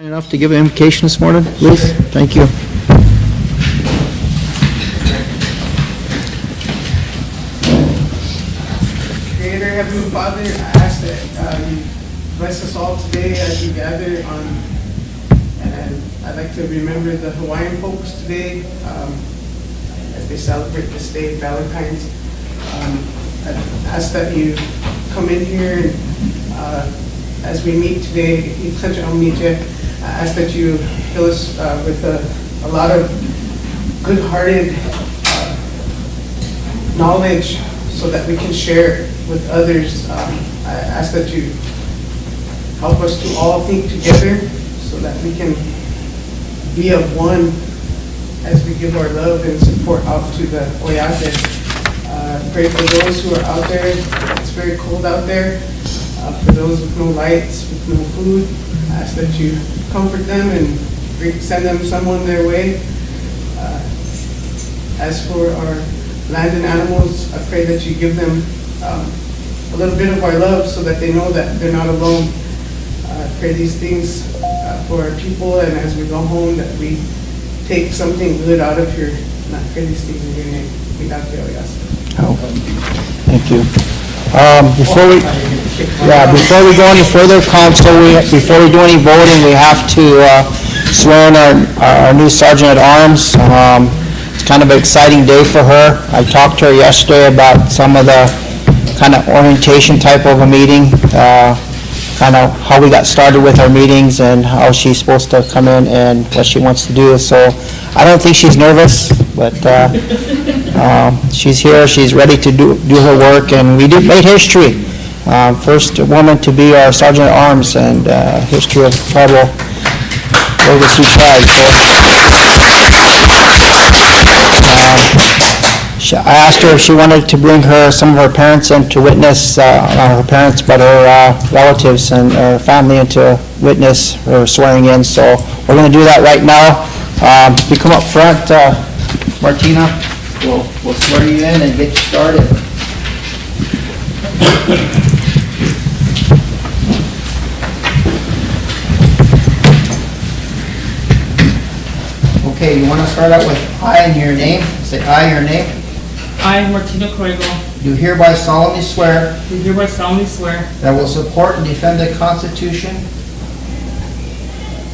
Enough to give an invocation this morning, please? Thank you. Creator, Heavenly Father, I ask that you bless us all today as we gather on, and I'd like to remember the Hawaiian folks today as they celebrate this day, Valentine's. I ask that you come in here and as we meet today, I ask that you fill us with a lot of good-hearted knowledge so that we can share with others. I ask that you help us to all think together so that we can be of one as we give our love and support out to the Oyate. Pray for those who are out there. It's very cold out there. For those with no lights, with no food, I ask that you comfort them and send them someone their way. As for our land and animals, I pray that you give them a little bit of our love so that they know that they're not alone. I pray these things for our people, and as we go home, that we take something good out of here. And I pray these things in your name. Oh, thank you. Before we go any further, council, before we do any voting, we have to swear in our new sergeant at arms. It's kind of an exciting day for her. I talked to her yesterday about some of the kind of orientation type of a meeting, kind of how we got started with our meetings and how she's supposed to come in and what she wants to do. So I don't think she's nervous, but she's here, she's ready to do her work, and we made history. First woman to be our sergeant at arms, and history of tribal over Sioux tribe. I asked her if she wanted to bring some of her parents in to witness, not her parents, but her relatives and her family in to witness her swearing in. So we're going to do that right now. If you come up front, Martina, we'll swear you in and get you started. Okay, you want to start out with I and your name? Say I, your name. I, Martina Corrigo, Do hereby solemnly swear do hereby solemnly swear that I will support and defend the Constitution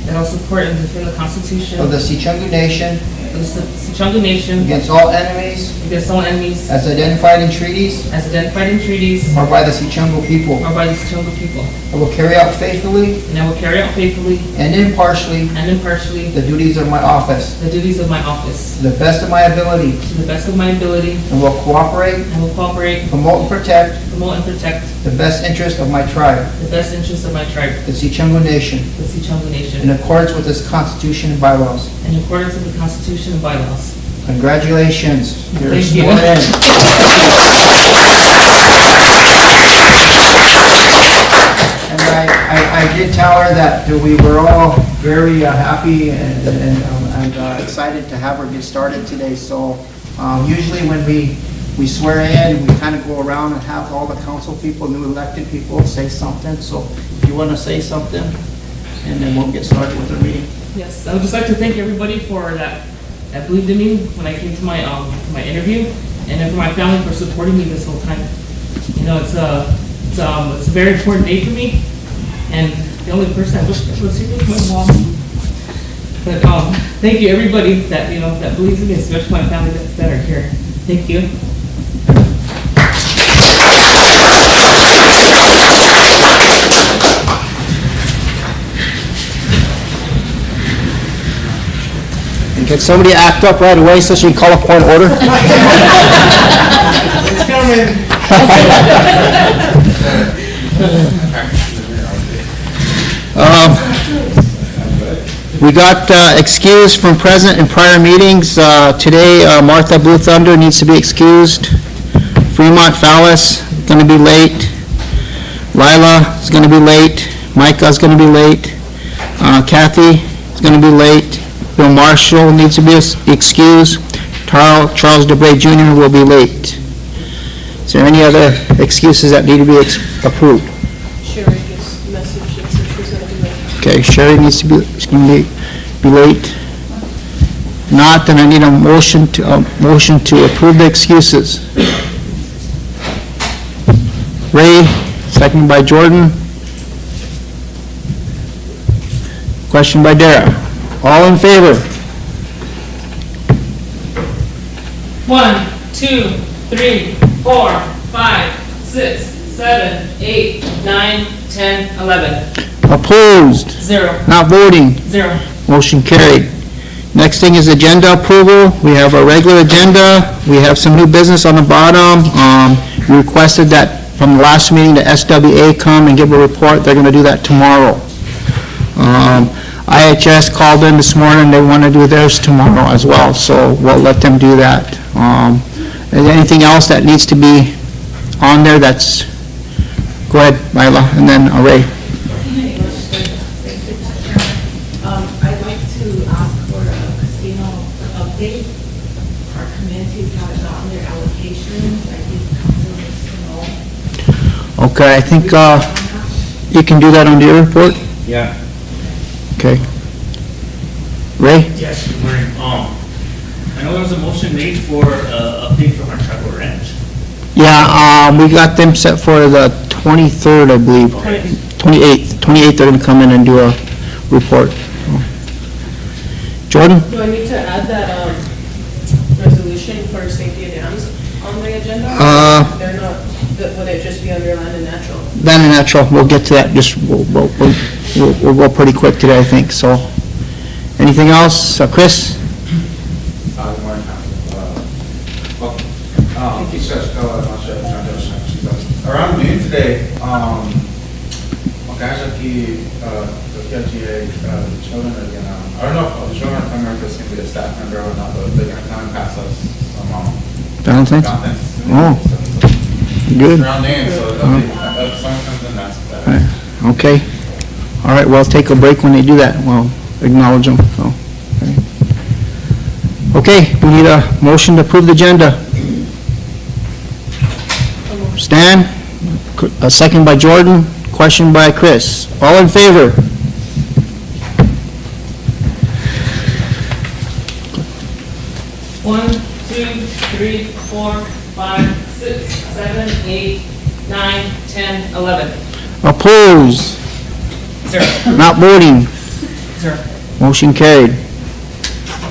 that I will support and defend the Constitution of the Sichungu Nation of the Sioux Nation against all enemies against all enemies as identified in treaties as identified in treaties or by the Sichungu people. or by the Sioux people, I will carry out faithfully and I will carry out faithfully and impartially and impartially the duties of my office the duties of my office to the best of my ability, to the best of my ability, and will cooperate, and will cooperate, promote, and protect promote, and protect the best interest of my tribe, the best interests of my tribe, the Sichungu Nation, the Sioux Nation, in accordance with this Constitution and bylaws. in accordance with the Constitution and bylaws. Congratulations. You're Thank you. sworn in. And I did tell her that we were all very happy and excited to have her get started today. So usually when we swear in, we kind of go around and have all the council people, new elected people, say something. So if you want to say something, and then we'll get started with our meeting. Yes, I would just like to thank everybody for that believed in me when I came to my interview, and then for my family for supporting me this whole time. You know, it's a very important day for me, and the only person I wish that was here was my mom. But thank you everybody that that believes in me, especially my family that are here. Thank you. Can somebody act up right away so she can call a point of order? It's coming. We got excused from present in prior meetings. Today, Martha Blue Thunder needs to be excused. Fremont Fallis is going to be late. Lila is going to be late. Micah is going to be late. Kathy is going to be late. Bill Marshall needs to be excused. Charles DeBray Jr. will be late. Is there any other excuses that need to be approved? Sherry just messaged and said she's going to be late. Okay, Sherry needs to be, is going to be late. Not, then I need a motion to approve the excuses. Ray, second by Jordan. Question by Dara. All in favor? 1, 2, 3, 4, 5, 6, 7, 8, 9, 10, 11. Opposed? 0. Not voting? 0. Motion carried. Next thing is agenda approval. We have our regular agenda. We have some new business on the bottom. We requested that from the last meeting, the SWA come and give a report. They're going to do that tomorrow. IHS called in this morning. They want to do theirs tomorrow as well, so we'll let them do that. Is there anything else that needs to be on there that's, go ahead, Mila, and then Ray. I'd like to ask for a casino update. Our communities haven't gotten their allocations. I think council needs to know. Okay, I think you can do that on your report? Yeah. Okay. Ray? Yes, good morning. I know there was a motion made for update from our tribal ranch. Yeah, we got them set for the 23rd, I believe. 28th, they're gonna come in and do a report. Jordan? Do I need to add that resolution for safety of dams on the agenda? They're not, would it just be under land and natural? Land and natural, we'll get to that, just, we'll go pretty quick today, I think, so. Anything else? Chris? Good morning, Council. Around noon today, actually, the children are gonna, I don't know if the children are coming or if it's gonna be a staff member or not, but they're gonna come and pass us some, Valentine's? contents. Oh, good. Around noon, so that'll be, if someone comes in, that's better. Okay. All right, well, take a break when they do that. Well, acknowledge them, so. Okay, we need a motion to approve the agenda. Stan, a second by Jordan, question by Chris. All in favor? One, 2, 3, 4, 5, 6, 7, 8, 9, 10, 11. Opposed? 0. Not voting? 0. Motion carried.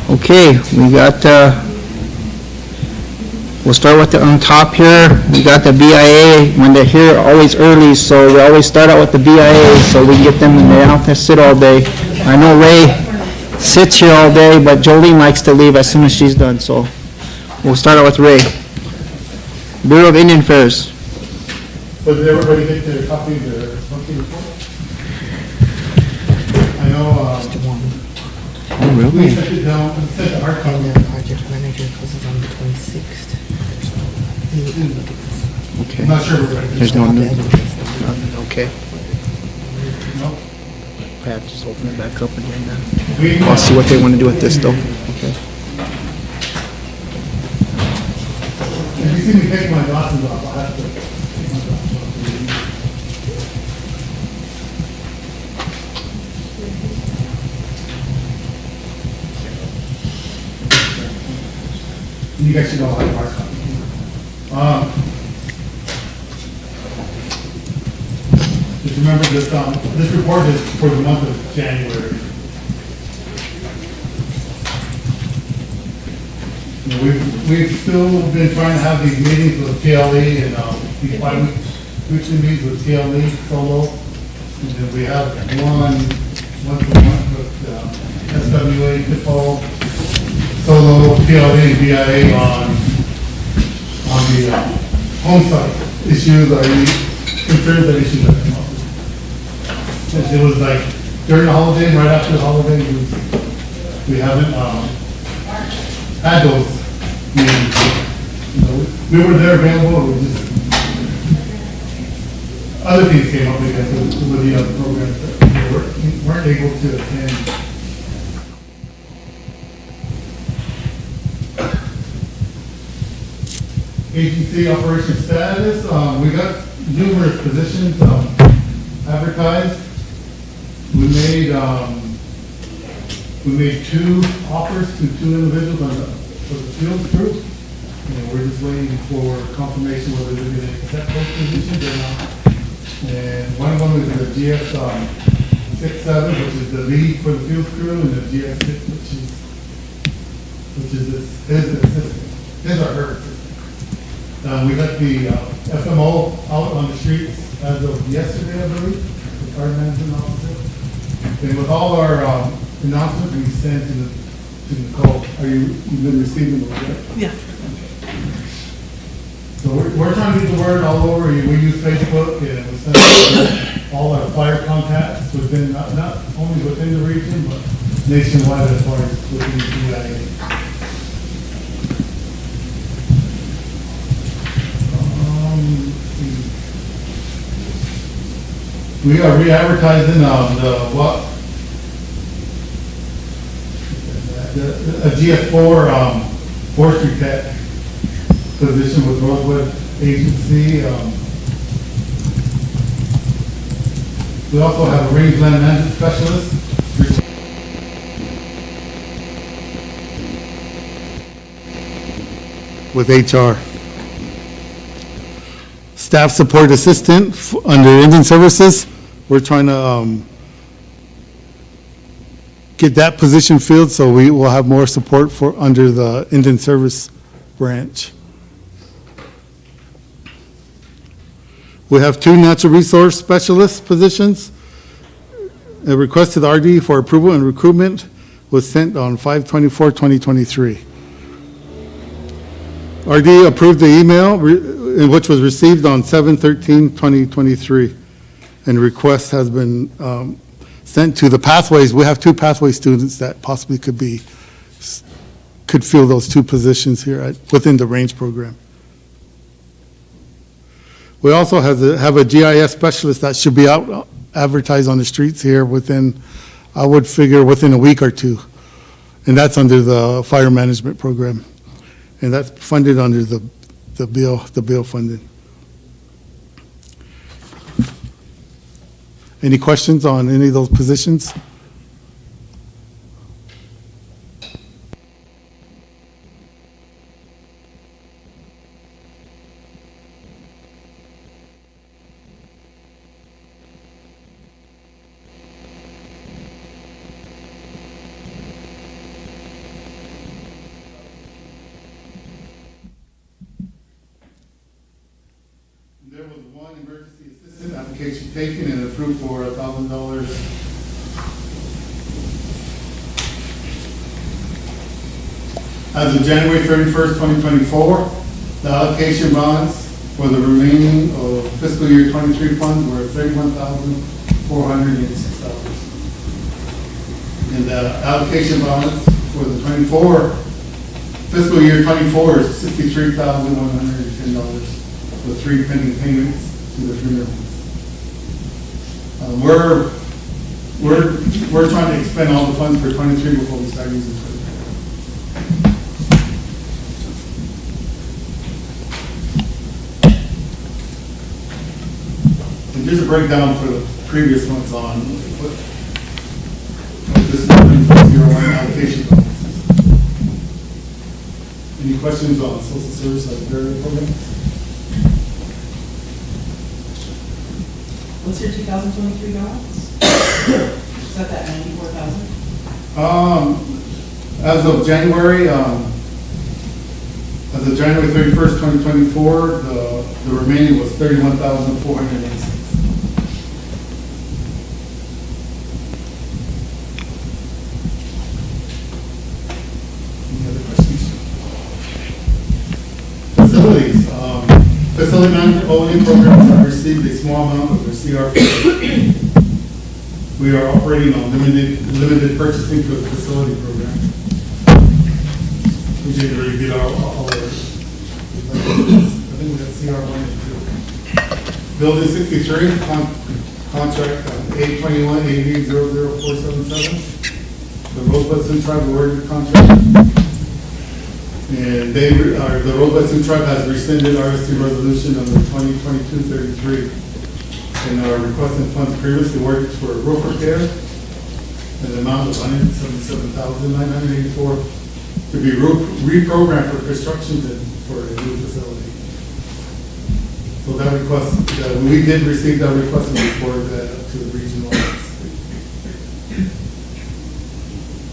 Okay, we got, we'll start with the, on top here, we got the BIA. When they're here, always early, so we always start out with the BIA, so we can get them, and they don't have to sit all day. I know Ray sits here all day, but Jolene likes to leave as soon as she's done, so we'll start out with Ray. Bureau of Indian Affairs. So did everybody get their copy of the monthly report? I know, Oh, we really? sent it down, sent the hard copy. And then project manager closes on the 26th. Okay. I'm not sure we're ready. There's no new, okay. No. Pat, just open it back up again now. We- I'll see what they want to do with this, though. Okay. If you see me take my glasses off, I'll have to take my glasses off. You guys should all have hard copy. Just remember this, this report is for the month of January. You know, we've still been trying to have these meetings with TLE and, these weekly meetings with TLE solo. And then we have once a month with, SWA, DePaul, solo, TLE, and BIA on the, home site issues, concerns that issues that come up. It was like during the holidays, right after the holidays, we haven't, had those meetings. You know, we were there available, we just, other things came up because of the other programs that we weren't able to attend. Agency operation status, we got numerous positions advertised. we made 2 offers to 2 individuals for the field crew. And we're just waiting for confirmation whether they're going to accept those positions or not. And one of them is the GS 6-7, which is the lead for the field crew, and the GS 6, which is his assistant, his or her assistant. We got the FMO out on the streets as of yesterday, I believe, the fire management officer. And with all our announcements we sent to Nicole, you've been receiving them, right? Yeah. So we're trying to get the word all over. We use Facebook and we send out all our fire contacts within, not only within the region, but nationwide as far as within the DIA. We are re-advertising a GS4 forestry tech position with Rosebud Agency. We also have a rangeland management specialist. With HR. Staff support assistant under Indian Services. We're trying to get that position filled, so we will have more support for under the Indian Service branch. We have 2 natural resource specialist positions. A request to the RD for approval and recruitment was sent on 5/24/2023. RD approved the email, which was received on 7/13/2023, and request has been sent to the pathways. We have 2 pathway students that possibly could fill those 2 positions here within the range program. We also have a GIS specialist that should be out advertised on the streets here within, I would figure, within a week or 2, and that's under the fire management program. And that's funded under the bill funding. Any questions on any of those positions? There was one emergency assistant application taken and approved for $1,000. As of January 31st, 2024, the allocation balance for the remaining of fiscal year 23 funds were $31,486. And the allocation balance for the fiscal year 24 is $63,110. With 3 pending payments to the funeral homes. We're trying to expend all the funds for 23 before we start using 24. And there's a breakdown for the previous ones on what this 9.01 allocation balances. Any questions on social service library program? What's your 2023 balance? Is that 94,000? As of January 31st, 2024, the remaining was $31,486. Any other questions? Facilities. Facility management O&M programs have received a small amount of their CR. We are operating on limited purchasing for the facility program. We did really get all our, I think we got CR 1 and 2. Building 63, contract 821 AV00477. The Rosebud Sioux Tribe awarded contract. And the Rosebud Sioux Tribe has rescinded RST resolution number 2022-33 and are requesting funds previously awarded for roof repair an amount of $177,984 to be reprogrammed for construction for a new facility. So that request, we did receive that request and reported that to the regional office.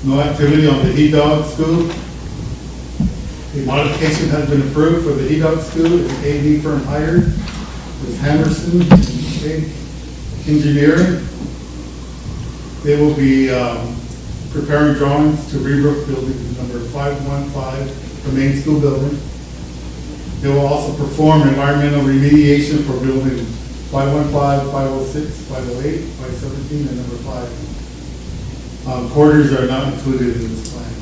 No activity on the E-Dog school. A modification has been approved for the E-Dog school. An AD firm hired with Hammerson Engineering. They will be preparing drawings to re-roof building number 515, the main school building. They will also perform environmental remediation for building 515, 506, 508, 517, and number 5. Quarters are not included in this plan.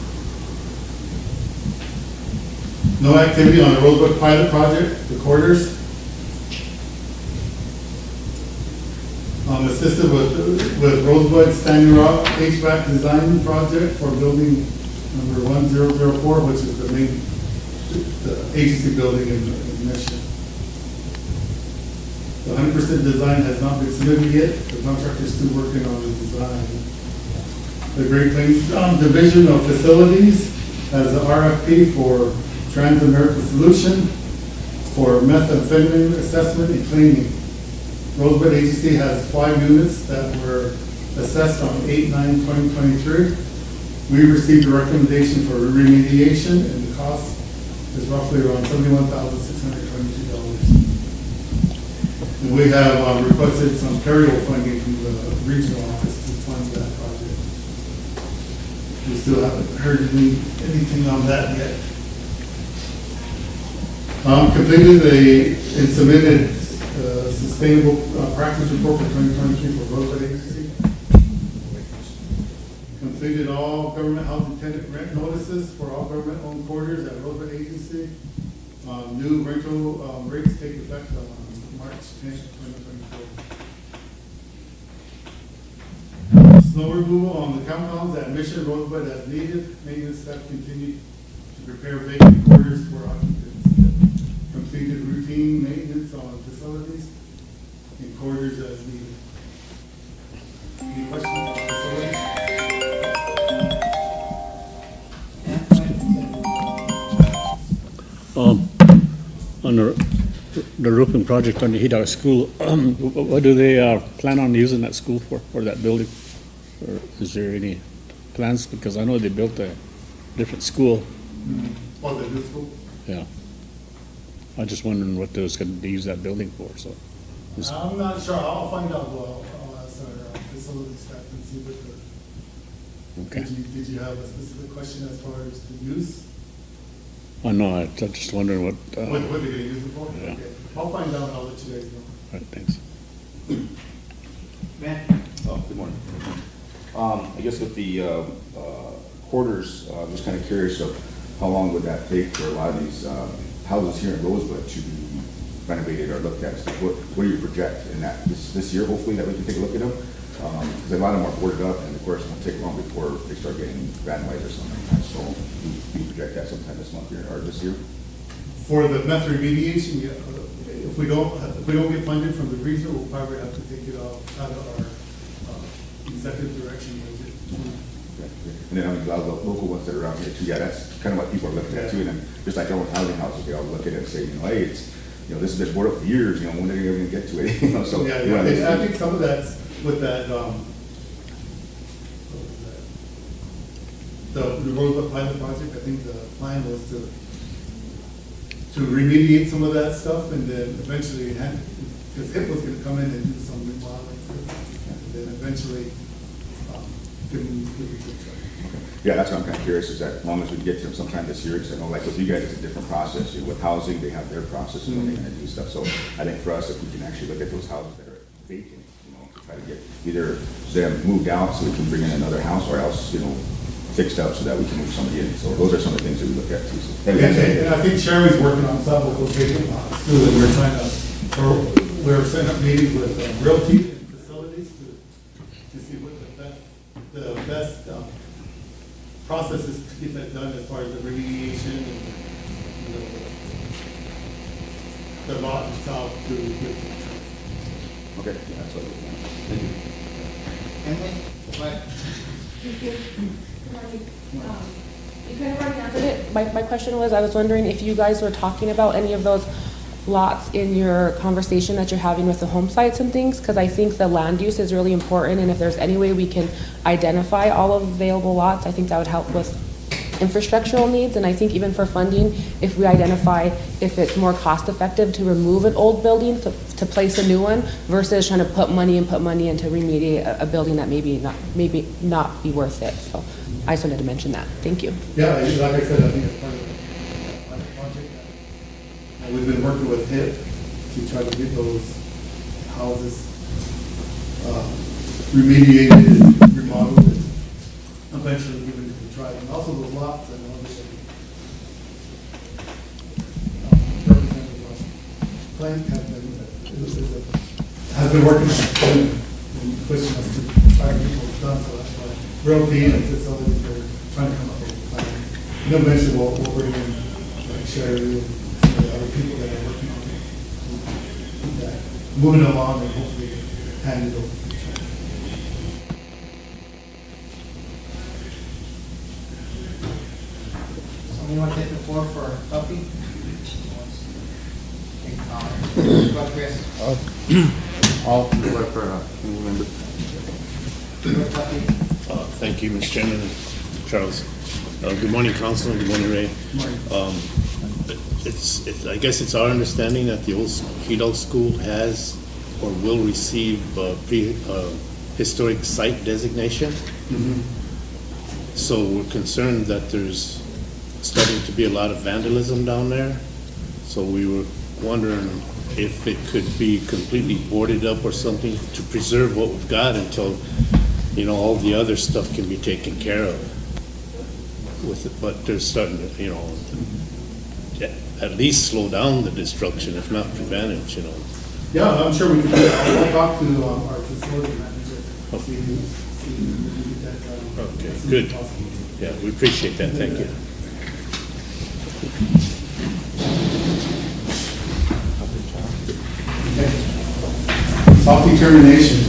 No activity on the Rosebud pilot project, the quarters. Assisted with Rosebud Standing Rock HVAC design project for building number 1004, which is the main the agency building in Mission. The 100% design has not been submitted yet. The contractor is still working on the design. The Great Plains Division of Facilities has an RFP for Trans-American Solution for methamphetamine assessment and cleaning. Rosebud Agency has 5 units that were assessed on 8/9/2023. We received a recommendation for remediation, and the cost is roughly around $71,622. And we have requested some carryover funding from the regional office to fund that project. We still haven't heard anything on that yet. Completed and submitted sustainable practice report for 2023 for Rosebud Agency. Completed all government housing tenant rent notices for all government-owned quarters at Rosebud Agency. New rental rates take effect on March 10th, 2024. Snow removal on the compounds at Mission Rosebud as needed. Maintenance staff continue to prepare vacant quarters for occupants. Completed routine maintenance on facilities and quarters as needed. Any questions on facilities? On the roofing project on the Hidalgo School, what do they plan on using that school for that building? Or is there any plans? Because I know they built a different school. Oh, the new school? Yeah. I'm just wondering what they was going to use that building for, so. I'm not sure. I'll find out. I'll ask our facility staff and see what the. Okay. Did you have a specific question as far as the use? Oh, no, I'm just wondering what. What they're going to use it for? Yeah. Okay. I'll find out and I'll let you guys know. Right, thanks. Oh, good morning. I guess with the quarters, I'm just kind of curious of how long would that take for a lot of these houses here in Rosebud to be renovated or looked at? So what do you project in that, this year, hopefully, that we can take a look at them? Because a lot of them are boarded up, and of course, it won't take long before they start getting vandalized or something. So we project that sometime this month here, or this year? For the meth remediation, yeah, if we don't get funded from the region, we'll probably have to take it out of our executive direction budget. And then, I mean, a lot of the local ones that are around here too, yeah, that's kind of what people are looking at too. And then, just like our own housing houses, they all look at it and say, hey, it's, this has been boarded up for years, when are you ever gonna get to it? So. Yeah, I think some of that's with that, what was that? The Rosebud pilot project, I think the plan was to remediate some of that stuff and then eventually, because HIP was gonna come in and do some remodeling, and then eventually, give it a try. Yeah, that's what I'm kind of curious, is that as long as we get to them sometime this year, because I know like with you guys, it's a different process. With housing, they have their process and when they're gonna do stuff. So I think for us, if we can actually look at those houses that are vacant, to try to get either them moved out so we can bring in another house or else, fixed up so that we can move somebody in. So those are some of the things that we look at too. So, And I think Sherry's working on some of those vacant lots too, that we're setting up meetings with realty and facilities to see what the best process is to get that done as far as the remediation and the lot itself to get. Okay, yeah, that's what we're looking at. Thank you. Thank you. Good morning. You kind of already answered it. My question was, I was wondering if you guys were talking about any of those lots in your conversation that you're having with the home sites and things, because I think the land use is really important, and if there's any way we can identify all of the available lots, I think that would help with infrastructural needs, and I think even for funding, if we identify if it's more cost effective to remove an old building to place a new one versus trying to put money into remediate a building that maybe not be worth it. So I just wanted to mention that. Thank you. Yeah, like I said, I think it's part of the project. We've been working with HIP to try to get those houses remediated and remodeled and eventually given to the tribe. And also those lots, I know that Representative Plank has been working on it and pushing us to try to get those done. So that's why Realty and facilities are trying to come up with a plan. And eventually we'll bring in like Sherry and some of the other people that are working on it. Keep that moving along and hopefully hand it over to the tribe. Somebody want to take the floor for Tuffy? Go ahead, Chris. All for any member. Tuffy. Thank you, Mr. Chairman and Charles. Good morning, Council, and good morning, Ray. I guess it's our understanding that the old Hidalgo School has or will receive historic site designation. So we're concerned that there's starting to be a lot of vandalism down there. So we were wondering if it could be completely boarded up or something to preserve what we've got until, you know, all the other stuff can be taken care of with it. But they're starting to, you know, at least slow down the destruction, if not prevent it, you know. Yeah, I'm sure we can do that. I'll talk to our facility manager. See if we can get that done. Okay, as soon good. as possible. Yeah, we appreciate that, thank you. Self-determination.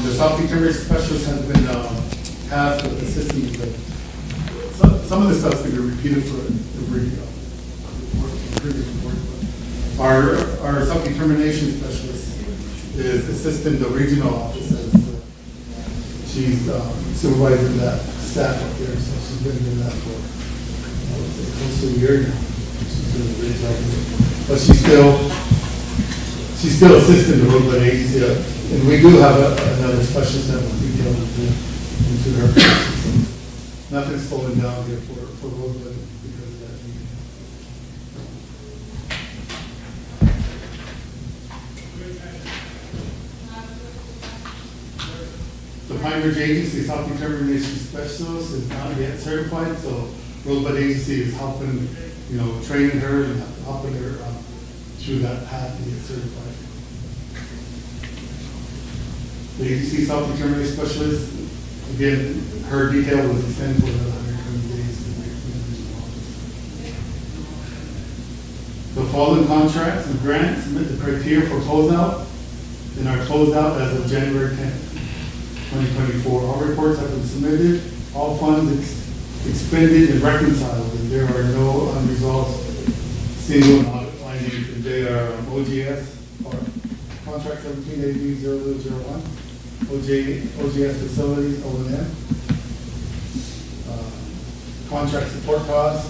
The self-determination specialist has been tasked with assisting with some of the stuff's going to be repeated for every previous report. Our self-determination specialist is assisting the regional office as she's supervising that staff up there, so she's been doing that for I would say close to a year now. She's doing a great job with it. But she's still assisting the Rosebud agency, and we do have another specialist that will detail into her process. Nothing's slowing down here for Rosebud because of that meeting. The Pine Ridge Agency Self-Determination Specialist is not yet certified, so Rosebud Agency is helping, you know, training her and helping her through that path to get certified. The agency self-determination specialist, again, her detail was extended for another 120 days. The following contracts and grants met the criteria for closeout and are closed out as of January 10th, 2024. All reports have been submitted, all funds expended and reconciled, and there are no unresolved single audit findings, and they are OGS, or contract 1780-0001, OGS facilities, O&M, contract support costs,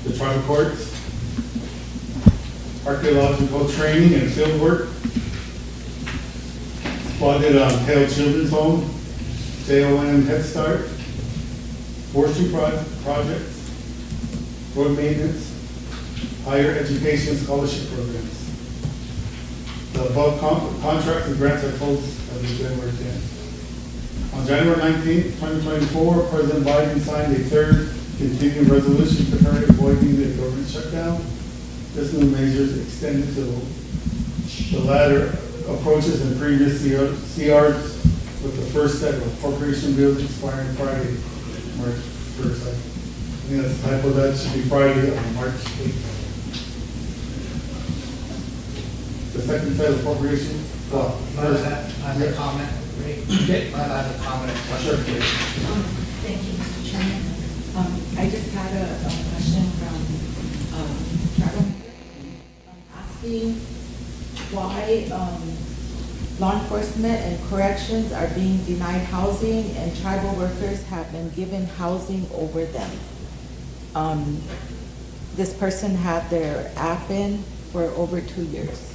the tribal courts, archaeological training and field work, spotted Hale Children's Home, JOM Head Start, forestry projects, road maintenance, higher education scholarship programs. The above contracts and grants are closed as of January 10th. On January 19th, 2024, President Biden signed a third continuing resolution preparing avoiding the government shutdown. This new measure is extended to the latter approaches and previous CRs with the first set of appropriation bills expiring Friday, March 1st. I think that's a typo. That should be Friday on March 8th. The second set of appropriation. As a comment, Okay, I have a comment. Sure. Thank you, Mr. Chairman. I just had a question from tribal member asking why law enforcement and corrections are being denied housing and tribal workers have been given housing over them. This person had their app in for over 2 years.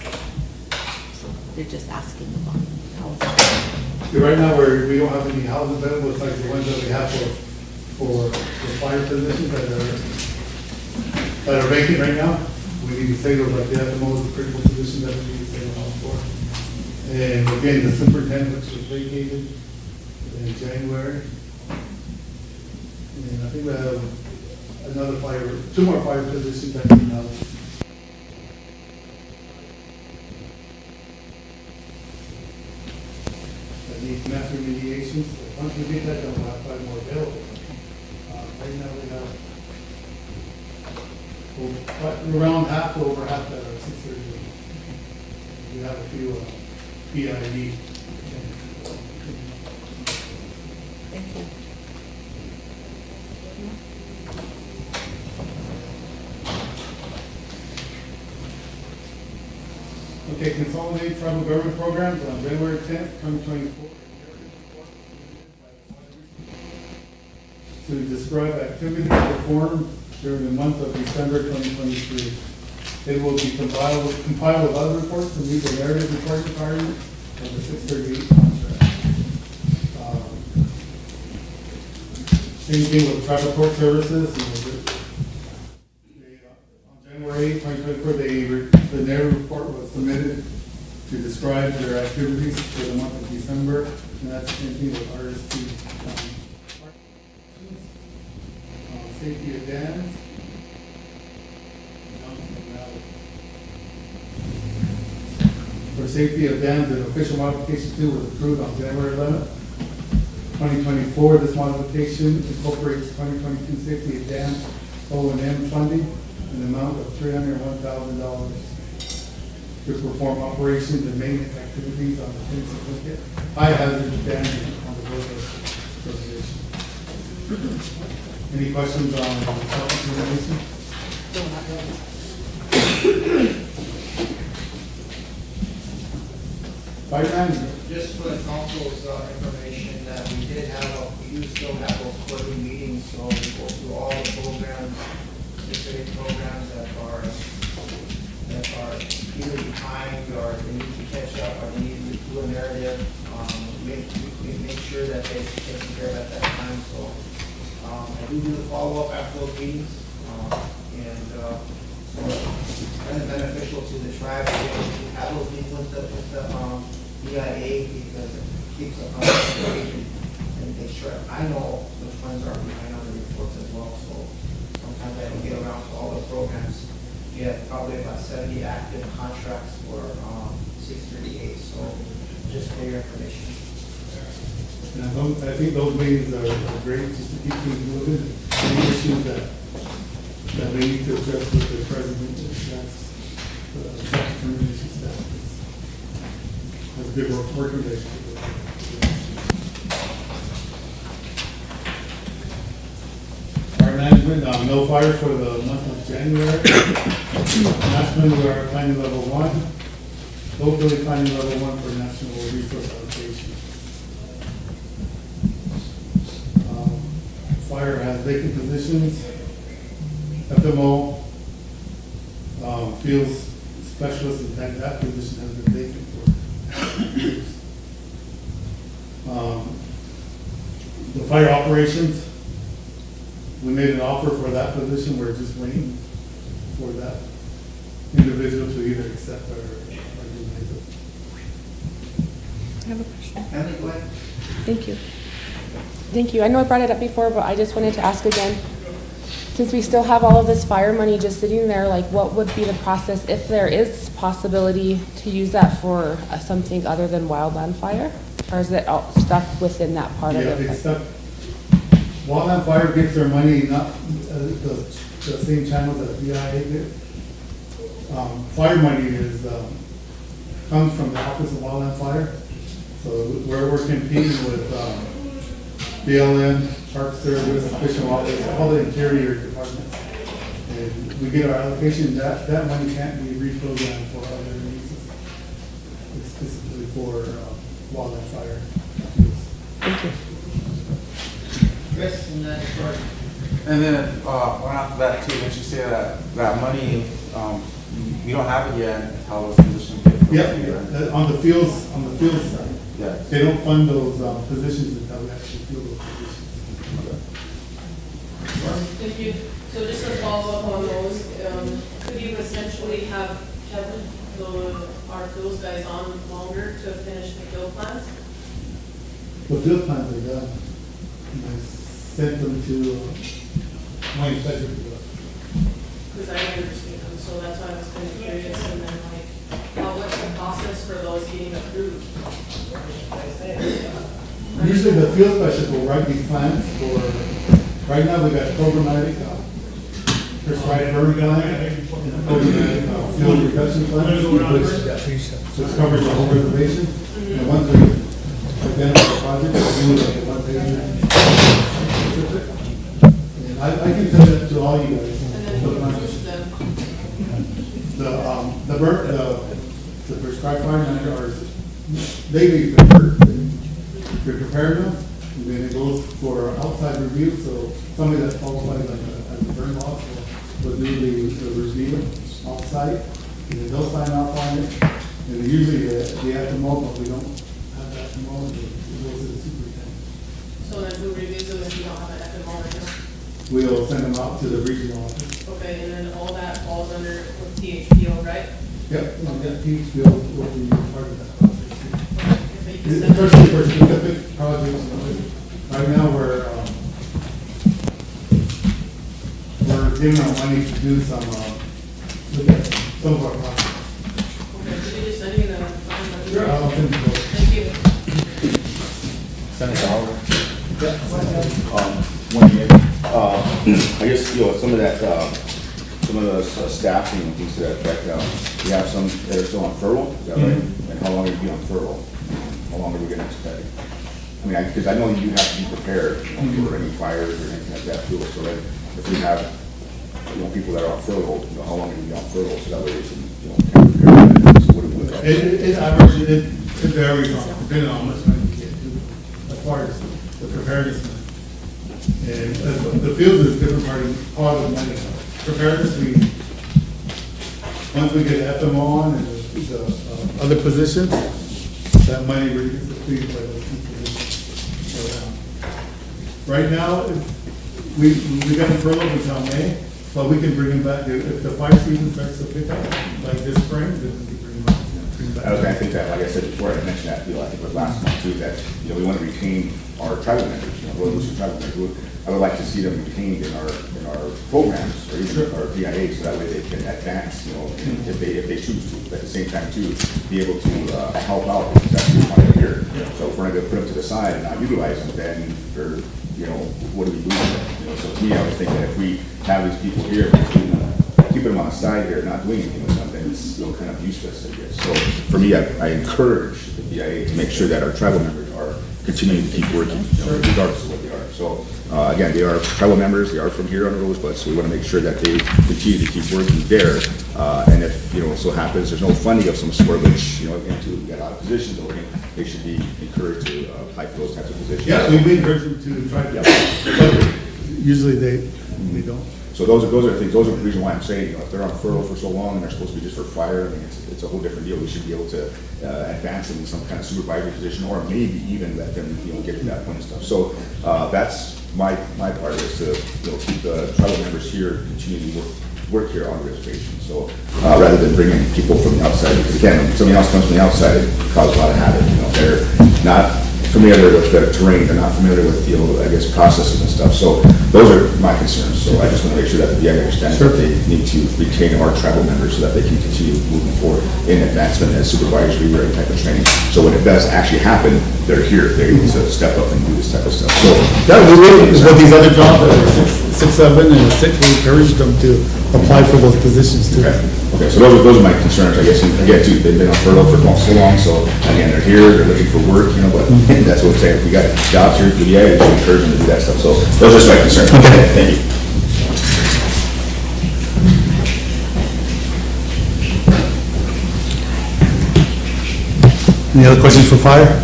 So they're just asking about housing. Yeah, right now, we don't have any houses available, it's like the ones that we have for the fire positions that are vacant right now. We need to say those, like, they have the most critical positions that we need to say them out for. And again, the superintendent, which was vacated in January. And I think we have two more fire positions that we have. That need master mediations. Once we get that done, we'll have 5 more available. Right now we have around half to over half that are 630. We have a few PID. Thank you. Okay, consolidated tribal government programs on January 10th, 2024. To describe activities performed during the month of December 2023. It will be compiled with other reports to meet the narrative reporting requirements of the 638 contract. Same thing with tribal court services. On January 8th, 2024, the narrative report was submitted to describe their activities for the month of December, and that's the same thing with RST. Safety of dams. For safety of dams, an official modification 2 was approved on January 11th, 2024. This modification incorporates 2022 safety of dams O&M funding in the amount of $301,000 to perform operations and maintenance activities on the significant high hazard dams on the Rosebud Reservation. Any questions on self-determination? Fire manager. Just for the council's information, that we do still have those quarterly meetings, so we go through all the programs, specific programs that are either behind or they need to catch up or they need to do a narrative. We make sure that they're taken care of at that time, so I do the follow-up after those meetings, and so it's kind of beneficial to the tribe to have those meetings with the EIA, because it keeps up and make sure I know which ones are behind on the reports as well. So sometimes I don't get around to all the programs. We have probably about 70 active contracts for 638. So just for your information. And I think those meetings are great just to keep things moving. Any issues that they need to address with the president, that's the self-determination staff. That's a good working relationship. Fire management, no fires for the month of January. National, we are planning level 1. Locally planning level 1 for national resource allocation. Fire has vacant positions. FMO, field specialist, in fact, that position has been vacant for years. The fire operations, we made an offer for that position. We're just waiting for that individual to either accept or deny it. I have a question. Emily, go ahead. Thank you. Thank you. I know I brought it up before, but I just wanted to ask again. Since we still have all of this fire money just sitting there, like what would be the process if there is possibility to use that for something other than wildland fire? Or is it all stuck within that part of Yeah, it? it's stuck. Wildland Fire gets their money, not the same channels that VIA did. Fire money comes from the Office of Wildland Fire. So we're competing with BLM, Park Service, Fish and Wildlife, all the interior departments. And we get our allocation, that money can't be reprogrammed for other uses. It's specifically for wildland fire. Thank you. Chris, and then George. And then, right after that too, once you say that money, we don't have it yet, how those positions get. Yeah, on the field side. Yeah. They don't fund those positions until we actually fill those positions. Thank you. So just to follow up on those, could you essentially have kept those guys on longer to finish the field plans? The field plans are done. And I sent them to my inspector. Because I didn't understand them, so that's why I was kind of curious. And then what's the process for those getting approved? Usually the field specialist will write these plans for, right now we got programmatic, prescribed burn plan, and programmatic field reduction plan, which covers the whole reservation. And once we identify the project, we do like a one-page. And I can send it to all you guys. And then who approves them? The prescribed fire manager are, they prepare them, and then it goes for outside review, so somebody that's qualified like as a burn boss will do the review outside, and then they'll sign off on it, and usually they have to mow, but we don't have that to mow, it goes to the superintendent. So then who reviews them if you don't have an epidemiologist? We'll send them out to the regional office. Okay, and then all that falls under with THPO, right? Yep, and that teach will be part of that process too. If they can send it- Especially for specific projects, right now we're giving our money to do some, look at some of our projects. Okay, could you just send me the? Sure, I'll send it over. Thank you. Senator Howard? One minute. I guess, some of that, some of the staffing and things to that effect, we have some that are still on furlough, is that right? And how long are you be on furlough? How long are we gonna expect? I mean, because I know you have to be prepared for any fires or anything like that too, so that if we have, people that are on furlough, how long are you be on furlough, so that way they can, kind of prepare. So what do we look at? It averages, it varies depending on how much money you get to, as far as the preparedness money. And the field is a different part of the money. Preparedness, once we get FMO on and the other positions, that money really gets depleted by those two positions. So, right now, we got furlough until May, but we can bring them back, if the fire season starts to pick up, like this spring, then we can bring them back. I think that, like I said before, I mentioned that, I think it was last month too, that, we want to retain our tribal members, Rosebud tribal members. I would like to see them retained in our programs, or even our DIA, so that way they can advance, if they choose to. At the same time too, be able to help out, because that's what we want to hear. So if we're going to put them to the side and not utilize them, then they're, what do we do with them? So to me, I was thinking if we have these people here, keep them on the side here, not doing anything with them, then it's kind of useless, I guess. So for me, I encourage the DIA to make sure that our tribal members are continuing to keep working, regardless of what they are. So again, they are tribal members, they are from here on Rosebud, so we want to make sure that they continue to keep working there. And if, so happens, there's no funding of some sort, which, again, to get out of positions, they should be encouraged to apply for those types of positions. Yeah, we encourage them to try to, but usually they don't. So those are things, those are the reason why I'm saying, if they're on furlough for so long and they're supposed to be just for fire, I mean, it's a whole different deal. We should be able to advance them in some kind of supervisory position, or maybe even let them, get to that point and stuff. So that's my part is to, keep the tribal members here, continue to work here on the reservation. So rather than bringing people from the outside, because again, when somebody else comes from the outside, it causes a lot of havoc. They're not familiar with the terrain, they're not familiar with, I guess, processes and stuff. So those are my concerns. So I just want to make sure that the DIA understands that they need to retain our tribal members so that they can continue moving forward in advancement as supervisory or any type of training. So when it does actually happen, they're here, they're able to step up and do this type of stuff. So that was really what these other jobs that were 6, 7, and 6, we encouraged them to apply for those positions too. Okay, so those are my concerns, I guess, and again, too, they've been on furlough for so long, so again, they're here, they're looking for work, you know, but that's what I'm saying, if we got jobs here for the area, we should encourage them to do that stuff, so those are just my concerns. Okay. Thank you. Any other questions for fire?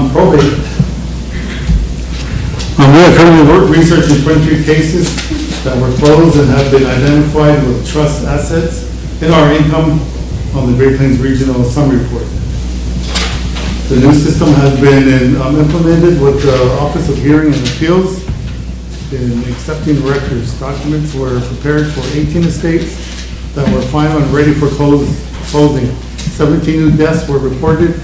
Probate. We are currently researching 23 cases that were closed and have been identified with trust assets in our income on the Great Plains Regional Sum Report. The new system has been implemented with the Office of Hearing and Appeals in accepting records. Documents were prepared for 18 estates that were final and ready for closing. 17 new deaths were reported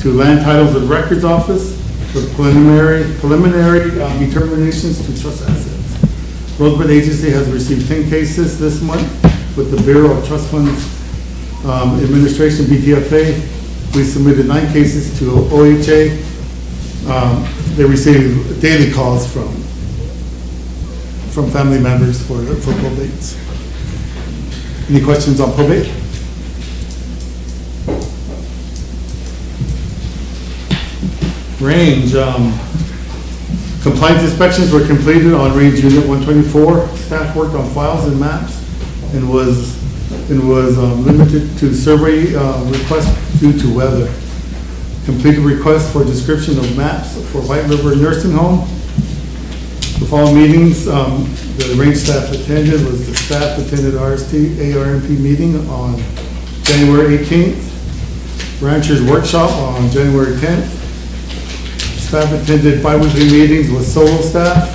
to Land Titles and Records Office with preliminary determinations to trust assets. Rosebud Agency has received 10 cases this month with the Bureau of Trust Funds Administration, BTFA. We submitted 9 cases to OHA. They received daily calls from family members for probates. Any questions on probate? Range, compliance inspections were completed on Range Unit 124. Staff worked on files and maps and was limited to survey requests due to weather. Completed requests for description of maps for White River Nursing Home. The following meetings the range staff attended was the staff attended RST ARMP meeting on January 18th. Ranchers Workshop on January 10th. Staff attended bi-weekly meetings with solo staff.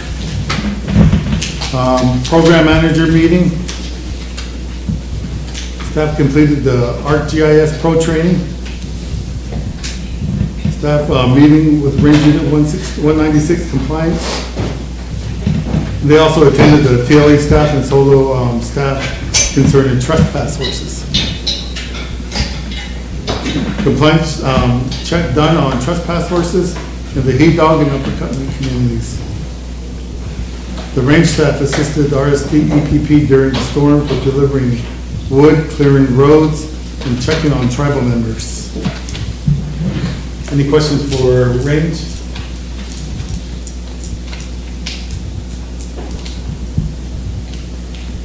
Program manager meeting. Staff completed the ArcGIS Pro training. Staff meeting with Range Unit 196 compliance. They also attended the TLA staff and solo staff concerning trespass horses. Compliance check done on trespass horses in the He Dog and Upper Cutman communities. The range staff assisted RST EPP during the storm for delivering wood, clearing roads, and checking on tribal members. Any questions for range?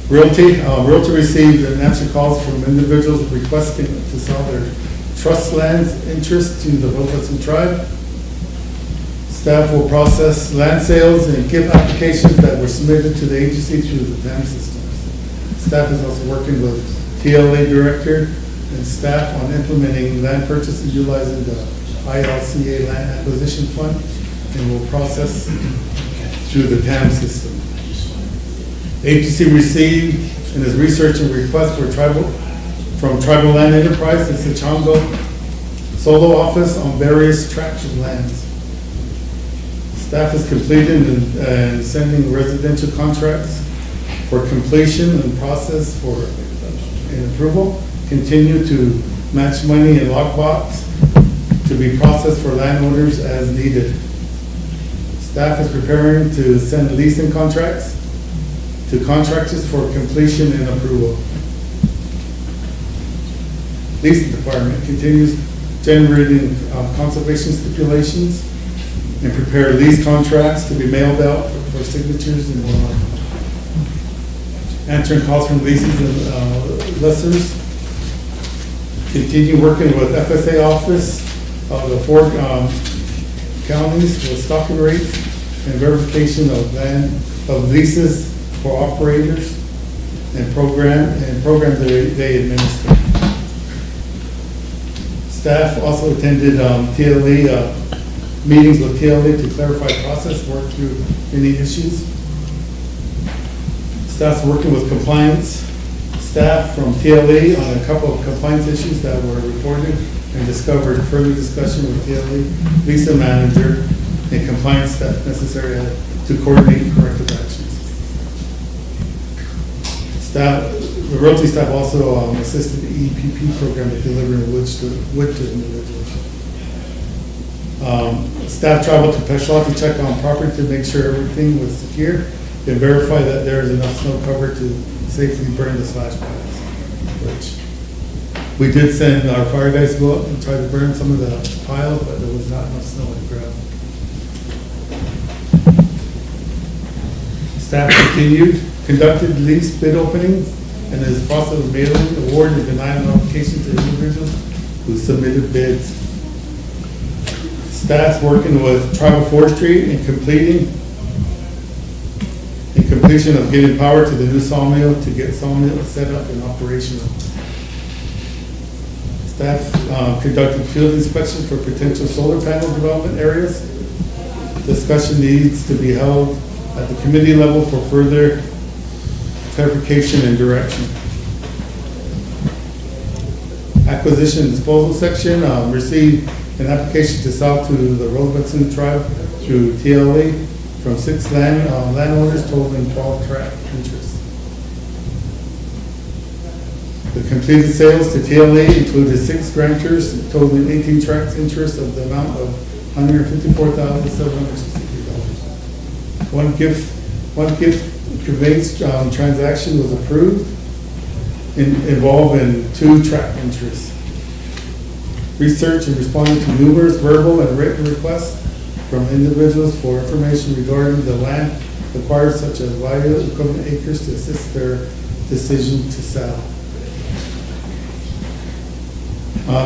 Realty received and answered calls from individuals requesting to sell their trust lands interest to the Rosewood tribe. Staff will process land sales and give applications that were submitted to the agency through the DAM systems. Staff is also working with TLA director and staff on implementing land purchases utilizing the ILCA land acquisition fund, and will process through the TAM system. Agency received and is researching requests for from Tribal Land Enterprise and Sichongo Solo Office on various tracts of lands. Staff is completing and sending residential contracts for completion and process for an approval. Continue to match money in lockbox to be processed for landowners as needed. Staff is preparing to send leasing contracts to contractors for completion and approval. Leasing department continues generating conservation stipulations and prepare lease contracts to be mailed out for signatures and answering calls from leases and lessors. Continue working with FSA office of the 4 counties for stocking rates and verification of land of leases for operators and programs they administer. Staff also attended TLA meetings with TLA to clarify process, work through any issues. Staff's working with compliance staff from TLA on a couple of compliance issues that were reported and discovered. Further discussion with TLA, Lisa manager, and compliance staff necessary to coordinate corrective actions. The royalty staff also assisted the EPP program in delivering wood to individuals. Staff traveled to Peschel to check on property to make sure everything was secure and verify that there is enough snow cover to safely burn the slash piles, which we did send our fire guys to go up and try to burn some of the piles, but there was not enough snow on the ground. Staff conducted lease bid openings and is process of mailing, award, and denying application to individuals who submitted bids. Staff working with Tribal Forestry in completion of getting power to the new sawmill to get sawmill set up and operational. Staff conducted field inspections for potential solar panel development areas. Discussion needs to be held at the committee level for further clarification and direction. Acquisition and disposal section, received an application to sell to the Rosebud Sioux tribe through TLA from 6 landowners totaling 12 tract interests. The completed sales to TLA included 6 grantors totaling 18 tracts interest of the amount of $154,763. One gift conveyance transaction was approved, involving 2 tract interests. Research and responding to numerous verbal and written requests from individuals for information regarding the land acquired, such as value equivalent acres, to assist their decision to sell.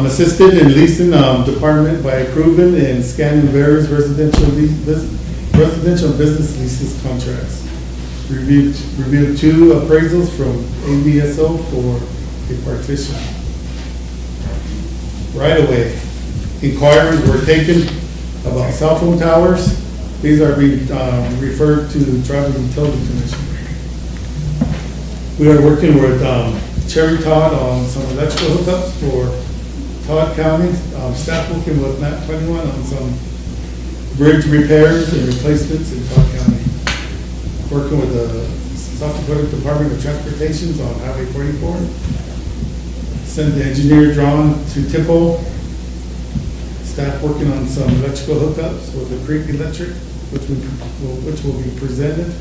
Assisted in leasing department by approving and scanning various residential business leases contracts. Reviewed 2 appraisals from ABSO for a partition. Right away, inquiries were taken about cell phone towers. These are being referred to the Tribal Utility Commission. We are working with Cherry Todd on some electrical hookups for Todd County. Staff working with Matt 21 on some bridge repairs and replacements in Todd County. Working with the South Dakota Department of Transportation on Highway 44. Send the engineer drawn to TIPO. Staff working on some electrical hookups with the Creek Electric, which will be presented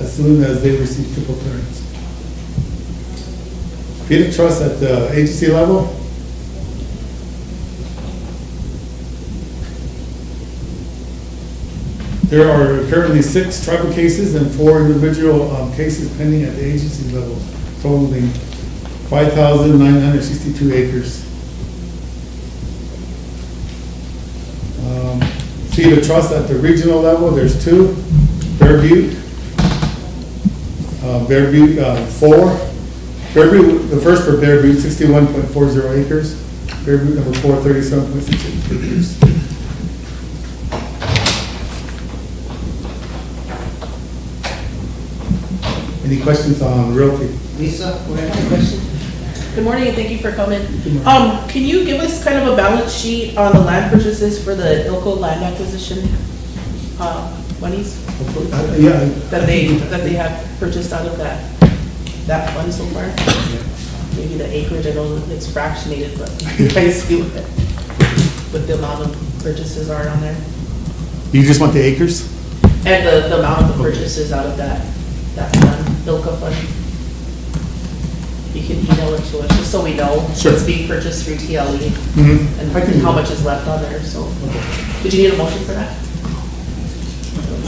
as soon as they receive TIPO clearance. Feet of trust at the agency level. There are currently 6 tribal cases and 4 individual cases pending at the agency level, totaling 5,962 acres. Feet of trust at the regional level, there's 2. Bear Butte, 4. Bear Butte, the first for Bear Butte, 61.40 acres. Bear Butte number 4, 37.68 acres. Any questions on realty? Lisa, go ahead, question. Good morning and thank you for coming. Can you give us kind of a balance sheet on the land purchases for the Ilko land acquisition monies? Yeah. That they have purchased out of that fund so far? Maybe the acreage, I know it's fractionated, but you guys see what the amount of purchases are on there? You just want the acres? And the amount of the purchases out of that fund, Ilko fund? You can email it to us, just so we know Sure. it's being purchased through TLE Mm-hmm. and how much is left on there, so. Did you need a motion for that?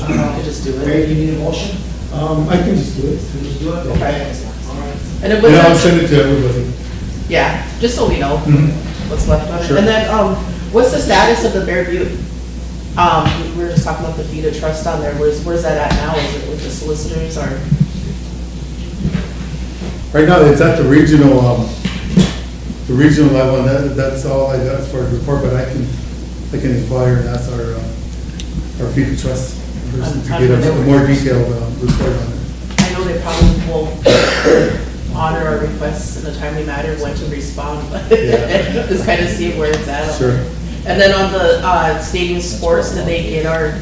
I just do Ray, it. you need a motion? I can just do it. Just do it? Okay. All right. And it Yeah, I'll was, send it to everybody. yeah, just so we know Mhm. what's left on it. Sure. And then, what's the status of the Bear Butte? We were just talking about the feed of trust on there. Where's that at now? Is it with the solicitors or? Right now, it's at the regional level, and that's all I got for a report, but I can inquire and ask our future trust person to get a more detailed report on it. I know they probably will honor our requests in a timely manner when to respond, but Yeah. just kind of see where it's at. Sure. And then on the stadium sports, did they get our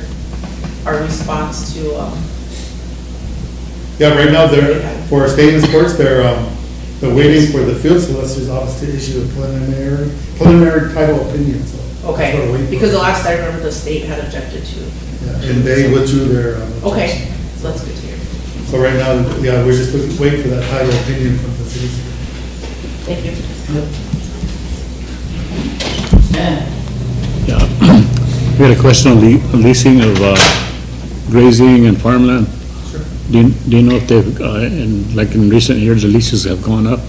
response to, Yeah, right now, for stadium sports, they're waiting for the field solicitor's office to issue a preliminary title opinion, so That's what we're waiting for. Because the last I remember, the state had objected to. Yeah, and they withdrew their, Okay, so that's good to hear. So right now, yeah, we're just waiting for that title opinion from the city. Thank you. Yeah. We had a question on leasing of grazing and farmland. Sure. Do you know if they've, in recent years, the leases have gone up?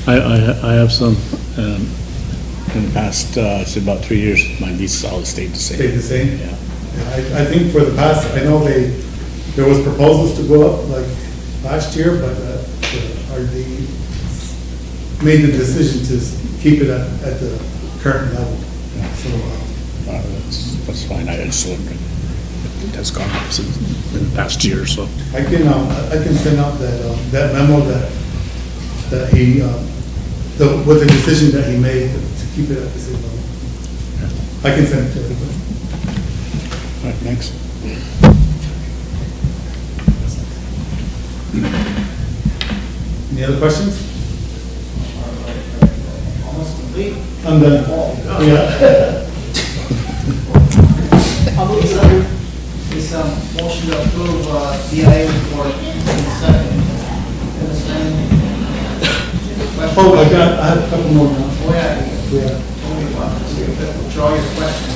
I have some, in the past, it's about 3 years, my leases all stayed the same. Stayed the same? Yeah. Yeah, I think for the past, I know there was proposals to go up like last year, but the RD made the decision to keep it at the current level. Yeah. So, That's fine, I just wondered. It has gone up since, in the past year or so. I can send out that memo that he, with the decision that he made to keep it at the same level. I can send it to everybody. All right, thanks. Any other questions? Almost complete. I'm done. Yeah. I'll move this motion to approve DIA report. Second. Oh, I have a couple more now. Oh, yeah. Yeah. Withdraw your question.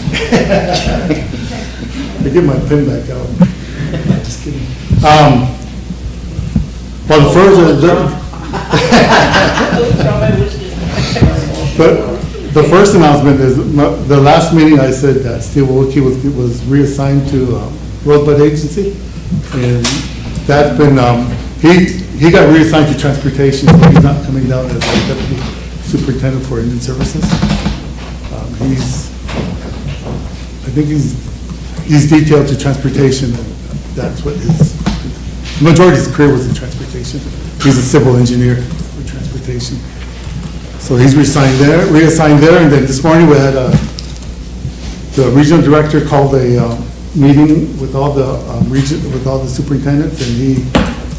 I get my pen back out. Just kidding. Well, the first announcement is, the last meeting I said that Steve Wilkie was reassigned to Rosebud Agency. And that's been, he got reassigned to transportation, so he's not coming down as a deputy superintendent for Indian Services. I think he's detailed to transportation, and that's what the majority of his career was in transportation. He's a civil engineer for transportation. So he's reassigned there, and then this morning we had the regional director called a meeting with all the superintendents, and he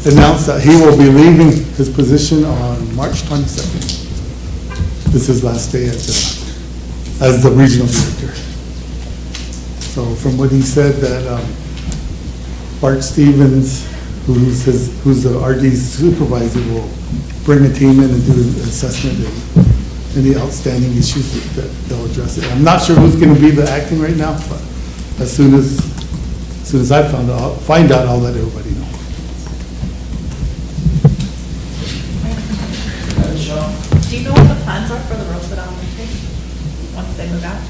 announced that he will be leaving his position on March 22nd. This is his last day as the regional director. So from what he said, that Bart Stevens, who's the RD's supervisor, will bring a team in and do an assessment and any outstanding issues that they'll address it. I'm not sure who's going to be the acting right now, but as soon as I find out, I'll let everybody know. Do you know what the plans are for the Rosebud Elementary once they move out?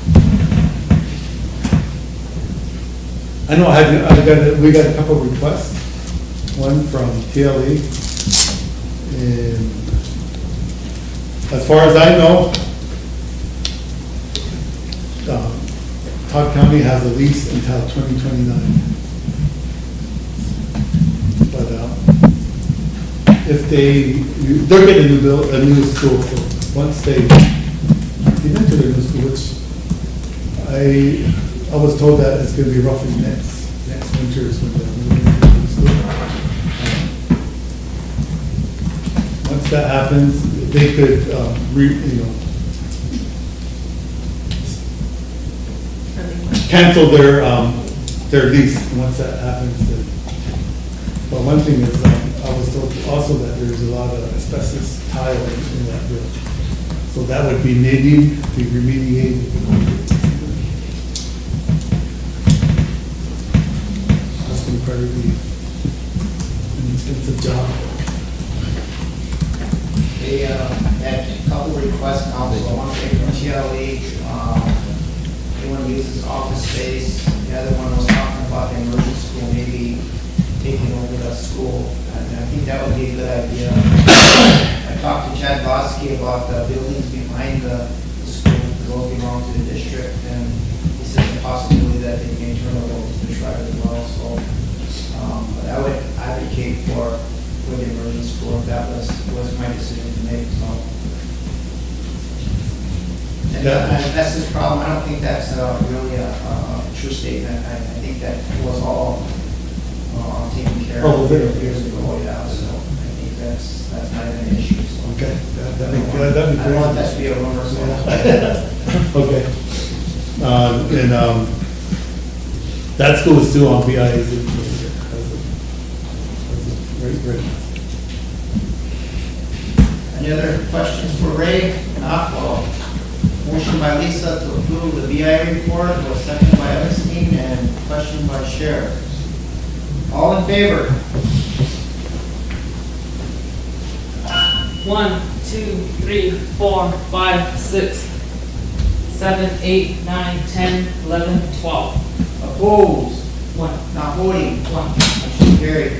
I know we got a couple of requests, one from TLE, and as far as I know, Todd County has a lease until 2029. But if they're getting a new school, so once they get into their new school, which I was told that it's going to be roughly next winter is when they're moving into the school. Once that happens, they could, cancel their lease once that happens. But one thing is, I was told also that there's a lot of asbestos tile in that building. So that would be needing to be remediated. That's going to probably be an expensive job. They had a couple requests, council, one from TLE, they want to use this office space. The other one was talking about the emergency school, maybe taking over the school, and I think that would be a good idea. I talked to Chad Bosky about the buildings behind the school, those belong to the district, and he said the possibility that they may turn it over to the tribe as well, so, but I would advocate for the emergency school, if that was my decision to make, so. And that's his problem. I don't think that's really a true statement. I think that was all taken care of years ago, yeah, so. that's not even an issue, so. Okay, that'd be good, that'd be I great. don't want that to be a rumor, so. Okay. And that school is still on BIA. Great. Any other questions for Ray? Not, well, motion by Lisa to approve the BIA report, was seconded by Epstein, and question by Sheriff. All in favor? 1, 2, 3, 4, 5, 6, 7, 8, 9, 10, 11, 12. Opposed? 1. Not voting? 1. Motion carried.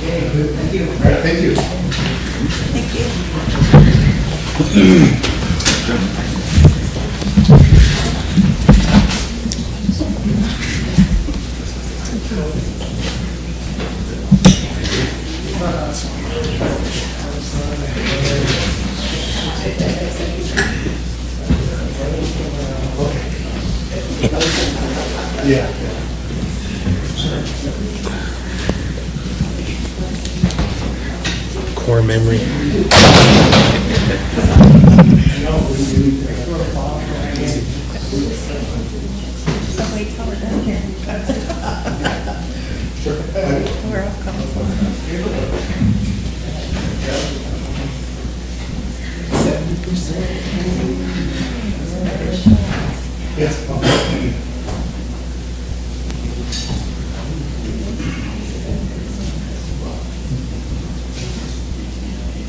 Okay, thank you. All right, thank you. Yeah. Core memory. Yes.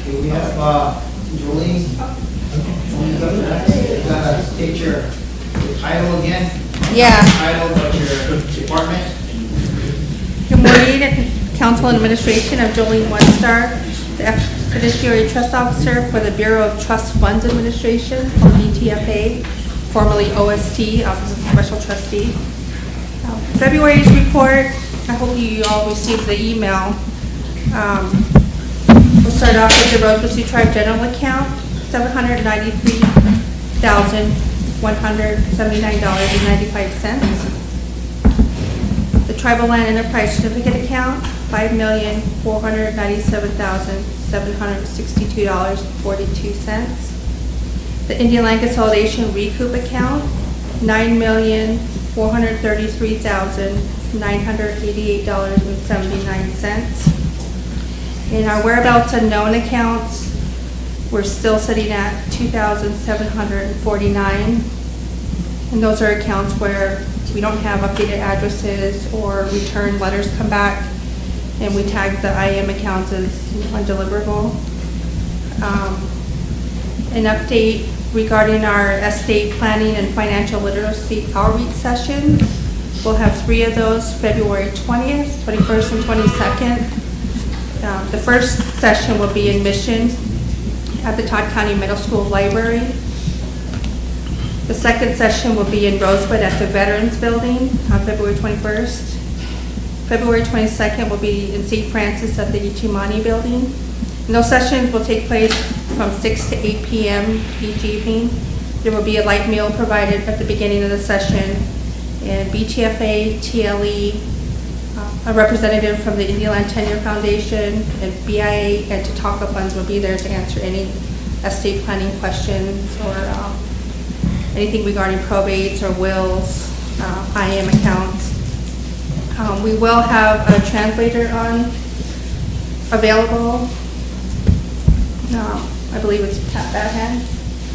Okay, we have, Jolene. State your title again. Yeah. Title of your department. Good morning, Council and Administration. I'm Jolene One Star, the Fiduciary Trust Officer for the Bureau of Trust Funds Administration, or BTFA, formerly OST, Office of Special Trustee. February's report, I hope you all received the email. We'll start off with the Rosebud Sioux Tribe General Account, $793,179.95. The Tribal Land Enterprise Certificate Account, $5,497,762.42. The Indian Land Consolidation Recoup Account, $9,433,988.79. In our whereabouts unknown accounts, we're still sitting at $2,749. And those are accounts where we don't have updated addresses or return letters come back, and we tag the IM accounts as undeliverable. An update regarding our estate planning and financial literacy outreach sessions. We'll have 3 of those, February 20th, 21st, and 22nd. The first session will be in Mission at the Todd County Middle School Library. The second session will be in Rosebud at the Veterans Building on February 21st. February 22nd will be in St. Francis at the Ichimani Building. And those sessions will take place from 6 to 8 p.m. each evening. There will be a light meal provided at the beginning of the session. And BTFA, TLE, a representative from the Indian Land Tenure Foundation, and BIA and Tataka Funds will be there to answer any estate planning questions or anything regarding probates or wills, IM accounts. We will have a translator available. I believe it's Pat Badhand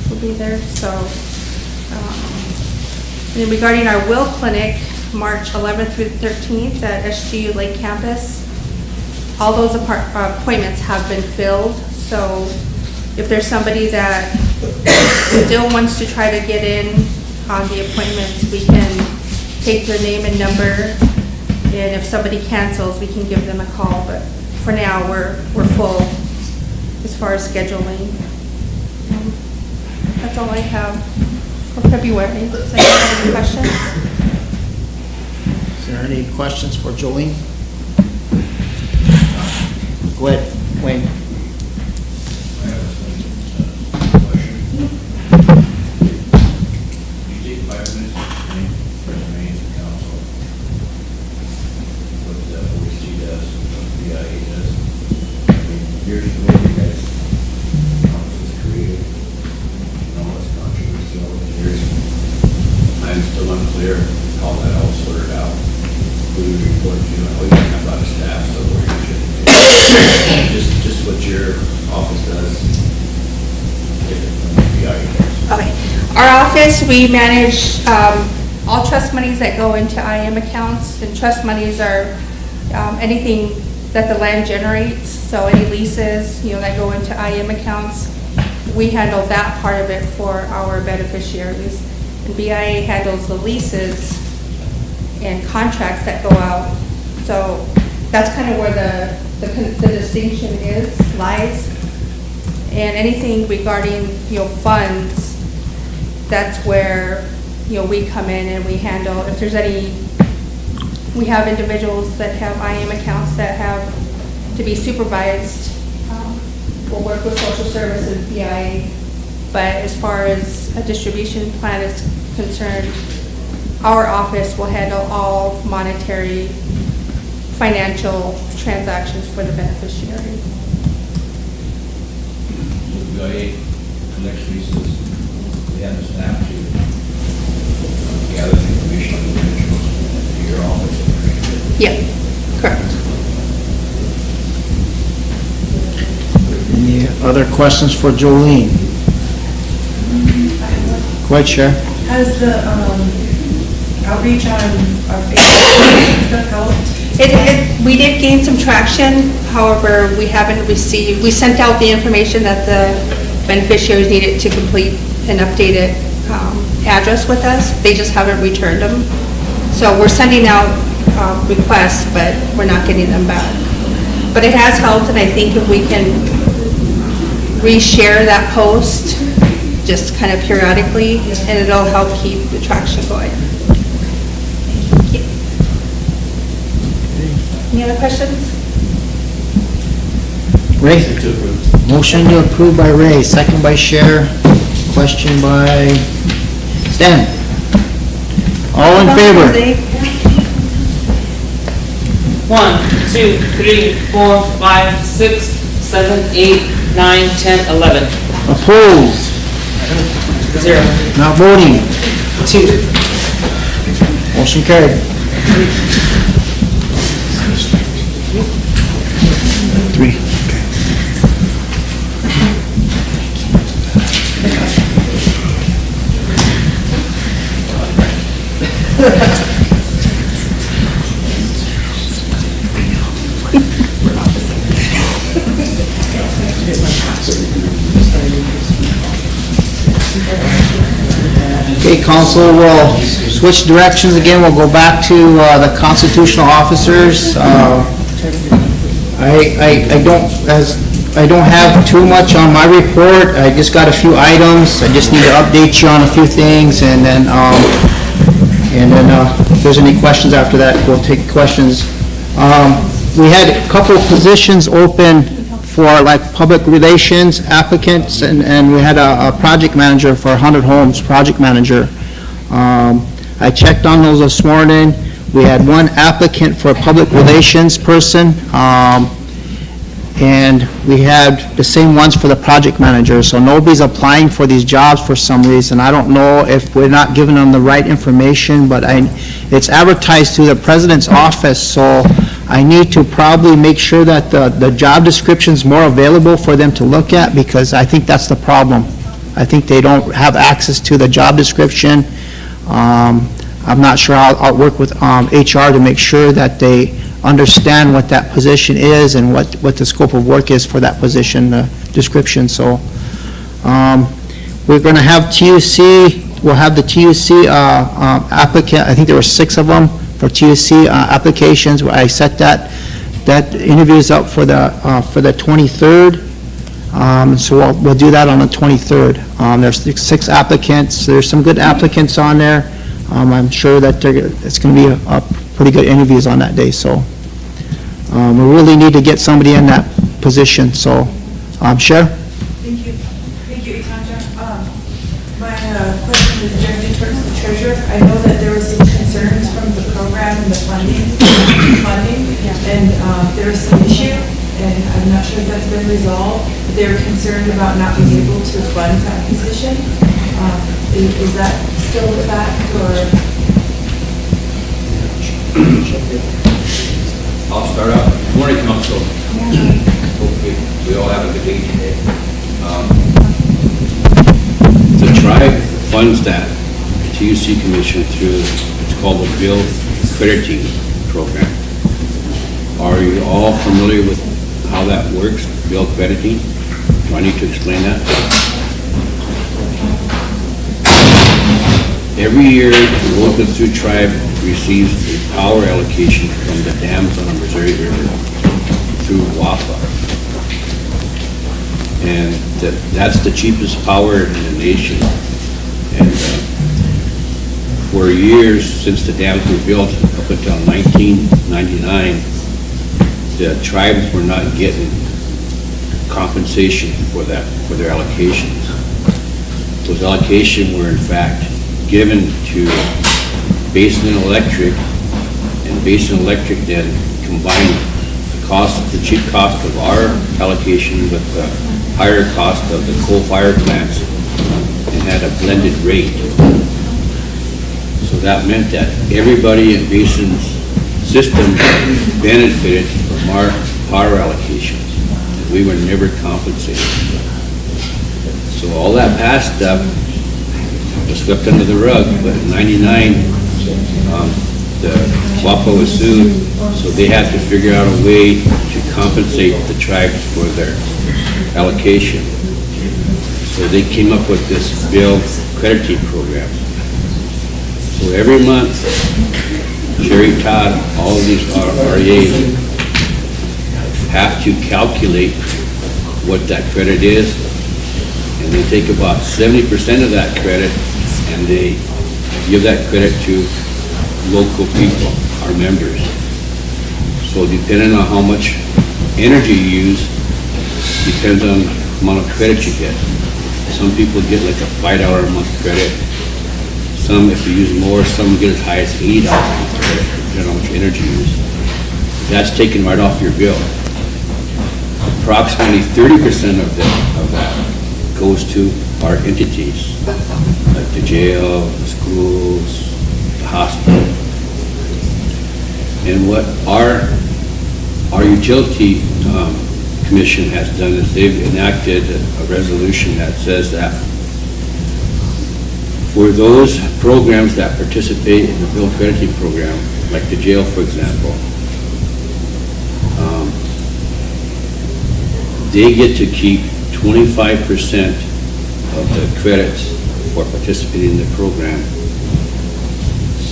will be there. So, and regarding our will clinic, March 11th through the 13th at SGU Lake Campus, all those appointments have been filled. So if there's somebody that still wants to try to get in on the appointments, we can take their name and number, and if somebody cancels, we can give them a call. But for now, we're full as far as scheduling. That's all I have for February. Does anyone have any questions? Is there any questions for Jolene? Go ahead, Wayne. The report to, I know you have a lot of staff, so we're just what your office does. Okay. Our office, we manage all trust monies that go into IM accounts, and trust monies are anything that the land generates, so any leases, that go into IM accounts. We handle that part of it for our beneficiaries. And BIA handles the leases and contracts that go out. So that's kind of where the distinction lies. And anything regarding, funds, that's where, we come in and we handle, if there's any, we have individuals that have IM accounts that have to be supervised. We'll work with social services, BIA, but as far as a distribution plan is concerned, our office will handle all monetary, financial transactions for the beneficiary. BIA collects leases, they have the staff to gather the information on individuals to your office. Yeah, correct. Any other questions for Jolene? Go ahead, Chair. Has the outreach on our Facebook stuff helped? We did gain some traction, however, we haven't received, we sent out the information that the beneficiaries needed to complete an updated address with us. They just haven't returned them. So we're sending out requests, but we're not getting them back. But it has helped, and I think if we can reshare that post just kind of periodically, and it'll help keep the traction going. Thank you. Any other questions? Ray? Motion to approve by Ray, second by Cher, question by Stan. All in favor? 1, 2, 3, 4, 5, 6, 7, 8, 9, 10, 11. Opposed? 0. Not voting? 2. Motion carried. 3. Okay, council, we'll switch directions again. We'll go back to the constitutional officers. I don't have too much on my report. I just got a few items. I just need to update you on a few things, and then if there's any questions after that, we'll take questions. We had a couple of positions open for like public relations applicants, and we had a project manager for 100 Homes, project manager. I checked on those this morning. We had one applicant for a public relations person, and we had the same ones for the project manager. So nobody's applying for these jobs for some reason. I don't know if we're not giving them the right information, but it's advertised through the president's office, so I need to probably make sure that the job description's more available for them to look at, because I think that's the problem. I think they don't have access to the job description. I'm not sure. I'll work with HR to make sure that they understand what that position is and what the scope of work is for that position, description. So we're going to have TUC, we'll have the TUC applicant, I think there were 6 of them for TUC applications. I set that interviews up for the 23rd. So we'll do that on the 23rd. There's 6 applicants. There's some good applicants on there. I'm sure that it's going to be a pretty good interviews on that day. So we really need to get somebody in that position. So, Cher? Thank you. Thank you, Itanja. My question is directed towards the treasurer. I know that there were some concerns from the program and the funding, and there was some issue, and I'm not sure if that's been resolved. But they were concerned about not being able to fund that position. Is that still the fact, or? I'll start out. Good morning, council. Hopefully, we all have a good day today. The tribe funds that TUC Commission through, it's called the Bill Crediting Program. Are you all familiar with how that works, bill crediting? Do I need to explain that? Every year, the Rosebud Sioux tribe receives a power allocation from the dams on the Missouri River through WAPA. And that's the cheapest power in the nation. And for years, since the dams were built up until 1999, the tribes were not getting compensation for that, for their allocations. Those allocations were in fact given to Basin Electric, and Basin Electric then combined the cheap cost of our allocation with the higher cost of the coal-fired plants and had a blended rate. So that meant that everybody in Basin's system benefited from our power allocations. We were never compensated. So all that past stuff was swept under the rug, but in '99, the WAPA was sued, so they had to figure out a way to compensate the tribes for their allocation. So they came up with this bill crediting program. So every month, Sherry Todd, all of these REAs have to calculate what that credit is, and they take about 70% of that credit and they give that credit to local people, our members. So depending on how much energy you use, depends on the amount of credit you get. Some people get like a $5 a month credit. Some, if you use more, some get as high as $80 a month credit, depending on how much energy you use. That's taken right off your bill. Approximately 30% of that goes to our entities, like the jail, the schools, the hospital. And what our utility commission has done is they've enacted a resolution that says that for those programs that participate in the bill crediting program, like the jail, for example, they get to keep 25% of the credits for participating in the program.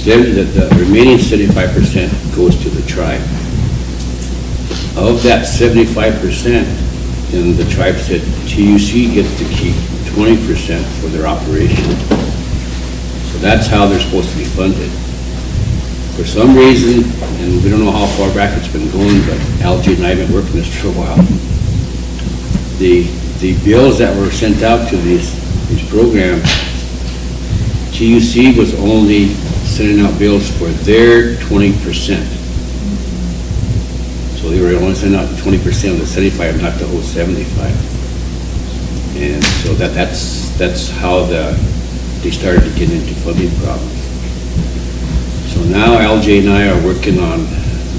Then the remaining 75% goes to the tribe. Of that 75%, then the tribe said TUC gets to keep 20% for their operation. So that's how they're supposed to be funded. For some reason, and we don't know how far back it's been going, but Algie and I have been working this for a while. The bills that were sent out to these programs, TUC was only sending out bills for their 20%. So they were only sending out 20% of the 75, not the whole 75. And so that's how they started to get into funding problems. So now LJ and I are working on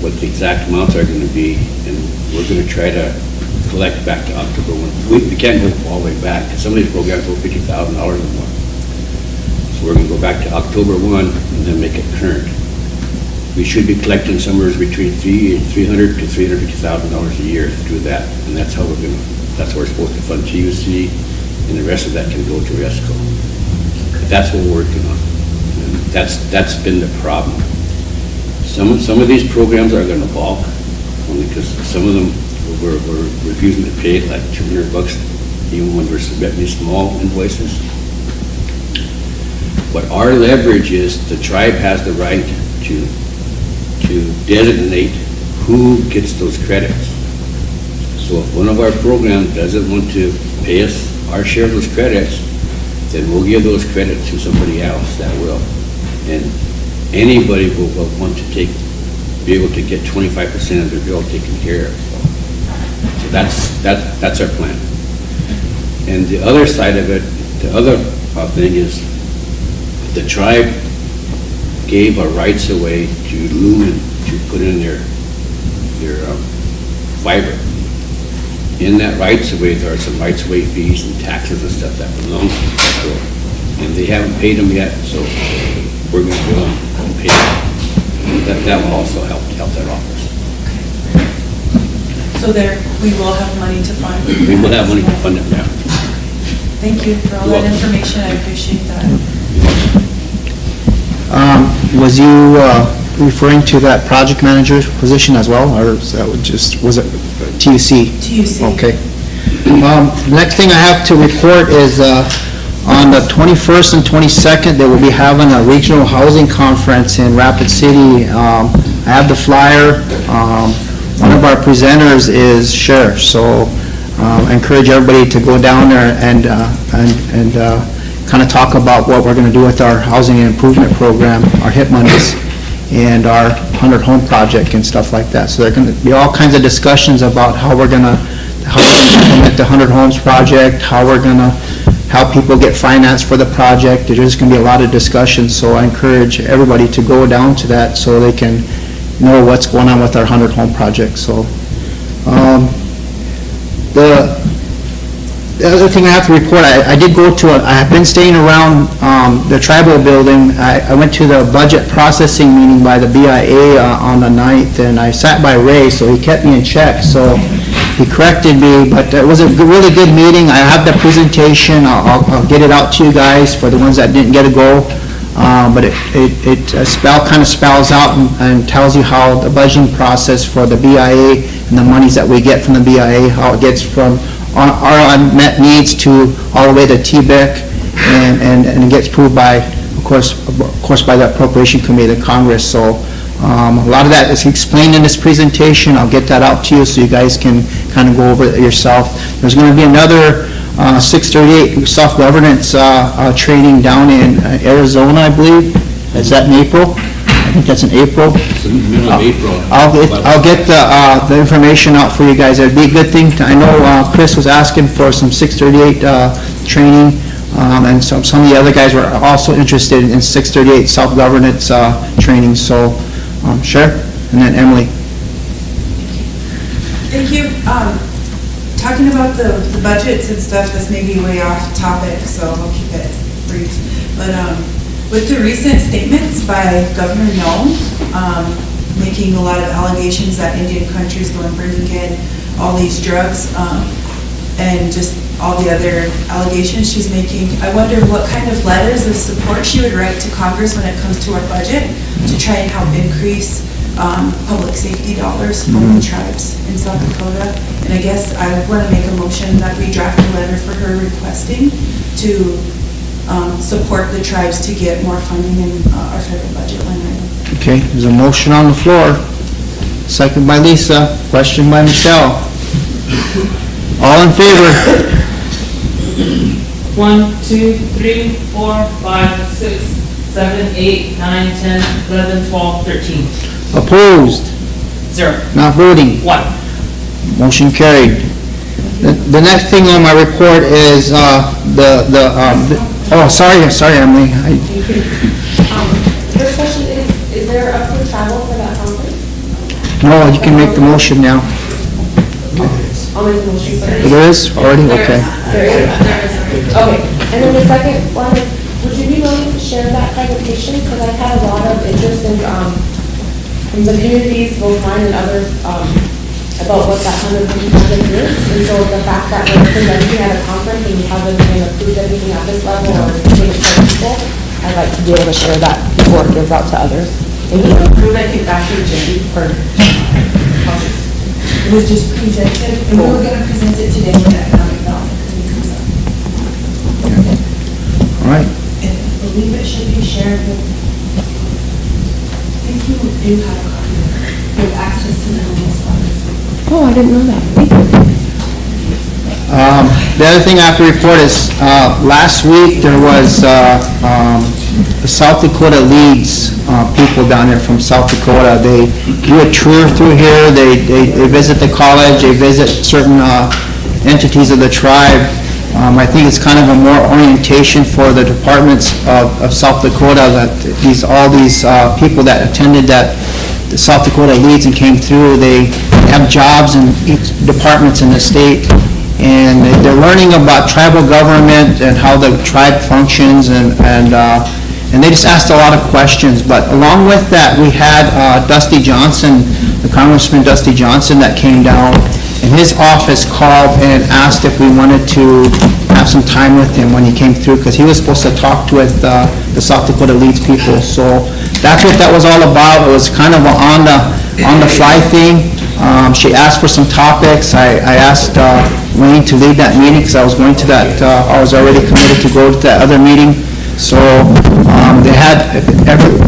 what the exact amounts are going to be, and we're going to try to collect back to October 1. We can't go all the way back, because some of these programs go $50,000 or more. So we're going to go back to October 1 and then make it current. We should be collecting somewhere between $300,000 to $350,000 a year through that, and that's how that's how we're supposed to fund TUC, and the rest of that can go to RESCO. That's what we're working on. And that's been the problem. Some of these programs are going to balk, only because some of them we're refusing to pay like $200 even when we're submitting these small invoices. But our leverage is the tribe has the right to designate who gets those credits. So if one of our programs doesn't want to pay us our share of those credits, then we'll give those credits to somebody else that will. And anybody will want to be able to get 25% of their bill taken care of. So that's our plan. And the other side of it, the other thing is the tribe gave our rights away to Lumen to put in their vibrant. In that rights of way, there are some rights of way fees and taxes and stuff that belong to the federal. And they haven't paid them yet, so we're gonna go and pay them. That will also help that office. So we will have money to fund? We will have money to fund it now. Thank you for all You're that welcome. information, I appreciate that. Was you referring to that project manager position as well, or was it TUC? TUC. Okay. The next thing I have to report is on the 21st and 22nd, they will be having a regional housing conference in Rapid City. I have the flyer. One of our presenters is Cher, so I encourage everybody to go down there and kind of talk about what we're going to do with our housing improvement program, our HIP monies, and our 100 home project and stuff like that. So there are going to be all kinds of discussions about how we're going to implement the 100 homes project, how we're going to help people get finance for the project. There's going to be a lot of discussions, so I encourage everybody to go down to that so they can know what's going on with our 100 home project. So the other thing I have to report, I did go to, I have been staying around the tribal building. I went to the budget processing meeting by the BIA on the 9th, and I sat by Ray, so he kept me in check. So he corrected me, but it was a really good meeting. I have the presentation. I'll get it out to you guys for the ones that didn't get to go. But it kind of spells out and tells you how the budgeting process for the BIA and the monies that we get from the BIA, how it gets from our unmet needs to all the way to TBIC, and it gets approved by, of course, by the Appropriation Committee of Congress. So a lot of that is explained in this presentation. I'll get that out to you so you guys can kind of go over it yourself. There's going to be another 638 self-governance training down in Arizona, I believe. Is that in April? I think that's in April. It's in the middle of April. I'll get the information out for you guys. It'd be a good thing. I know Chris was asking for some 638 training, and some of the other guys were also interested in 638 self-governance training. So, sure. And then Emily. Thank you. Talking about the budgets and stuff, that's maybe way off topic, so I'll keep it brief. But with the recent statements by Governor Nome, making a lot of allegations that Indian countries going bringing in all these drugs, and just all the other allegations she's making, I wonder what kind of letters of support she would write to Congress when it comes to our budget to try and help increase public safety dollars from the tribes in South Dakota. And I guess I want to make a motion that we draft a letter for her requesting to support the tribes to get more funding in our federal budget line item. Okay, there's a motion on the floor. Second by Lisa, question by Michelle. All in favor? 1, 2, 3, 4, 5, 6, 7, 8, 9, 10, 11, 12, 13. Opposed? 0. Not voting? 1. Motion carried. The next thing on my report is sorry, Emily. First question is there approved travel for that conference? No, you can make the motion now. I'll make the motion for it. There is already? Okay. There is? Okay, and then the second one is, would you be willing to share that presentation? Because I've had a lot of interest in, from the communities, both mine and others, about what that 100 project is. And so the fact that we're presenting at a conference and we haven't even approved anything at this level or taken it to people, I'd like to be able to share that before it goes out to others. Thank you. Approve, I think, actually, Jenny, for It was just presented, and we were gonna present it today when economic development committee comes up. All right. And I believe it should be shared with, I think you do have a copy with access to the homeless funds. Oh, I didn't know that. Thank you. The other thing I have to report is, last week there was the South Dakota Leads people down there from South Dakota. They do a tour through here. They visit the college. They visit certain entities of the tribe. I think it's kind of a more orientation for the departments of South Dakota that all these people that attended that the South Dakota Leads and came through, they have jobs in each departments in the state, and they're learning about tribal government and how the tribe functions, and they just asked a lot of questions. But along with that, we had Dusty Johnson, the Congressman Dusty Johnson, that came down, and his office called and asked if we wanted to have some time with him when he came through, because he was supposed to talk with the South Dakota Leads people. So that's what that was all about. It was kind of on the fly thing. She asked for some topics. I asked Wayne to lead that meeting because I was going to that, I was already committed to go to that other meeting. So they had, everyone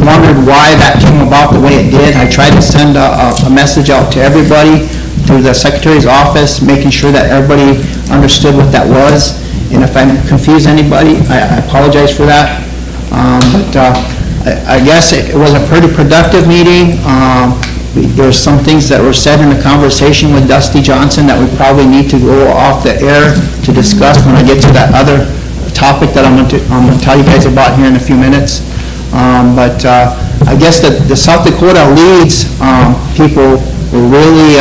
wondered why that came about the way it did. I tried to send a message out to everybody through the Secretary's office, making sure that everybody understood what that was. And if I confused anybody, I apologize for that. But I guess it was a pretty productive meeting. There's some things that were said in the conversation with Dusty Johnson that we probably need to go off the air to discuss when I get to that other topic that I'm going to tell you guys about here in a few minutes. But I guess the South Dakota Leads people were really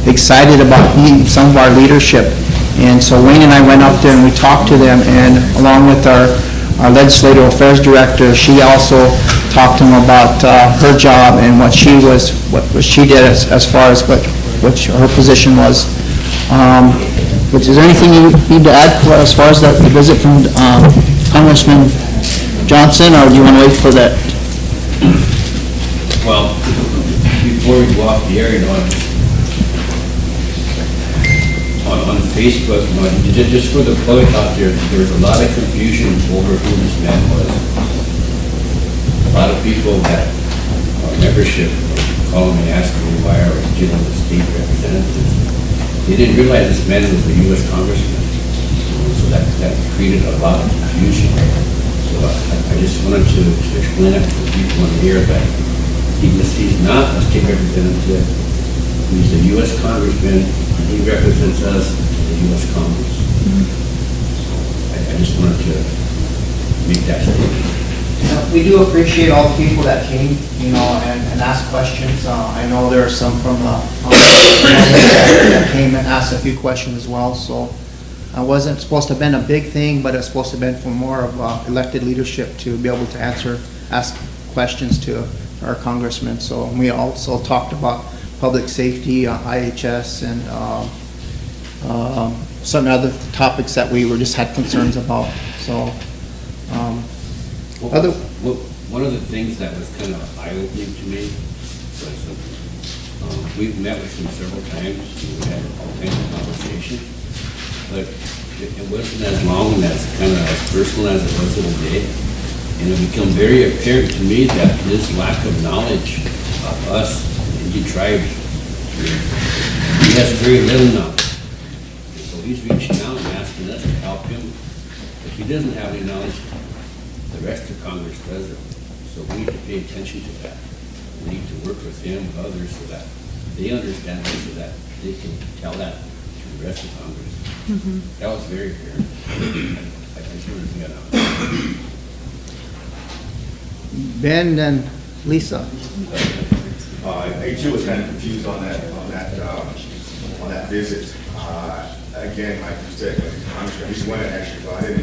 excited about meeting some of our leadership. And so Wayne and I went up there and we talked to them, and along with our legislative affairs director, she also talked to him about her job and what she did as far as what her position was. Is there anything you need to add as far as the visit from Congressman Johnson, or do you want to wait for that? Well, before we go off the air, on Facebook, just for the public out there, there's a lot of confusion over who this man was. A lot of people that are membership call me asking me why I was dealing with state representatives. They didn't realize this man was a U.S. congressman, so that created a lot of confusion. So I just wanted to explain that to the people in here that he's not a state representative. He's a U.S. congressman. He represents us in the U.S. Congress. So I just wanted to make that statement. We do appreciate all the people that came, and asked questions. I know there are some from that came and asked a few questions as well. So it wasn't supposed to have been a big thing, but it's supposed to have been for more of elected leadership to be able to ask questions to our congressmen. So we also talked about public safety, IHS, and some other topics that we just had concerns about. So. One of the things that was kind of eye-opening to me was we've met with him several times, and we had all kinds of conversations, but it wasn't as long and as kind of as personal as it was today. And it became very apparent to me that his lack of knowledge of us, Indian tribes, he has very little knowledge. And so he's reaching out and asking us to help him. If he doesn't have any knowledge, the rest of Congress does it. So we need to pay attention to that. We need to work with him and others so that they understand it, so that they can tell that to the rest of Congress. That was very apparent. I just wanted to get out. Ben and Lisa. I too was kind of confused on that visit. Again, like you said, I just went and actually got in,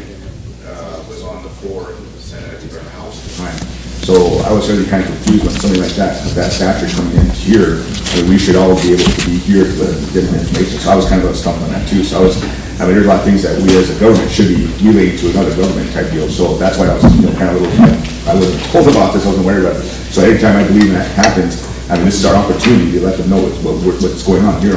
was on the floor in the Senate or the House at the time. So I was really kind of confused when something like that stature coming in here, we should all be able to be here to get information. So I was kind of stumped on that too. So there's a lot of things that we as a government should be relating to another government type deal. So that's why I was kind of a little, I wasn't told about this, I wasn't worried about it. So anytime I believe that happens, this is our opportunity to let them know what's going on here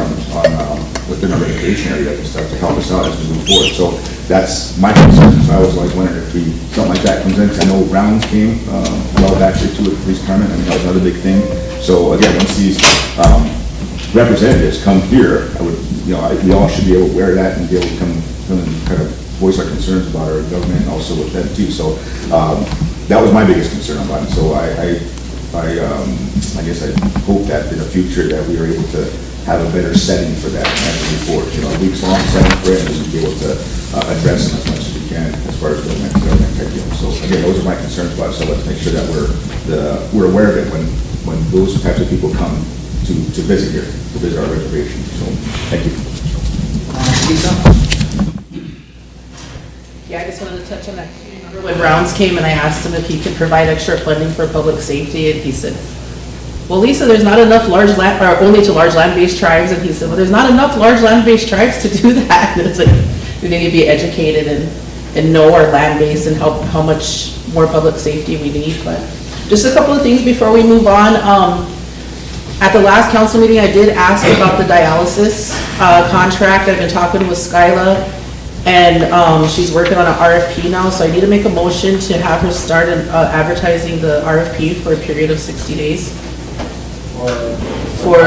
within our regulation area and stuff to help us out as we move forward. So that's my concern. So I was always wondering if something like that comes in. I know rounds came well back here to a police department. That was another big thing. So again, once these representatives come here, we all should be able to wear that and be able to come and kind of voice our concerns about our government and also with them too. So that was my biggest concern about it. So I guess I hope that in the future that we are able to have a better setting for that as we move forward. A weeks-long setting for it, and we'll be able to address them as much as we can as far as the next government type deal. So again, those are my concerns about it. So let's make sure that we're aware of it when those types of people come to visit here, to visit our reservation. So, thank you. Lisa? Yeah, I just wanted to touch on that. Remember when Rounds came and I asked him if he could provide extra funding for public safety, and he said, well, Lisa, there's not enough large land, or only to large land-based tribes, and he said, well, there's not enough large land-based tribes to do that. And it's like, we need to be educated and know our land base and how much more public safety we need. But just a couple of things before we move on. At the last council meeting, I did ask about the dialysis contract. I've been talking with Skyla, and she's working on an RFP now, so I need to make a motion to have her start advertising the RFP for a period of 60 days for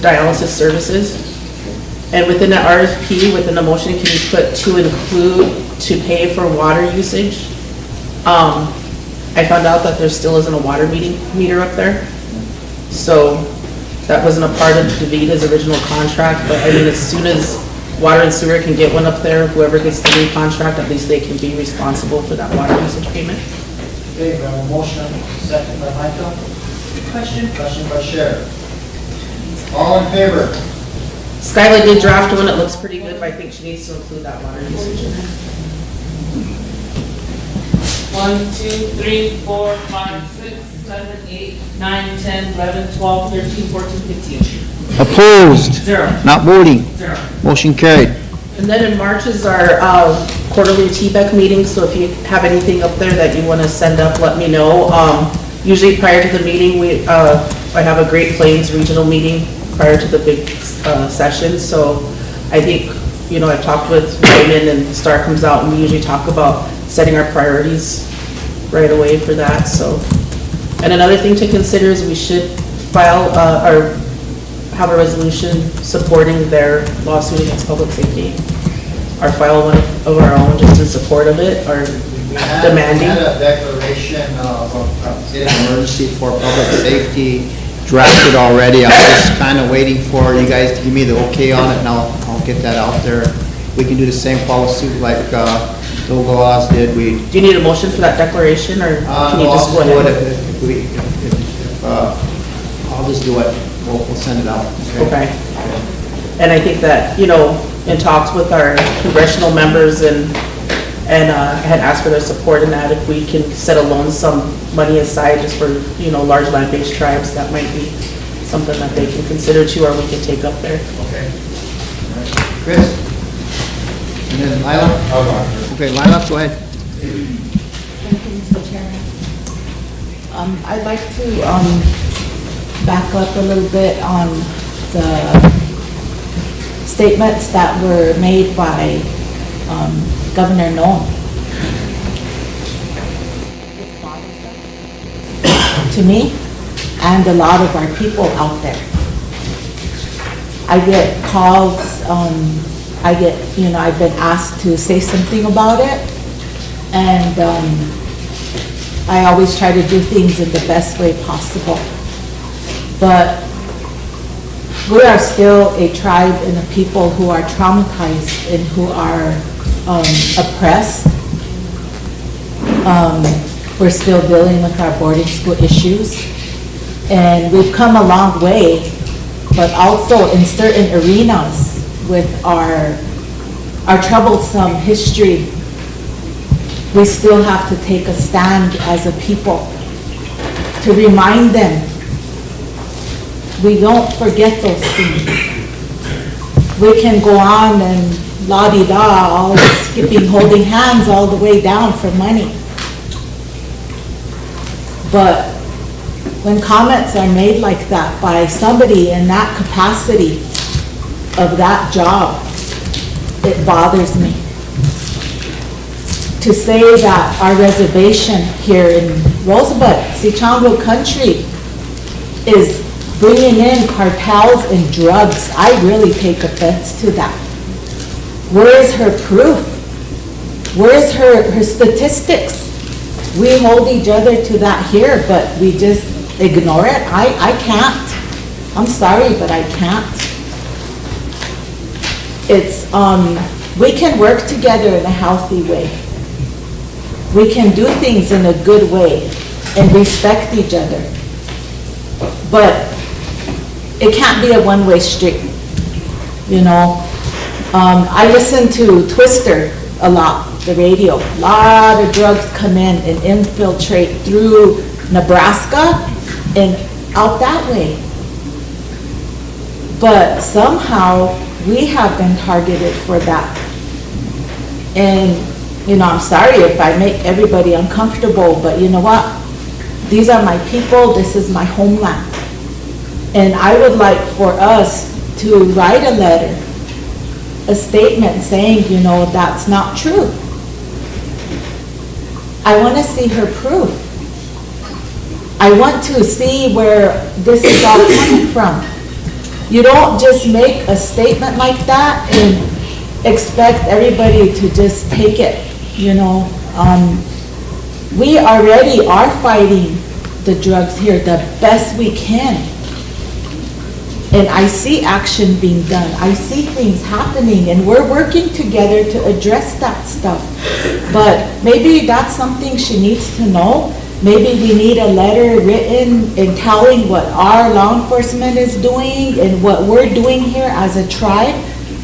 dialysis services. And within the RFP, within the motion, can you put to include to pay for water usage? I found out that there still isn't a water meter up there. So that wasn't a part of DeVita's original contract, but I mean, as soon as water and sewer can get one up there, whoever gets the new contract, at least they can be responsible for that water usage payment. Okay, we have a motion, second by Michael. Question by Sheriff. All in favor? Skylar did draft one, it looks pretty good, but I think she needs to include that water usage in there. 1, 2, 3, 4, 5, 6, 7, 8, 9, 10, 11, 12, 13, 14, 15. Opposed? 0. Not voting? 0. Motion carried. And then in March is our quarterly TBEC meeting, so if you have anything up there that you want to send up, let me know. Usually prior to the meeting, I have a Great Plains regional meeting prior to the big session, so I think, you know, I've talked with Raymond and Star comes out and we usually talk about setting our priorities right away for that, so. And another thing to consider is we should file or have a resolution supporting their lawsuit against public safety. Or file one of our own just in support of it, or demanding. We had a declaration of state of emergency for public safety drafted already. I'm just kind of waiting for you guys to give me the okay on it, and I'll get that out there. We can do the same follow suit like Oz did. Do you need a motion for that declaration, or can you just go ahead? I'll just do it. We'll send it out. Okay. And I think that, you know, in talks with our congressional members and I had asked for their support in that, if we can set some money aside just for, you know, large land-based tribes, that might be something that they can consider too, or we can take up there. Okay. Chris? And then Lila? Okay, Lila, go ahead. Thank you, Mr. Chairman. I'd like to back up a little bit on the statements that were made by Governor Noem. To me and a lot of our people out there. I get calls, I've been asked to say something about it, and I always try to do things in the best way possible. But we are still a tribe and a people who are traumatized and who are oppressed. We're still dealing with our boarding school issues, and we've come a long way, but also in certain arenas with our troublesome history, we still have to take a stand as a people to remind them we don't forget those things. We can go on and la-di-da, all skipping, holding hands all the way down for money. But when comments are made like that by somebody in that capacity of that job, it bothers me. To say that our reservation here in Rosebud, Sioux country, is bringing in cartels and drugs, I really take offense to that. Where is her proof? Where is her statistics? We hold each other to that here, but we just ignore it. I can't. I'm sorry, but I can't. It's, we can work together in a healthy way. We can do things in a good way and respect each other. But it can't be a one-way street, you know? I listen to Twister a lot, the radio. A lot of drugs come in and infiltrate through Nebraska and out that way. But somehow, we have been targeted for that. And, you know, I'm sorry if I make everybody uncomfortable, but you know what? These are my people, this is my homeland. And I would like for us to write a letter, a statement saying, you know, that's not true. I want to see her proof. I want to see where this is all coming from. You don't just make a statement like that and expect everybody to just take it, you know. We already are fighting the drugs here the best we can. And I see action being done. I see things happening, and we're working together to address that stuff. But maybe that's something she needs to know. Maybe we need a letter written and telling what our law enforcement is doing and what we're doing here as a tribe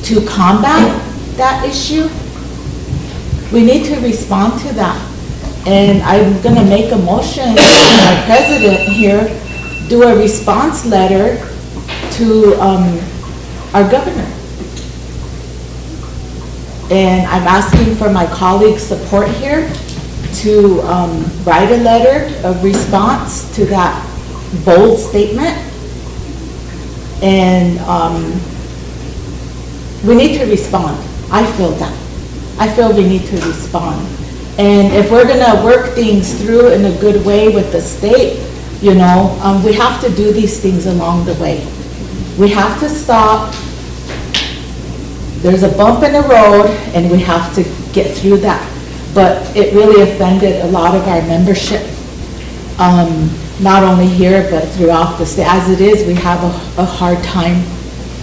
to combat that issue. We need to respond to that. And I'm gonna make a motion, my president here, do a response letter to our governor. And I'm asking for my colleagues' support here to write a letter of response to that bold statement. And we need to respond. I feel that. I feel we need to respond. And if we're gonna work things through in a good way with the state, you know, we have to do these things along the way. We have to stop. There's a bump in the road, and we have to get through that. But it really offended a lot of our membership, not only here, but throughout the state. As it is, we have a hard time,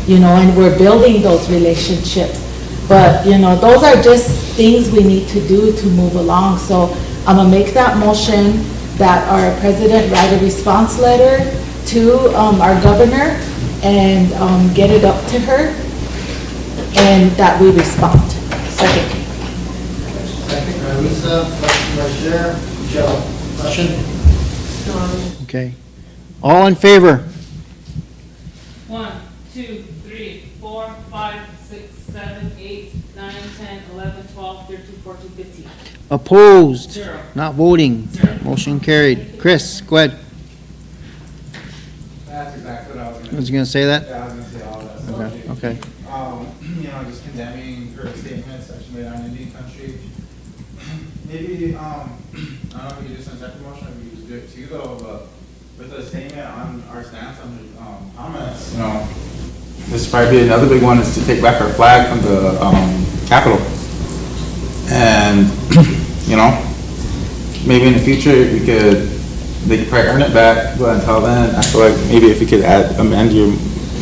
you know, and we're building those relationships. But, you know, those are just things we need to do to move along. So I'm gonna make that motion that our president write a response letter to our governor and get it up to her, and that we respond. Second. Second by Lisa, question by Sheriff. Joe, question? Okay. All in favor? 1, 2, 3, 4, 5, 6, 7, 8, 9, 10, 11, 12, 13, 14, 15. Opposed? 0. Not voting? 0. Motion carried. Chris, go ahead. That's exactly what I was gonna. Was you gonna say that? Yeah, I was gonna say all that stuff. Okay, okay. You know, just condemning her statements that she made on Indian country. Maybe, I don't know if we could do some separate motion, or we could just do it too though, but with a statement on our stance on the, comments, you know, this probably be another big one is to take back our flag from the, Capitol. And, you know, maybe in the future, they could probably earn it back, but until then, I feel like maybe if you could amend your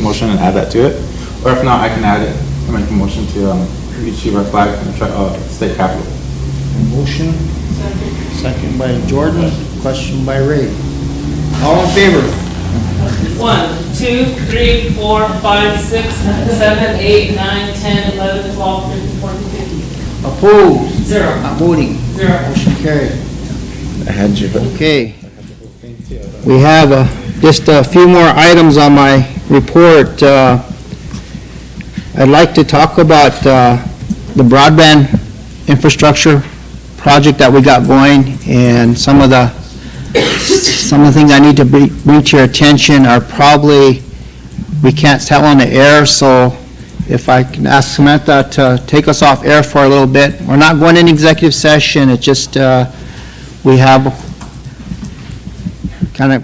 motion and add that to it, or if not, I can add it, and make a motion to, retrieve our flag from the state capitol. Motion? Second by Jordan, question by Ray. All in favor? 1, 2, 3, 4, 5, 6, 7, 8, 9, 10, 11, 12, 13, 14, 15. Opposed? 0. Not voting? 0. Motion carried. I had you. Okay. We have just a few more items on my report. I'd like to talk about the broadband infrastructure project that we got going, and some of the things I need to bring to your attention are probably, we can't tell on the air, so if I can ask Samantha to take us off air for a little bit. We're not going in executive session, it's just we have kind of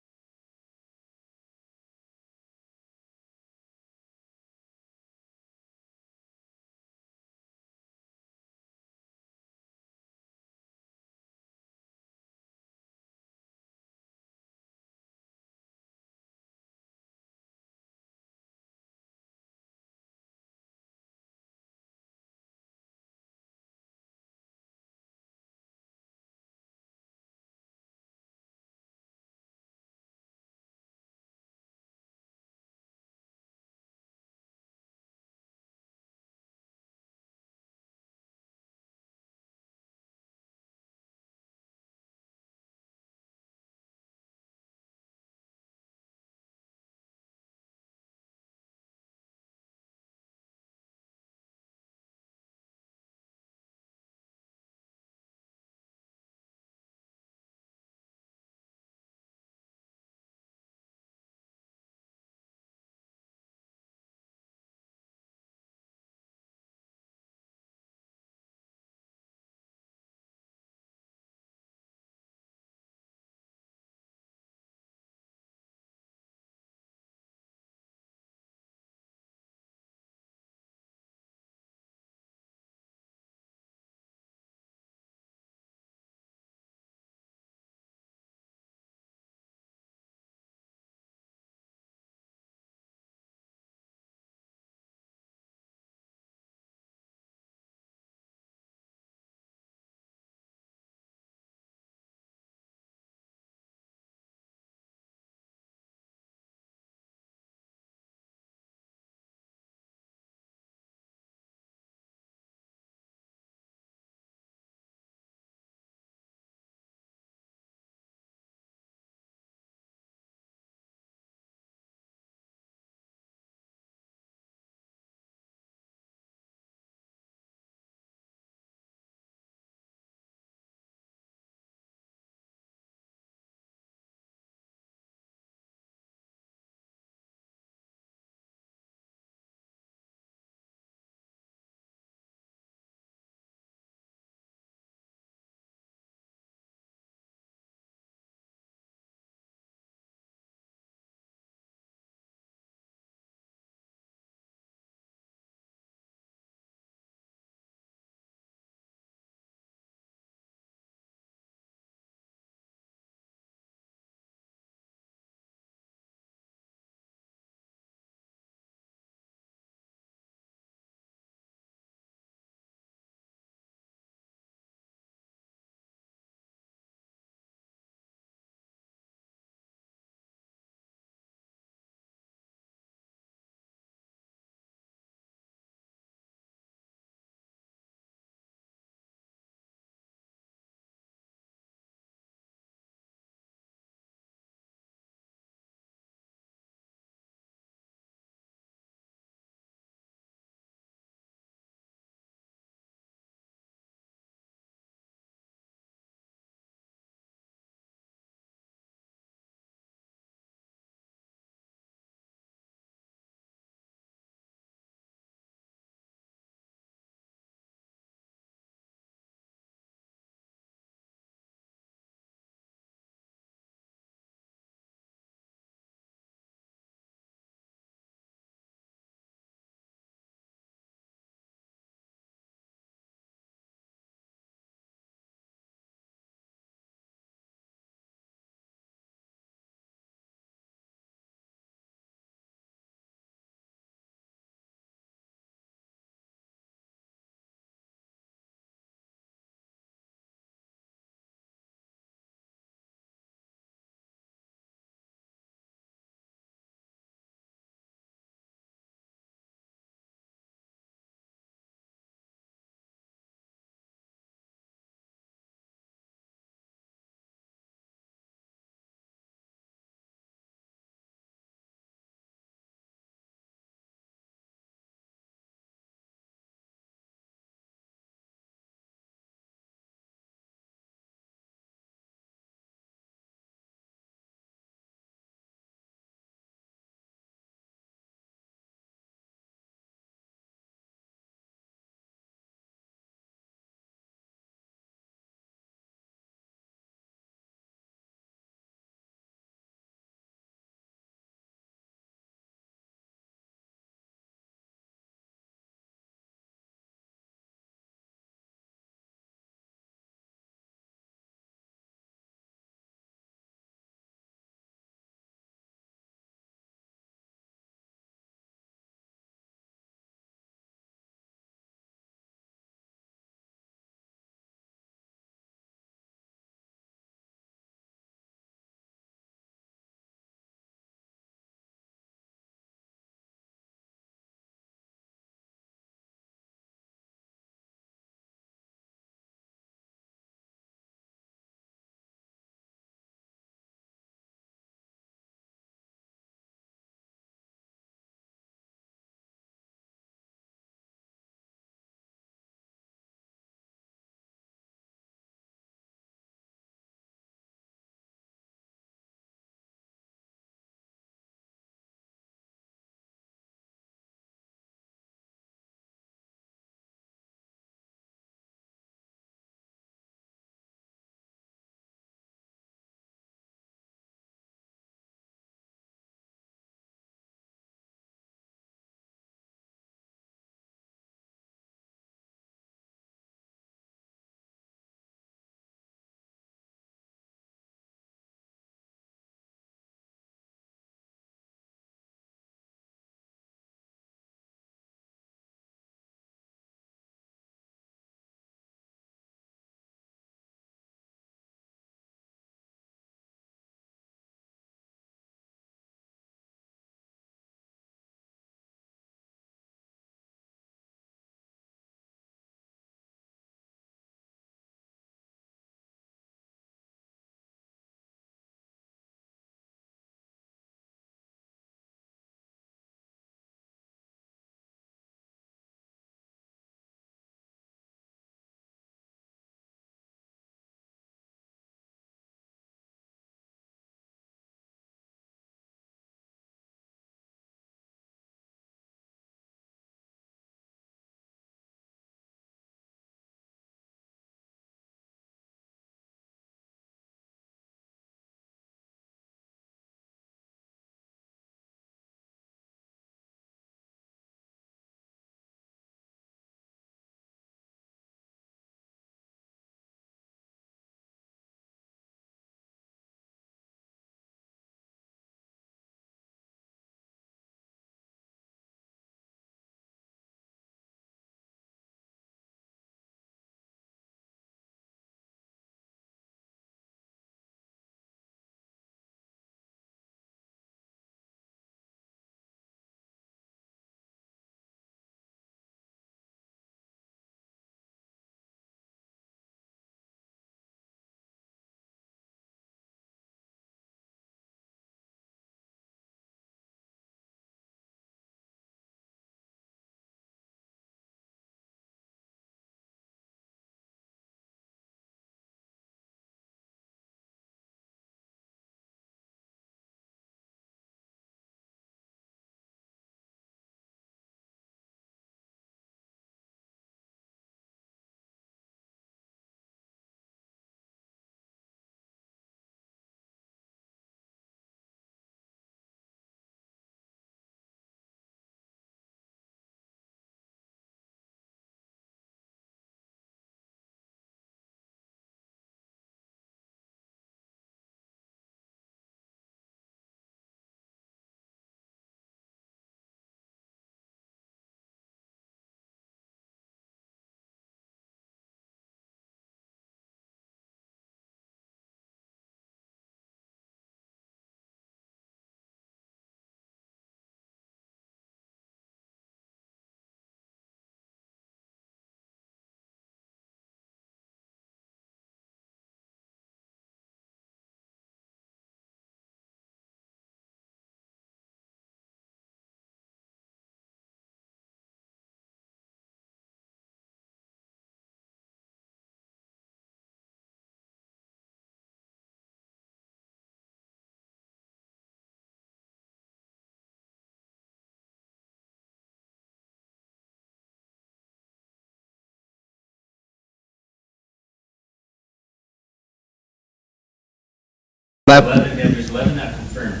Yeah, there's 11 that confirmed.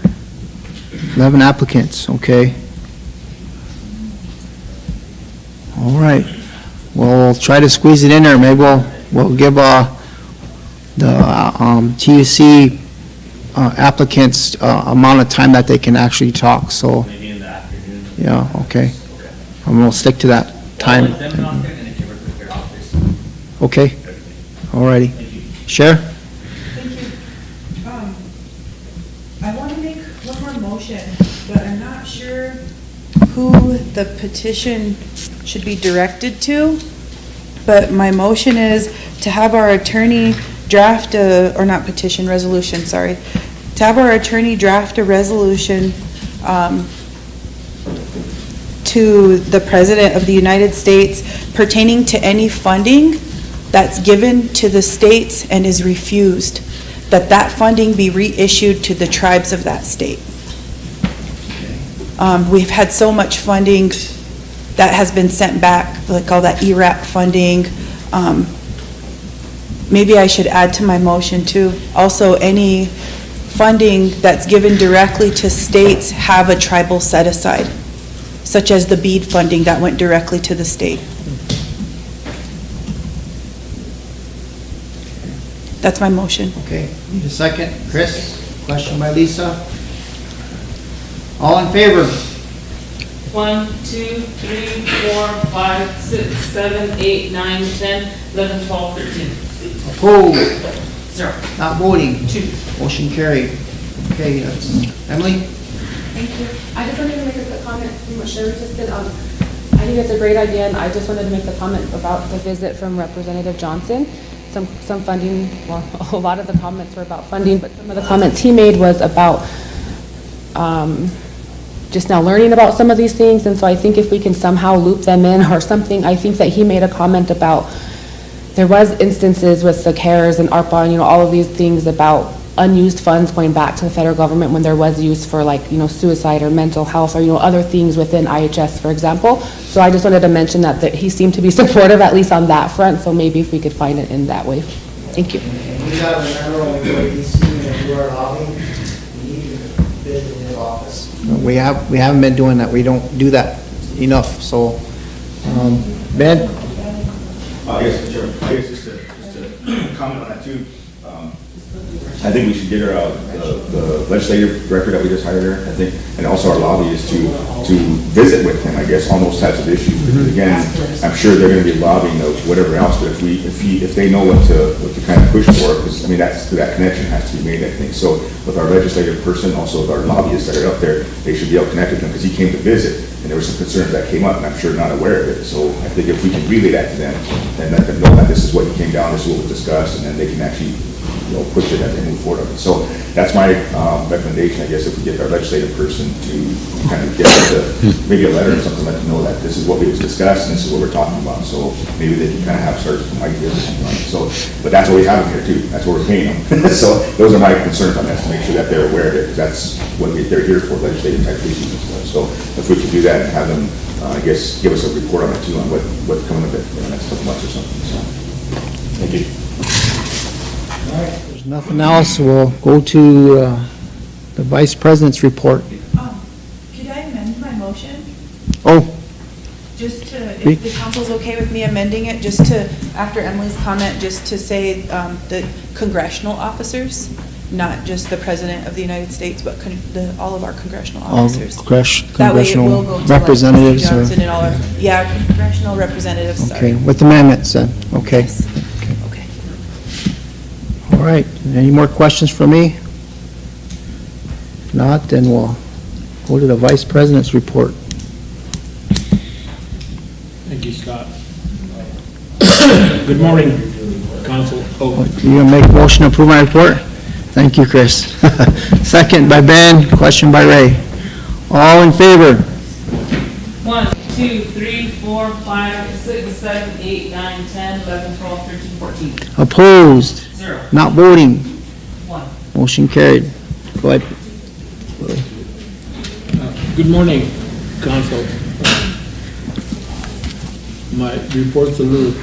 11 applicants, okay. All right, we'll try to squeeze it in there, maybe we'll give, the, TUC, applicants, amount of time that they can actually talk, so, Maybe in the afternoon. yeah, okay. And we'll stick to that time. Let them out there and they can work with their office. Okay, all righty. Share? Thank you. I want to make one more motion, but I'm not sure who the petition should be directed to. But my motion is to have our attorney draft or not petition, resolution, sorry. To have our attorney draft a resolution to the President of the United States pertaining to any funding that's given to the states and is refused, that funding be reissued to the tribes of that state. We've had so much funding that has been sent back, like all that ERAP funding. Maybe I should add to my motion too, also any funding that's given directly to states have a tribal set aside, such as the BEAD funding that went directly to the state. That's my motion. Okay, need a second? Chris? Question by Lisa? All in favor? 1, 2, 3, 4, 5, 6, 7, 8, 9, 10, 11, 12, 13. Opposed? 0. Not voting? 2. Motion carried. Okay, Emily? Thank you. I just wanted to make a quick comment from what Sherry just did. I think it's a great idea, and I just wanted to make the comment about the visit from Representative Johnson. Some funding, well, a lot of the comments were about funding, but some of the comments he made was about just now learning about some of these things, and so I think if we can somehow loop them in or something. I think that he made a comment about there was instances with the CARES and ARPA and, all of these things about unused funds going back to the federal government when there was use for suicide or mental health or, other things within IHS, for example. So I just wanted to mention that he seemed to be supportive, at least on that front, so maybe if we could find it in that way. Thank you. And we gotta remember when we go to DC and do our lobbying, we need to visit his office. We haven't been doing that. We don't do that enough, so, Ben? Yes, Chairman, I guess just to comment on that too. I think we should get our, the legislative director that we just hired there, I think, and also our lobbyists to visit with him, I guess, on those types of issues. Because again, I'm sure they're gonna be lobbying of whatever else, but if they know what to kind of push for, because, that connection has to be made, I think. So with our legislative person, also with our lobbyists that are up there, they should be able to connect with him, because he came to visit, and there were some concerns that came up, and I'm sure not aware of it. So I think if we can relay that to them, and let them know that this is what came down, this is what was discussed, and then they can actually push it as they move forward. So that's my recommendation, I guess, if we get our legislative person to kind of get maybe a letter or something, let them know that this is what we was discussed and this is what we're talking about. So maybe they can kind of have some ideas or something like that. So, but that's what we have them here too. That's what we're paying them. So those are my concerns on that, to make sure that they're aware of it, because that's what they're here for, legislative type issues and stuff. So if we could do that and have them, I guess, give us a report on it too, on what's coming of it in the next couple months or something. So, thank you. All right, if there's nothing else, we'll go to the Vice President's report. Could I amend my motion? Oh, Just to, if the council's okay with me amending it, just to, after Emily's comment, just to say the congressional officers, not just the President of the United States, but all of our congressional officers. That way it will go to representatives. like Johnson and all our, congressional representatives, sorry. Okay, with amendments then, okay. Yes. Okay. All right, any more questions for me? If not, then we'll go to the Vice President's report. Thank you, Scott. Good morning, Council. You gonna make a motion to approve my report? Thank you, Chris. Second by Ben, question by Ray. All in favor? 1, 2, 3, 4, 5, 6, 7, 8, 9, 10, 11, 12, 13, 14. Opposed? 0. Not voting? 1. Motion carried. Go ahead. Good morning, Council. My report's a little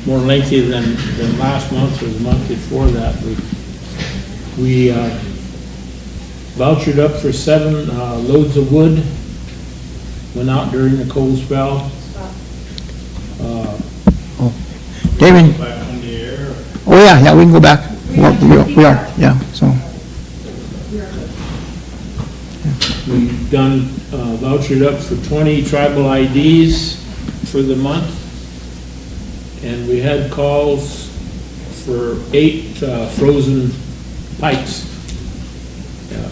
more lengthy than last month or the month before that. We vouchered up for 7 loads of wood. Went out during the cold spell. David? Back on the air. Oh, yeah, we can go back. We are, yeah, so. We've done, vouchered up for 20 tribal IDs for the month. And we had calls for 8 frozen pipes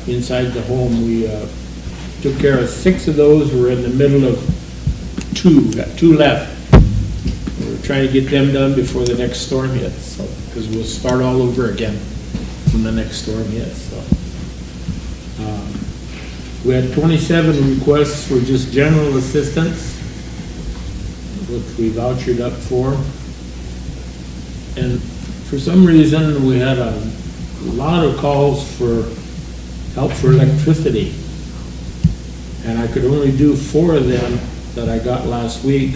inside the home. We took care of 6 of those. We're in the middle of 2, got 2 left. We're trying to get them done before the next storm hits, so, because we'll start all over again when the next storm hits, so. We had 27 requests for just general assistance, which we vouchered up for. And for some reason, we had a lot of calls for help for electricity. And I could only do 4 of them that I got last week.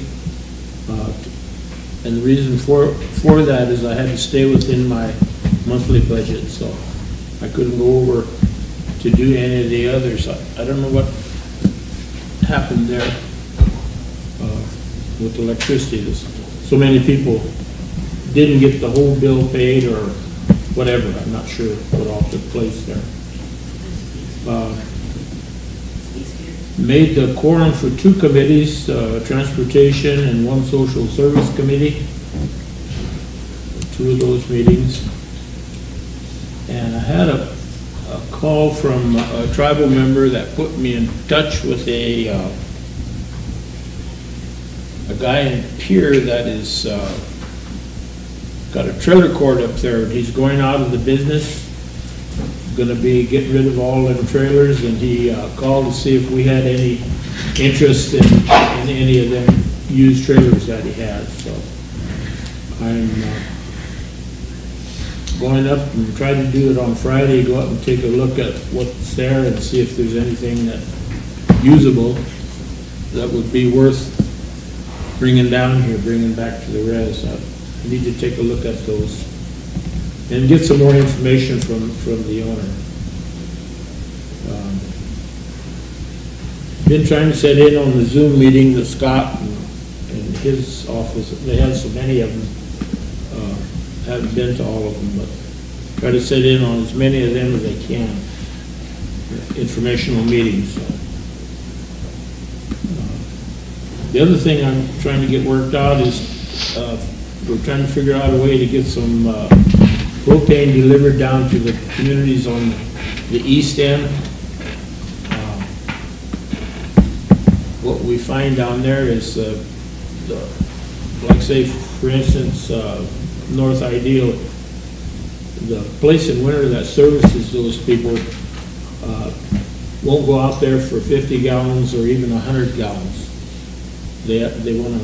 And the reason for that is I had to stay within my monthly budget, so I couldn't go over to do any of the others. I don't know what happened there with electricity. So many people didn't get the whole bill paid or whatever. I'm not sure what all took place there. Made the quorum for 2 committees, transportation and 1 social service committee. 2 of those meetings. And I had a call from a tribal member that put me in touch with a guy in Pier that is got a trailer court up there. He's going out of the business, going to be getting rid of all them trailers, and he called to see if we had any interest in any of them used trailers that he has. So I'm going up and try to do it on Friday, go up and take a look at what's there and see if there's anything that's usable that would be worth bringing down here, bringing back to the res. I need to take a look at those and get some more information from the owner. Been trying to set in on the Zoom meeting that Scott and his office, they have so many of them. Haven't been to all of them, but try to set in on as many of them as they can. Informational meetings. The other thing I'm trying to get worked out is we're trying to figure out a way to get some propane delivered down to the communities on the east end. What we find down there is, like say, for instance, North Ideal, the place in winter that services those people won't go out there for 50 gallons or even 100 gallons. They want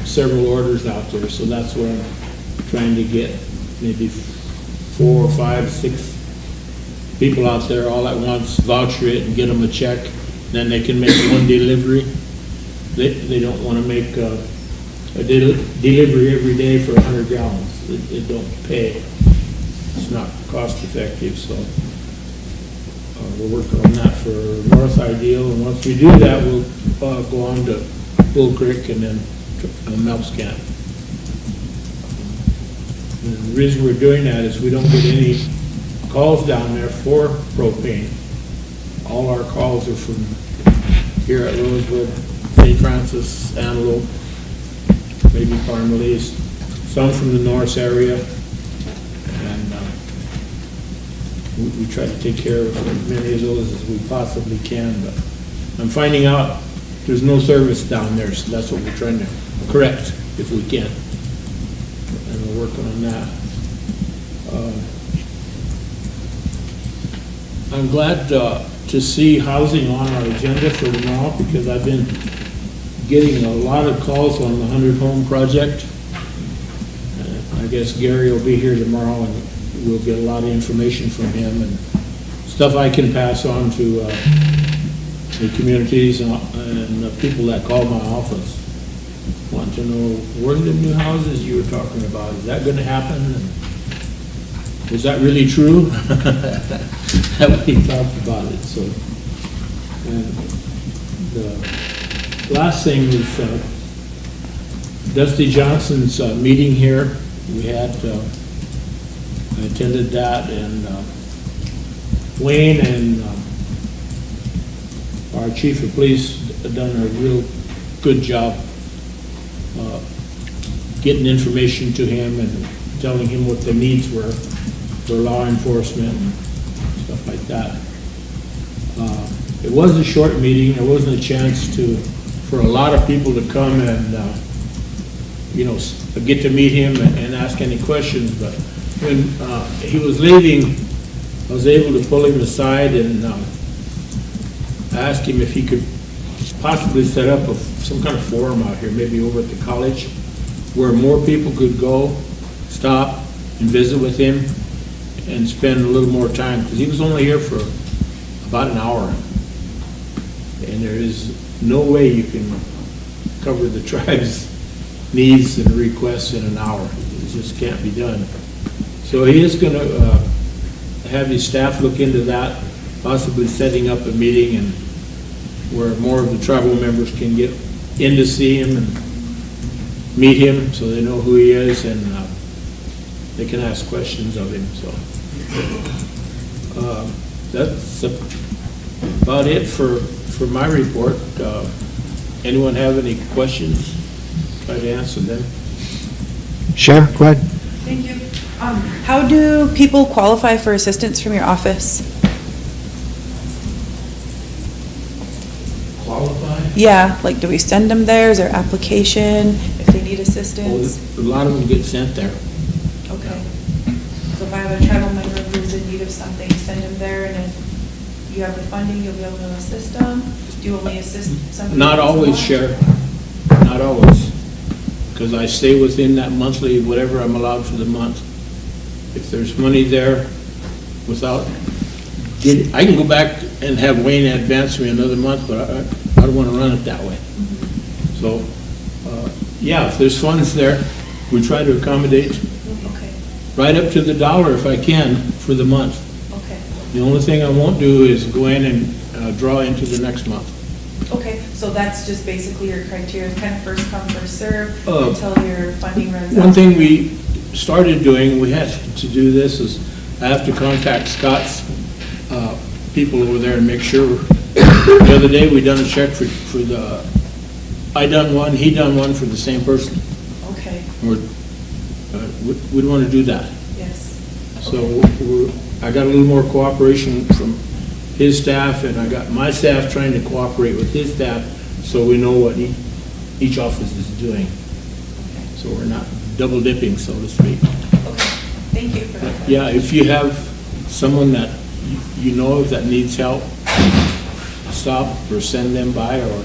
several orders out there, so that's what I'm trying to get, maybe 4 or 5, 6 people out there all at once, voucher it and get them a check, then they can make 1 delivery. They don't want to make a delivery every day for 100 gallons. It don't pay. It's not cost effective, so we're working on that for North Ideal, and once we do that, we'll go on to Bull Creek and then Melps Camp. And the reason we're doing that is we don't get any calls down there for propane. All our calls are from here at Rosebud, St. Francis, Antelope, maybe Parmalee, some from the Norris area, and we try to take care of as many of those as we possibly can, but I'm finding out there's no service down there, so that's what we're trying to correct if we can, and we're working on that. I'm glad to see housing on our agenda for tomorrow, because I've been getting a lot of calls on the 100 home project. I guess Gary will be here tomorrow, and we'll get a lot of information from him and stuff I can pass on to the communities and people that call my office. Want to know, where are the new houses you were talking about? Is that going to happen? And was that really true? that we talked about it, so. And the last thing was Dusty Johnson's meeting here. We had, I attended that, and Wayne and our chief of police have done a real good job getting information to him and telling him what the needs were for law enforcement and stuff like that. It was a short meeting. There wasn't a chance for a lot of people to come and, get to meet him and ask any questions. But when he was leaving, I was able to pull him aside and ask him if he could possibly set up some kind of forum out here, maybe over at the college, where more people could go, stop, and visit with him, and spend a little more time, because he was only here for about an hour. And there is no way you can cover the tribe's needs and requests in an hour. It just can't be done. So he is going to have his staff look into that, possibly setting up a meeting and where more of the tribal members can get in to see him and meet him so they know who he is, and they can ask questions of him. So that's about it for my report. Anyone have any questions? Try to answer them. Sure, go ahead. Thank you. How do people qualify for assistance from your office? Qualify? Yeah, like do we send them there? Is there application if they need assistance? Well, a lot of them get sent there. Okay. So if I have a tribal member who's in need of something, send them there, and if you have the funding, you'll be able to assist them? Do you only assist somebody? Not always, Sheriff. Not always. Because I stay within that monthly, whatever I'm allowed for the month. If there's money there without, I can go back and have Wayne advance me another month, but I don't want to run it that way. So, yeah, if there's funds there, we try to accommodate Okay, right up to the dollar if I can for the month. okay. The only thing I won't do is go in and draw into the next month. Okay, so that's just basically your criteria, kind of first come, first serve, Uh, until your funding runs out? One thing we started doing, we had to do this, is I have to contact Scott's people over there and make sure. The other day, we done a check for the, I done one, he done one for the same person. Okay, We'd want to do that. yes. So I got a little more cooperation from his staff, and I got my staff trying to cooperate with his staff, so we know what each office is doing. So we're not double dipping, so to speak. Okay, thank you for that. Yeah, if you have someone that you know of that needs help, stop or send them by or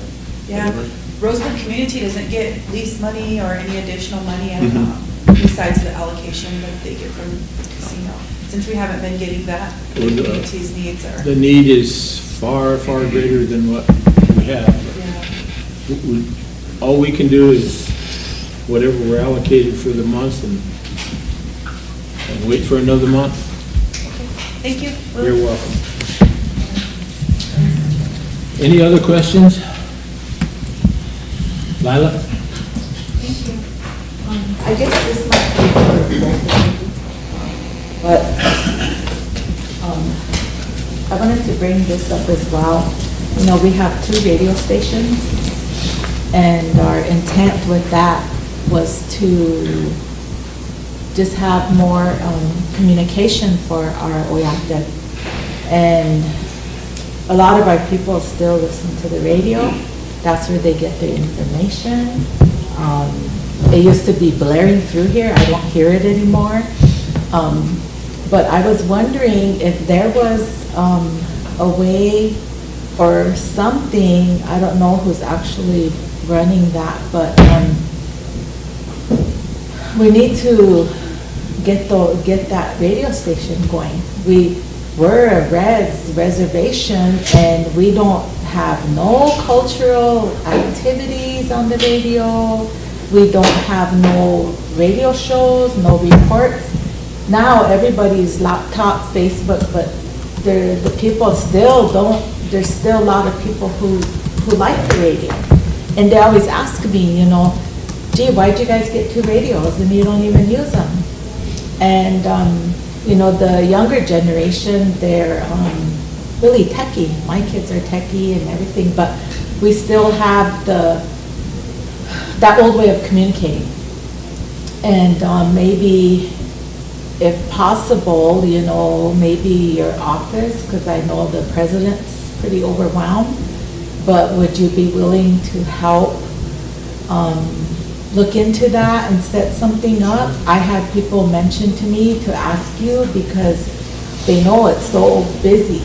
Yeah, whatever. Rosebud Community doesn't get lease money or any additional money Mhm. besides the allocation that they get from the casino. Since we haven't been getting that, the Well, the- community's needs are, The need is far, far greater than what we have. yeah. All we can do is whatever we're allocated for the month and wait for another month. Thank you. You're welcome. Any other questions? Lila? Thank you. I guess this might be for both of you, but I wanted to bring this up as well. You know, we have 2 radio stations, and our intent with that was to just have more communication for our Oyate. And a lot of our people still listen to the radio. That's where they get their information. It used to be blaring through here. I don't hear it anymore. But I was wondering if there was a way or something, I don't know who's actually running that, but we need to get that radio station going. We're a reservation, and we don't have no cultural activities on the radio. We don't have no radio shows, no reports. Now everybody's laptop, Facebook, but the people still don't, there's still a lot of people who like the radio. And they always ask me, you know, gee, why'd you guys get 2 radios and you don't even use them? And, you know, the younger generation, they're really techie. My kids are techie and everything, but we still have that old way of communicating. And maybe, if possible, you know, maybe your office, because I know the president's pretty overwhelmed, but would you be willing to help look into that and set something up? I had people mention to me to ask you because they know it's so busy,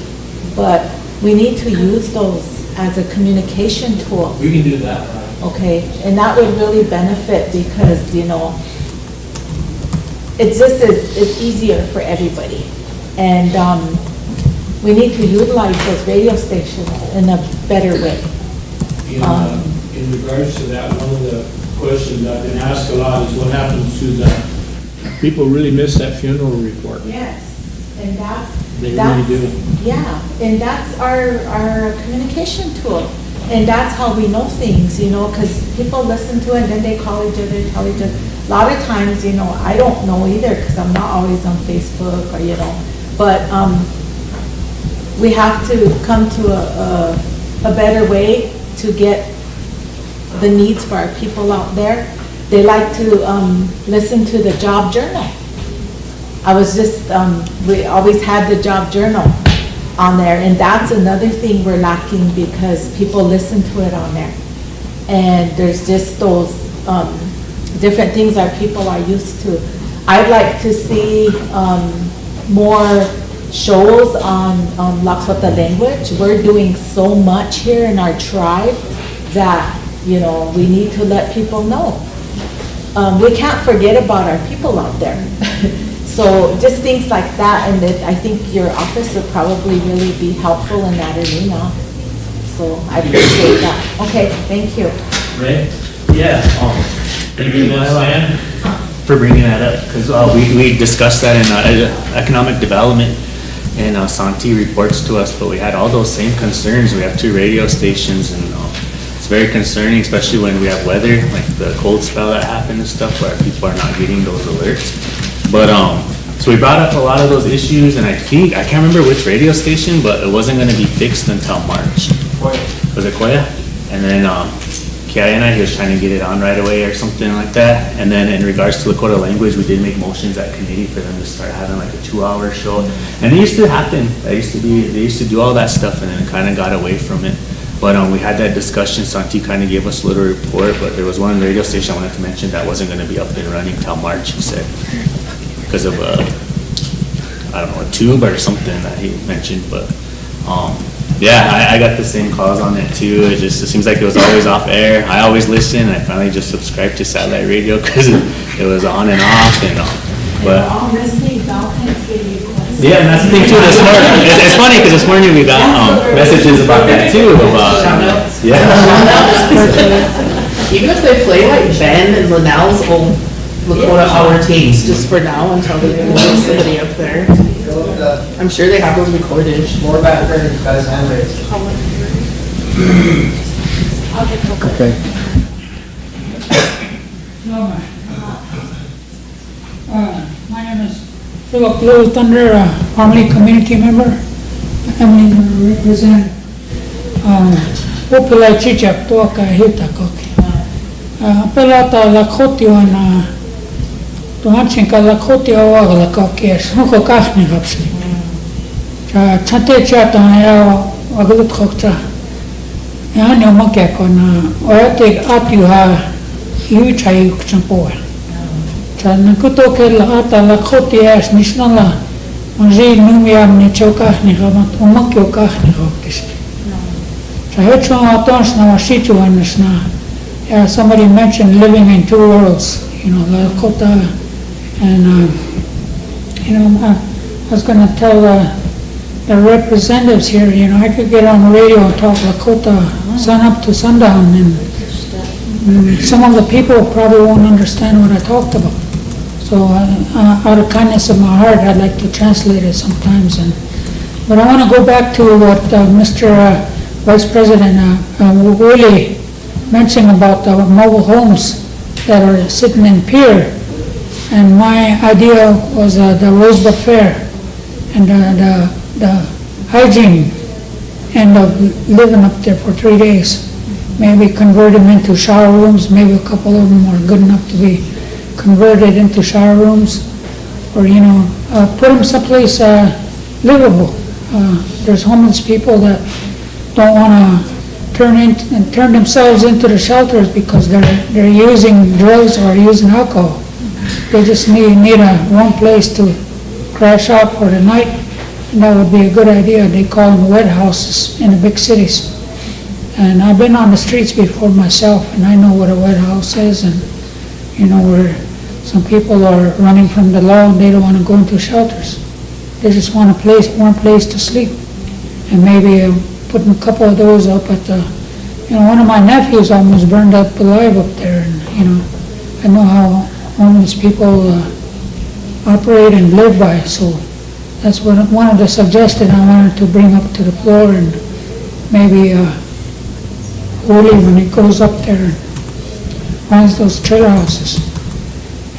but we need to use those as a communication tool. We can do that, right? Okay, and that would really benefit because, you know, it's just it's easier for everybody. And we need to utilize those radio stations in a better way. In regards to that, one of the questions I've been asked a lot is what happens to the, people really miss that funeral report. Yes, and They really do. Yeah, and that's our communication tool. And that's how we know things, you know, because people listen to it and then they call each other, tell each other. A lot of times, you know, I don't know either because I'm not always on Facebook or, you know, but we have to come to a better way to get the needs for our people out there. They like to listen to the job journal. I was just, we always had the job journal on there, and that's another thing we're lacking because people listen to it on there. And there's just those different things our people are used to. I'd like to see more shows on Lakota language. We're doing so much here in our tribe that, you know, we need to let people know. We can't forget about our people out there. So just things like that, and I think your office would probably really be helpful in that arena. So I appreciate that. Okay, thank you. Ray? Yeah, thank you, Stan, for bringing that up, because we discussed that in economic development, and Santi reports to us, but we had all those same concerns. We have 2 radio stations, and it's very concerning, especially when we have weather, like the cold spell that happened and stuff, where people are not getting those alerts. But, so we brought up a lot of those issues, and I can't remember which radio station, but it wasn't gonna be fixed until March. Was it Koya? And then, Kiana, he was trying to get it on right away or something like that. And then in regards to Lakota language, we did make motions at committee for them to start having like a 2-hour show. And it used to happen, they used to do all that stuff, and then it kinda got away from it. But we had that discussion, Santi kind of gave us a little report, but there was one radio station I wanted to mention that wasn't gonna be up and running till March, he said. Because of I don't know, a tube or something that he mentioned, but yeah, I got the same calls on it too. It seems like it was always off air. I always listen. I finally just subscribed to satellite radio because it was on and off, and but All received all kinds of requests. yeah, and that's the thing too. This morning, it's funny because this morning we got messages about that too. Yeah. Even if they play like Ben and Linnell's old Lakota hour tapes just for now until they get somebody up there. I'm sure they have those recorded. More back there, guys, hand raised. Okay. My name is Philip Blue Thunder, formerly community member. I'm going to represent Upila Chichak Tuaka Hitakoki. Pelata Lakoti on Tuhanchinka Lakoti Awagla Kokies, Huko Kachni Hapsi. Chate Chatan Yao Aglut Hokta. Yanyo Makekon, Oetic Atuha, Yuchai Champoa. Nakutoke la ata la khoti as nisnala onji numiam ni chokah ni gamat umakyo kah ni goktis. Chahecho atons na washitu na somebody mentioned living in 2 worlds, you know, Lakota and you know, I was going to tell the representatives here, you know, I could get on the radio and talk Lakota sun up to sundown, and some of the people probably won't understand what I talked about. So out of kindness of my heart, I'd like to translate it sometimes, and But I want to go back to what Mr. Vice President Willie mentioned about the mobile homes that are sitting in pier. And my idea was the Rosebud Fair and the hygiene and of living up there for 3 days. Maybe convert them into shower rooms, maybe a couple of them are good enough to be converted into shower rooms, or, put them someplace livable. There's homeless people that don't want to turn themselves into the shelters because they're using drugs or using alcohol. They just need one place to crash out for the night, and that would be a good idea. They call them wet houses in the big cities. And I've been on the streets before myself, and I know what a wet house is, and, where some people are running from the law and they don't want to go into shelters. They just want one place to sleep. And maybe putting a couple of those up at the, one of my nephews almost burned up alive up there, and, I know how homeless people operate and live by, so that's one of the suggestions I wanted to bring up to the floor, and maybe Willie, when he goes up there and finds those trailer houses.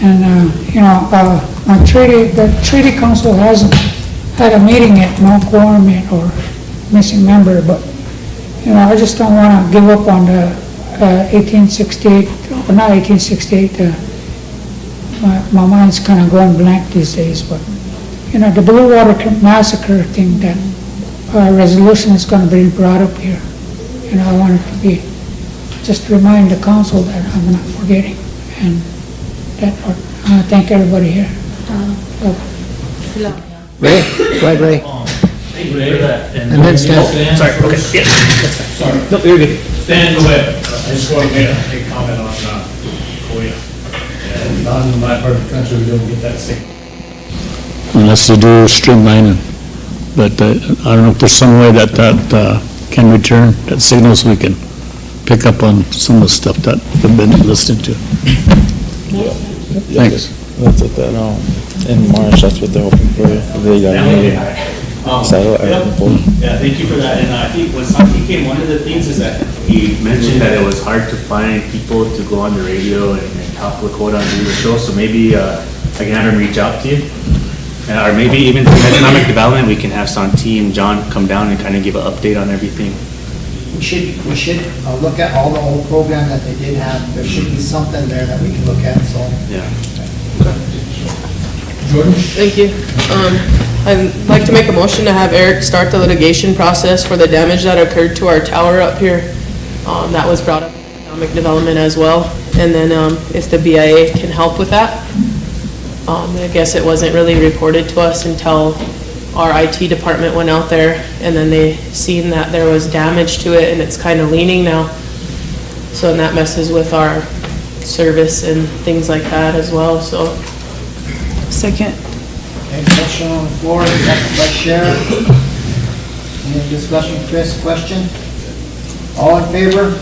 And, the treaty council hasn't had a meeting yet, no quorum yet, or missing member, but, I just don't want to give up on the 1868, or not 1868, my mind's kind of going blank these days, but, the Blue Water Massacre thing, that resolution is going to be brought up here. I want it to be, just remind the council that I'm not forgetting, and that, I want to thank everybody here. Ray, go ahead, Ray. Thank you for that. And then Stan. Sorry, okay, yeah, that's fine. Sorry. No, you're good. Stan, go ahead. I just want to make a comment on Korea. And not in my part of the country, we don't get that same. Unless you do streamlining. But I don't know if there's some way that can return that signal so we can pick up on some of the stuff that we've been listening to. Thanks. That's it then, in March, that's what they're hoping for. They got a meeting. Yeah, thank you for that. And I think when Santi came, one of the things is that he mentioned that it was hard to find people to go on the radio and talk Lakota and do the show. So maybe I can have him reach out to you. Or maybe even through economic development, we can have Santi and John come down and kind of give an update on everything. We should look at all the old programs that they did have. There should be something there that we can look at, so. Yeah. Jordan? Thank you. I'd like to make a motion to have Eric start the litigation process for the damage that occurred to our tower up here. That was brought up in economic development as well. And then if the BIA can help with that. I guess it wasn't really reported to us until our IT department went out there, and then they seen that there was damage to it and it's kind of leaning now. So and that messes with our service and things like that as well, so. Second. Okay, motion on the floor, second by Sharon. Any discussion, Chris, question? All in favor?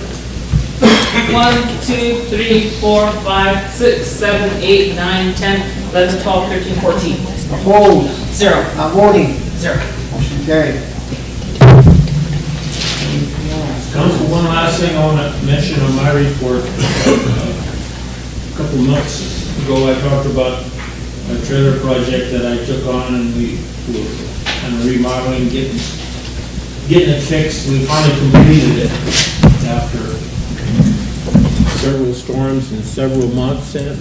1, 2, 3, 4, 5, 6, 7, 8, 9, 10, 11, 12, 13, 14. Opposed? 0. Not voting? 0. Motion carried. Council, one last thing I want to mention on my report. A couple months ago, I talked about a trailer project that I took on, and we were kind of remodeling, getting it fixed. We finally completed it after several storms and several months, and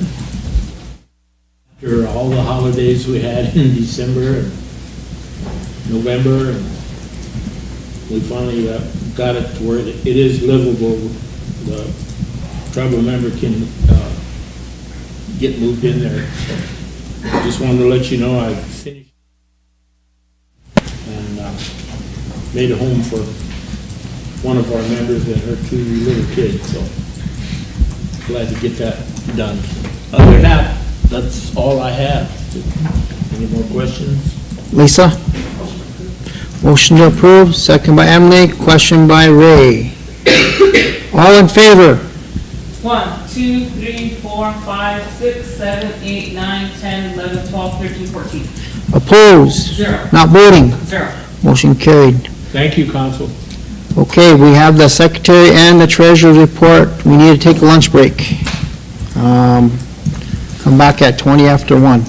after all the holidays we had in December and November, and we finally got it to where it is livable. The tribal member can get moved in there. Just wanted to let you know I finished and made a home for one of our members and her 2 little kids, so glad to get that done. Other than that, that's all I have. Any more questions? Lisa? Motion to approve, second by Emily, question by Ray. All in favor? 1, 2, 3, 4, 5, 6, 7, 8, 9, 10, 11, 12, 13, 14. Opposed? 0. Not voting? 0. Motion carried. Thank you, council. Okay, we have the secretary and the treasurer's report. We need to take a lunch break. Come back at 20 after 1.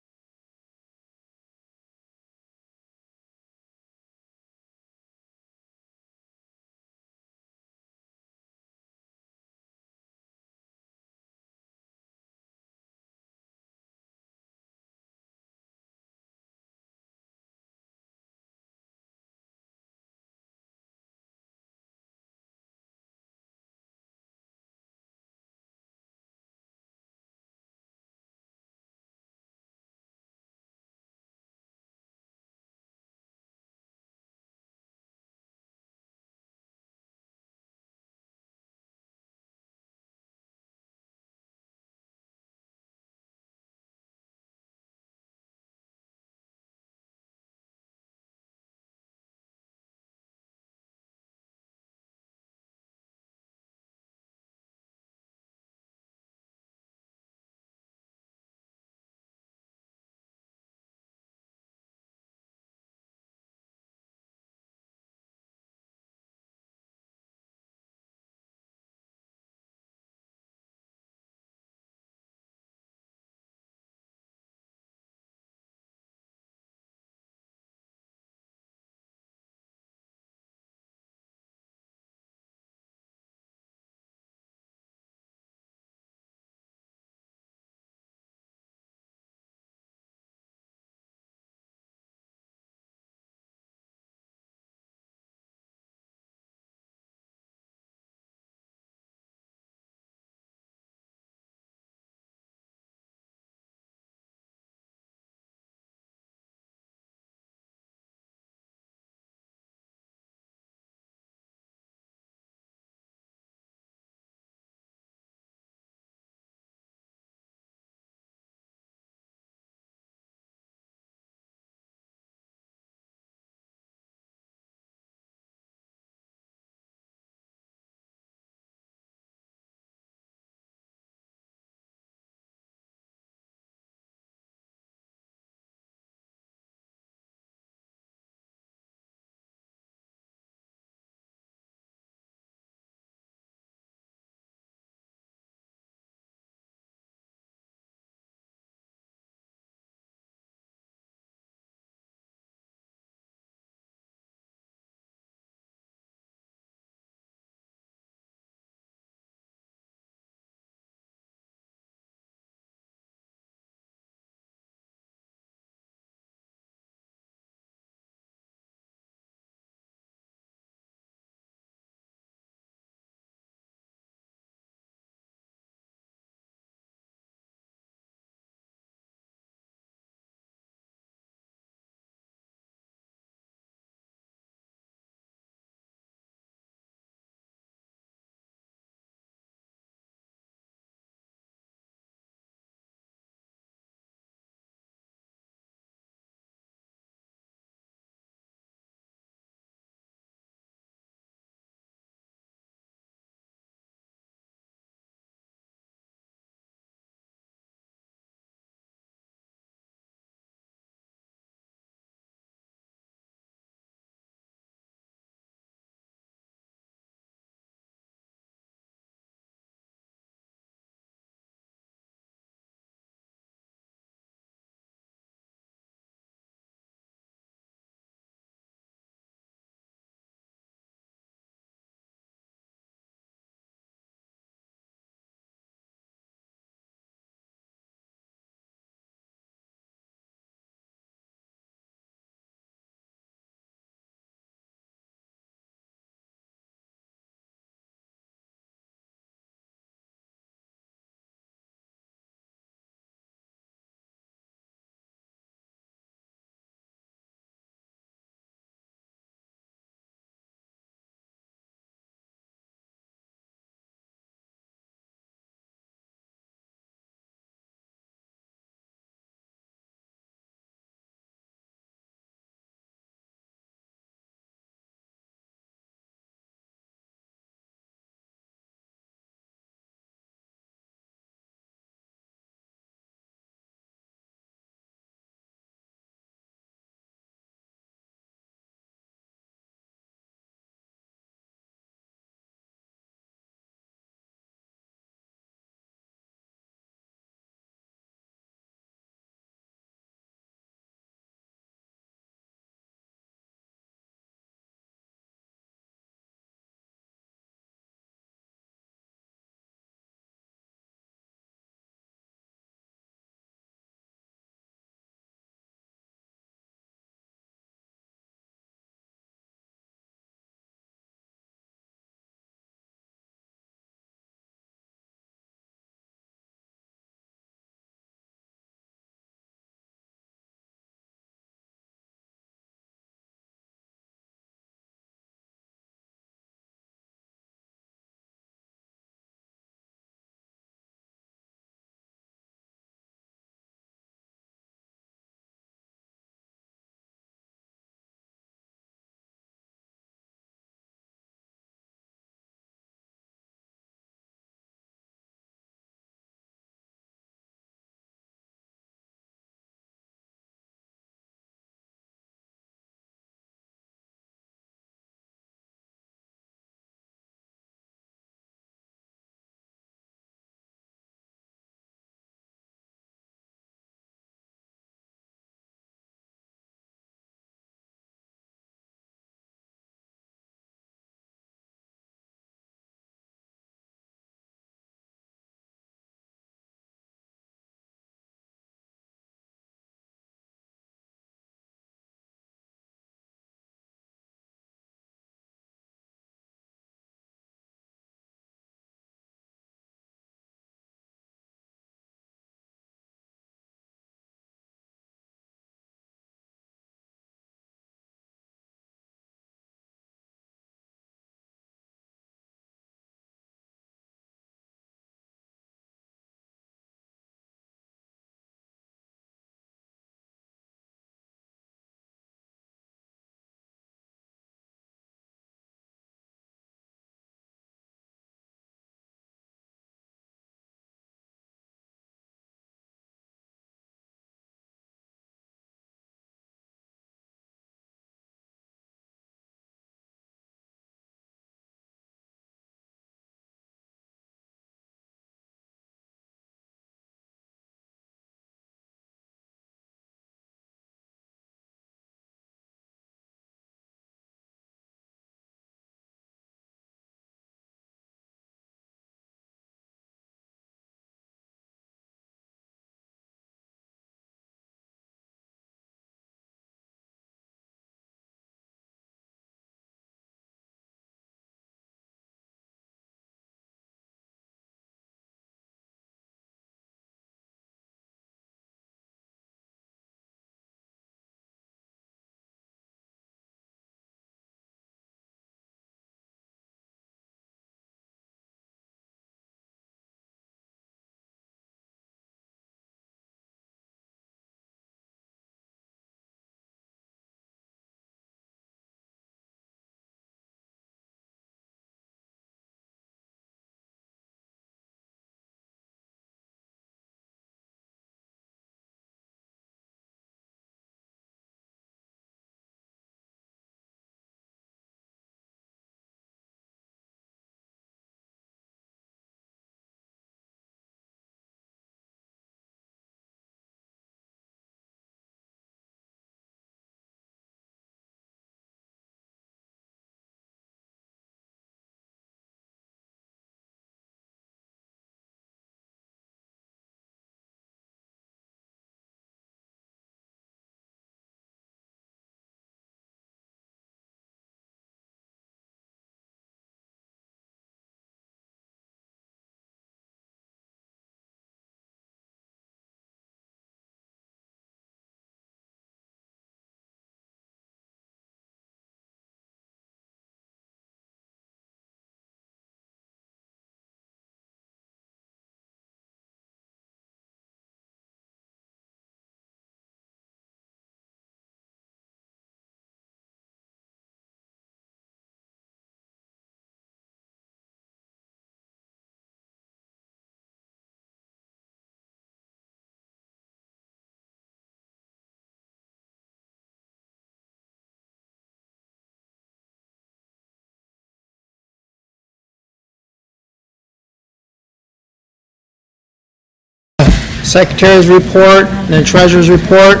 Secretary's report, and then treasurer's report.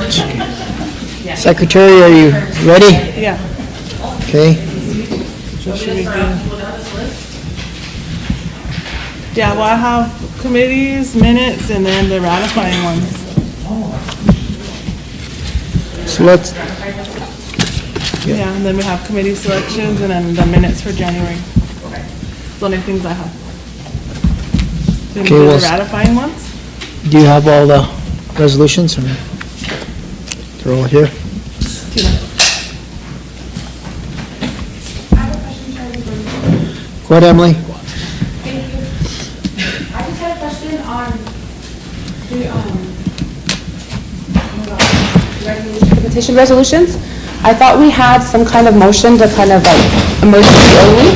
Secretary, are you ready? Yeah. Okay. Yeah, well, I have committees, minutes, and then the ratifying ones. So let's, Yeah, and then we have committee selections and then the minutes for January. It's the only things I have. Then Okay, do well, the ratifying ones? do you have all the resolutions? Or they're all here? Go ahead, Emily. Thank you. I just had a question on the petition resolutions. I thought we had some kind of motion to kind of like emergency only.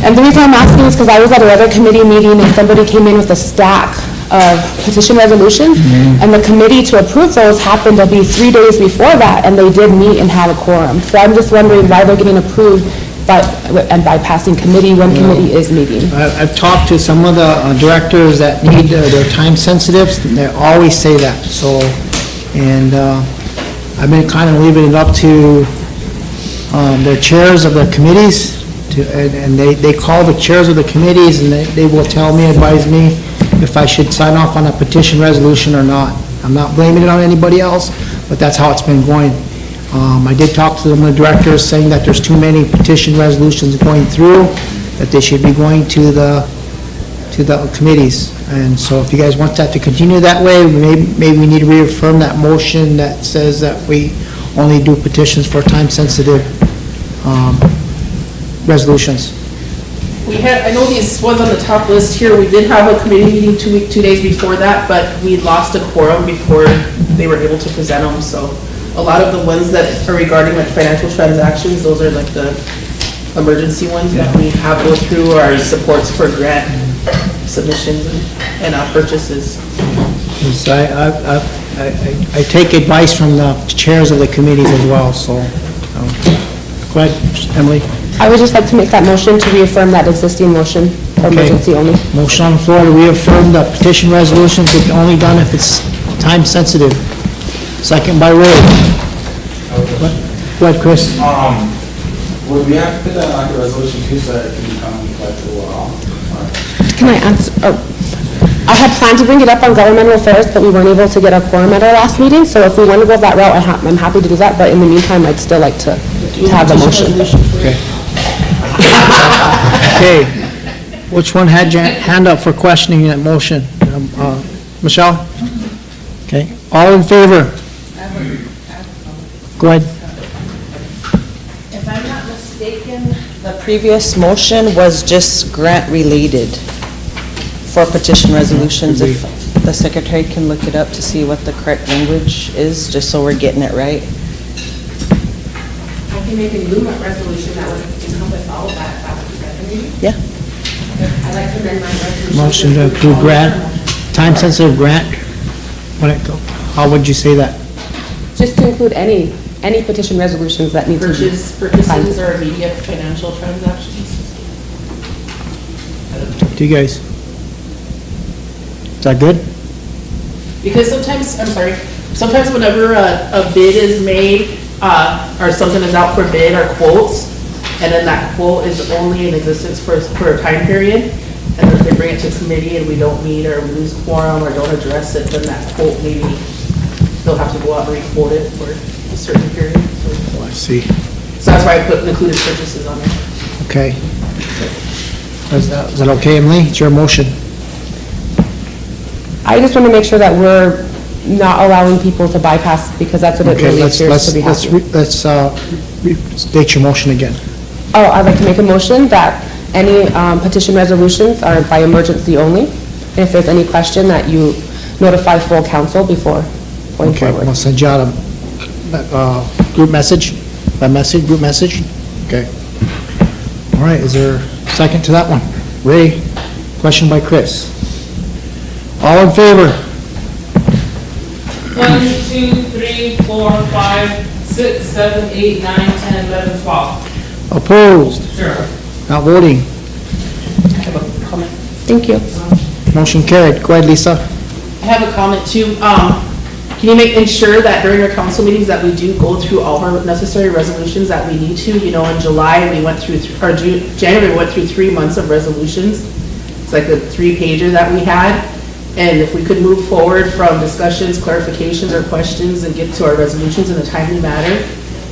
And the reason I'm asking is because I was at another committee meeting and somebody came in with a stack of petition resolutions. And the committee to approve those happened to be 3 days before that, and they did meet and have a quorum. So I'm just wondering why they're getting approved and bypassing committee when committee is meeting. I've talked to some of the directors that need their time sensitives, and they always say that, so, and I've been kind of leaving it up to their chairs of the committees, and they call the chairs of the committees, and they will tell me, advise me, if I should sign off on a petition resolution or not. I'm not blaming it on anybody else, but that's how it's been going. I did talk to some of the directors saying that there's too many petition resolutions going through, that they should be going to the committees. And so if you guys want that to continue that way, maybe we need to reaffirm that motion that says that we only do petitions for time-sensitive resolutions. We had, I know these ones on the top list here, we did have a committee meeting 2 days before that, but we lost a quorum before they were able to present them, so a lot of the ones that are regarding like financial transactions, those are like the emergency ones that we have go through, our supports for grant submissions and purchases. So I take advice from the chairs of the committees as well, so, go ahead, Emily. I would just like to make that motion to reaffirm that existing motion for emergency only. Motion on the floor to reaffirm the petition resolutions will be only done if it's time-sensitive. Second by Ray. Go ahead, Chris. Would we have to put that on like a resolution too, so that it can become collectible at all? Can I answer? I had planned to bring it up on governmental affairs, but we weren't able to get a quorum at our last meeting, so if we want to go that route, I'm happy to do that, but in the meantime, I'd still like to have the motion. Okay. Okay. Which one had your hand up for questioning that motion? Michelle? Okay. All in favor? Go ahead. If I'm not mistaken, the previous motion was just grant-related for petition resolutions. If the secretary can look it up to see what the correct language is, just so we're getting it right. I can make a new resolution that would encompass all of that, if that would be better, maybe? Yeah. I'd like to amend my resolution. Motion to approve grant, time-sensitive grant. How would you say that? Just to include any petition resolutions that need to be. Purchases or immediate financial transactions. Do you guys? Is that good? Because sometimes whenever a bid is made, or something is out for bid or quotes, and then that quote is only in existence for a time period, and then if they bring it to committee and we don't meet or we lose quorum or don't address it, then that quote maybe they'll have to go out and re-quote it for a certain period. Oh, I see. So that's why I included purchases on there. Okay. Is that okay, Emily? It's your motion. I just want to make sure that we're not allowing people to bypass, because that's what it Okay, really let's appears to be happening. state your motion again. Oh, I'd like to make a motion that any petition resolutions are by emergency only. And if there's any question, that you notify full council before going Okay, forward. we'll send you out a group message, group message? Okay. All right, is there a second to that one? Ray, question by Chris. All in favor? 1, 2, 3, 4, 5, 6, 7, 8, 9, 10, 11, 12. Opposed? Sure. Not voting? Thank you. Motion carried. Go ahead, Lisa. I have a comment too. Can you ensure that during our council meetings that we do go through all our necessary resolutions that we need to? You know, in July, we went through, or January, we went through 3 months of resolutions. It's like a 3-pager that we had. And if we could move forward from discussions, clarifications, or questions and get to our resolutions in a timely manner,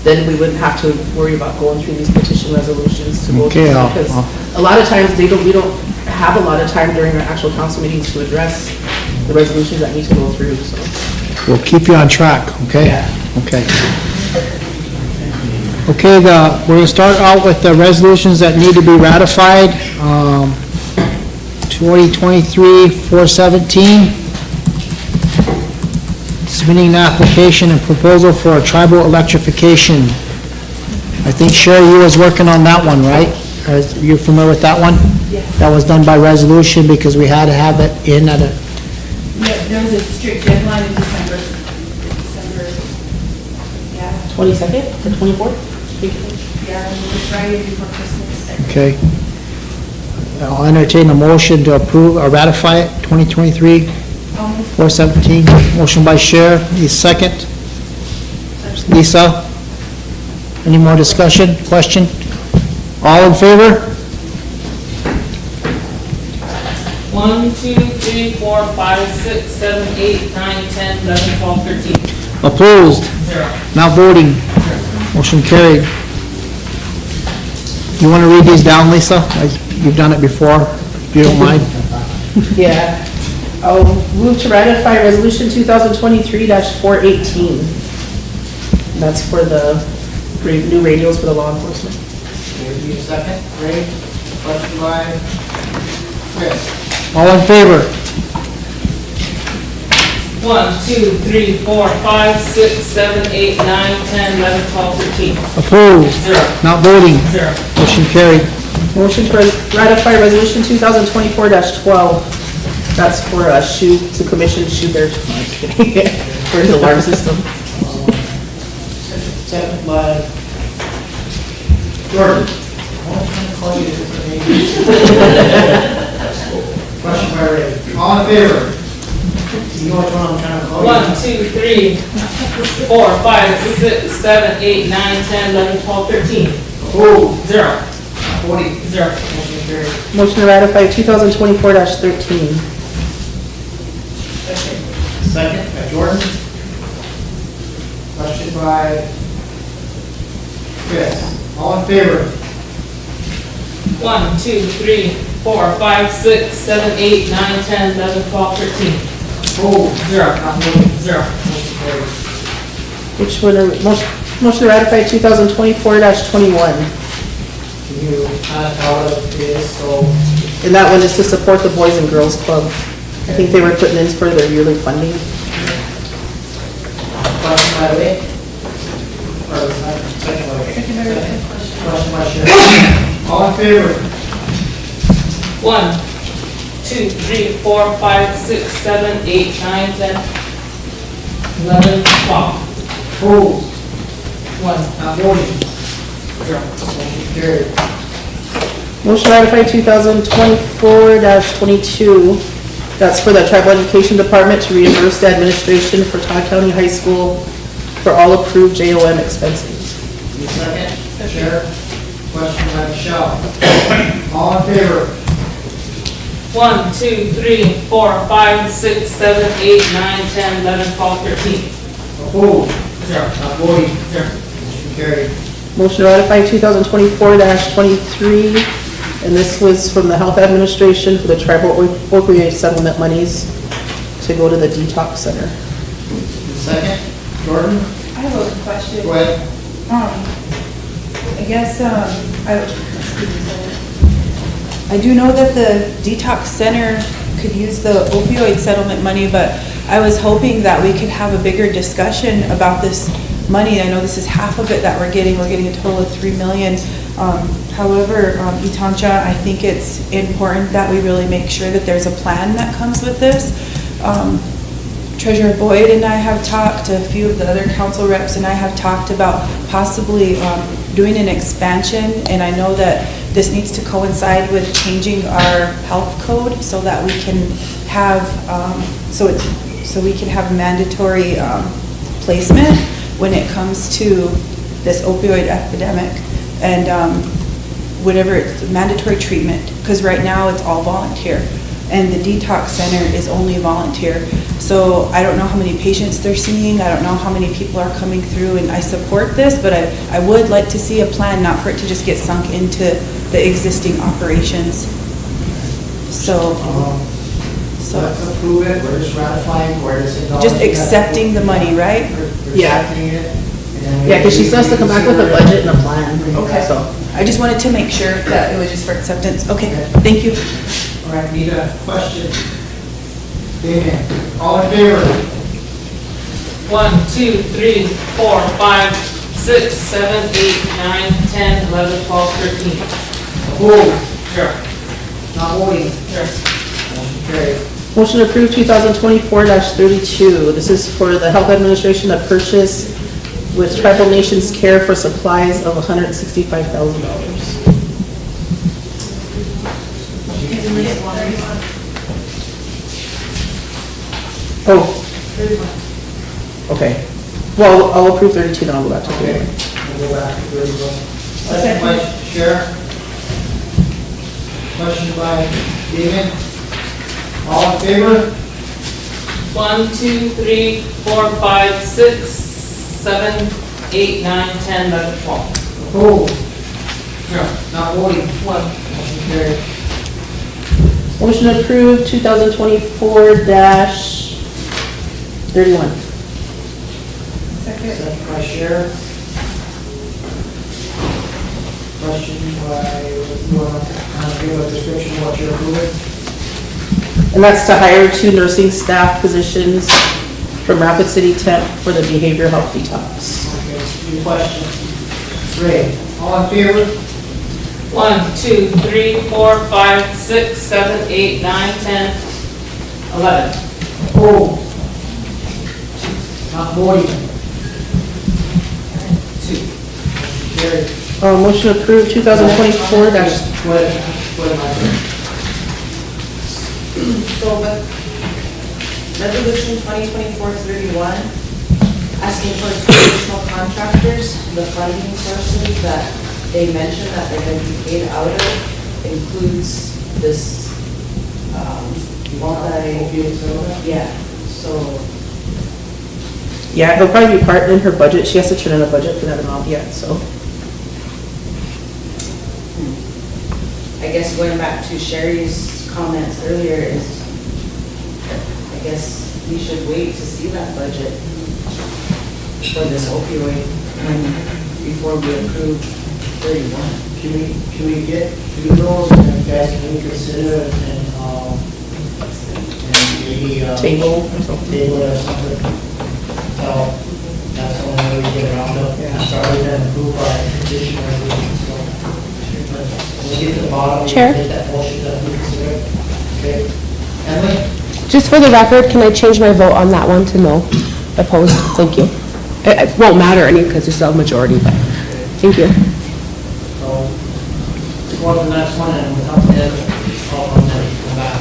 then we wouldn't have to worry about going through these petition resolutions to go through. Okay, Because a lot of times, we don't have a lot of time during our actual council meetings to address the resolutions that need to go through, so. We'll keep you on track, okay? Yeah. Okay. Okay, we're going to start out with the resolutions that need to be ratified. 2023-417, submitting an application and proposal for a tribal electrification. I think Sherry, you was working on that one, right? Are you familiar with that one? Yes. That was done by resolution because we had to have it in at a, There was a strict deadline in December, yeah. 22nd or 24th? Yeah, it was Friday before Christmas. okay. I'll entertain a motion to approve or ratify it, 2023-417. Motion by Cher, need second. Lisa? Any more discussion, question? All in favor? 1, 2, 3, 4, 5, 6, 7, 8, 9, 10, 11, 12, 13. Opposed? 0. Not voting. Motion carried. You want to read these down, Lisa? You've done it before, if you don't mind. Yeah. I'll move to ratify Resolution 2023-418. That's for the new radios for the law enforcement. Need a second, Ray? Question by Chris. All in favor? 1, 2, 3, 4, 5, 6, 7, 8, 9, 10, 11, 12, 13. Opposed? 0. Not voting. 0. Motion carried. Motion to ratify Resolution 2024-12. That's for Sioux, to commission Sioux their, for the alarm system. Second by Jordan. I'm trying to call you different names. Question by Ray. All in favor? You know which one I'm trying to call you? 1, 2, 3, 4, 5, 6, 7, 8, 9, 10, 11, 12, 13. Oh. 0. 40. 0. Motion carried. Motion to ratify 2024-13. Second by Jordan. Question by Chris. All in favor? 1, 2, 3, 4, 5, 6, 7, 8, 9, 10, 11, 12, 13. Oh. 0. Not voting. 0. Motion carried. Which one are, motion to ratify 2024-21. Can you kind of tell us this, so And that one is to support the Boys and Girls Club. I think they were putting in for their yearly funding. question by Ray? Or second by Ray? Question by Sharon. All in favor? 1, 2, 3, 4, 5, 6, 7, 8, 9, 10, 11, 12. Opposed? 1. Not voting. 0. Motion carried. Motion to ratify 2024-22. That's for the Tribal Education Department to reimburse the administration for Todd County High School for all approved JOM expenses. Need a second? Sharon. Question by Michelle. All in favor? 1, 2, 3, 4, 5, 6, 7, 8, 9, 10, 11, 12, 13. Opposed? 0. Not voting. 0. Motion carried. Motion to ratify 2024-23, and this was from the Health Administration for the tribal opioid settlement monies to go to the detox center. Second, Jordan? I have a question. Go ahead. I guess, I do know that the detox center could use the opioid settlement money, but I was hoping that we could have a bigger discussion about this money. I know this is half of it that we're getting a total of $3 million. However, Itancha, I think it's important that we really make sure that there's a plan that comes with this. Treasurer Boyd and I have talked, a few of the other council reps and I have talked about possibly doing an expansion, and I know that this needs to coincide with changing our health code so that we can have, so we can have mandatory placement when it comes to this opioid epidemic, and whatever, it's mandatory treatment, because right now it's all volunteer, and the detox center is only volunteer. So I don't know how many patients they're seeing, I don't know how many people are coming through, and I support this, but I would like to see a plan, not for it to just get sunk into the existing operations. So, Let's approve it, we're just ratifying, we're just acknowledging. just accepting the money, right? We're Yeah. accepting it, and then we- Yeah, because she still has to come back with a budget and a plan. Okay, So, I just wanted to make sure that it was just for acceptance. Okay, thank you. All right, need a question? Damien, all in favor? 1, 2, 3, 4, 5, 6, 7, 8, 9, 10, 11, 12, 13. Opposed? Here. Not voting? Here. Motion carried. motion approved 2024-32. This is for the Health Administration to purchase with Tribal Nations Care for supplies of $165,000. Oh. Okay. Well, I'll approve 32, then I'll go back to 31. We'll go back to 31. Second by Sheriff. Question by Damien. All in favor? 1, 2, 3, 4, 5, 6, 7, 8, 9, 10, 11, 12. Opposed? Here. Not voting? 1. Motion carried. Motion approved 2024-31. Second by Sheriff. Question by, you want to kind of give a description of what you're approving? And that's to hire 2 nursing staff positions from Rapid City Temp for the behavioral health detox. Okay, any questions? Ray, all in favor? 1, 2, 3, 4, 5, 6, 7, 8, 9, 10, 11. Opposed? Not voting? 2. Motion carried. Motion approved 2024 dash. Go ahead, Michael. So, but resolution 2024-31, asking for 2 additional contractors, the funding sources that they mentioned that they're going to be paid out of includes this, yeah, so. Yeah, it'll probably be part in her budget. She has to turn in a budget for that amount yet, so. I guess going back to Sherry's comments earlier is, I guess we should wait to see that budget for this opioid before we approve 31. Can we get through those and you guys can consider it and maybe, Table or something. table or something? So that's the only way we get around it. Started and approve by condition resolution, so. We'll get to the bottom. Chair? Get that motion that we consider. Okay. Emily? Just for the record, can I change my vote on that one to no? Opposed? Thank you. It won't matter any because there's still a majority, but thank you. So, go to the next one and we'll talk to Ed. All from there, come back.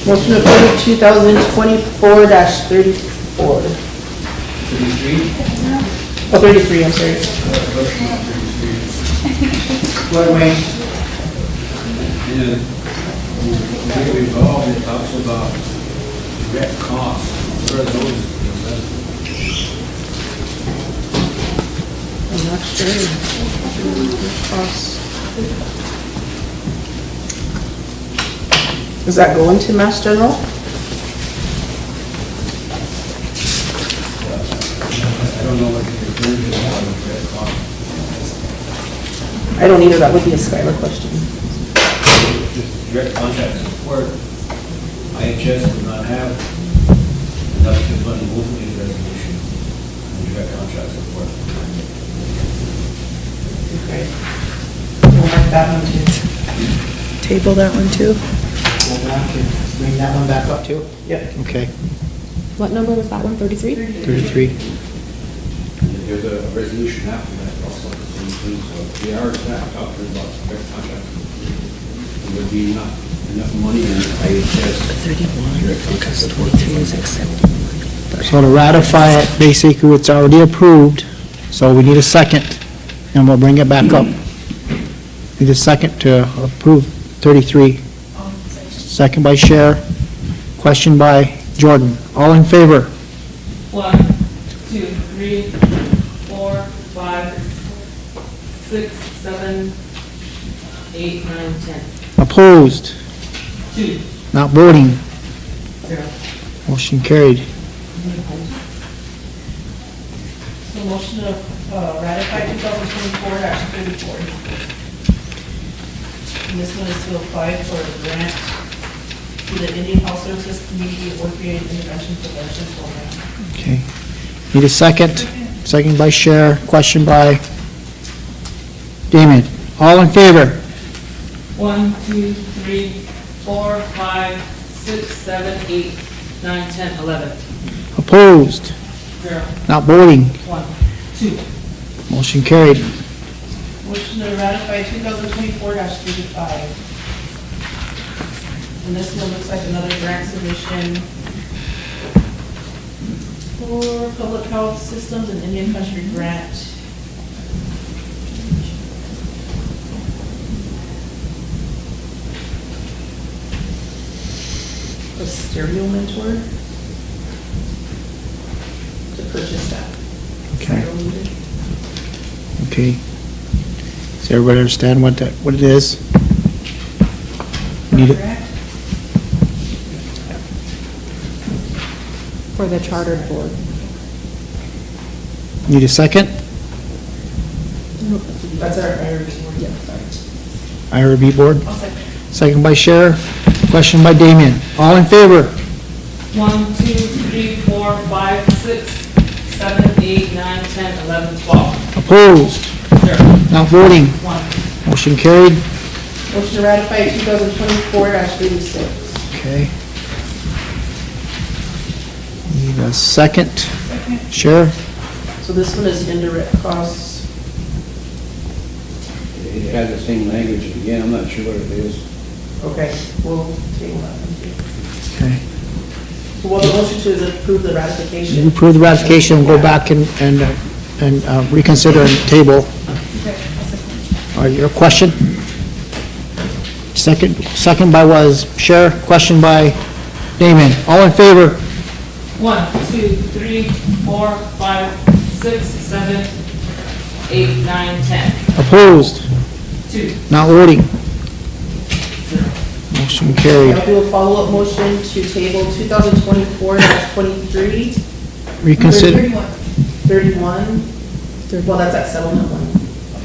Motion approved 2024-34. 33? Oh, 33, I'm sorry. Go ahead, Wayne. And when we resolve, it talks about direct costs. What are those? I'm not sure. Costs. Does that go into Mass General? I don't know what the conclusion is on direct costs. I don't either. That would be a Skylar question. Just direct contract support. IHS does not have enough to fund both of these resolutions and direct contract support. Okay. We'll mark that one too. Table that one too. Go back and bring that one back up too? Yep. Okay. What number was that one, 33? 33. There's a resolution after that also, the same thing, so we are talking about direct contract. There would be not enough money in IHS. 31, because 23 is accepted. So to ratify it, basically, it's already approved, so we need a second, and we'll bring it back up. Need a second to approve 33. Second by Cher, question by Jordan. All in favor? 1, 2, 3, 4, 5, 6, 7, 8, 9, 10. Opposed? 2. Not voting? 0. Motion carried. So motion to ratify 2024-34. And this one is to apply for a grant to the Indian Health Services Community Opioid Intervention Prevention Program. Okay. Need a second? Second by Cher, question by Damon. All in favor? 1, 2, 3, 4, 5, 6, 7, 8, 9, 10, 11. Opposed? 0. Not voting? 1, 2. Motion carried. Motion to ratify 2024-35. And this one looks like another grant submission for public health systems and Indian country grant. A stereo mentor to purchase that. Okay. Stereo meter. Okay. Does everybody understand what it is? Need it? For the chartered board. Need a second? That's our IRB board, yeah, sorry. IRB board? I'll second. Second by Cher, question by Damien. All in favor? 1, 2, 3, 4, 5, 6, 7, 8, 9, 10, 11, 12. Opposed? 0. Not voting? 1. Motion carried. Motion to ratify 2024-36. Okay. Need a second? Cher? So this one is indirect costs. It has the same language again, I'm not sure what it is. Okay, we'll table that one too. Okay. So what the motion to is approve the ratification. You approve the ratification, we'll go back and reconsider and table. Your question? Second by was Cher, question by Damon. All in favor? 1, 2, 3, 4, 5, 6, 7, 8, 9, 10. Opposed? 2. Not voting? Motion carried. I'll do a follow-up motion to table 2024-23. Reconsider. 31. Well, that's that settlement one,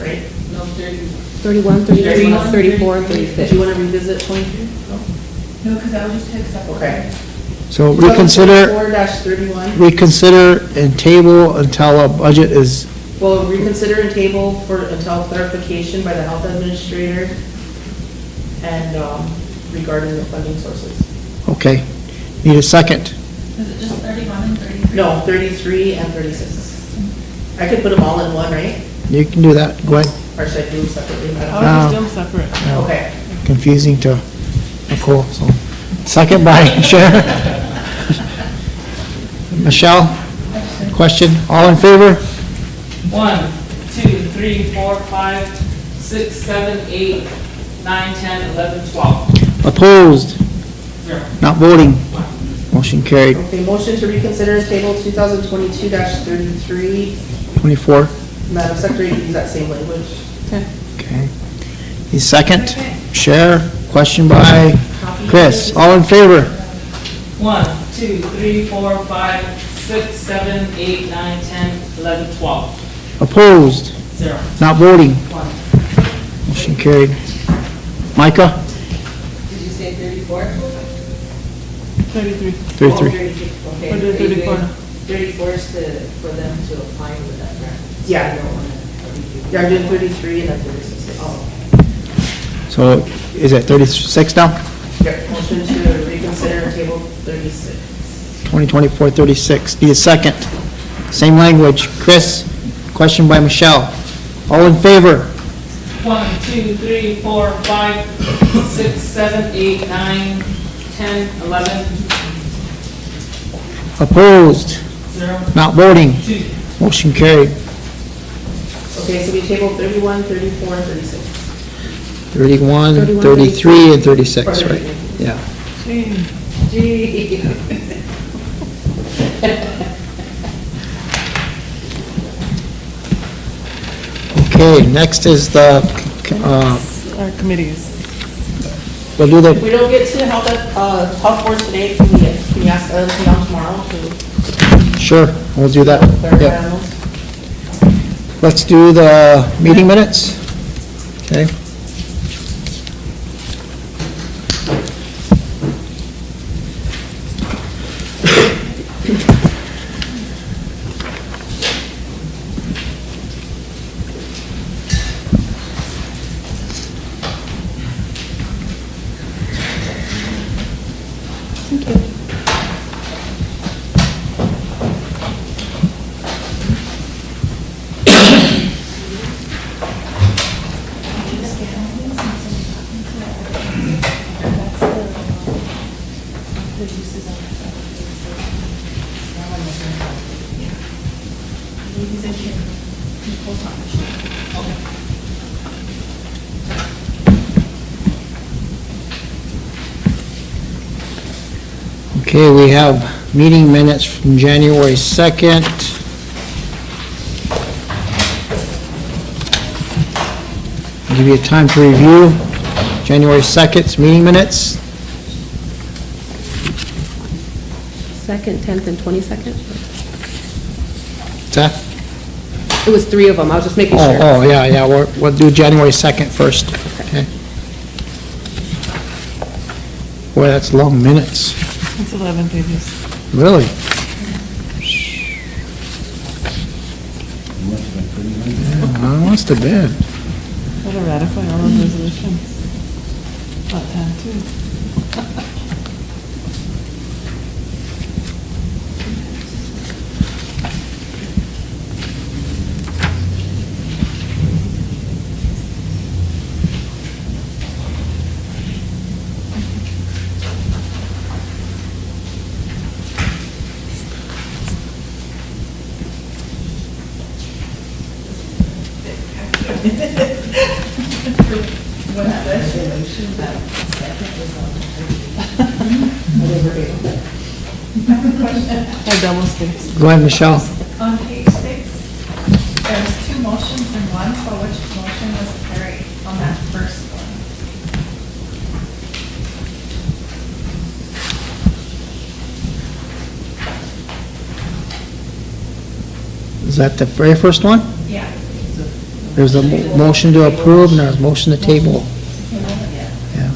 right? No, 30. 31, 33, 34, and Do 36. you want to revisit 23? No, because I was just to accept. Okay. So reconsider, 2024-31. reconsider and table until a budget is, Well, reconsider and table until clarification by the health administrator and regarding the funding sources. okay. Need a second? Is it just 31 and 33? No, 33 and 36. I could put them all in one, right? You can do that, go ahead. Or should I do them separately? I don't I know. would just do them separate. Okay. Confusing to Nicole, so. Second by Cher. Michelle, question, all in favor? 1, 2, 3, 4, 5, 6, 7, 8, 9, 10, 11, 12. Opposed? 0. Not voting? Motion carried. Okay, motion to reconsider and table 2022-33. 24, Madam Secretary, use that same language. okay. The second, Cher, question by Chris, all in favor? 1, 2, 3, 4, 5, 6, 7, 8, 9, 10, 11, 12. Opposed? 0. Not voting? 1. Motion carried. Micah? Did you say 34? 33. 33. Okay. We're doing 34 now. 34 is for them to apply with that grant. Yeah. You don't wanna- Yeah, I'm doing 33 and then 36. Oh. So is it 36 now? Yep, motion to reconsider and table 36. 2024-36. Need a second. Same language. Chris, question by Michelle. All in favor? 1, 2, 3, 4, 5, 6, 7, 8, 9, 10, 11, Opposed? 0, Not voting? 2. Motion carried. Okay, so we tabled 31, 34, and 36. 31, 31, 33, and 36, Or right? 33. Yeah. Gee. Okay, next is the, Our committees. we'll do If we the, don't get to health board today, can we ask them to come tomorrow to sure, we'll do that. clarify Yep. on those? Let's do the meeting minutes. Okay. Okay, we have meeting minutes from January 2nd. Give you time to review January 2nd's meeting minutes. 2nd, 10th, and 22nd? Is that? It was 3 of them, I was just making sure. Oh, yeah, we'll do January 2nd first. Okay. Boy, that's long minutes. It's 11 pages. Really? Must have been. Gotta ratify all those resolutions. About time too. I double spaced. Go ahead, Michelle. On page 6, there's 2 motions in one, so which motion was carried on that first one? Is that the very first one? Yeah. There's a motion to approve and there's a motion to table. Yeah.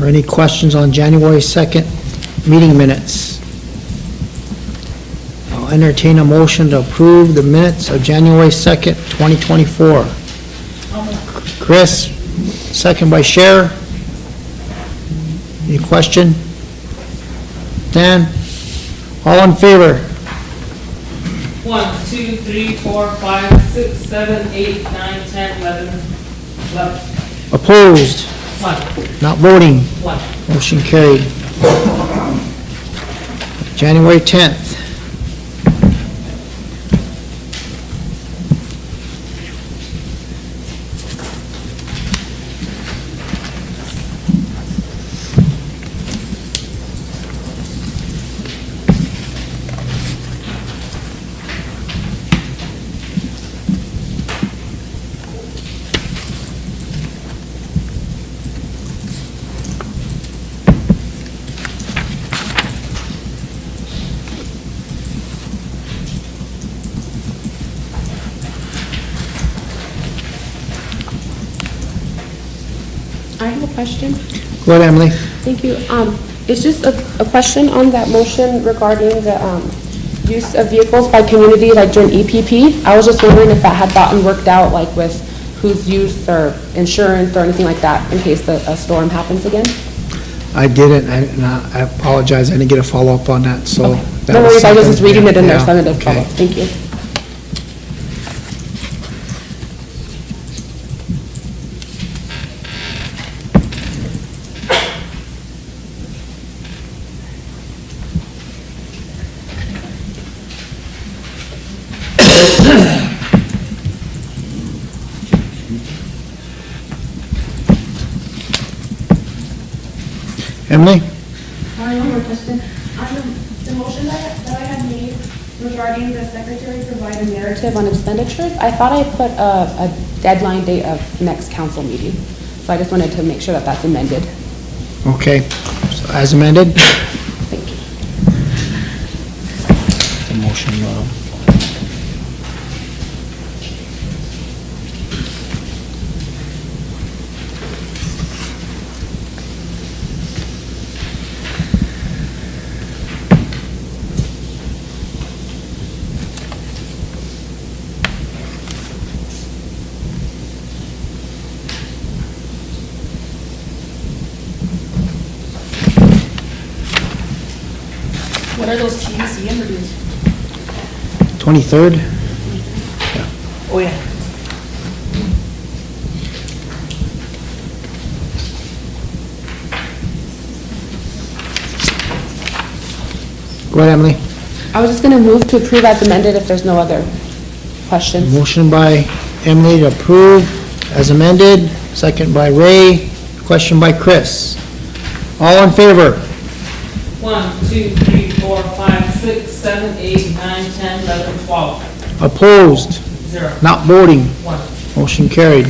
there any questions on January 2nd meeting minutes? I'll entertain a motion to approve the minutes of January 2nd, 2024. Chris, second by Cher. Any question? Dan? All in favor? 1, 2, 3, 4, 5, 6, 7, 8, 9, 10, 11. Opposed? 1. Not voting? 1. Motion carried. January 10th. I have a question. Go ahead, Emily. Thank you. It's just a question on that motion regarding the use of vehicles by community, like during EPP. I was just wondering if that had gotten worked out, like with whose use or insurance or anything like that, in case a storm happens again? I didn't, and I apologize, I didn't get a follow-up on that, so. that No worries, I was just something- reading it in there, yeah, so I wanted to follow okay. up. Thank you. Emily? One more question. On the motion that I had made regarding the secretary provide a narrative on expenditures, I thought I put a deadline date of next council meeting. So I just wanted to make sure that that's amended. Okay, so as amended? Thank you. The motion, What are those TBC interviews? 23rd? Oh, yeah. Go ahead, Emily. I was just going to move to approve as amended if there's no other questions. Motion by Emily to approve as amended, second by Ray, question by Chris. All in favor? 1, 2, 3, 4, 5, 6, 7, 8, 9, 10, 11, 12. Opposed? 0. Not voting? 1. Motion carried.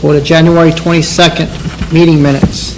Go to January 22nd, meeting minutes.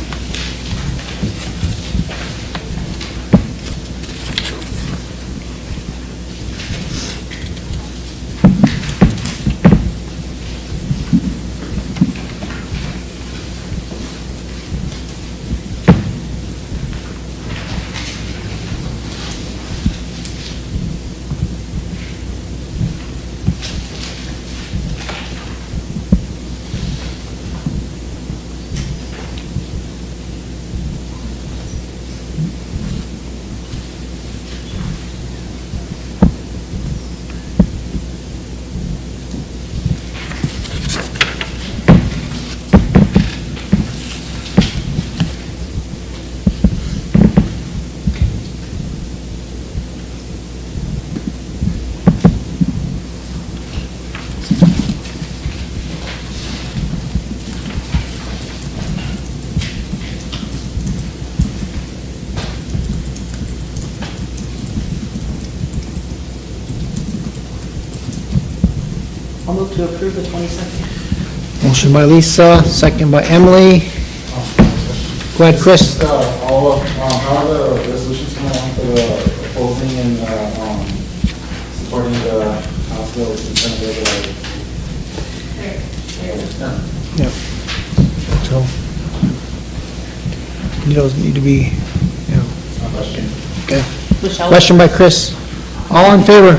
I'll move to approve the 22nd. Motion by Lisa, second by Emily. Go ahead, Chris. All of, how are the resolutions coming along for the opposing and, supporting the House bill, consent bill that Yep. So, those need to be, okay. Michelle? Question by Chris. All in favor?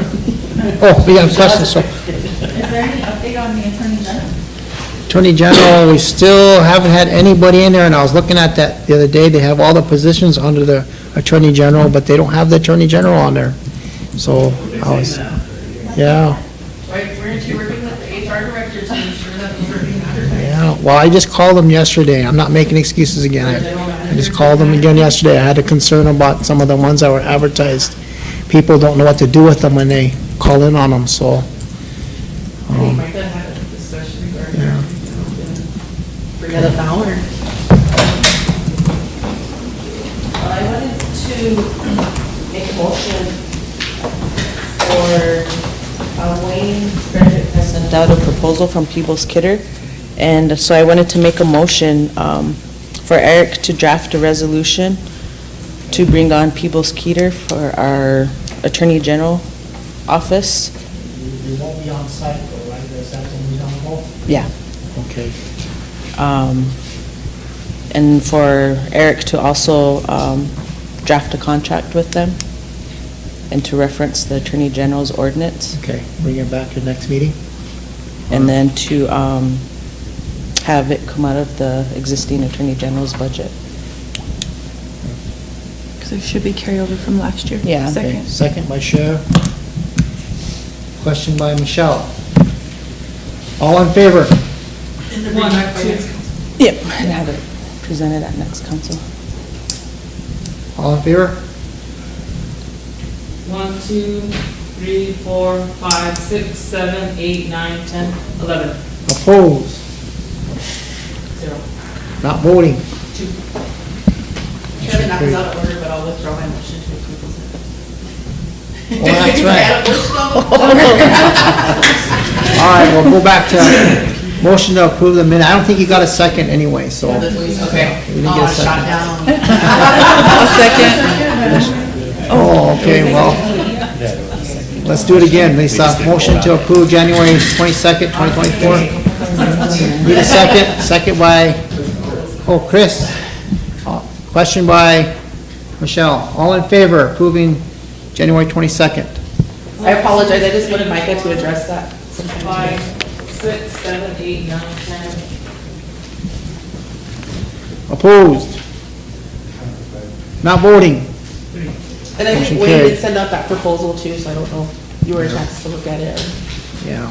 Oh, we have a question, so. Is there any update on the Attorney General? Attorney General, we still haven't had anybody in there, and I was looking at that the other day. They have all the positions under the Attorney General, but they don't have the Attorney General on there. So, I was, yeah, Weren't you working with the HR director to ensure that those are being advertised? yeah. Well, I just called them yesterday. I'm not making excuses again. I just called them again yesterday. I had a concern about some of the ones that were advertised. People don't know what to do with them when they call in on them, so. We might have had a discussion regarding, Yeah. bring it up now, or? I wanted to make a motion for Wayne Frederick has sent out a proposal from Peebles Kidder. And so I wanted to make a motion for Eric to draft a resolution to bring on Peebles Kidder for our Attorney General office. You won't be on site though, right? Is that when we don't go? Yeah. Okay. And for Eric to also draft a contract with them and to reference the Attorney General's ordinance. Okay, bring it back to the next meeting? And then to have it come out of the existing Attorney General's budget. Because it should be carryover from last year. Yeah. Okay, second by Sheriff. Question by Michelle. All in favor? Yep. And have it presented at next council. All in favor? 1, 2, 3, 4, 5, 6, 7, 8, 9, 10, 11. Opposed? 0. Not voting? 2. Kevin, that was out of order, but I'll withdraw my motion to approve those. Oh, that's right. All right, we'll go back to motion to approve the minute. I don't think you got a second anyway, so. Okay. We didn't get a Shot second. down. I'll second. Oh, okay, well, let's do it again. Lisa, motion to approve January 22nd, 2024. Need a second, second by, oh, Chris. Question by Michelle. All in favor approving January 22nd? I apologize, I just wanted Micah to address that. 5, 6, 7, 8, 9, 10. Opposed? Not voting? And I Motion think Wayne carried. did send out that proposal too, so I don't know if you were a chance to look at it. Yeah.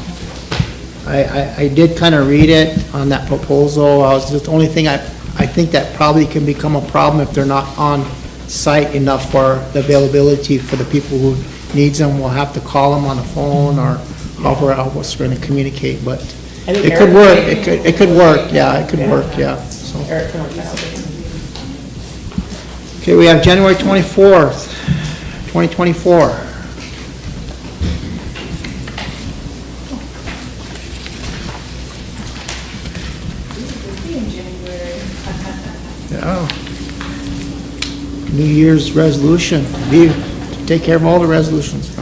I did kind of read it on that proposal. I was just, the only thing I think that probably can become a problem if they're not on site enough for the availability for the people who needs them. We'll have to call them on the phone or however else we're going to communicate, but it could work. It could work, yeah, it could work, yeah. So. Eric can work that out. Okay, we have January 24th, 2024. Yeah. New Year's resolution, take care of all the resolutions.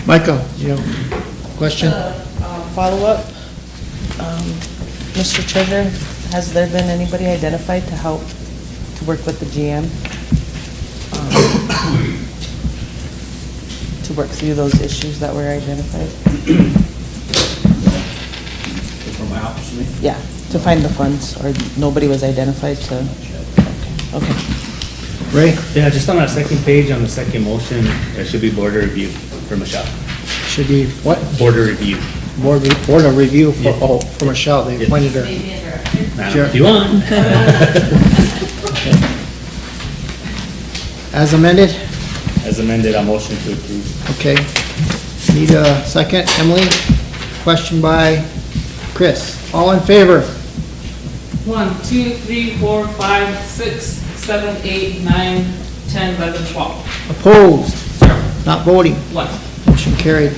Micah, you have a question? Follow-up. Mr. Treasurer, has there been anybody identified to help to work with the GM? To work through those issues that were identified? From my office, you mean? Yeah, to find the funds, or nobody was identified to? Okay. Ray? Yeah, just on that second page, on the second motion, there should be border review for Michelle. Should be, what? Border review. Board of review for, oh, for Michelle, they appointed her. Now, if you want. As amended? As amended, I motion to approve. Okay. Need a second, Emily? Question by Chris. All in favor? 1, 2, 3, 4, 5, 6, 7, 8, 9, 10, 11, 12. Opposed? Not voting? 1. Motion carried.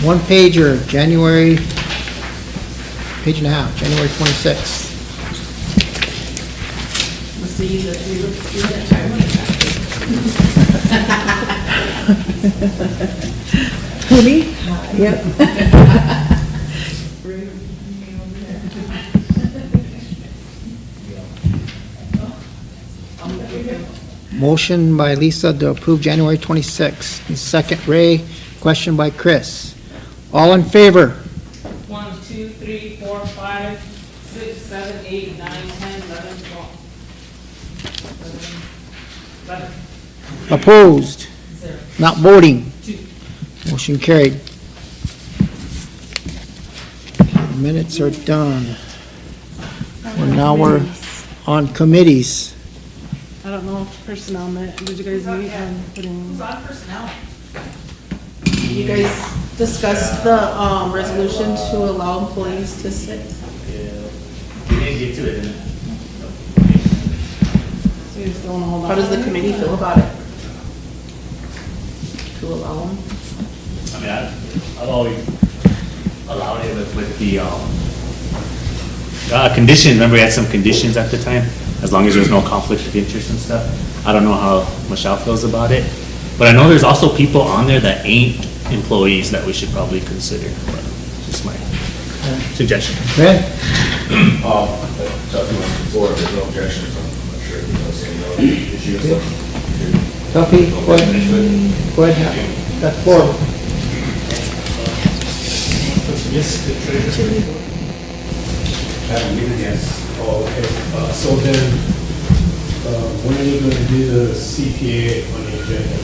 One pager, January, page and a half, January 26th. Let's see, the 3 time. Who, me? Yep. Motion by Lisa to approve January 26th. And second, Ray. Question by Chris. All in favor? 1, 2, 3, 4, 5, 6, 7, 8, 9, 10, 11, 12. 11. Opposed? 0. Not voting? 2. Motion carried. Minutes are done. Now we're on committees. I don't know if personnel met, did you guys meet on putting? Who's on personnel? You guys discussed the, resolution to allow employees to sit? We didn't get to it, didn't it? So you just don't wanna hold on? How does the committee feel about it? To allow them? I mean, I've always allowed it with the, conditions. Remember, we had some conditions at the time, as long as there's no conflict of interest and stuff. I don't know how Michelle feels about it, but I know there's also people on there that ain't employees that we should probably consider. But just my suggestion. Red? Duffy went before, there's no objections, I'm not sure if there's any issues. Duffy, go ahead. Go ahead. That's four. Yes, the treasurer report. Haven't given yet. Oh, okay. So then, when are you going to do the CPA on the agenda?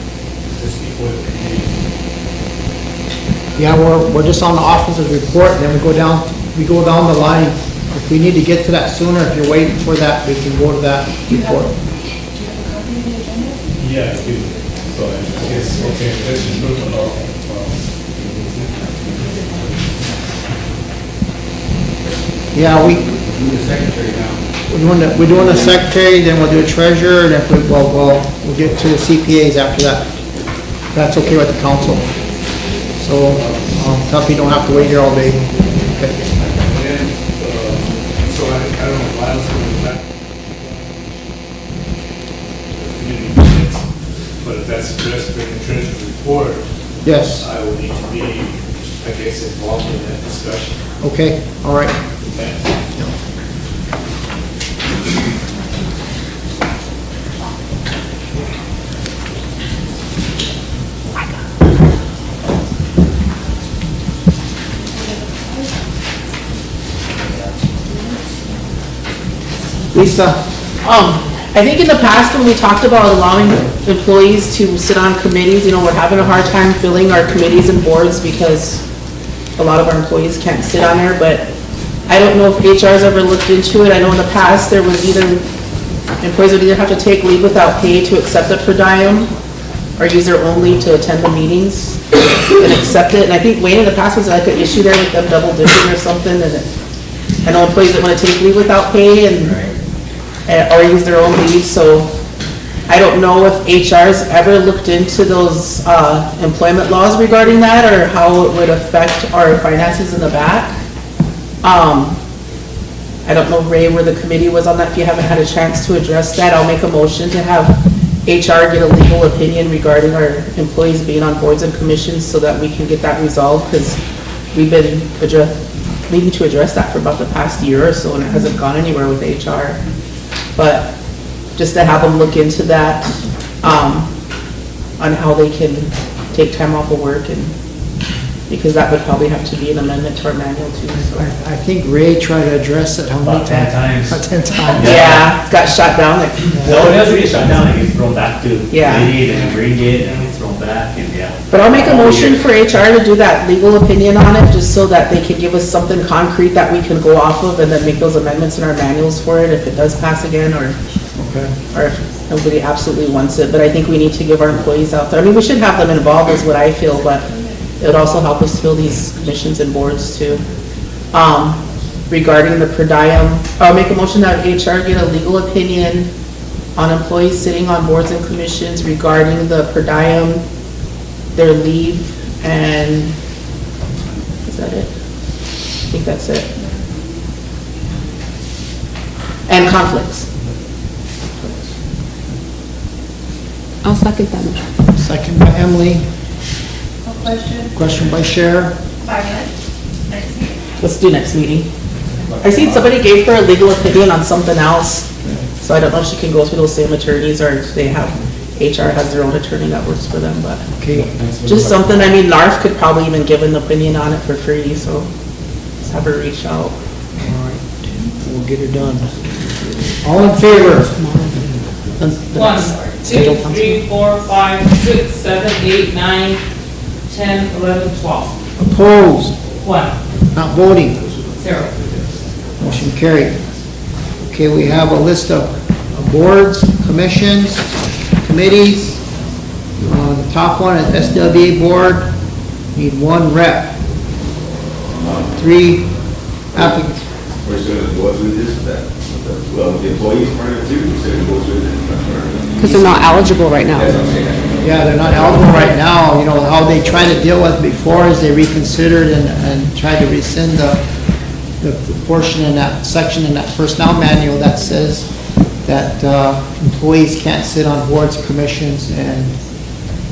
Just before the committee? Yeah, we're just on the officer's report, and then we go down the line. If we need to get to that sooner, if you're waiting for that, we can go to that report. Yeah, I do. So I guess, okay, let's just move along. Yeah, Do the secretary now. we're doing the secretary, then we'll do a treasurer, and if we'll get to the CPAs after that. That's okay with the council. So, Tuffy, don't have to wait here all day. Okay. And, so I don't know if I was coming back. Community minutes, but if that's addressed in the treasurer's report. Yes. I will need to be, I guess, involved in that discussion. Okay, all right. Thanks. Lisa? I think in the past, when we talked about allowing employees to sit on committees, you know, we're having a hard time filling our committees and boards because a lot of our employees can't sit on there, but I don't know if HR's ever looked into it. I know in the past, there was employees would either have to take leave without pay to accept it per diem, or use their own leave to attend the meetings and accept it. And I think Wayne in the past was like an issue there with them double dipping or something, and I know employees that want to take leave without pay or use their own leave, so I don't know if HR's ever looked into those employment laws regarding that, or how it would affect our finances in the back. I don't know, Ray, where the committee was on that. If you haven't had a chance to address that, I'll make a motion to have HR get a legal opinion regarding our employees being on boards and commissions so that we can get that resolved, because we've been needing to address that for about the past year or so, and it hasn't gone anywhere with HR. But just to have them look into that, on how they can take time off of work and Because that would probably have to be an amendment to our manual too, so. I think Ray tried to address it how many About 10 times? times. 10 times. Yeah, it got shut down like. No, it doesn't get shut down, it gets thrown back to Yeah. committee, then you bring it, and it's thrown back, and yeah. But I'll make a motion for HR to do that legal opinion on it, just so that they can give us something concrete that we can go off of and then make those amendments in our manuals for it if it does pass again, or if nobody absolutely wants it. But I think we need to give our employees out there, I mean, we should have them involved is what I feel, but it would also help us fill these commissions and boards too. Regarding the per diem, I'll make a motion that HR get a legal opinion on employees sitting on boards and commissions regarding the per diem, their leave, and is that it? I think that's it. And conflicts. I'll second that motion. Second by Emily, No question? question by Cher. 5 minutes, next meeting. Let's do next meeting. I seen somebody gave her a legal opinion on something else, so I don't know if she can go through those same attorneys or if they have, HR has their own attorney that works for them, but Okay, just something, I mean, NARF could probably even give an opinion on it for free, so just have her reach out. we'll get it done. All in favor? 1, 2, 3, 4, 5, 6, 7, 8, 9, 10, 11, 12. Opposed? 1, Not voting? 0. Motion carried. Okay, we have a list of boards, commissions, committees. The top one is SWA board, need 1 rep. 3 applicants. We're going to go through this, that, well, the employees part of it too, we said it goes with it. Because they're not eligible right now. That's what I'm saying. Yeah, they're not eligible right now. You know, how they tried to deal with before is they reconsidered and tried to rescind the portion in that section in that personnel manual that says that employees can't sit on boards, commissions, and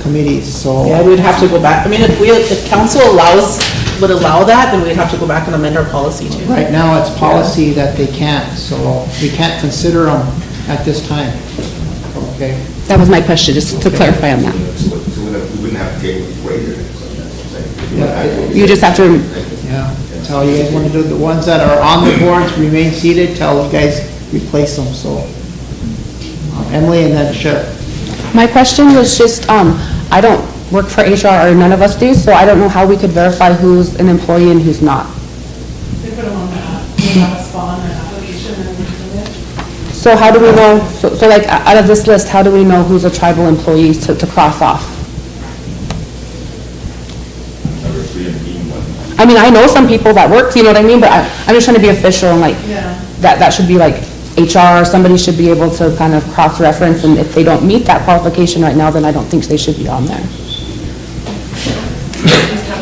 committees, so. Yeah, we'd have to go back, I mean, if council would allow that, then we'd have to go back and amend our policy too. Right now, it's policy that they can't, so we can't consider them at this time. Okay? That was my question, just to clarify on that. So we wouldn't have to take it before either. So that's what I'm saying. You just have to, Yeah, tell you guys want to do, the ones that are on the boards remain seated, tell you guys replace them, so. Emily and then Sheriff. my question was just, I don't work for HR, or none of us do, so I don't know how we could verify who's an employee and who's not. They put them on the spawn or application and everything. So how do we know, so like, out of this list, how do we know who's a tribal employee to cross off? I mean, I know some people that work, you know what I mean, but I'm just trying to be official and like, Yeah. that should be like HR, somebody should be able to kind of cross-reference, and if they don't meet that qualification right now, then I don't think they should be on there.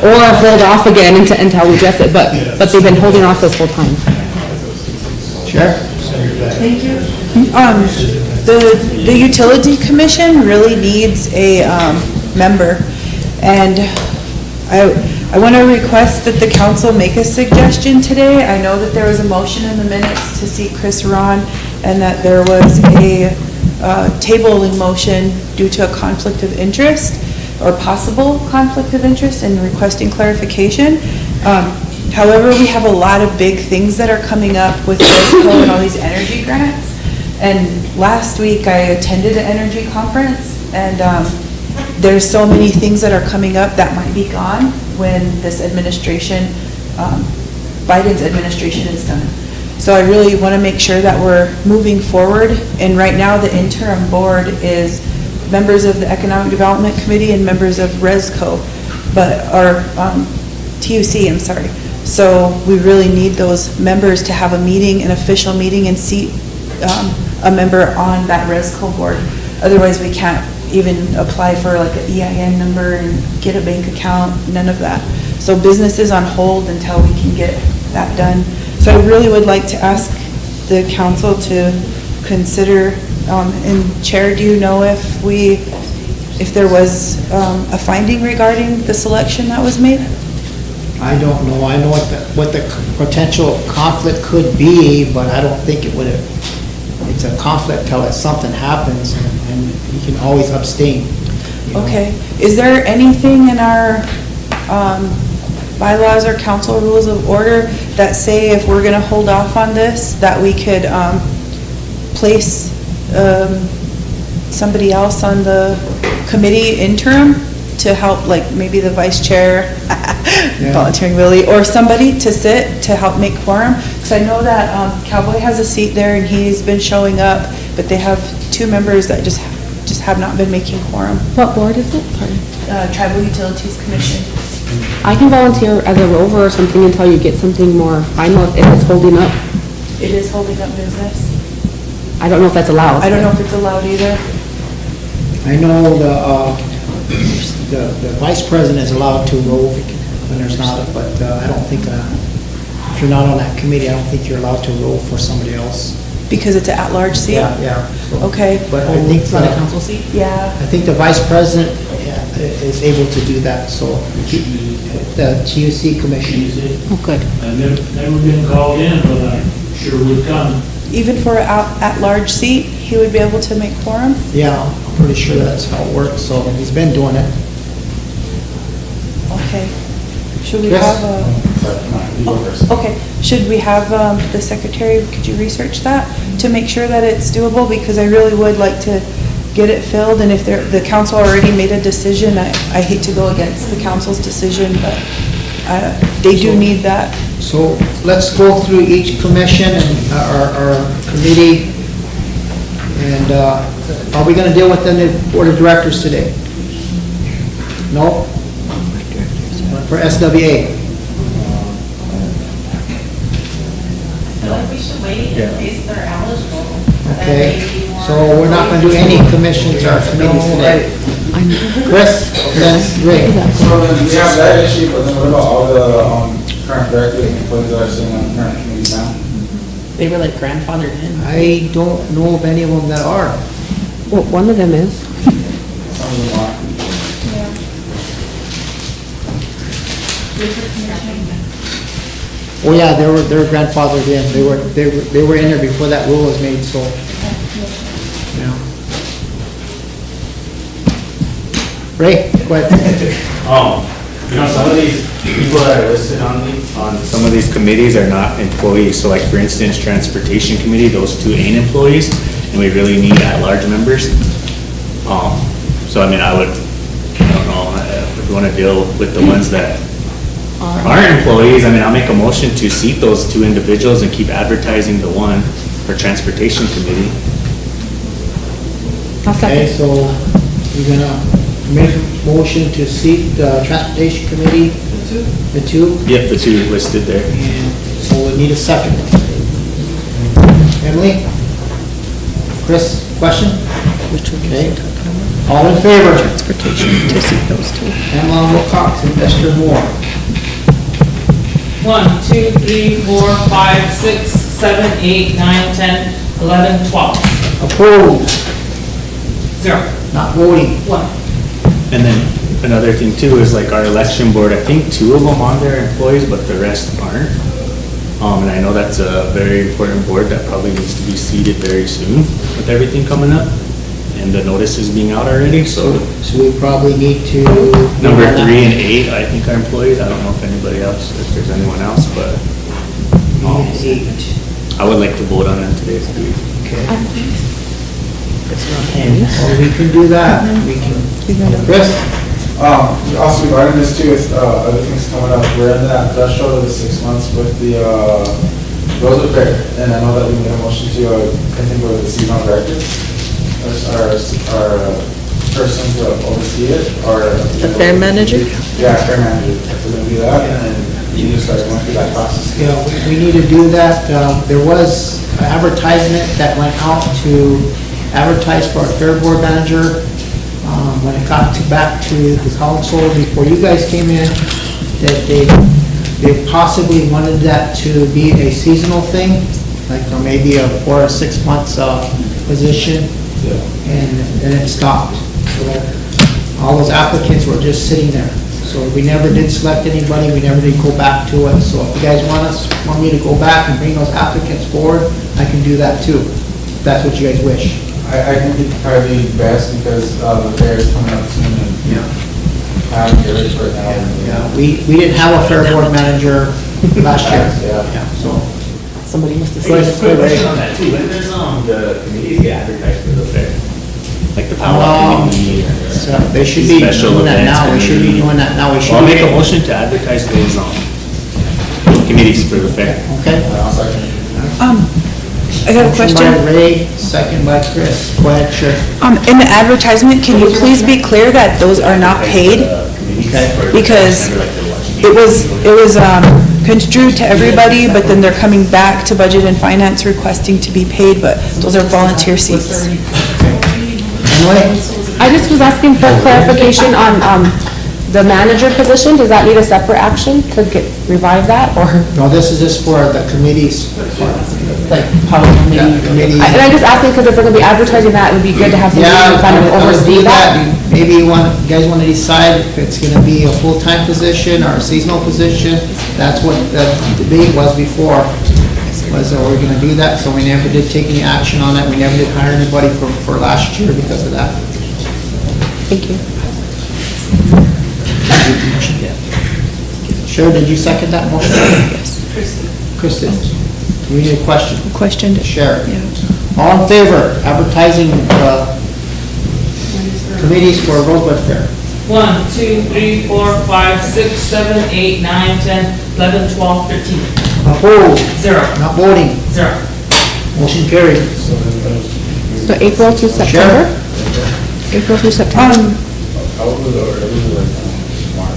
Or hold off again until we address it, but they've been holding off this whole time. Sheriff? Thank you. The utility commission really needs a member, and I want to request that the council make a suggestion today. I know that there was a motion in the minutes to see Chris Ron, and that there was a tabling motion due to a conflict of interest, or possible conflict of interest, and requesting clarification. However, we have a lot of big things that are coming up with RST and all these energy grants. And last week, I attended an energy conference, and there's so many things that are coming up that might be gone when this administration, Biden's administration is done. So I really want to make sure that we're moving forward. And right now, the interim board is members of the Economic Development Committee and members of ResCo, or TUC, I'm sorry. So we really need those members to have a meeting, an official meeting, and seat a member on that ResCo board. Otherwise, we can't even apply for like an EIN number and get a bank account, none of that. So business is on hold until we can get that done. So I really would like to ask the council to consider, and Chair, do you know if there was a finding regarding the selection that was made? I don't know. I know what the potential conflict could be, but I don't think it would have, it's a conflict till something happens, and you can always abstain. You know? Okay. Is there anything in our bylaws or council rules of order that say if we're gonna hold off on this, that we could, place, somebody else on the committee interim to help, like maybe the vice chair, volunteering Willie, or somebody to sit to help make quorum. Because I know that Cowboy has a seat there and he's been showing up, but they have 2 members that just have not been making quorum. What board is it? Pardon. Tribal Utilities Commission. I can volunteer as a rover or something until you get something more final if it's holding up. It is holding up business. I don't know if that's allowed. I don't know if it's allowed either. I know the vice president is allowed to rove when there's not, but I don't think, if you're not on that committee, I don't think you're allowed to rove for somebody else. Because it's an at-large seat? Yeah. So- Okay. But I think, It's not a council seat? Yeah. I think the vice president is able to do that, so the TUC commission. Oh, good. I've never been called in, but I sure would come. Even for an at-large seat, he would be able to make quorum? Yeah, I'm pretty sure that's how it works, so he's been doing it. Okay. Should we Yes. have okay, should we have the secretary, could you research that to make sure that it's doable? Because I really would like to get it filled, and if the council already made a decision, I hate to go against the council's decision, but they do need that. So let's go through each commission and our committee. And are we going to deal with the board of directors today? No? For SWA? I feel like we should wait in case they're eligible. Okay, so we're not going to do any commissions or committees today. Chris, then Rick. So then we have that issue, but then what about all the current directors and employees that are sitting on current committees now? They were like grandfathered in. I don't know of any of them that are. Well, one of them is. Some of them are. Oh yeah, they were grandfathered in. They were in there before that rule was made, so. Yeah. Ray, go ahead. Some of these people that are listed on some of these committees are not employees. So like, for instance, Transportation Committee, those 2 ain't employees, and we really need at-large members. So I mean, I don't know, if we want to deal with the ones that aren't employees, I mean, I'll make a motion to seat those 2 individuals and keep advertising the one for Transportation Committee. Okay, so you're gonna make a motion to seat the Transportation Committee? The 2? Yep, the 2 listed there. And so we need a second. Emily? Chris, question? Okay. All in favor? Transportation, to see those 2. Pamela Wilcox and Esther Moore. 1, 2, 3, 4, 5, 6, 7, 8, 9, 10, 11, 12. Opposed? 0. Not voting? 1. And then another thing too is like our election board, I think 2 of them on there are employees, but the rest aren't. And I know that's a very important board that probably needs to be seated very soon with everything coming up. And the notice is being out already, so. So we probably need to. Number 3 and 8, I think are employees. I don't know if anybody else, if there's anyone else, but. 8. I would like to vote on them today. Okay. Well, we can do that. We can. Chris? Also regarding this too, with other things coming up, we're in that threshold of the 6 months with the Rosebud Fair, and I know that we made a motion to, I think it was the seasonal director, our person to oversee it, or. The fair manager? Yeah, fair manager, we're gonna do that, and then you just start going through that process. Yeah, we need to do that. There was an advertisement that went out to advertise for our fair board manager. When it got back to the council before you guys came in, that they possibly wanted that to be a seasonal thing, like maybe a 4 or 6 months position, and it stopped. So all those applicants were just sitting there. So we never did select anybody, we never did go back to it. So if you guys want me to go back and bring those applicants forward, I can do that too, if that's what you guys wish. I think it'd probably be best because the fair is coming up soon, and Yeah, we didn't have a fair board manager last year. Yeah. So, Somebody must have Go ahead, said. go ahead, Ray. On that too, when does, the committees get advertised for the fair? Like the powwow committee or So they should be special doing that events now, we should be committee? doing that now, we should. Well, I'll be- make a motion to advertise those, committees for the fair. Okay. I got a Motion question. by Ray, second by Chris. Go ahead, sure. In the advertisement, can you please be clear that those are not paid? Because it was construed to everybody, but then they're coming back to Budget and Finance requesting to be paid, but those are volunteer seats. I just was asking for clarification on, the manager position. Does that need a separate action to revive that, or? No, this is just for the committees, like power committee. And I'm just asking because if we're gonna be advertising that, it would be good to have somebody Yeah, to kind of I would oversee do that. Maybe you guys want to decide if it's going to be a full-time position or a seasonal position. That's what the debate was before, was we're going to do that, so we never did take any action on that. We never did hire anybody for last year because of that. Thank you. Sharon, did you second that motion? Yes. Kristen, do we need a question? Question. Sharon? All in favor, advertising committees for Rosebud Fair? 1, 2, 3, 4, 5, 6, 7, 8, 9, 10, 11, 12, 13. Opposed? 0. Not voting? 0. Motion carried. So April to September? April through September?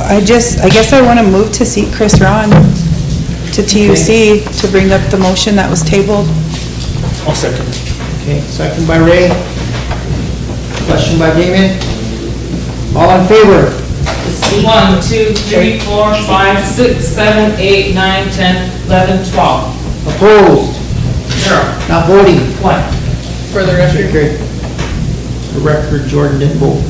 I guess I want to move to seat Chris Ron to TUC to bring up the motion that was tabled. I'll second. Okay, second by Ray. Question by Damien. All in favor? 1, 2, 3, 4, 5, 6, 7, 8, 9, 10, 11, 12. Opposed? 0. Not voting? 1. For the record. Okay. For the record, Jordan didn't vote.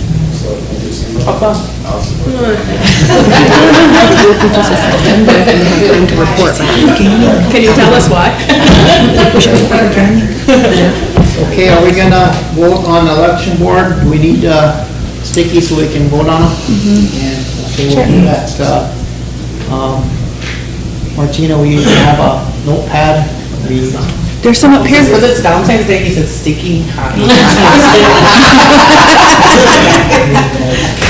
Can you tell us why? Okay, are we gonna vote on the election board? Do we need sticky so we can vote on them? And, okay, we'll do that. Martina, we usually have a notepad. There's some up here. Was it Valentine's Day, he said sticky copy?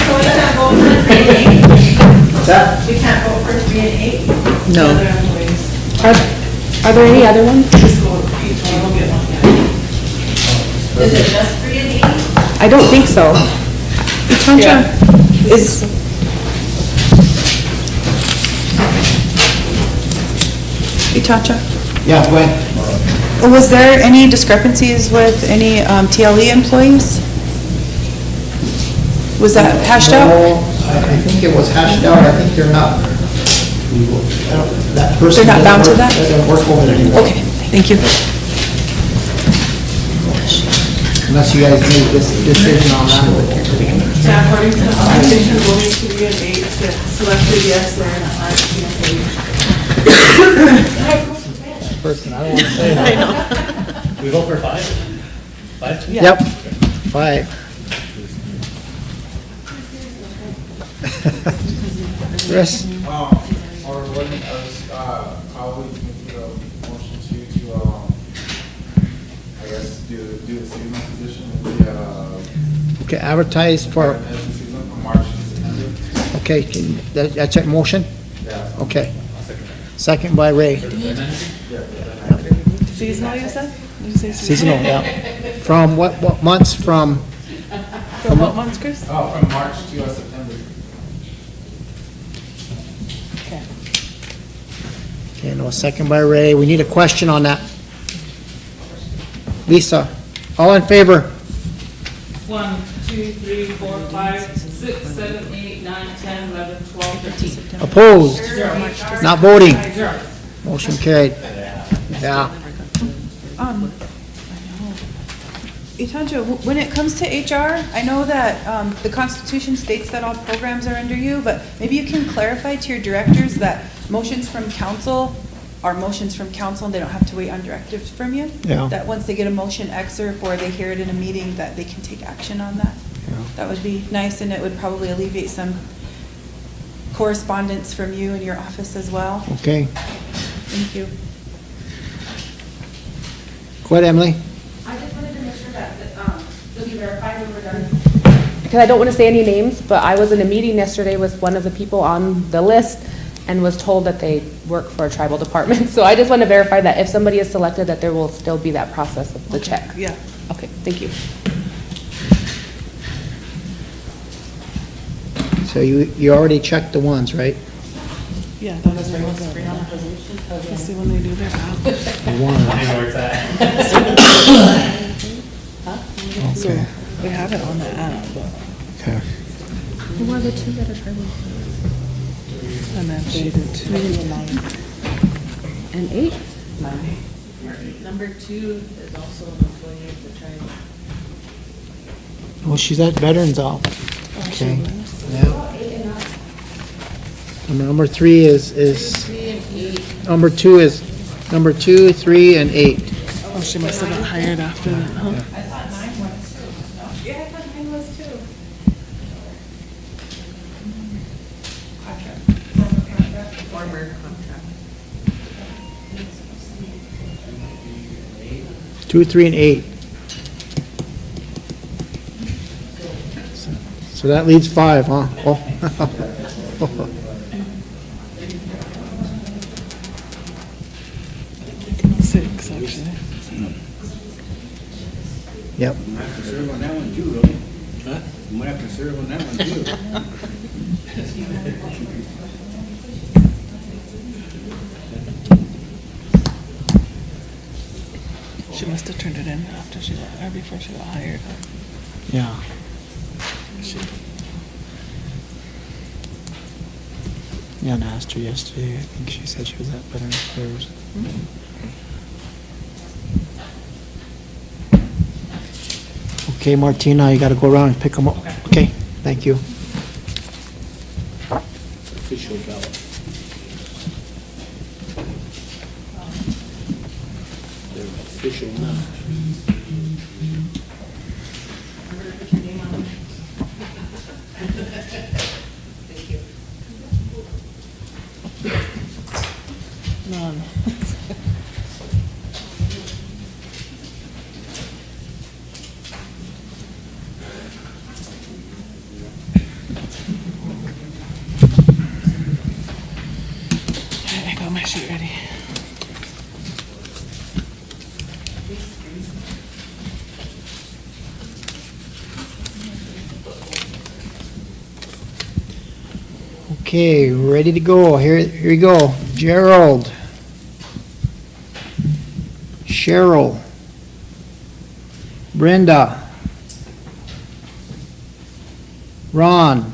So we can't vote for 3 and 8? What's that? We can't vote for 3 and 8? No. Are there any other ones? Is it just 3 and 8? I don't think so. Tanja, is, Itacha, Yeah, go ahead. was there any discrepancies with any TLE employees? Was that hashed out? No, I think it was hashed out. I think they're not, that person. They're not bound to that? Doesn't work over there anymore. Okay, thank you. Unless you guys made this decision on that. Yeah, according to the application, voting 3 and 8, selected yes, they're in RST page. Person, I don't want to say that. We vote for 5? 5? Yep, 5. Chris? Or what, I was, probably thinking of motion to, I guess, do the seasonal position, the, Okay, advertise for, season from March to September. okay, that's your motion? Yeah. Okay. Second by Ray. Seasonal, you said? Did you say Seasonal, yeah. From what months from? From what months, Chris? Oh, from March to September. Okay, no, second by Ray. We need a question on that. Lisa, all in favor? 1, 2, 3, 4, 5, 6, 7, 8, 9, 10, 11, 12, 13. Opposed? 0. Not voting? 0. Motion carried. Yeah. Itanja, when it comes to HR, I know that the Constitution states that all programs are under you, but maybe you can clarify to your directors that motions from council are motions from council and they don't have to wait on directives from you? Yeah. That once they get a motion excerpt or they hear it in a meeting, that they can take action on that? That would be nice, and it would probably alleviate some correspondence from you in your office as well. Okay. Thank you. Go ahead, Emily. I just wanted to make sure that, you'll be verified when we're done. Because I don't want to say any names, but I was in a meeting yesterday with one of the people on the list and was told that they work for a tribal department. So I just want to verify that if somebody is selected, that there will still be that process of the check. Yeah. Okay, thank you. So you already checked the ones, right? Yeah, that was Let's see when they do their app. The one. So they have it on the app, but. Okay. Who are the two that are tribal? And then they did 2 and 9. And 8? 9. Number 2 is also an employee of the tribe. Well, she's at Veterans All. Okay. Yeah. And number 3 is, 3 and 8. number 2 is, number 2, 3, and 8. Oh, she must have got hired after that, huh? I thought 9 was too. Yeah, I thought 9 was too. Former contract. 2, 3, and 8. So that leaves 5, huh? Oh. 6, actually. Yep. You might have to serve on that one too, really. Huh? You might have to serve on that one too. She must have turned it in after she got, or before she got hired. Yeah. She, Yeah, and I asked her yesterday. I think she said she was at Veterans Affairs. Okay, Martina, you got to go around and pick them up. Okay, thank you. Official ballot. They're official now. none. I got my sheet ready. Okay, ready to go. Here we go. Gerald. Cheryl. Brenda. Ron.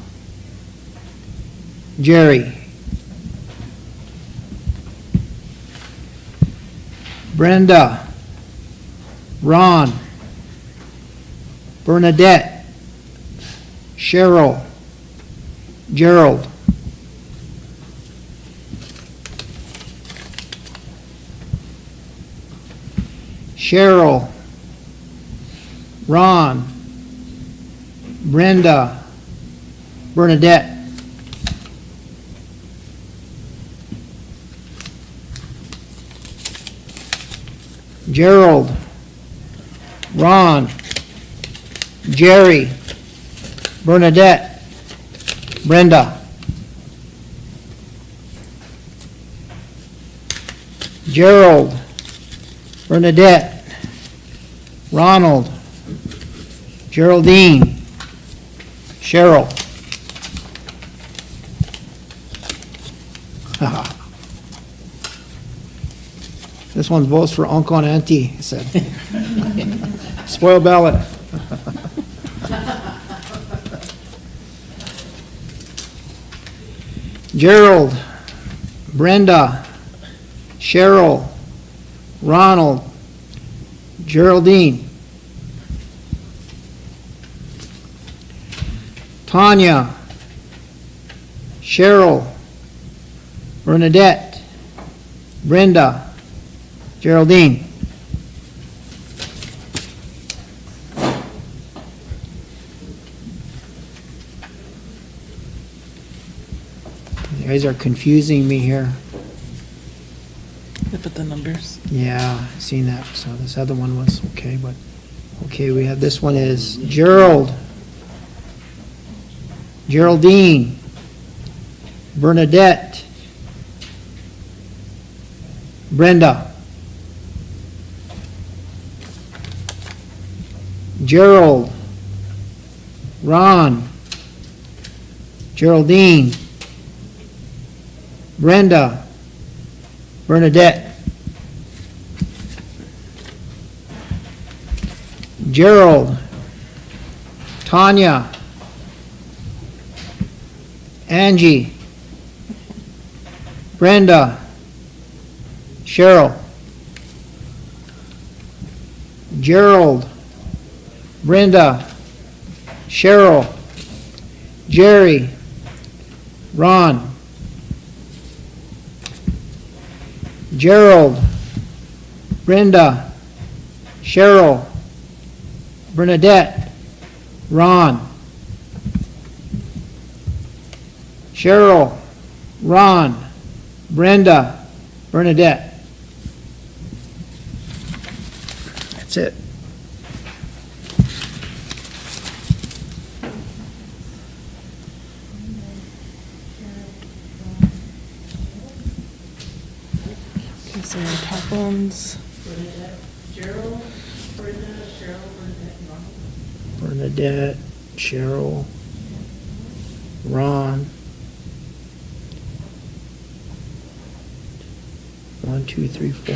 Jerry. Brenda. Ron. Bernadette. Cheryl. Gerald. Cheryl, Ron, Brenda, Bernadette. Gerald, Ron, Jerry, Bernadette, Brenda. Gerald, Bernadette, Ronald, Geraldine, Cheryl. This one votes for Uncle and Auntie, he said. Spoil ballot. Gerald, Brenda, Cheryl, Ronald, Geraldine, Tanya, Cheryl, Bernadette, Brenda, Geraldine. guys are confusing me here. Look at the numbers. Yeah, I seen that, so this other one was okay, but, okay, we have, this one is Geraldine, Bernadette, Brenda, Gerald, Ron, Geraldine, Brenda, Bernadette, Gerald, Tanya, Angie, Brenda, Cheryl, Gerald, Brenda, Cheryl, Jerry, Ron, Gerald, Brenda, Cheryl, Bernadette, Ron, Cheryl, Ron, Brenda, Bernadette. That's it. Okay, so your top ones. Bernadette, Cheryl, Ron. 1, 2, 3, 4.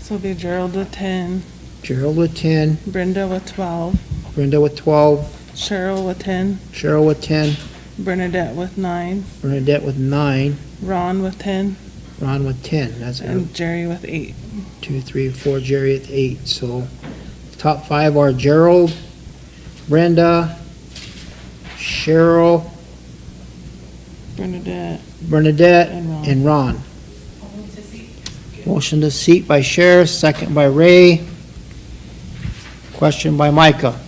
So it'll be Gerald with 10, Gerald with 10, Brenda with 12, Brenda with 12, Cheryl with 10, Cheryl with 10, Bernadette with 9, Bernadette with 9, Ron with 10, Ron with 10. That's and Jerry with 8. 2, 3, 4, Jerry at 8. So top 5 are Gerald, Brenda, Cheryl, Bernadette, and Ron. Motion to seat by Sheriff, second by Ray. Question by Micah.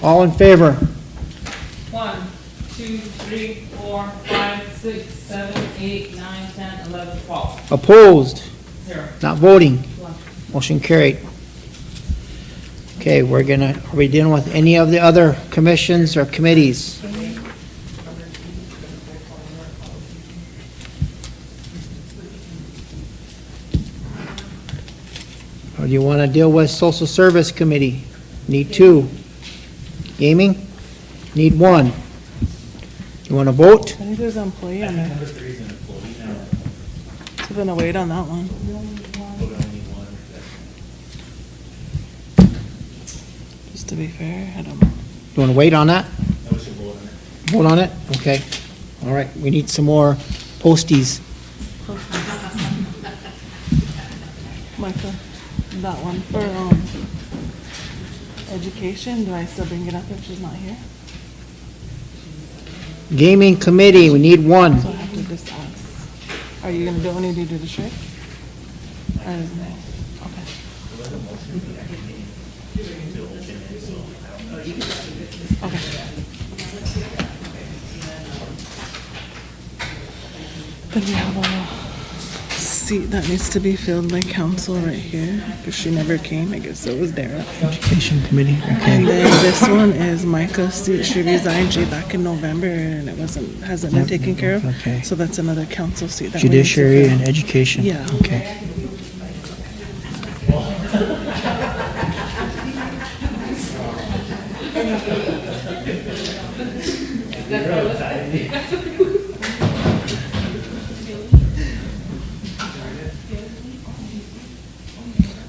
All in favor? 1, 2, 3, 4, 5, 6, 7, 8, 9, 10, 11, 12. Opposed? 0. Not voting? Motion carried. Okay, are we dealing with any of the other commissions or committees? Or do you want to deal with Social Service Committee? Need 2. Gaming? Need 1. You want to vote? I think there's an employee on there. Number 3 is an employee now. So we're gonna wait on that one. Just to be fair, I don't know. You want to wait on that? No, we should vote on it. Vote on it? Okay. All right, we need some more posties. Micah, that one for, education, do I still bring it up if she's not here? Gaming Committee, we need 1. So I have to just ask. Are you gonna do it when you do the trick? Or is it- Then we have a seat that needs to be filled by council right here, because she never came, I guess it was Dara. Education Committee, And okay. then this one is Micah's seat, she resigned back in November and it hasn't been taken care of. Okay. So that's another council seat that we need to Judiciary fill. and Education. Yeah. Okay.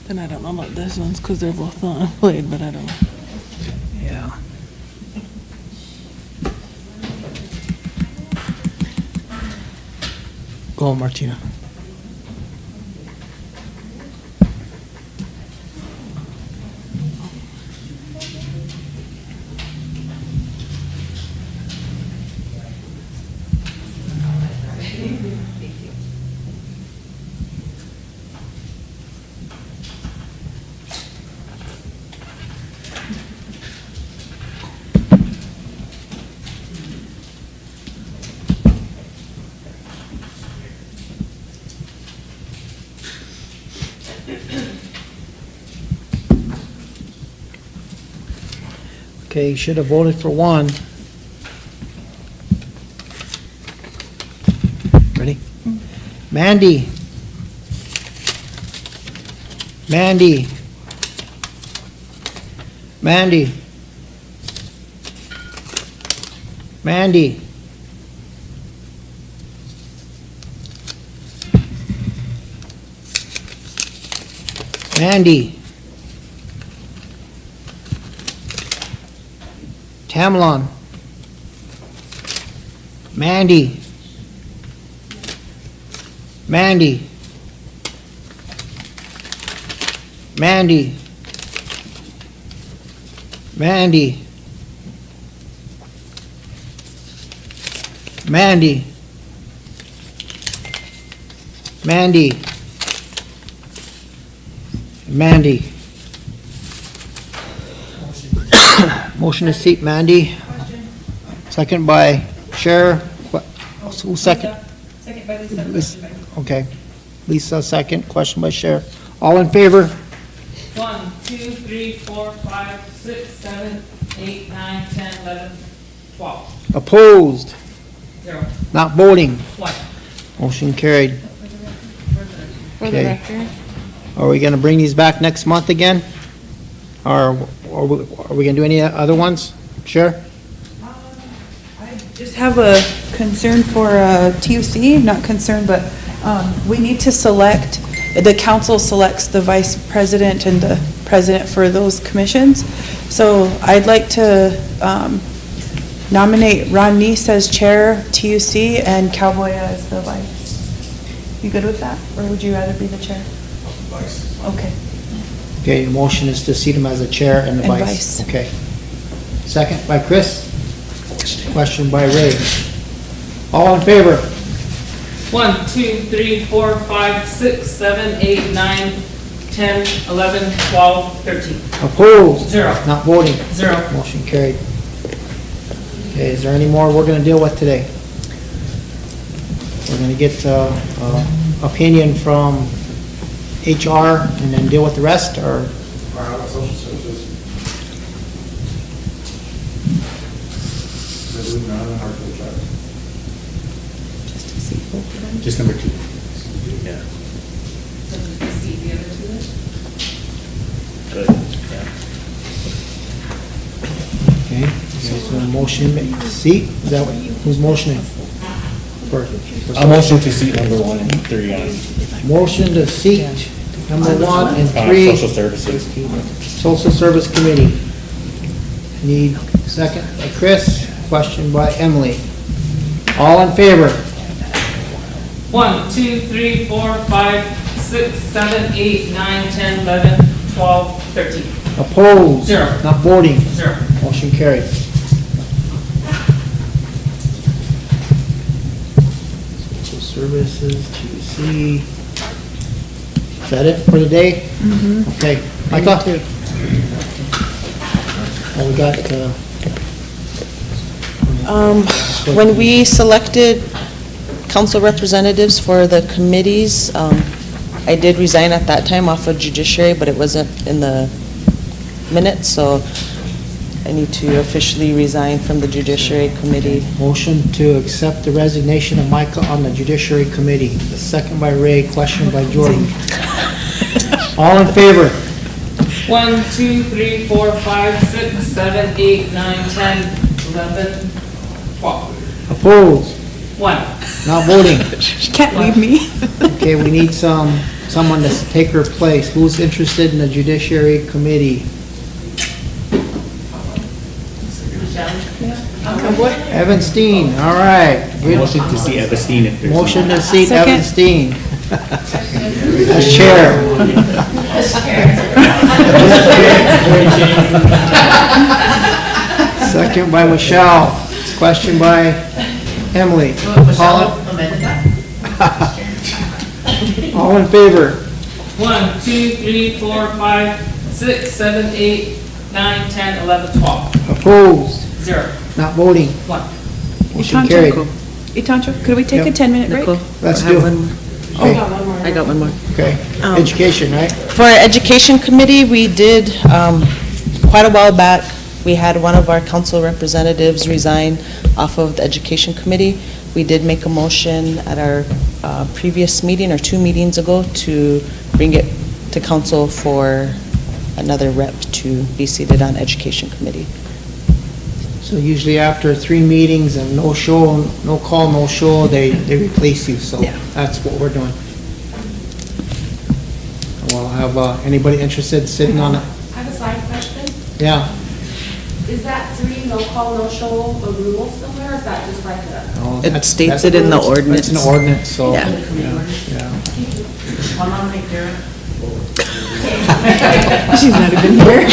Then I don't know about this ones, because they're both not employed, but I don't know. Yeah. Go, Martina. Okay, you should have voted for one. Ready? Mandy. Mandy. Mandy. Mandy. Mandy. Tamlon. Mandy. Mandy. Mandy. Mandy. Mandy. Mandy. Mandy. Motion to seat Mandy. Second by Chair. Who second? Second by Lisa. Lisa. Okay. Lisa, second. Question by Chair. All in favor? 1, 2, 3, 4, 5, 6, 7, 8, 9, 10, 11, 12. Opposed? 0. Not voting? 1. Motion carried. For the Okay. record. Are we gonna bring these back next month again? Or are we gonna do any other ones? Chair? I just have a concern for TUC, not concern, but we need to select, the council selects the vice president and the president for those commissions. So I'd like to nominate Ron Neese as chair, TUC, and Cowboy as the vice. You good with that? Or would you rather be the chair? Vice. Okay. Okay, the motion is to seat him as the chair and the And vice. vice. Okay. Second by Chris. Question by Ray. All in favor? 1, 2, 3, 4, 5, 6, 7, 8, 9, 10, 11, 12, 13. Opposed? 0. Not voting? 0. Motion carried. Okay, is there any more we're gonna deal with today? We're gonna get opinion from HR and then deal with the rest, or? Social services. Resolution on the Hartsville Drive. Just number 2. Yeah. Good, yeah. Okay, so a motion, seat, is that what, who's motioning? A motion to seat number 1 and 3 on. Motion to seat number 1 and 3. Social services. Social Service Committee. Need second by Chris, question by Emily. All in favor? 1, 2, 3, 4, 5, 6, 7, 8, 9, 10, 11, 12, 13. Opposed? 0. Not voting? 0. Motion carried. Social Services, TC. Is that it for today? Mm-hmm. Okay. Micah? Oh, we got, When we selected council representatives for the committees, I did resign at that time off of judiciary, but it wasn't in the minutes, so I need to officially resign from the judiciary committee. motion to accept the resignation of Micah on the Judiciary Committee. The second by Ray, question by Jordan. All in favor? 1, 2, 3, 4, 5, 6, 7, 8, 9, 10, 11, 12. Opposed? 1. Not voting? You can't leave me. Okay, we need someone to take her place. Who's interested in the Judiciary Committee? Evan Steen, all right. Good. Motion to seat Eva Steen if there's. Motion to seat Second. Evan Steen. As chair. Second by Michelle. Question by Emily. All in favor? 1, 2, 3, 4, 5, 6, 7, 8, 9, 10, 11, 12. Opposed? 0. Not voting? 1. Motion carried. Itancho, could we take a Yep. 10-minute break? Let's do it. Okay. I got one more. Okay, Um, education, right? For our Education Committee, we did, quite a while back, we had one of our council representatives resign off of the Education Committee. We did make a motion at our previous meeting, or 2 meetings ago, to bring it to council for another rep to be seated on Education Committee. So usually after 3 meetings and no show, no call, no show, they replace you, so that's what we're doing. Well, have, anybody interested sitting on it? I have a side question. Yeah. Is that 3 no call, no show a rule somewhere, or is that just like a? Oh, It that's- states that's- it in the it's- ordinance. It's an ordinance, so. Yeah. Yeah. I'll nominate Karen. She's not even here.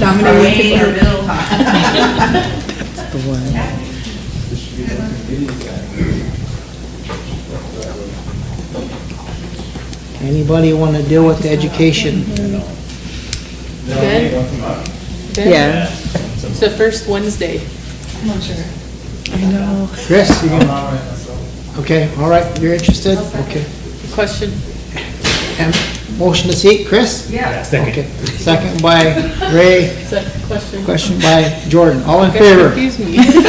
Nominating Or Bill. That's the one. Anybody want to deal with the education? Ben? Ben? Yeah. It's the first Wednesday. I'm not sure. I know. Chris, you gonna? Okay, all right, you're interested? Okay. Question? And motion to seat, Chris? Yeah. Okay. Second by Ray, Question? question by Jordan. All in Guys favor? confuse me. 1, 2, 3,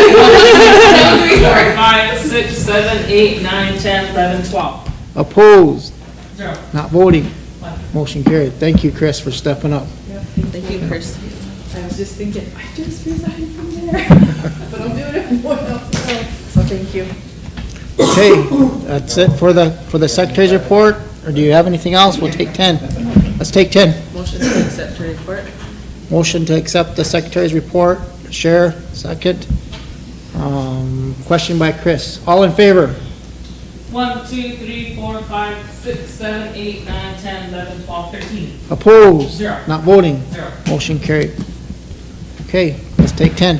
4, 5, 6, 7, 8, 9, 10, 11, 12. Opposed? 0. Not voting? Motion carried. Thank you, Chris, for stepping up. Thank you, Chris. I was just thinking, I just resigned from there, but I'm doing it for else, so thank you. Okay, that's it for the secretary's report, or do you have anything else? We'll take 10. Let's take 10. Motion to accept the report. Motion to accept the secretary's report. Share, second. Question by Chris. All in favor? 1, 2, 3, 4, 5, 6, 7, 8, 9, 10, 11, 12, 13. Opposed? 0. Not voting? 0. Motion carried. Okay, let's take 10.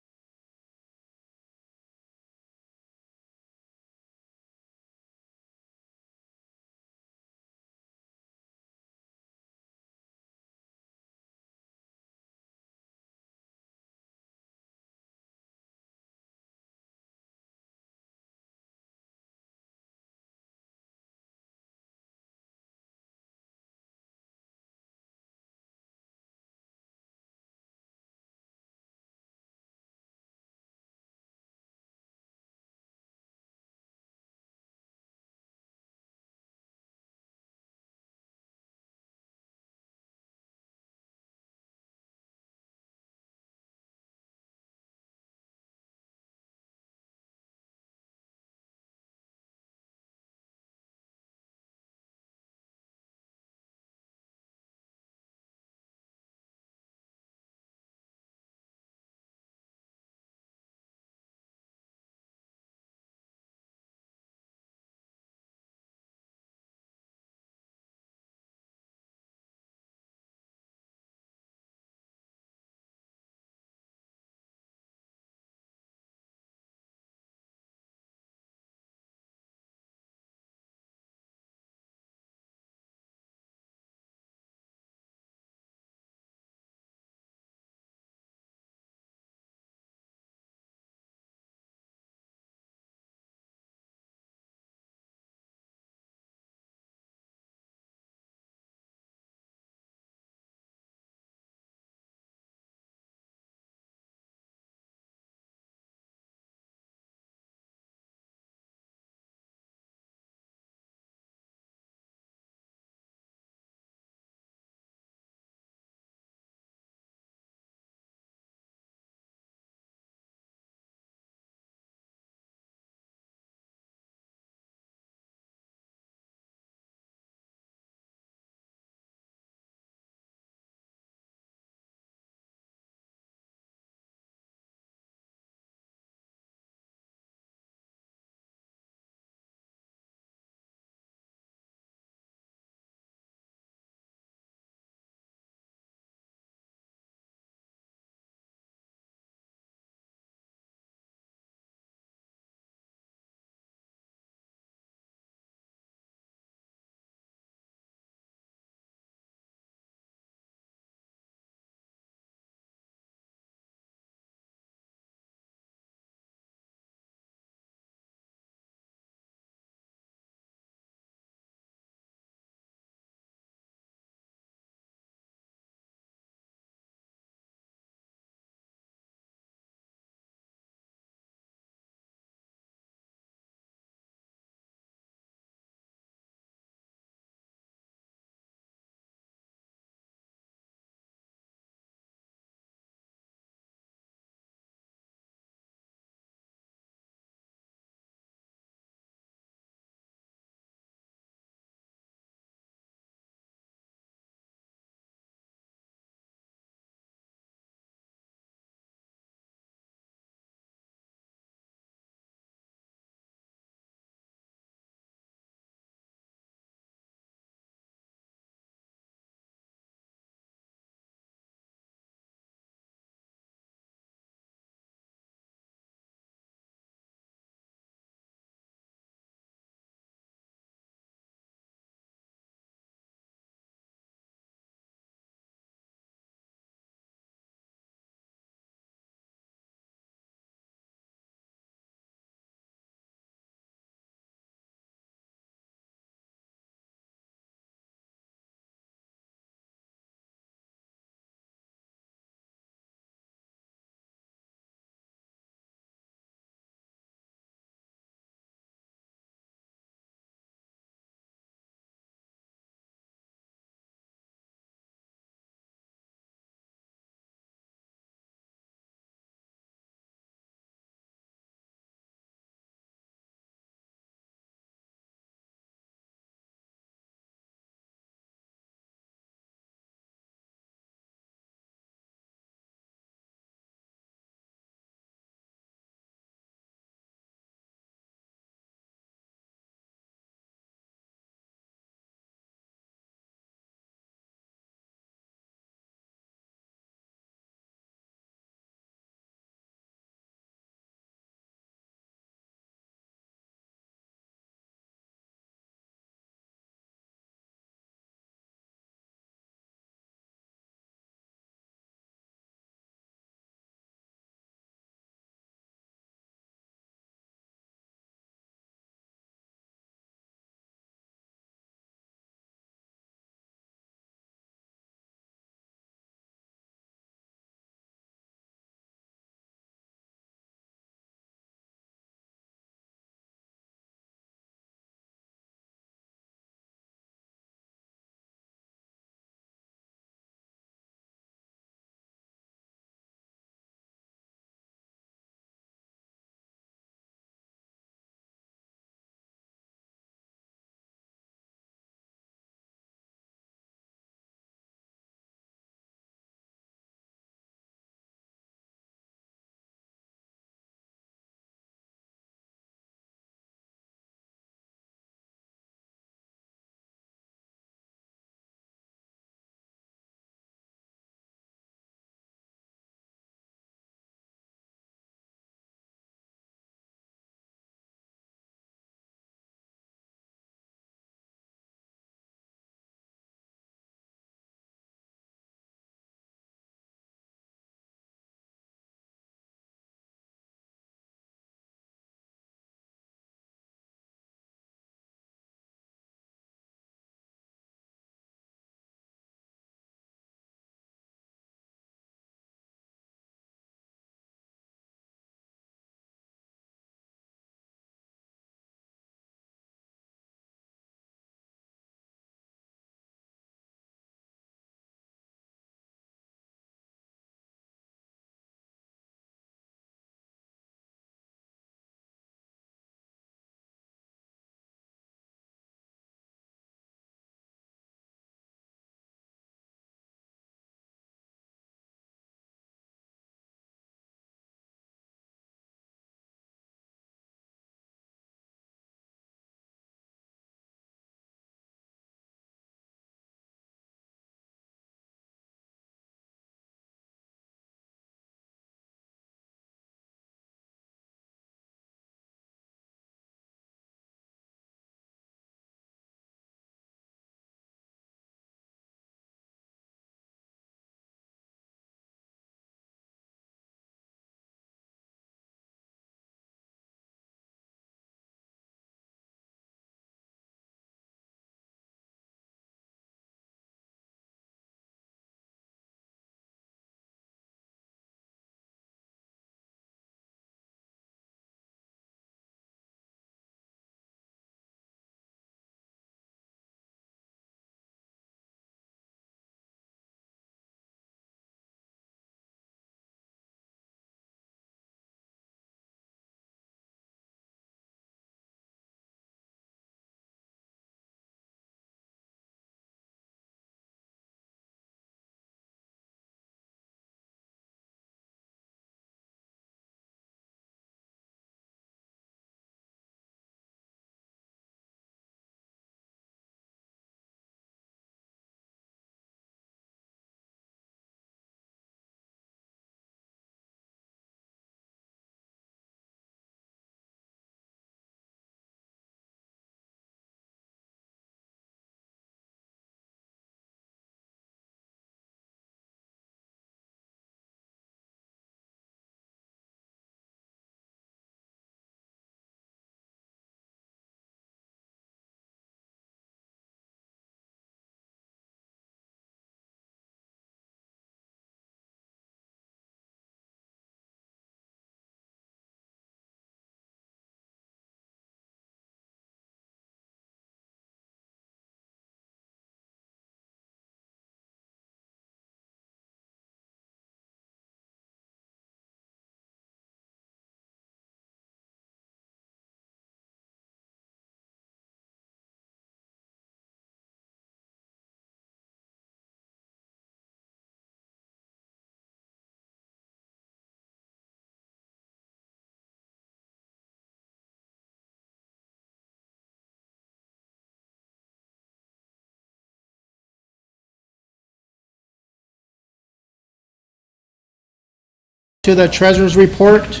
To the treasurer's report.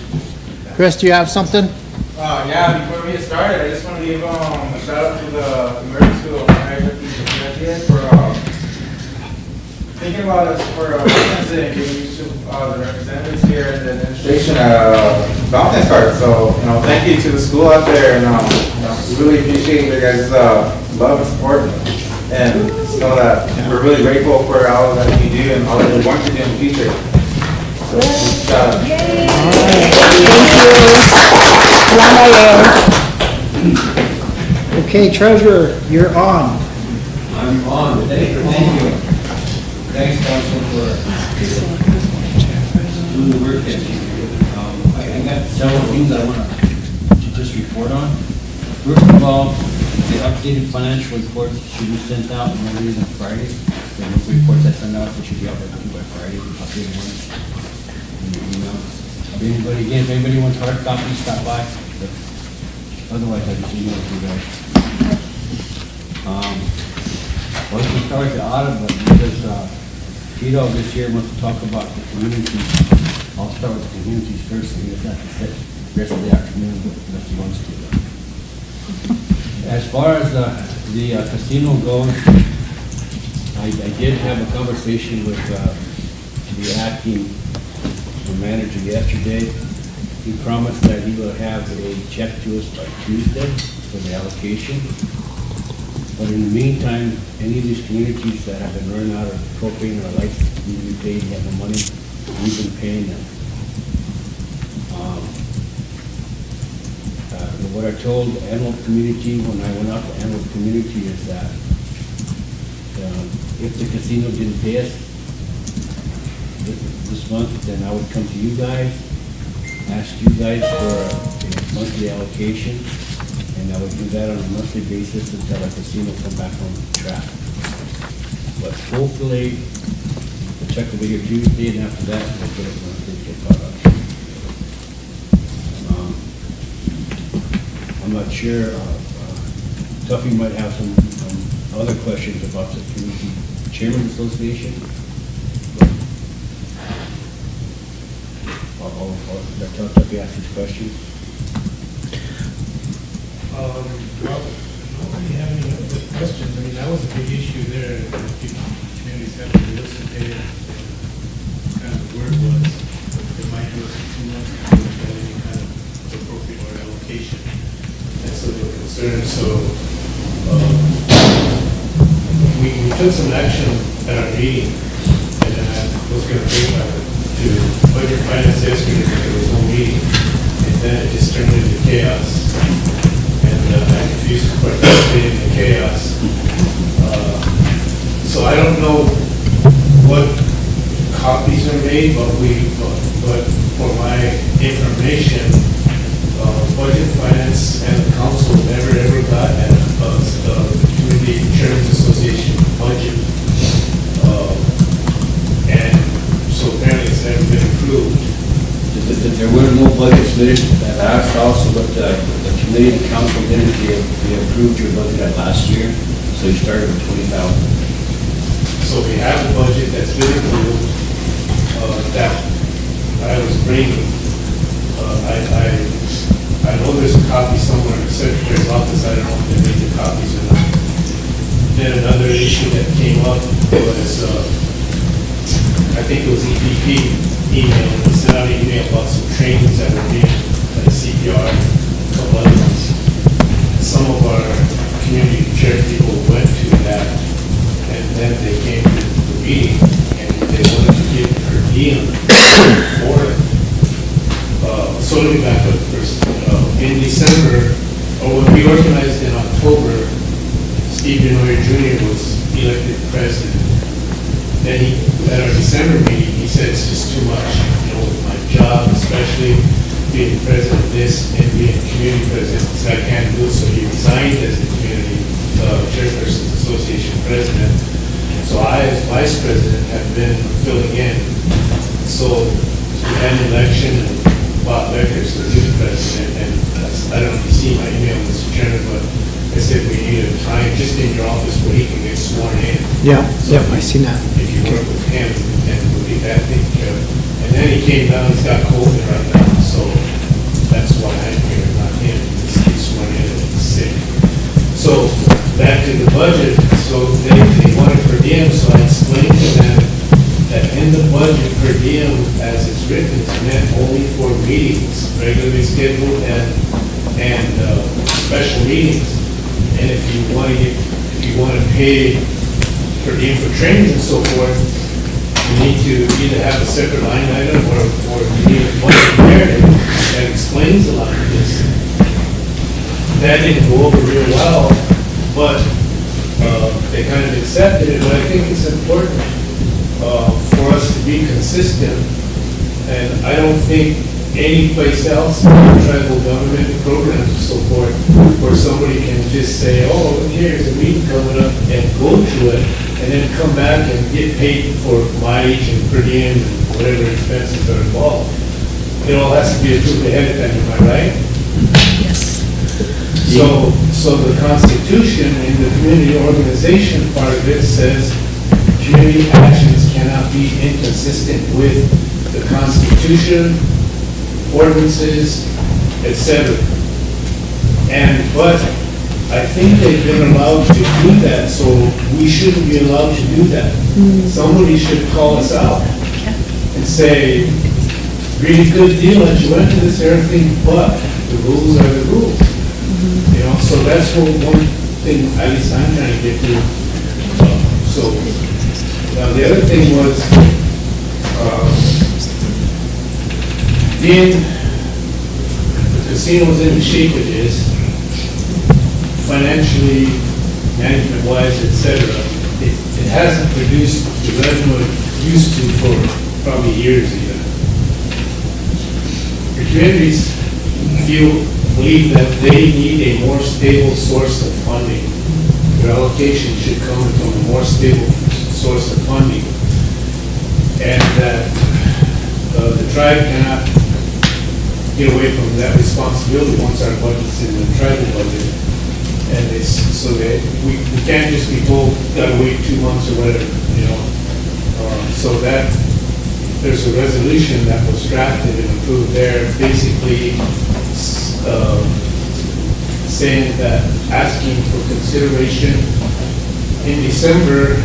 Chris, do you have something? Yeah, before we get started, I just want to give a shout out to the emergency executive for thinking about us for and giving each of the representatives here and the administration Valentine's card. So, thank you to the school out there, and we really appreciate your guys' love and support, and just know that we're really grateful for all that you do and all that you want to do in the future. So, shout out. Okay, treasurer, you're on. I'm on. Thank you. Thanks, Council, for doing the work that you do. I got several things I want to just report on. First of all, the updated financial reports should be sent out on Friday. The reports I send out, they should be out by Friday, updated ones. In your email. If anybody wants hard copies, stop by. But otherwise, I just email it to you guys. Well, we can start with the audit, but because Tito this year wants to talk about the community, I'll start with the communities first, and he doesn't have to sit the rest of the afternoon unless he wants to. As far as the casino goes, I did have a conversation with the acting manager yesterday. He promised that he will have a check to us by Tuesday for the allocation. But in the meantime, any of these communities that have been running out of propane or lights need to be paid, have no money, we've been paying them. What I told the Antelope community when I went out to Antelope community is that if the casino didn't pay us this month, then I would come to you guys, ask you guys for a monthly allocation, and I would do that on a monthly basis until our casino come back on track. But hopefully, the check will be here Tuesday, and after that, we'll get it monthly, get caught up. I'm not sure, Tuffy might have some other questions about the Community Chairman Association. I'll let Tuffy ask his questions. Well, nobody have any other questions. I mean, that was a big issue there. Communities have to be solicited, and kind of the word was, it might do us 2 months without any kind of appropriate or allocation. And so they were concerned, so we took some action at our meeting, and then I was going to bring that to budget finance yesterday, because there was no meeting, and then it just turned into chaos. I refuse to participate in the chaos. So I don't know what copies are made, but for my information, budget finance and the council never ever got a Community Chairman's Association budget. And so apparently it's never been approved. There were no budget submitted. That's also what the committee and council did. They approved your budget at last year, so you started with 20,000. So we have a budget that's been approved, that I was bringing. I know there's a copy somewhere in the secretary's office. I don't know if they made the copies or not. Then another issue that came up was, I think it was EPP email, we sent out an email about some trainings that were being at CPR, a couple other ones. Some of our community chair people went to that, and then they came to the meeting, and they wanted to give per diem for it. So let me back up first. In December, or when we organized in October, Steve Benoit Jr. was elected president. Then at our December meeting, he said it's just too much, with my job, especially being president of this and being community president, so I can't do it. So he resigned as the community chairperson's association president. So I, as vice president, have been filling in. So we had an election, and Bob Becker's the new president, and I don't know if you see my email, Mr. Chairman, but I said we need a time just in your office where he can get sworn in. Yeah, I seen that. If you work with him, and we'll get that taken care of. And then he he came down, he's got COVID right now, so that's why I'm here, not him. He's running sick. So, back to the budget, so they wanted per diem, so I explained to them that in the budget per diem, as it's written, it's meant only for meetings, regularly scheduled and special meetings. And if you want to pay per diem for trainings and so forth, you need to either have a separate line item or you need a budget narrative that explains a lot of this. That didn't go over real well, but they kind of accepted it. But I think it's important for us to be consistent. And I don't think any place else in tribal government programs and so forth where somebody can just say, oh, here's a meeting coming up and go to it and then come back and get paid for mileage and per diem and whatever expenses are involved. It all has to be approved ahead of time, am I right? Yes. So the Constitution in the community organization part of it says community actions cannot be inconsistent with the Constitution, ordinances, etc. But I think they've been allowed to do that, so we shouldn't be allowed to do that. Somebody should call us out and say, really good deal that you went to this, everything, but the rules are the rules. You know, so that's one thing, at least I'm trying to get to. So, now the other thing was, being the casino was in the shape it is, financially, management-wise, etc., it hasn't produced the revenue it used to for probably years even. The communities believe that they need a more stable source of funding. Their allocation should come from a more stable source of funding. And that the tribe cannot get away from that responsibility once our budget's in the tribal budget. And we can't just be told, gotta wait 2 months or whatever, you know. So that, there's a resolution that was drafted and approved there, basically saying that, asking for consideration. In December,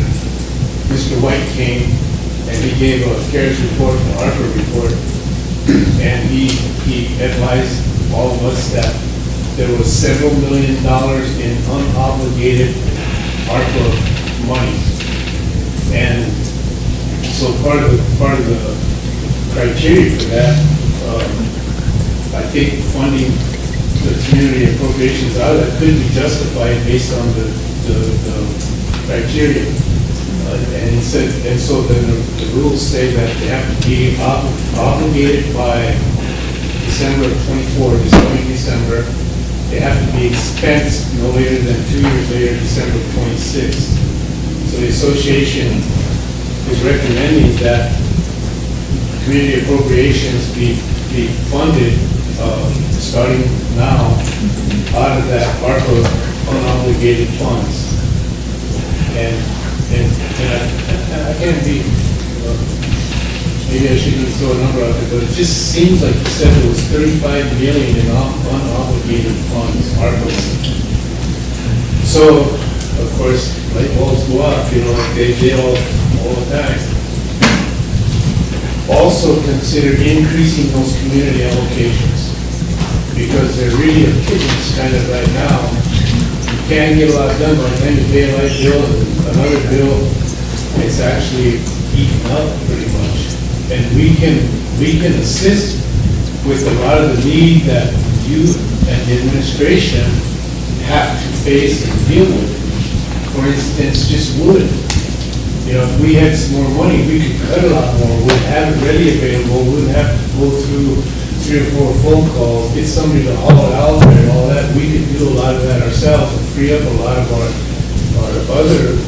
Mr. White came and he gave a CARES report, an ARPA report, and he advised all of us that there was several $1 million in unobligated ARPA money. And so part of the criteria for that, I think funding the community appropriations out of that could be justified based on the criteria. And he said, and so then the rules say that they have to be obligated by December of 24, this coming December. They have to be expensed no later than 2 years later, December 26th. So the association is recommending that community appropriations be funded starting now out of that ARPA unobligated funds. And I can't be, maybe I shouldn't throw a number out there, but it just seems like you said it was 35 million in unobligated funds, ARPA. So, of course, light bulbs go off, you know, like they did all the time. Also consider increasing those community allocations, because they're really a pittance kind of right now. You can't get a lot done by the time you pay a light bill and another bill. It's actually eaten up pretty much. And we can assist with a lot of the need that you and the administration have to face and deal with. For instance, just wood. You know, if we had some more money, we could cut a lot more. We'd have it ready available. We wouldn't have to go through 3 or 4 phone calls, get somebody to haul it out there and all that. We could do a lot of that ourselves and free up a lot of our other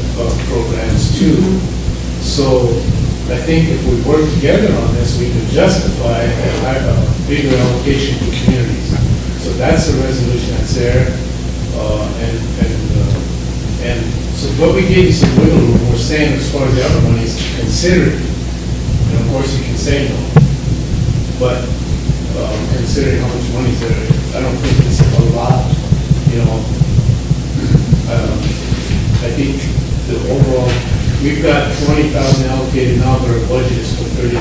programs too. So I think if we work together on this, we can justify a bigger allocation to communities. So that's the resolution that's there. But we gave you some wiggle room. We're saying as far as the other money is considered. And of course you can say no. but considering how much money's there, I don't think it's a lot, you know. I think the overall, we've got 20,000 allocated now, but our budget is for 30,000.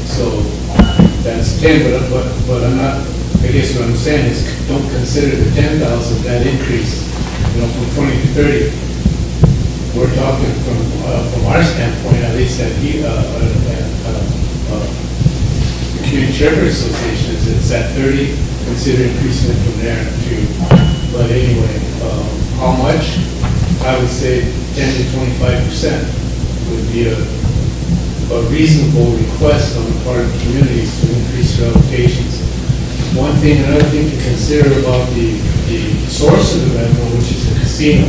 So that's 10, but I'm not, I guess what I'm saying is don't consider the 10,000, that increase, you know, from 20 to 30. We're talking from our standpoint, at least at the Community Shepherd Association, it's at 30, consider increasing it from there too. But anyway, how much? I would say 10 to 25% would be a reasonable request on the part of communities to increase their allocations. Another thing to consider about the source of the revenue, which is the casino.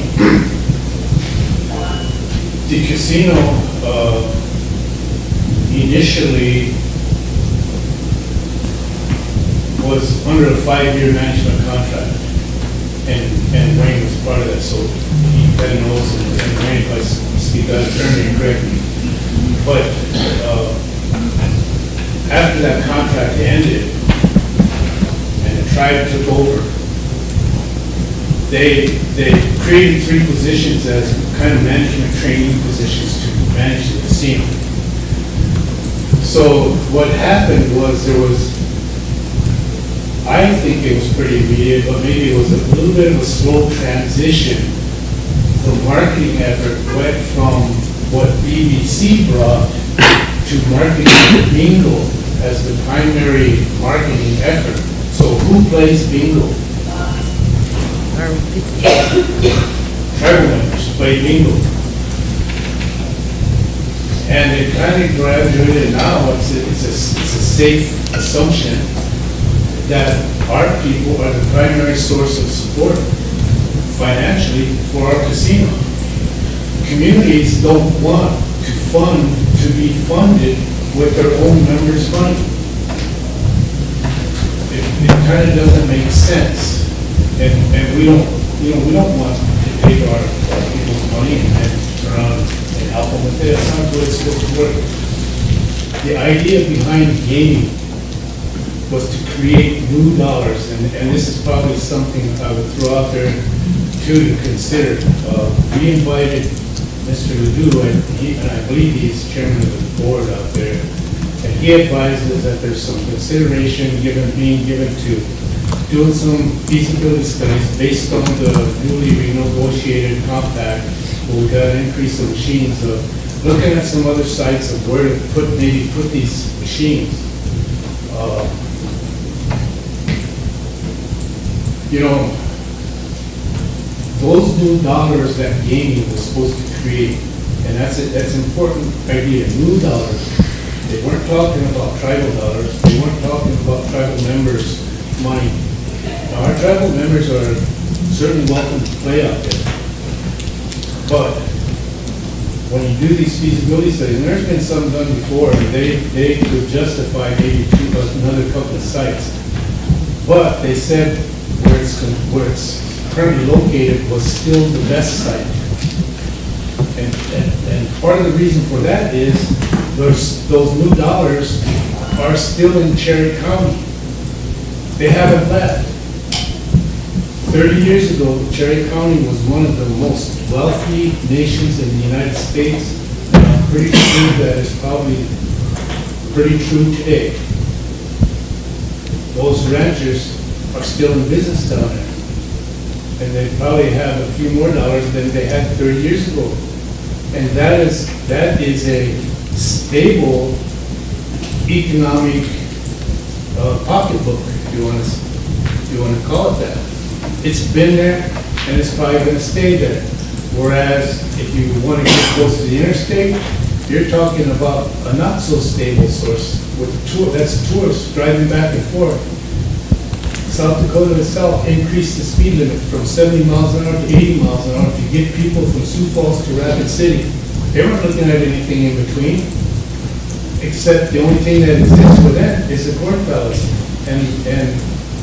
The casino initially was under a 5-year management contract, and Wayne was part of that, so he kind of knows, and Wayne, if I speak out of turn incorrectly. But after that contract ended, and the tribe took over, they created 3 positions as kind of management training positions to manage the casino. So what happened was I think it was pretty immediate, but maybe it was a little bit of a slow transition. The marketing effort went from what BBC brought to marketing bingo as the primary marketing effort. So who plays bingo? Tribal members play bingo. And it kind of graduated now, it's a safe assumption that our people are the primary source of support financially for our casino. Communities don't want to be funded with their own members' money. It kind of doesn't make sense. And we don't want to take our people's money and then turn around and help them with it. That's not the way it's supposed to work. The idea behind gaming was to create new dollars, and this is probably something I would throw out there too to consider. We invited Mr. Ledoux, and I believe he's chairman of the board out there, and he advises that there's some consideration being given to doing some feasibility studies based on the newly renegotiated compact, where we got an increase of machines, looking at some other sites of where to maybe put these machines. You know, those new dollars that gaming was supposed to create, and that's an important idea, new dollars. They weren't talking about tribal dollars, they weren't talking about tribal members' money. Now, our tribal members are certainly welcome to play out there. But when you do these feasibility studies, and there's been some done before, and they could justify maybe another couple of sites. But they said where it's currently located was still the best site. And part of the reason for that is those new dollars are still in Cherry County. They haven't left. 30 years ago, Cherry County was one of the most wealthy nations in the United States. And I'm pretty sure that is probably pretty true today. Those ranchers are still in business down there. And they probably have a few more dollars than they had 30 years ago. And that is a stable economic pocketbook, if you want to call it that. It's been there, and it's probably going to stay there. Whereas if you want to get close to the interstate, you're talking about a not so stable source that's tourists driving back and forth. South Dakota itself increased the speed limit from 70 miles an hour to 80 miles an hour to get people from Sioux Falls to Rapid City. They weren't looking at anything in between, except the only thing that exists for them is the corn pellets. And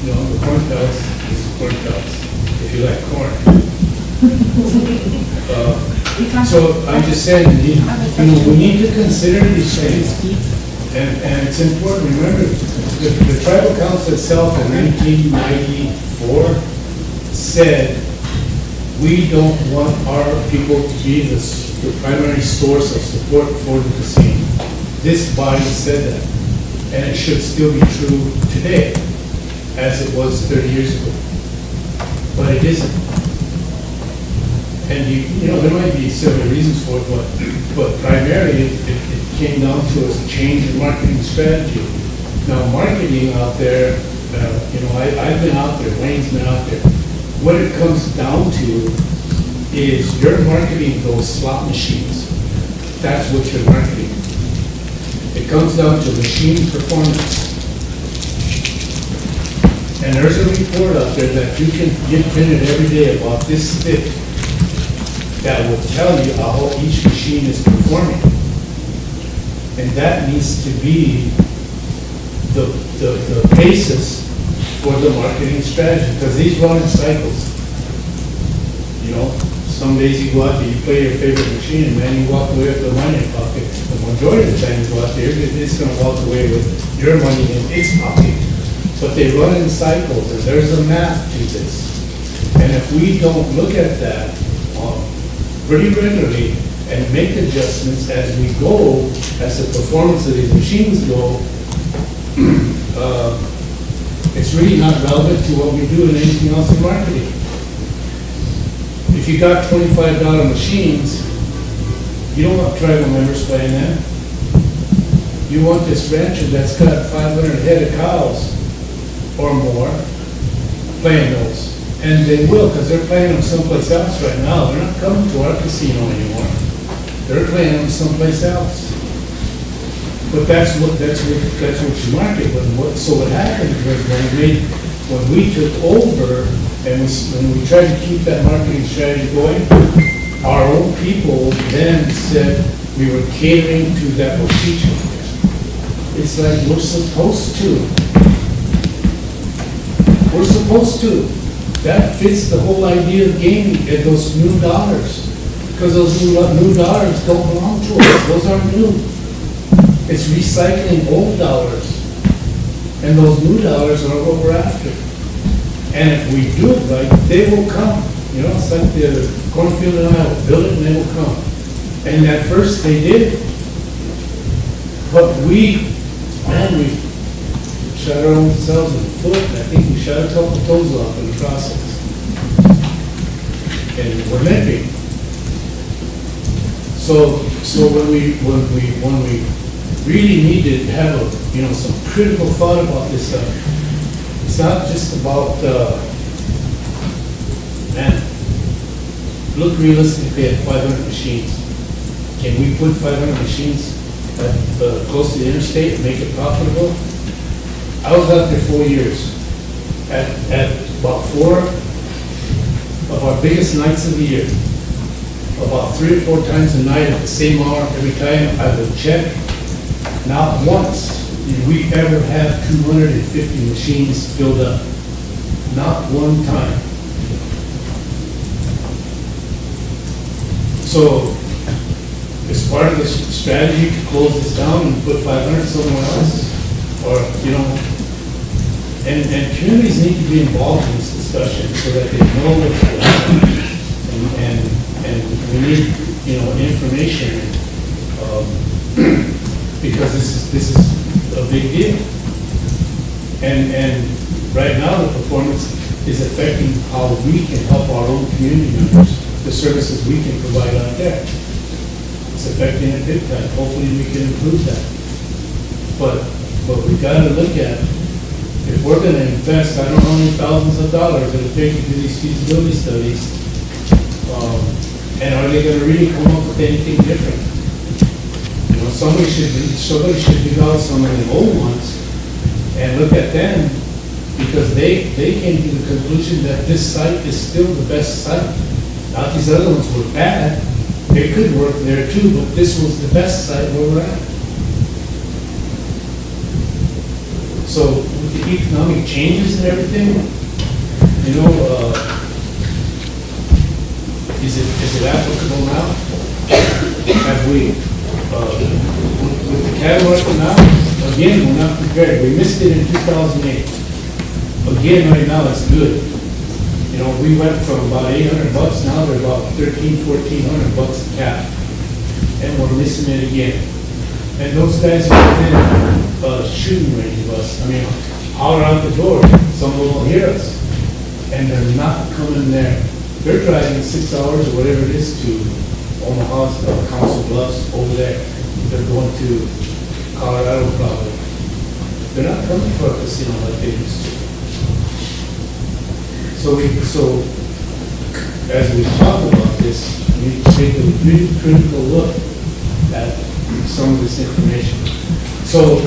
you know, the corn pellets is the corn pellets, if you like corn. So I'm just saying, we need to consider these things. And it's important, remember, the tribal council itself in 1994 said, we don't want our people to be the primary source of support for the casino. This body said that, and it should still be true today, as it was 30 years ago. But it isn't. And you know, there might be several reasons for it, but primarily it came down to a change in marketing strategy. Now, marketing out there, you know, I've been out there, Wayne's been out there. What it comes down to is you're marketing those slot machines. That's what you're marketing. It comes down to machine performance. And there's a report out there that you can get printed every day about this thick that will tell you how each machine is performing. And that needs to be the basis for the marketing strategy, because these run in cycles. You know, some days you go out there, you play your favorite machine, and then you walk away with the money in your pocket. The majority of the time you go out there, it's going to walk away with your money in its pocket. But they run in cycles, and there's a math to this. And if we don't look at that pretty regularly and make adjustments as we go, as the performance of these machines go, it's really not relevant to what we do in anything else in marketing. If you got $25 machines, you don't want tribal members playing them. You want this rancher that's got 500 head of cows or more playing those. And they will, because they're playing them someplace else right now. They're not coming to our casino anymore. They're playing them someplace else. But that's what you market. So what happened was when we took over and when we tried to keep that marketing strategy going, our own people then said we were catering to that we're teaching. It's like we're supposed to. We're supposed to. That fits the whole idea of gaming and those new dollars. Because those new dollars don't belong to us. Those aren't new. It's recycling old dollars. And those new dollars are what we're after. And if we do it right, they will come. You know, it's like the cornfield in Iowa. Build it and they will come. And at first they did. But we shot our own selves in the foot, and I think we shot a couple of toes off in the process. And we're limping. So when we really need to have some critical thought about this stuff, it's not just about look realistically at 500 machines. Can we put 500 machines close to the interstate and make it profitable? I was out there 4 years. At about 4 of our biggest nights of the year, about 3 or 4 times a night at the same hour every time, I would check. Not once did we ever have 250 machines filled up. Not one time. So, as part of the strategy to close this down and put 500 somewhere else, or, and communities need to be involved in this discussion so that they know what's going on. And we need, information, because this is a big deal. And right now, the performance is affecting how we can help our own community members, the services we can provide out there. It's affecting it big time. Hopefully we can improve that. But we've got to look at, if we're going to invest, I don't know how many thousands of dollars it'll take to do these feasibility studies, and are they going to really come up with anything different? Somebody should develop some of the old ones and look at them, because they came to the conclusion that this site is still the best site. Not these other ones were bad. They could work there too, but this was the best site where we're at. So with the economic changes and everything, is it applicable now? Have we, with the cattle market now, again, we're not prepared. We missed it in 2008. Again, right now, it's good. You know, we went from about $800, now they're about $1,400 a calf. And we're missing it again. And those guys are within shooting range of us. I mean, holler out the door, some will hear us. And they're not coming there. They're driving 6 hours or whatever it is to Omaha, Council Bluffs, over there. They're going to Colorado probably. They're not coming for a casino like they used to. So as we talk about this, we need to take a really critical look at some of this information. So,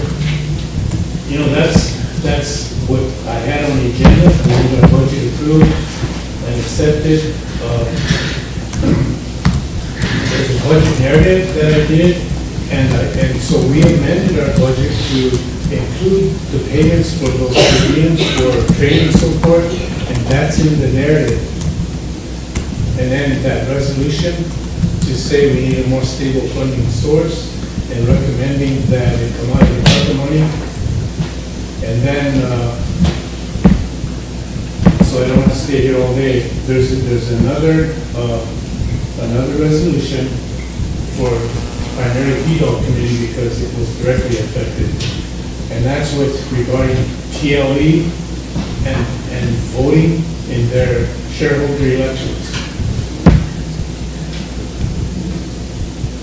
you know, that's what I had on the agenda. We're going to budget approved and accepted. There's a budget narrative that I did, and so we amended our budget to include the payments for those premiums for training and so forth, and that's in the narrative. And then that resolution to say we need a more stable funding source and recommending that it come out of the ARPA money. And then, so I don't want to stay here all day, there's another resolution for primary feed-all committee because it was directly affected. And that's what's regarding TLE and voting in their shareholder elections.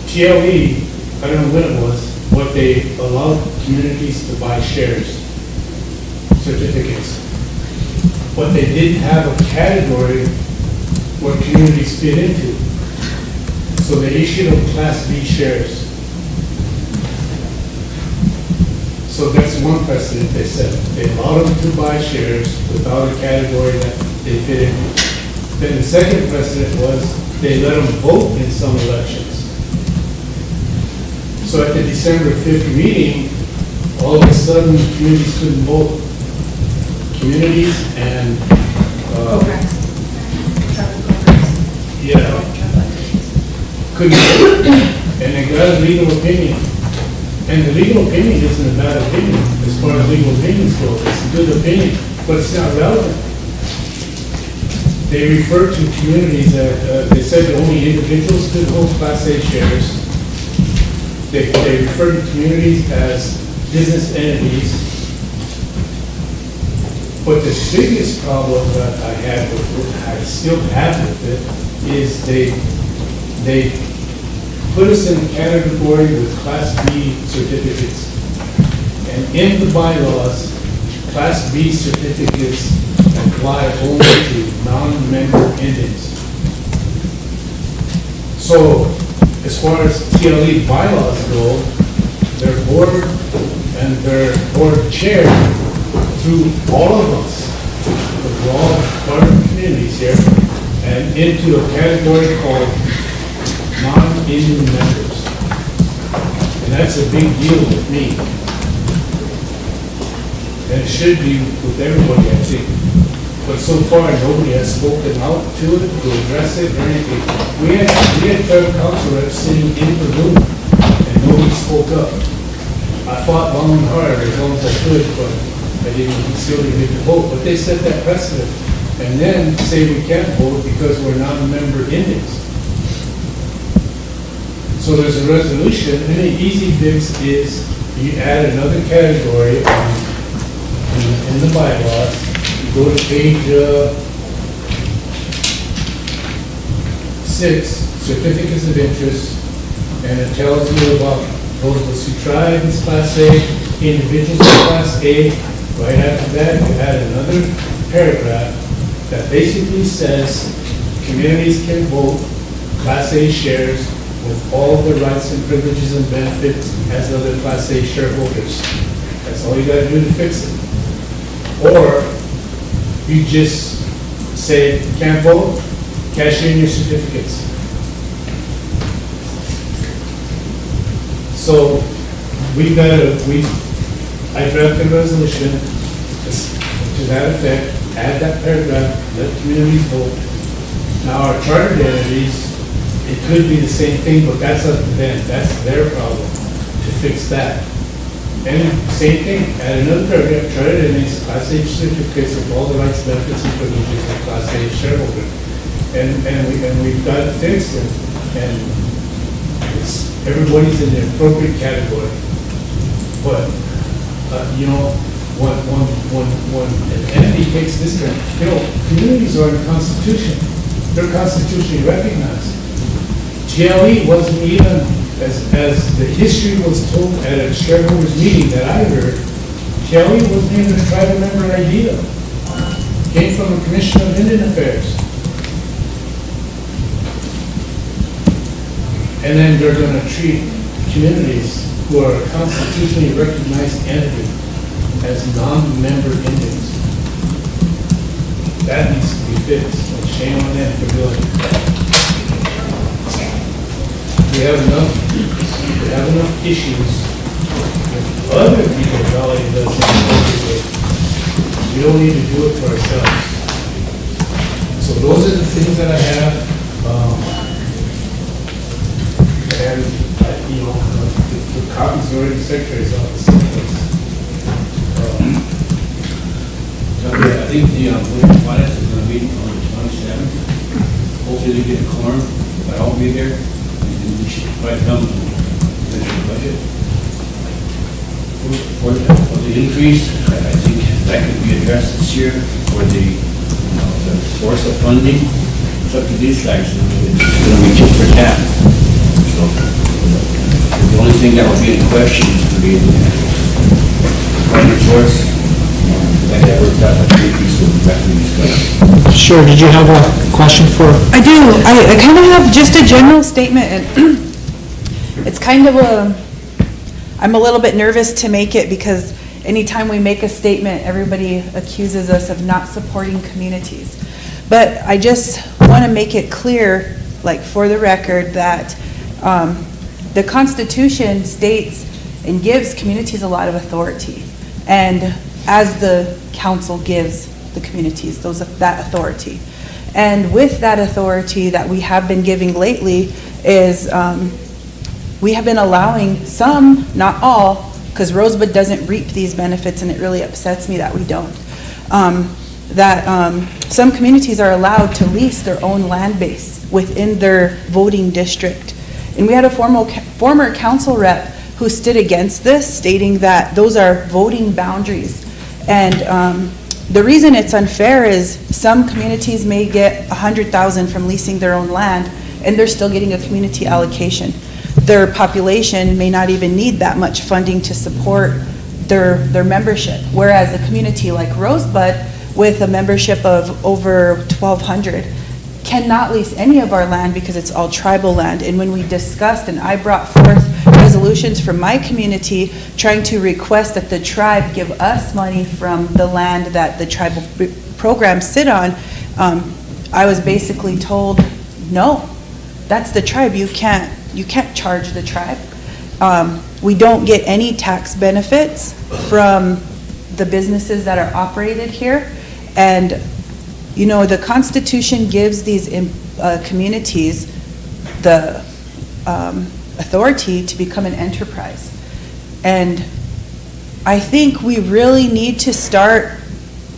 TLE, I don't know when it was, what they allowed communities to buy shares, certificates. But they didn't have a category where communities fit into. So they issued them Class B shares. So that's one precedent they set. They allowed them to buy shares without a category that they fit in. Then the second precedent was they let them vote in some elections. So at the December 5th meeting, all of a sudden, communities couldn't vote. Communities and, yeah, couldn't vote. And they got a legal opinion. And the legal opinion isn't a bad opinion as far as legal opinions go. It's a good opinion, but it's not relevant. They refer to communities that, they said that only individuals could hold Class A shares. They refer to communities as business entities. But the biggest problem that I had with it, I still have with it, is they put us in a category with Class B certificates. And in the bylaws, Class B certificates apply only to non-member entities. So, as far as TLE bylaws go, their board and their board chair, through all of us, we're all part of the communities here, and into a category called non-Indian members. And that's a big deal with me. And it should be with everybody, I think. But so far, nobody has spoken out to it, to address it, or anything. We had federal council reps sitting in the room, and nobody spoke up. I fought long and hard as long as I could, but I didn't still get to vote. But they set that precedent, and then say we can't vote because we're not a member Indians. So there's a resolution, and the easy fix is you add another category in the bylaws. You go to page 6, certificates of interest, and it tells you about those of Sioux tribe is Class A, individuals in Class A. Right after that, you add another paragraph that basically says communities can vote Class A shares with all the rights and privileges and benefits as other Class A shareholders. That's all you gotta do to fix it. Or you just say, can't vote, cash in your certificates. So I drafted a resolution to that effect, add that paragraph, let communities vote. Now our chartered entities, it could be the same thing, but that's up to them. That's their problem to fix that. And same thing, add another paragraph, chartered entities, Class A certificates of all the rights, benefits, and privileges of Class A shareholder. And we've got it fixed, and it's, everybody's in the appropriate category. But, you know, when an entity takes this kind, you know, communities are in the Constitution. They're constitutionally recognized. GLE wasn't even, as the history was told at a shareholders meeting that I heard, GLE wasn't even a tribal member idea. Came from the Commission of Indian Affairs. And then they're gonna treat communities who are a constitutionally recognized entity as non-member Indians. That needs to be fixed, and shame on them for doing it. We have enough issues with other people valuing us inappropriately. We don't need to do it for ourselves. So those are the things that I have. And, you know, the copies are in the Secretary's office. Okay, I think the Board of Finance is going to meet on the 27th. Hopefully they get a quorum, but I'll be there. And we should try to come to the budget. For the increase, I think that could be addressed this year for the source of funding. It's up to these guys, it's going to be just for tap. So the only thing that will be in question is going to be the funding source. That worked out like the increase of that we discussed. Sure, did you have a question for? I do. I kind of have just a general statement, and it's kind of I'm a little bit nervous to make it because anytime we make a statement, everybody accuses us of not supporting communities. But I just want to make it clear, like for the record, that the Constitution states and gives communities a lot of authority. And as the council gives the communities that authority. And with that authority that we have been giving lately is we have been allowing some, not all, because Rosebud doesn't reap these benefits and it really upsets me that we don't, some communities are allowed to lease their own land base within their voting district. And we had a former council rep who stood against this, stating that those are voting boundaries. And the reason it's unfair is some communities may get $100,000 from leasing their own land, and they're still getting a community allocation. Their population may not even need that much funding to support their membership, whereas a community like Rosebud, with a membership of over 1,200, cannot lease any of our land because it's all tribal land. And when we discussed, and I brought forth resolutions from my community trying to request that the tribe give us money from the land that the tribal programs sit on, I was basically told, no, that's the tribe. You can't charge the tribe. We don't get any tax benefits from the businesses that are operated here. And you know, the Constitution gives these communities the authority to become an enterprise. And I think we really need to start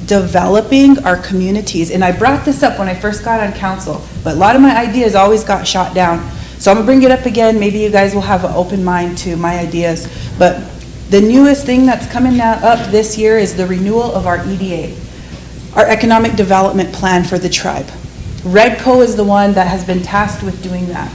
developing our communities. And I brought this up when I first got on council, but a lot of my ideas always got shot down. So I'm gonna bring it up again. Maybe you guys will have an open mind to my ideas. But the newest thing that's coming up this year is the renewal of our EDA, our Economic Development Plan for the tribe. REDCO is the one that has been tasked with doing that.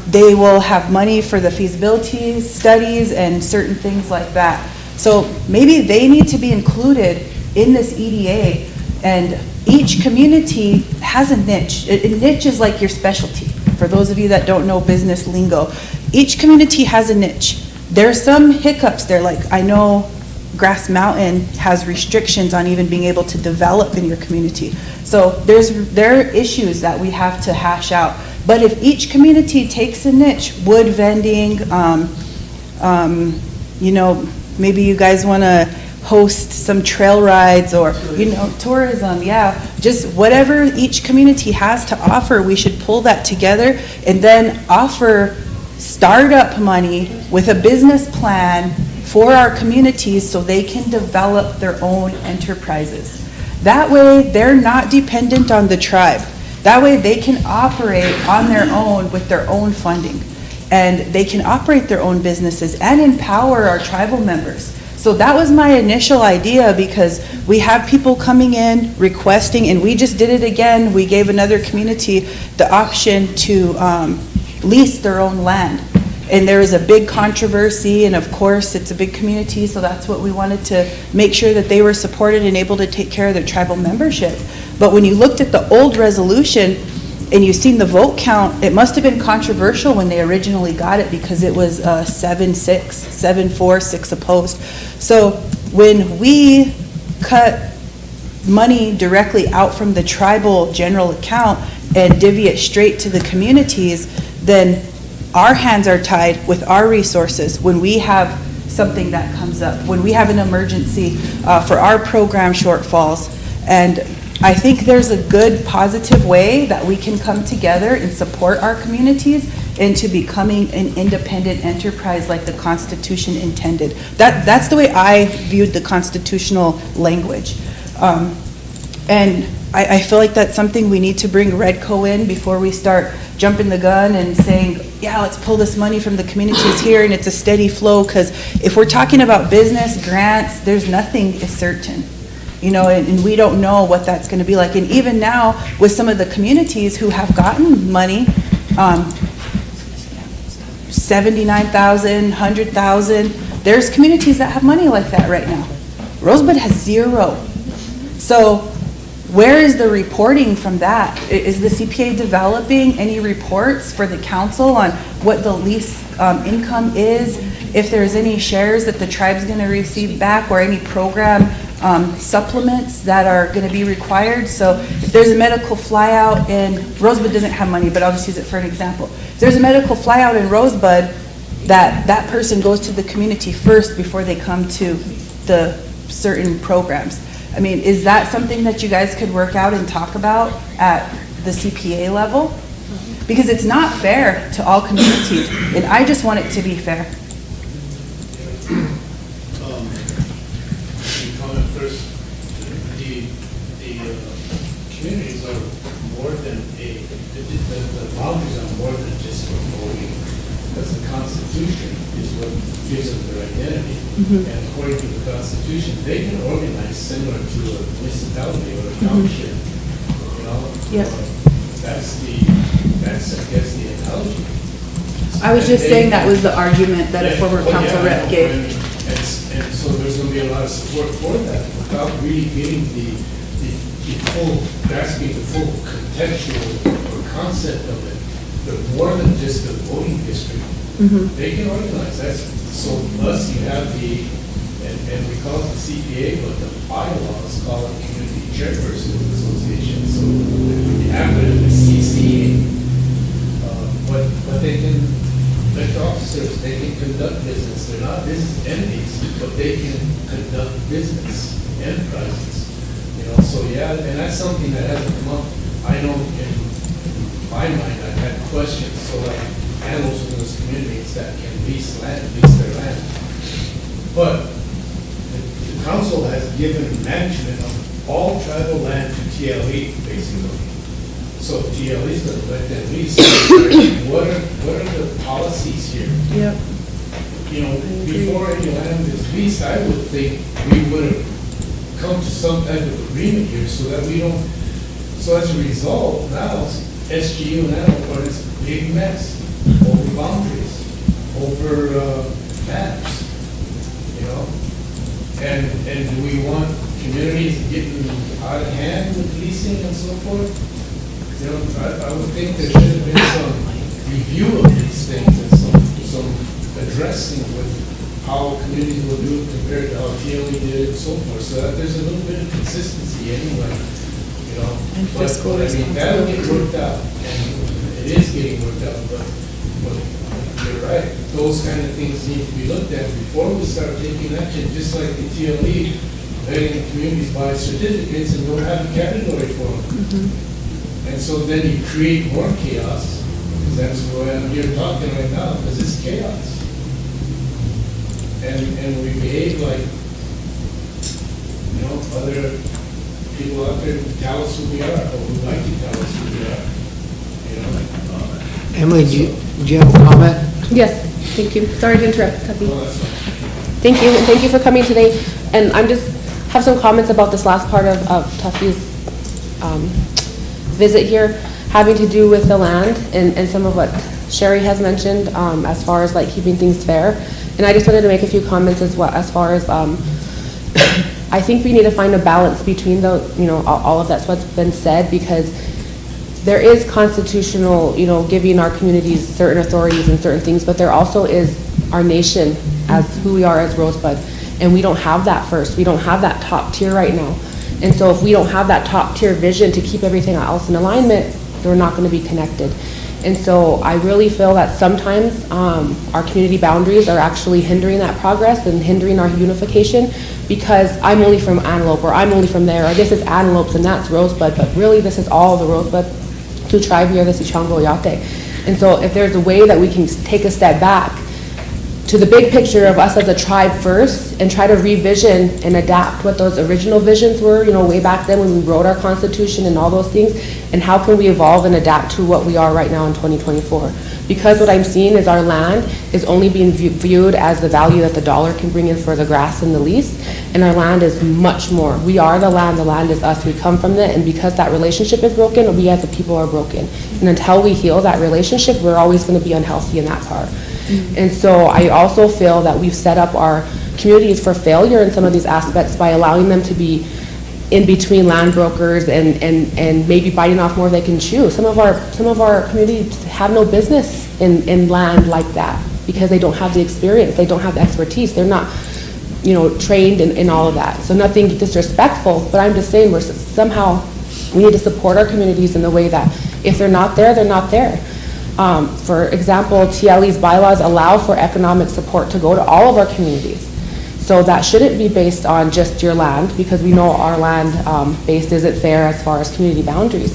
They will have money for the feasibility studies and certain things like that. So maybe they need to be included in this EDA, and each community has a niche. A niche is like your specialty. For those of you that don't know business lingo, each community has a niche. There's some hiccups there, like I know Grass Mountain has restrictions on even being able to develop in your community. So there are issues that we have to hash out. But if each community takes a niche, wood vending, you know, maybe you guys want to host some trail rides or, you know, tourism, yeah. Just whatever each community has to offer, we should pull that together and then offer startup money with a business plan for our communities so they can develop their own enterprises. That way, they're not dependent on the tribe. That way, they can operate on their own with their own funding. And they can operate their own businesses and empower our tribal members. So that was my initial idea, because we have people coming in requesting, and we just did it again. We gave another community the option to lease their own land. And there was a big controversy, and of course, it's a big community, so that's what we wanted to make sure that they were supported and able to take care of their tribal membership. But when you looked at the old resolution and you seen the vote count, it must have been controversial when they originally got it, because it was 7-6, 7-4, 6 opposed. So when we cut money directly out from the tribal general account and divvy it straight to the communities, then our hands are tied with our resources when we have something that comes up, when we have an emergency for our program shortfalls. And I think there's a good, positive way that we can come together and support our communities into becoming an independent enterprise like the Constitution intended. That's the way I viewed the constitutional language. And I feel like that's something we need to bring Redco in before we start jumping the gun and saying, yeah, let's pull this money from the communities here and it's a steady flow. Because if we're talking about business grants, there's nothing is certain. You know, and we don't know what that's going to be like. And even now, with some of the communities who have gotten money, 79,000, 100,000, there's communities that have money like that right now. Rosebud has 0. So where is the reporting from that? Is the CPA developing any reports for the council on what the lease income is? If there's any shares that the tribe's going to receive back, or any program supplements that are going to be required. So if there's a medical flyout, and Rosebud doesn't have money, but I'll just use it for an example. If there's a medical flyout in Rosebud, that person goes to the community first before they come to the certain programs. I mean, is that something that you guys could work out and talk about at the CPA level? Because it's not fair to all communities, and I just want it to be fair. First, the communities are more than the boundaries are more than just for voting, because the Constitution is what gives them their identity. And according to the Constitution, they can organize similar to a municipality or a township. You know, that's I guess the analogy. I was just saying that was the argument that a former council rep gave. And so there's going to be a lot of support for that, without really getting the full, grasping the full contextual or concept of it. They're more than just a voting district. They can organize. So plus you have and we call it the CPA, but the bylaws call it Community Chairpersons Association. So the acronym is CCA. But they can elect officers, they can conduct business. They're not business entities, but they can conduct business enterprises. You know, so yeah, and that's something that hasn't come up. I know in my mind, I've had questions. So like animals in those communities that can lease their land. But the council has given management of all tribal land to TLE, basically. So TLE is going to let them lease. What are the policies here? Yep. You know, before any land is leased, I would think we would have come to some type of agreement here so that we don't, so as a result, now SGU and animal court is a big mess over boundaries, over maps, you know? And do we want communities getting out of hand with leasing and so forth? You know, I would think there should have been some review of these things and some addressing with how communities will do it compared to how TLE did and so forth, so that there's a little bit of consistency anyway, you know. But I mean, that'll get worked out, and it is getting worked out, but you're right, those kind of things need to be looked at before we start taking action, just like the TLE, letting the communities buy certificates and don't have a category for them. And so then you create more chaos, That's why I'm here talking right now, because it's chaos. And we behave like, you know, other people out there who tell us who we are, or who like to tell us who we are, you know? Emily, do you have a comment? Yes, thank you. Sorry to interrupt, Tuffy. Well, that's fine. Thank you, and thank you for coming today. And I'm just, have some comments about this last part of Tuffy's visit here, having to do with the land and some of what Sherry has mentioned, as far as like keeping things fair. And I just wanted to make a few comments as far as, I think we need to find a balance between the, you know, all of that's what's been said, because there is constitutional, you know, giving our communities certain authorities and certain things, but there also is our nation as who we are as Rosebud. And we don't have that first. We don't have that top tier right now. And so if we don't have that top tier vision to keep everything else in alignment, we're not going to be connected. And so I really feel that sometimes our community boundaries are actually hindering that progress and hindering our unification, because I'm only from Antelope, or I'm only from there, or this is Antelopes and that's Rosebud, but really this is all the Rosebud Sioux tribe here, the Sichango Yate. And so if there's a way that we can take a step back to the big picture of us as a tribe first and try to revision and adapt what those original visions were, you know, way back then when we wrote our constitution and all those things, and how can we evolve and adapt to what we are right now in 2024. Because what I'm seeing is our land is only being viewed as the value that the dollar can bring in for the grass and the lease, and our land is much more. We are the land is us, we come from it, and because that relationship is broken, we as a people are broken. And until we heal that relationship, we're always going to be unhealthy in that part. And so I also feel that we've set up our communities for failure in some of these aspects by allowing them to be in between land brokers and maybe biting off more they can chew. Some of our communities have no business in land like that because they don't have the experience, they don't have the expertise, they're not, you know, trained in all of that. So nothing disrespectful, but I'm just saying we need to support our communities in the way that if they're not there, they're not there. For example, TLE's bylaws allow for economic support to go to all of our communities. So that shouldn't be based on just your land, because we know our land base isn't fair as far as community boundaries.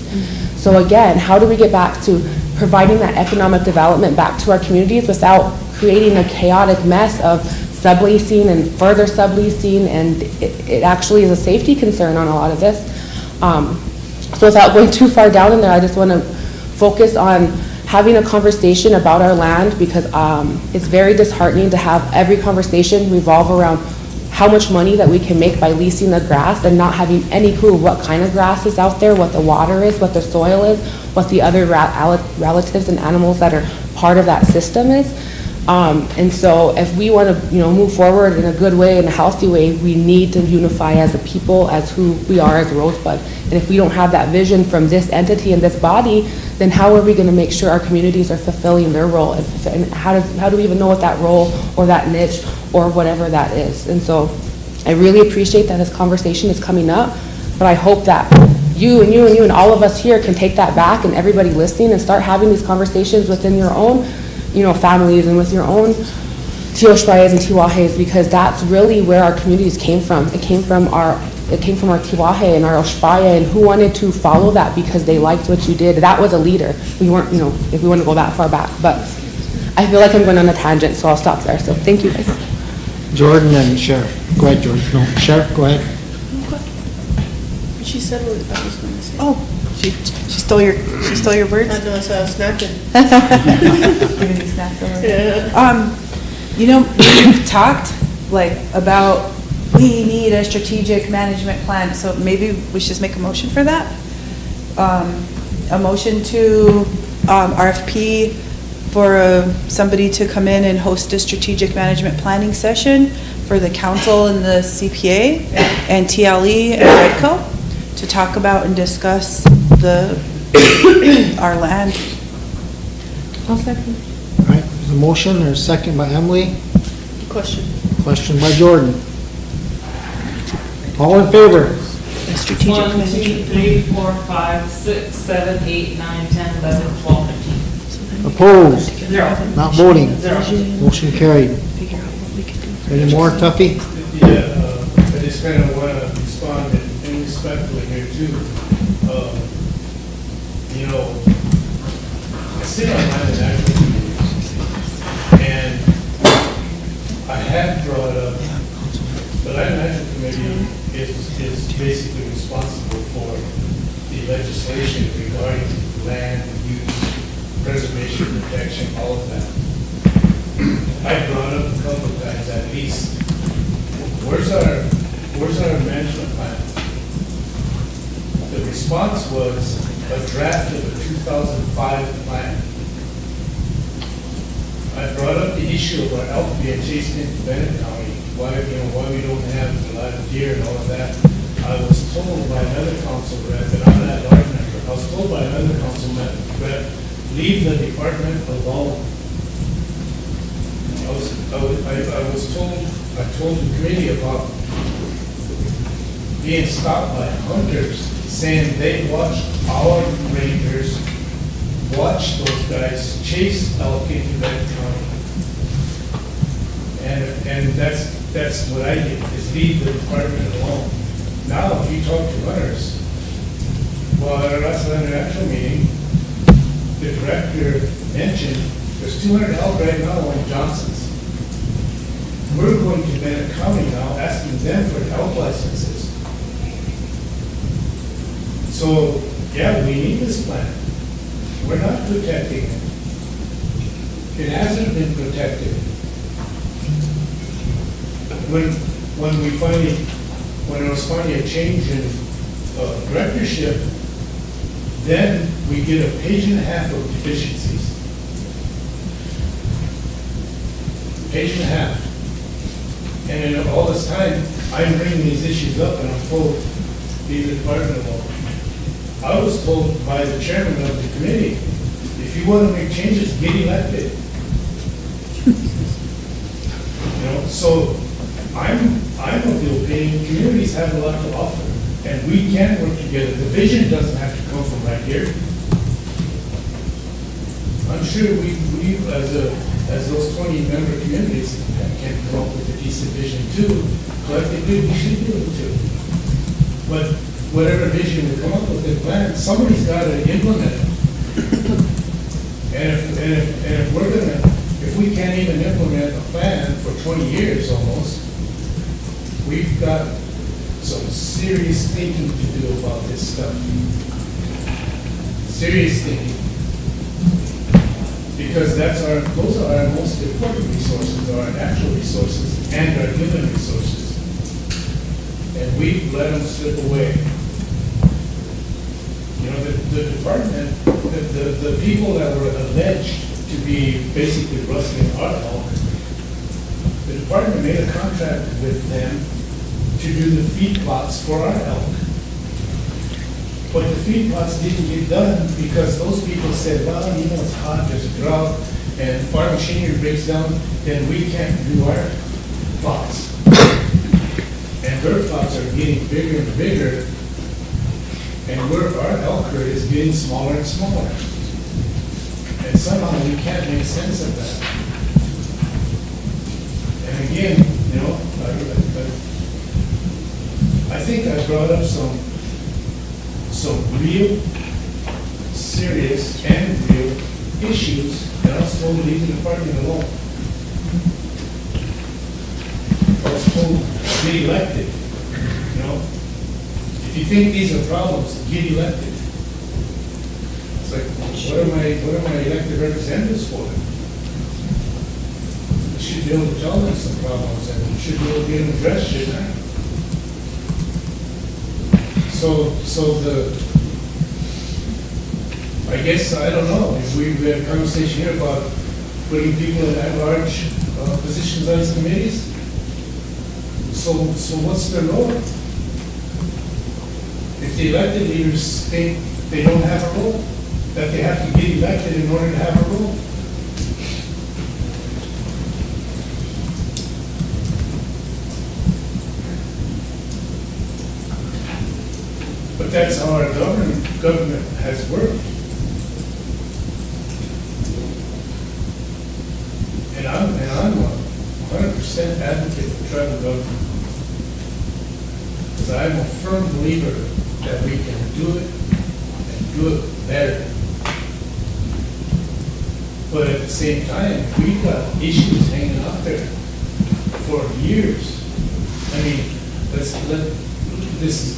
So again, how do we get back to providing that economic development back to our communities without creating a chaotic mess of subleasing and further subleasing, and it actually is a safety concern on a lot of this. So without going too far down in there, I just want to focus on having a conversation about our land, because it's very disheartening to have every conversation revolve around how much money that we can make by leasing the grass and not having any clue what kind of grass is out there, what the water is, what the soil is, what the other relatives and animals that are part of that system is. And so if we want to, you know, move forward in a good way, in a healthy way, we need to unify as a people, as who we are as Rosebud. And if we don't have that vision from this entity and this body, then how are we going to make sure our communities are fulfilling their role? And how do we even know what that role or that niche or whatever that is? And so I really appreciate that this conversation is coming up, but I hope that you and all of us here can take that back, and everybody listening, and start having these conversations within your own, you know, families and with your own Tioshpayas and Tiwahes, because that's really where our communities came from. It came from our Tiwahe and our Oshpaya, and who wanted to follow that because they liked what you did. That was a leader. We weren't, you know, if we want to go that far back. But I feel like I'm going on a tangent, so I'll stop there. So thank you guys. Jordan and Sheriff. Go ahead, Jordan. No, Sheriff, go ahead. She said what I was going to say. Oh, she stole your words? I know, so I was snacking. Giving you snacks over. Yeah. You know, we've talked like about we need a strategic management plan, so maybe we should just make a motion for that. A motion to RFP for somebody to come in and host a strategic management planning session for the council and the CPA and TLE and REDCO to talk about and discuss our land. I'll second. All right, there's a motion, there's a second by Emily. Question. Question by Jordan. All in favor? Strategic 1, 2, management. 3, 4, 5, 6, 7, 8, 9, 10, 11, 12, 15. Opposed? 0. Not voting? 0. Motion carried. Any more, Tuffy? Yeah, I just kind of want to respond and respectfully here too. You know, sit on land and action committees, and I have brought up, the land action committee is basically responsible for the legislation regarding land use, preservation, protection, all of that. I brought up a couple of times at least, where's our management plan? The response was a draft of a 2005 plan. I brought up the issue of our elk being chased into Bennett County, why we don't have a lot of deer and all of that. I was told by another council rep, and I'm not a large member, I was told by another council rep, leave the department alone. I told the committee about being stopped by hunters saying they watched our rangers watch those guys chase elk into Bennett County. And that's what I did, is leave the department alone. Now, if you talk to hunters, well, at our last land action meeting, the director mentioned there's 200 elk right now in Johnson's. We're going to Bennett County now, asking them for elk licenses. So, yeah, we need this plan. We're not protecting it. It hasn't been protected. When there was finally a change in directorship, then we get a page and a half of deficiencies. Page and a half. And in all this time, I'm bringing these issues up and I'm told, leave the department alone. I was told by the chairman of the committee, if you want to make changes, get elected. So I'm of the opinion communities have a lot to offer, and we can work together. The vision doesn't have to come from right here. I'm sure we as those 20-member communities can come up with a decent vision too. Collectively, we should be able to. But whatever vision we come up with and plan, somebody's got to implement it. And if we can't even implement a plan for 20 years almost, we've got some serious thinking to do about this stuff. Serious thinking. Because those are our most important resources, our natural resources and our human resources. And we've let them slip away. The department, the people that were alleged to be basically rustling our elk, the department made a contract with them to do the feed plots for our elk. But the feed plots didn't get done because those people said, well, it's hot, there's a drought, and farm machinery breaks down, then we can't do our plots. And their plots are getting bigger and bigger, and our elk herd is getting smaller and smaller. And somehow we can't make sense of that. And again, I think I brought up some real, serious, and real issues, and I was told to leave the department alone. I was told, get elected. If you think these are problems, get elected. It's like, what are my elected representatives for? I should be able to tell them some problems, and should be able to get them addressed, shouldn't I? I guess, I don't know, if we had a conversation here about putting people in at-large positions on these committees. So what's their role? If the elected leaders think they don't have a role, that they have to get elected in order to have a role. But that's how our government has worked. And I'm a 100% advocate for tribal government. Because I'm a firm believer that we can do it and do it better. But at the same time, we've got issues hanging out there for years. I mean, this is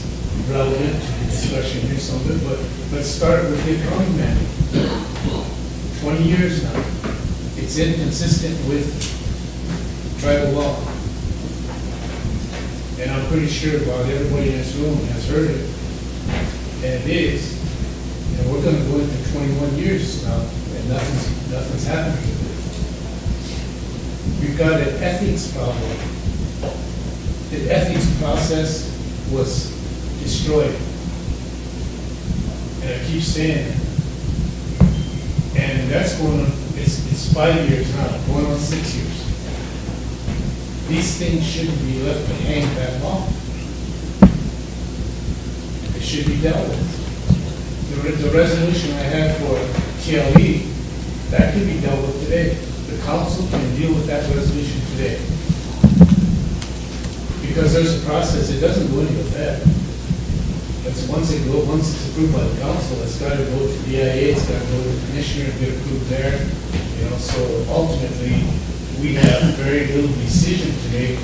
relevant to the discussion here somewhat, but let's start with the accounting manual. 20 years now. It's inconsistent with tribal law. And I'm pretty sure about everybody in this room has heard it. And it is. And we're gonna go into 21 years now, and nothing's happened with it. We've got an ethics problem. The ethics process was destroyed. And I keep saying it. And that's going on, it's 5 years now, going on 6 years. These things shouldn't be left to hang that long. It should be dealt with. The resolution I have for TLE, that can be dealt with today. The council can deal with that resolution today. Because there's a process, it doesn't go into effect. It's once it's approved by the council, it's got to go to DIA, it's got to go to the commissioner and get approved there. You know, so ultimately, we have very little decision to make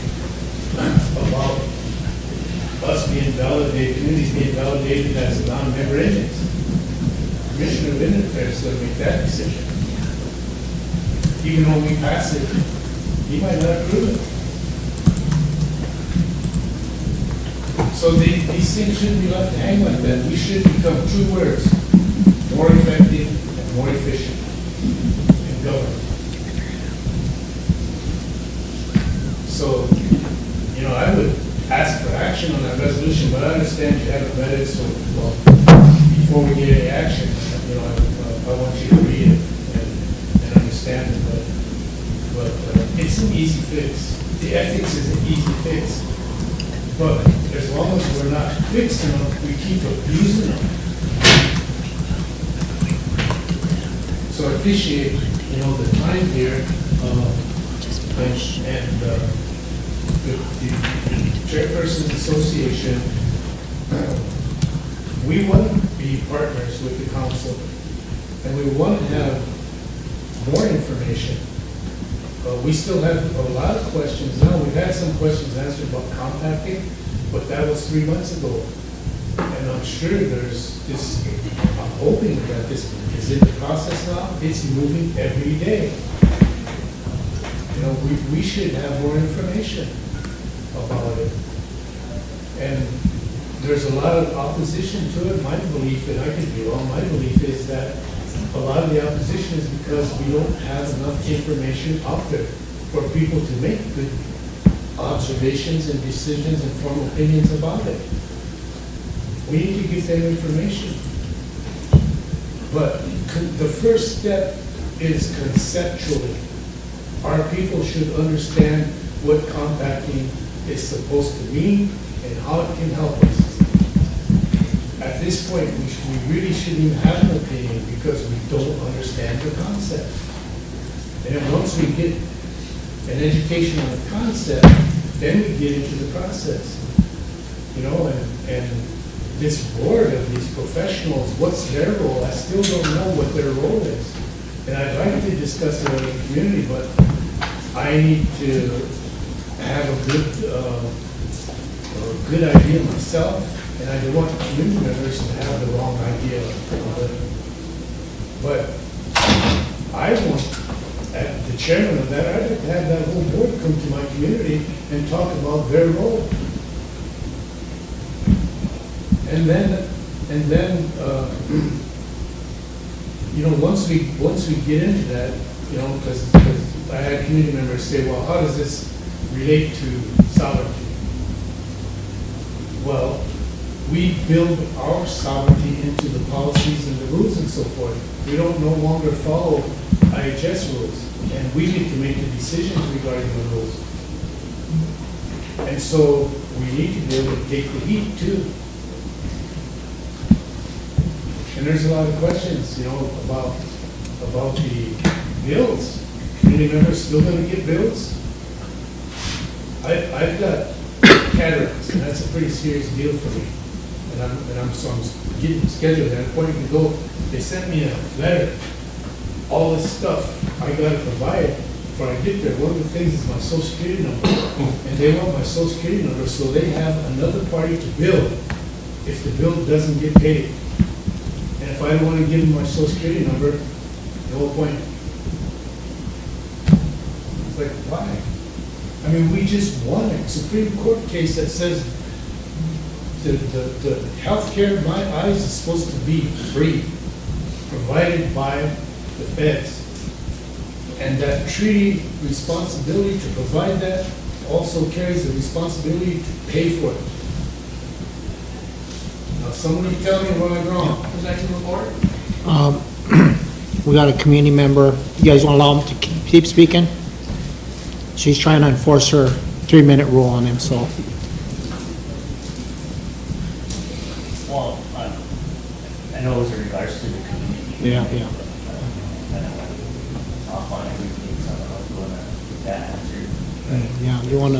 about us being validated, communities being validated as non-member entities. Commissioner of Indian Affairs is going to make that decision. Even when we pass it, he might not approve it. So these things shouldn't be left to hang like that. We should become true words, more effective and more efficient in government. So, you know, I would ask for action on that resolution, but I understand you haven't read it, so, well, before we get any action, you know, I want you to read it and understand it, but it's an easy fix. The ethics is an easy fix. But as long as we're not fixing them, we keep abusing them. So I appreciate, you know, the time here, and the Chairperson's Association. We want to be partners with the council, and we want to have more information. We still have a lot of questions now. We've had some questions answered about compacting, but that was 3 months ago. And I'm sure there's this, I'm hoping that this is in the process now. It's moving every day. You know, we should have more information about it. And there's a lot of opposition to it. My belief, and I could be wrong, my belief is that a lot of the opposition is because we don't have enough information out there for people to make good observations and decisions and form opinions about it. We need to give them information. But the first step is conceptually. Our people should understand what compacting is supposed to mean and how it can help us. At this point, we really shouldn't even have an opinion because we don't understand the concept. And then once we get an education on the concept, then we get into the process. You know, and this board of these professionals, what's their role? I still don't know what their role is. And I'd like to discuss it in the community, but I need to have a good idea myself. And I don't want community members to have the wrong idea of it. But I want, as the chairman of that, I'd like to have that whole board come to my community and talk about their role. And then, you know, once we get into that, you know, because I had community members say, well, how does this relate to sovereignty? Well, we build our sovereignty into the policies and the rules and so forth. We don't no longer follow IHS rules, and we need to make the decisions regarding the rules. And so we need to be able to take the heat too. And there's a lot of questions, you know, about the bills. Community members still going to get bills? I've got cataracts, and that's a pretty serious deal for me. And I'm getting scheduled at a point to go. They sent me a letter. all this stuff I gotta provide before I get there. One of the things is my social security number. And they want my social security number, so they have another party to bill if the bill doesn't get paid. And if I don't wanna give them my social security number, no point. It's like, why? I mean, we just won a Supreme Court case that says the healthcare in my eyes is supposed to be free, provided by the feds. And that treaty responsibility to provide that also carries the responsibility to pay for it. Now, somebody tell me where I'm wrong. Would you like to move forward? We got a community member. You guys want to allow him to keep speaking? She's trying to enforce her 3-minute rule on him, so. Well, I know it was in regards to the community. Yeah. I'll find everything, so I'll go and get that answered. Yeah, you want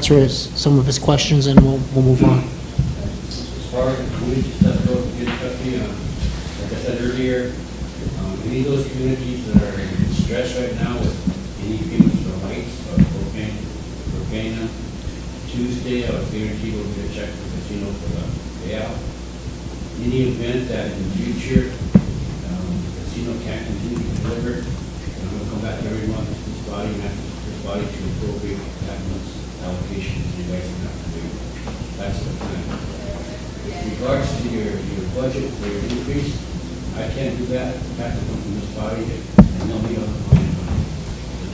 to some of his questions, and we'll move on. As far as the community stuff goes, get Tucky, like I said earlier, any of those communities that are in stress right now with any payments for lights or propane, Tuesday, I was guaranteed we'll get a check from the casino for the payout. Any event that in the future, the casino can't continue to deliver, I'm gonna come back every month to this body and ask this body to appropriate that month's allocation to you guys have to do. That's the plan. With regards to your budget for your increase, I can't do that. I have to come from this body and they'll meet on the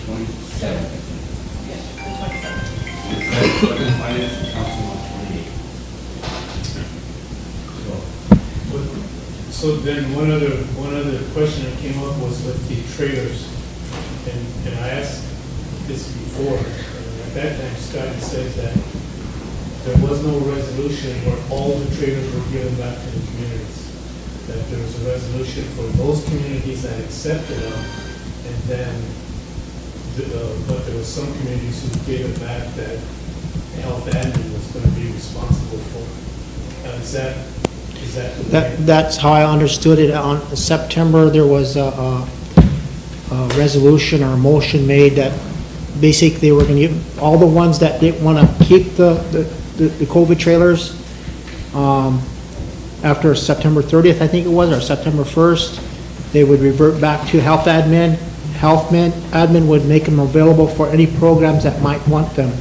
27th. Yes, the 27th. Budget Finance and Council on 28th. So then one other question that came up was with the trailers. And I asked this before, and at that time Scott said that there was no resolution where all the trailers were given back to the communities. That there was a resolution for those communities that accepted them, and then, but there was some communities who gave it back that the health admin was going to be responsible for. Now, is that the way? That's how I understood it. On September, there was a resolution or a motion made that basically they were going to give all the ones that didn't want to keep the COVID trailers after September 30th, I think it was, or September 1st, they would revert back to health admin. Admin would make them available for any programs that might want them.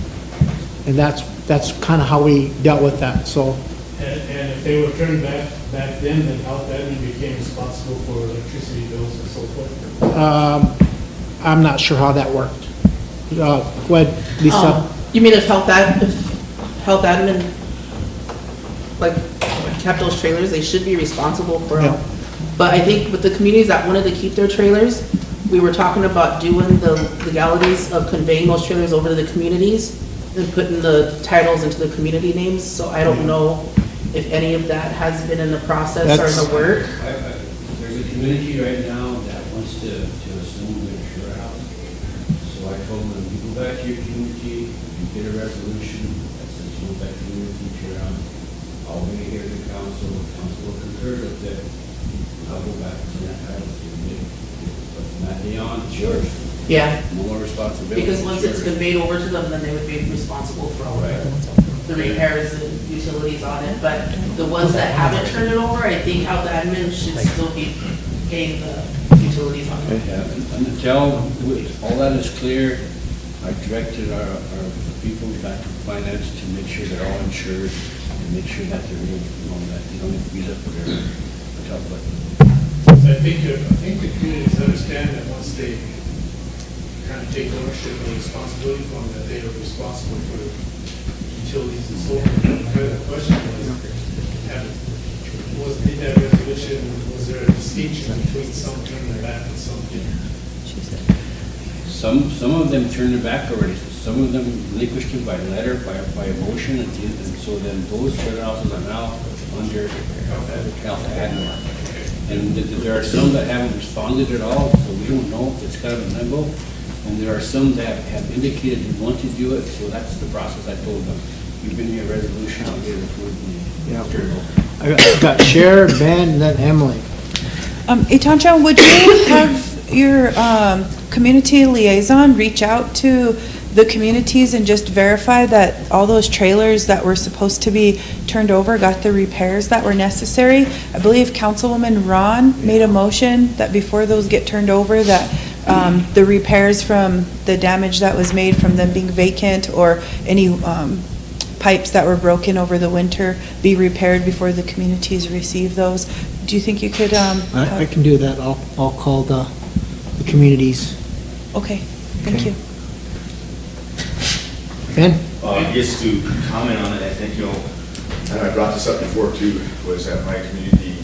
And that's kind of how we dealt with that, so. And if they were turned back then health admin became responsible for electricity bills and so forth? I'm not sure how that worked. Go ahead, Lisa. You mean if health admin, like, kept those trailers, they should be responsible for them. Yeah. But I think with the communities that wanted to keep their trailers, we were talking about doing the legalities of conveying those trailers over to the communities and putting the titles into the community names, so I don't know if any of that has been in the process or in the work. There's a community right now that wants to assume the insure house. So I told them, you go back to your community, you get a resolution that says you go back to your insure house. I'll bring it here to the council will concur with it. I'll go back to that title to you. But from that day on, it's yours. Yeah. No more responsibility. Because once it's conveyed over to them, then they would be responsible for all the repairs and utilities on it. But the ones that haven't turned it over, I think health admin should still be paying the utilities on it. Yeah, and until all that is clear, I directed our people back to finance to make sure they're all insured and make sure that they're, that you don't use up for their hotel. I think the communities understand that once they kind of take ownership and responsibility for them, that they are responsible for the utilities and so on. The question was, in that resolution, was there a distinction between some turning it back and some didn't? Some of them turned it back already. Some of them relinquished it by letter, by a motion, and so then those trailer houses are now under health admin. And there are some that haven't responded at all, so we don't know. It's kind of a limbo. And there are some that have indicated they want to do it, so that's the process. I told them, you bring me a resolution, I'll get it approved. Yeah. I got Cher, Ben, and then Emily. Itacha, would you have your community liaison reach out to the communities and just verify that all those trailers that were supposed to be turned over got the repairs that were necessary? I believe Councilwoman Ron made a motion that before those get turned over, that the repairs from the damage that was made from them being vacant or any pipes that were broken over the winter be repaired before the communities receive those. Do you think you could? I can do that. I'll call the communities. Okay, thank you. Ben? Just to comment on it, I think, and I brought this up before too, was that my community,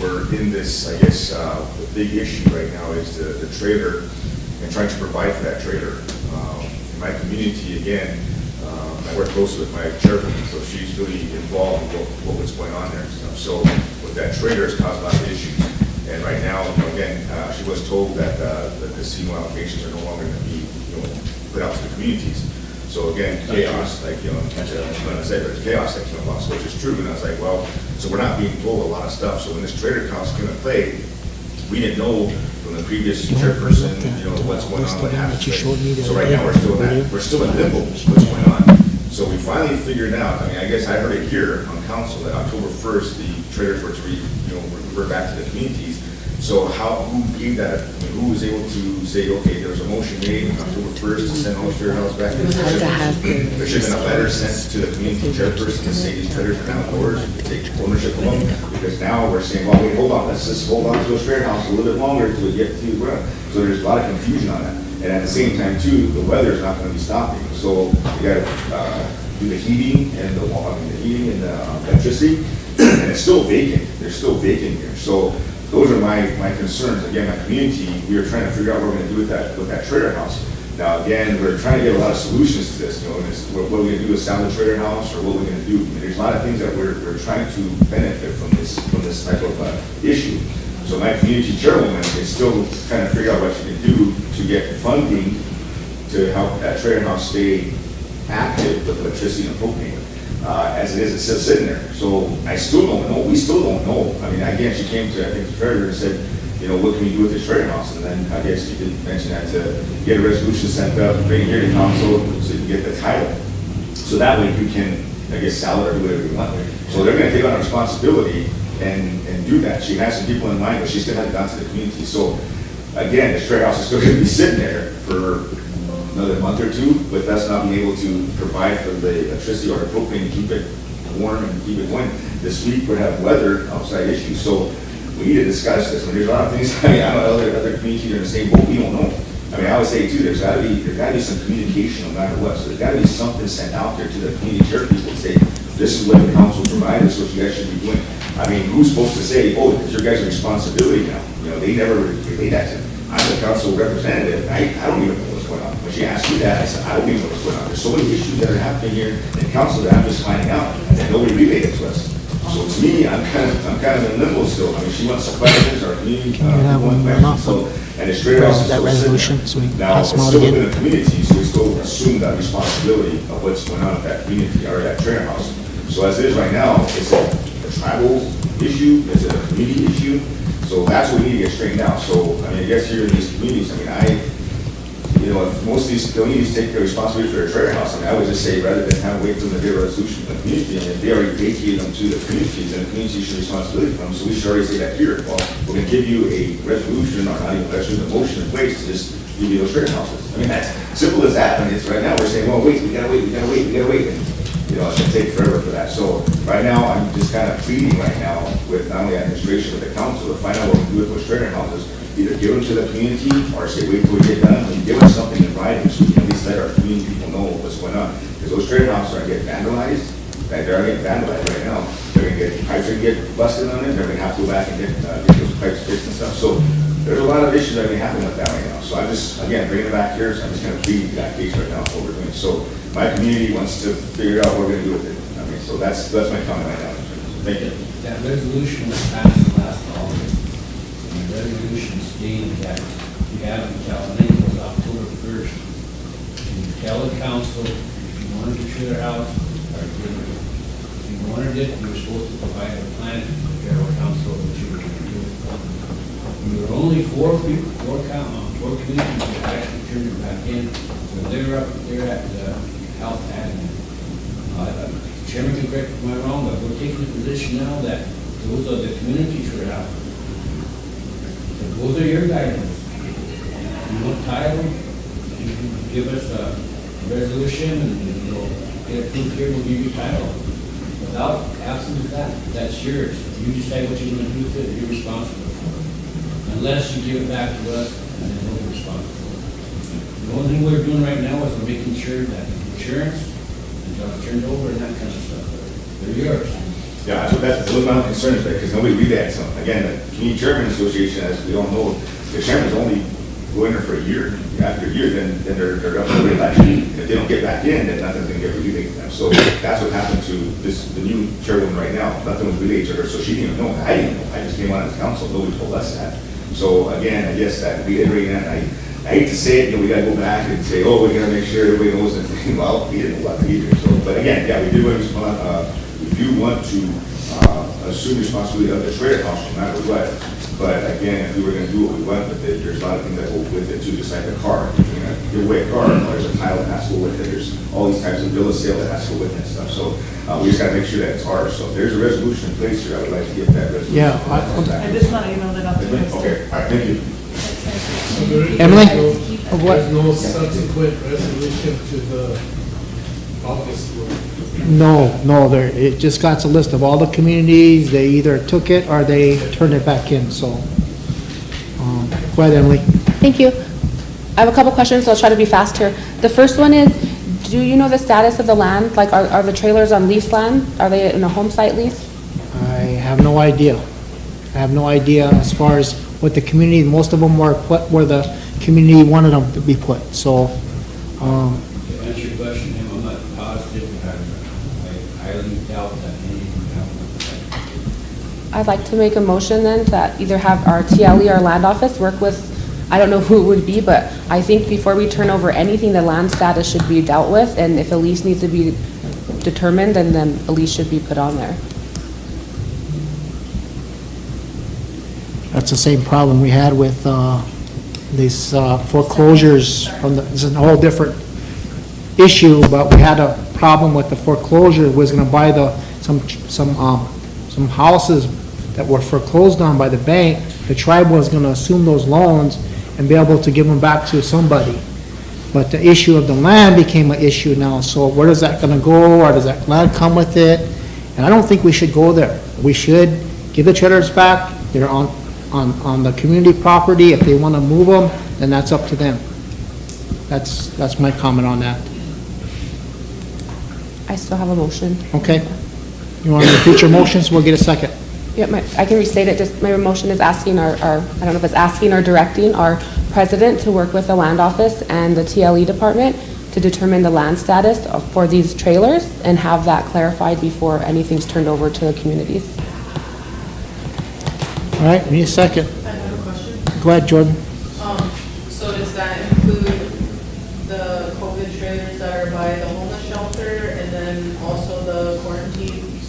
we're in this, I guess, the big issue right now is the trailer and trying to provide for that trailer. In my community, again, I work closely with my chairwoman, so she's really involved in what's going on there and stuff. So with that trailer, it's caused a lot of issues. And right now, again, she was told that the Sioux allocations are no longer going to be, put out to the communities. So again, chaos, like, I'm going to say, there's chaos that came about, which is true. And I was like, well, so we're not being told a lot of stuff. So when this trailer council came into play, we didn't know from the previous chairperson, what's going on, what happened. So right now, we're still in limbo, what's going on. So we finally figured out, I guess I heard it here on council that October 1st, the trailers were to revert back to the communities. So who gave that, who was able to say, okay, there was a motion made on October 1st to send all the trailer houses back? There should have been a letter sent to the community chairperson to say these trailers are now yours, and take ownership of them. Because now we're saying, well, wait, hold on, let's just hold on to those trailer houses a little bit longer until we get to the ground. So there's a lot of confusion on that. And at the same time too, the weather's not gonna be stopping. So you gotta do the heating and the electricity, and it's still vacant. They're still vacant here. So those are my concerns. Again, my community, we are trying to figure out what we're gonna do with that trailer house. Now, again, we're trying to get a lot of solutions to this. What are we gonna do with sell the trailer house, or what we're gonna do? There's a lot of things that we're trying to benefit from this type of issue. So my community chairwoman is still trying to figure out what she can do to get funding to help that trailer house stay active with electricity and propane. As it is, it's still sitting there. So I still don't know. We still don't know. Again, she came to, I think, the treasurer and said, what can we do with this trailer house? And then I guess you did mention that to get a resolution sent up, bring it here to council so you can get the title. So that way you can, I guess, sell it or do whatever you want. So they're going to take on a responsibility and do that. She has some people in mind, but she's going to have it down to the community. So again, this trailer house is still going to be sitting there for another month or two, with us not being able to provide for the electricity or the propane to keep it warm and keep it going. This week we have weather outside issues, so we need to discuss this. There's a lot of things. I know other communities are in the same boat. We don't know. I would say too, there's got to be some communication no matter what. So there's got to be something sent out there to the community chair people to say, this is what the council provided, this is what you guys should be doing. Who's supposed to say, oh, it's your guys' responsibility now? They never relate that to me. I'm the council representative. I don't even know what's going on. When she asked me that, I said, I don't even know what's going on. There's so many issues that are happening here in council that I'm just finding out, and nobody relayed it to us. So to me, I'm kind of in limbo still. She wants some questions, our community, and it's straight off. That resolution, so we can now, pass it's them out still again. within the community, so we still assume that responsibility of what's going on at that community or that trailer house. So as it is right now, it's a tribal issue, it's a community issue. So that's what we need to get straightened out. So, I guess here in these communities, if most of these communities take the responsibility for their trailer house, I would just say, rather than have to wait for them to get a resolution from the community, if they already vacated them to the communities, then the community should responsibility for them. So we should already say that here. Well, we're going to give you a resolution, or not even a resolution, a motion in place to just give you those trailer houses. That's simple as that. It's right now, we're saying, well, wait, we gotta wait. And, it's going to take forever for that. So right now, I'm just kind of pleading right now with not only administration, but the council to find out what we do with those trailer houses. Either give them to the community or say, wait till we get done, and give us something in writing so we can at least let our community people know what's going on. Because those trailer houses are going to get vandalized. They're getting vandalized right now. They're going to get, pipes are going to get busted on it. They're going to have to go back and get those pipes fixed and stuff. So there's a lot of issues that are going to happen with that right now. So I'm just, again, bringing it back here. So I'm just going to plead that case right now, what we're doing. So my community wants to figure out what we're going to do with it. So that's my comment right now. Thank you. That resolution was passed last August. And the resolution stated that you have until, I think it was October 1st, to tell the council if you wanted to share their house or give it. If you wanted it, you were supposed to provide a plan to the general council what you were going to do. there were only four people, four communities that actually turned it back in. So they're up there at Health Admin. Chairman can correct me if I'm wrong, but we're taking the position now that those are the communities for out. So those are your guidelines. You want title, you can give us a resolution and we'll get approved here, we'll give you title. Without absence of that, that's yours. You decide what you're gonna do with it, you're responsible for it. Unless you give it back to us, and then we're responsible. The only thing we're doing right now is we're making sure that insurance and jobs turned over and that kind of stuff, they're yours. Yeah, so that's a little bit of concern, because nobody read that. So again, the Community Chairman Association, as we all know, the chairman's only going there for a year. After a year, then they're up for re-election. If they don't get back in, then nothing's gonna get relayed to them. So that's what happened to the new chairwoman right now. Nothing was relayed to her, so she didn't even know. I didn't know. I just came on as council. Nobody told us that. So again, I guess that reiterating that, I hate to say it, we gotta go back and say, oh, we're gonna make sure everybody knows that, well, we didn't know what either. So, but again, yeah, we do want to respond, we do want to, assume responsibility of the trailer house, no matter what. But again, if we were gonna do what we want with it, there's a lot of things that go with it too, just like a car. You know, give away a car, there's a title that has to go with it, there's all these types of bill of sale that has to go with it and stuff. So, we just gotta make sure that it's ours. So if there's a resolution in place here, I would like to get that resolution. Yeah, I just want to email it up to you. Okay, all right, thank you. Emily? There's no subsequent resolution to the August one. No, it just got a list of all the communities, they either took it or they turned it back in, so. Go ahead, Emily. Thank you. I have a couple questions, so I'll try to be fast here. The first one is, do you know the status of the land? Like, are the trailers on leased land? Are they in a home site lease? I have no idea. I have no idea as far as what the community, most of them were put where the community wanted them to be put, so. To answer your question, I'm not positive, but I highly doubt that any of them have. I'd like to make a motion then that either have our TLE or land office work with, I don't know who it would be, but I think before we turn over anything, the land status should be dealt with, and if a lease needs to be determined, then a lease should be put on there. That's the same problem we had with these foreclosures. It's a whole different issue, but we had a problem with the foreclosure. Was going to buy some houses that were foreclosed on by the bank. The tribe was going to assume those loans and be able to give them back to somebody. But the issue of the land became an issue now. So where is that going to go, or does that land come with it? And I don't think we should go there. We should give the trailers back. They're on the community property. If they want to move them, then that's up to them. That's my comment on that. I still have a motion. Okay. You want to repeat your motions? We'll get a second. Yep, I can restate it. Just my motion is asking I don't know if it's asking or directing our president to work with the land office and the TLE department to determine the land status for these trailers and have that clarified before anything's turned over to the communities. All right, we need a second. I have a question. Go ahead, Jordan. So does that include the COVID trailers that are by the homeless shelter and then also the quarantine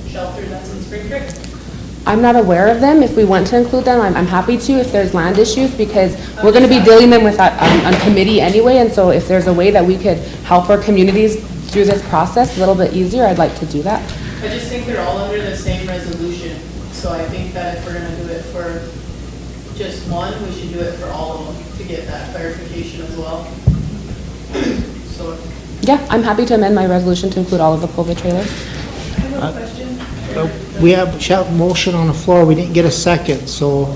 shelter that's in Spring Creek? I'm not aware of them. If we want to include them, I'm happy to if there's land issues, because we're going to be dealing them with on committee anyway, and so if there's a way that we could help our communities through this process a little bit easier, I'd like to do that. I just think they're all under the same resolution, so I think that if we're going to do it for just one, we should do it for all of them to get that clarification as well. So. Yeah, I'm happy to amend my resolution to include all of the COVID trailers. I have a question. We have a motion on the floor. We didn't get a second, so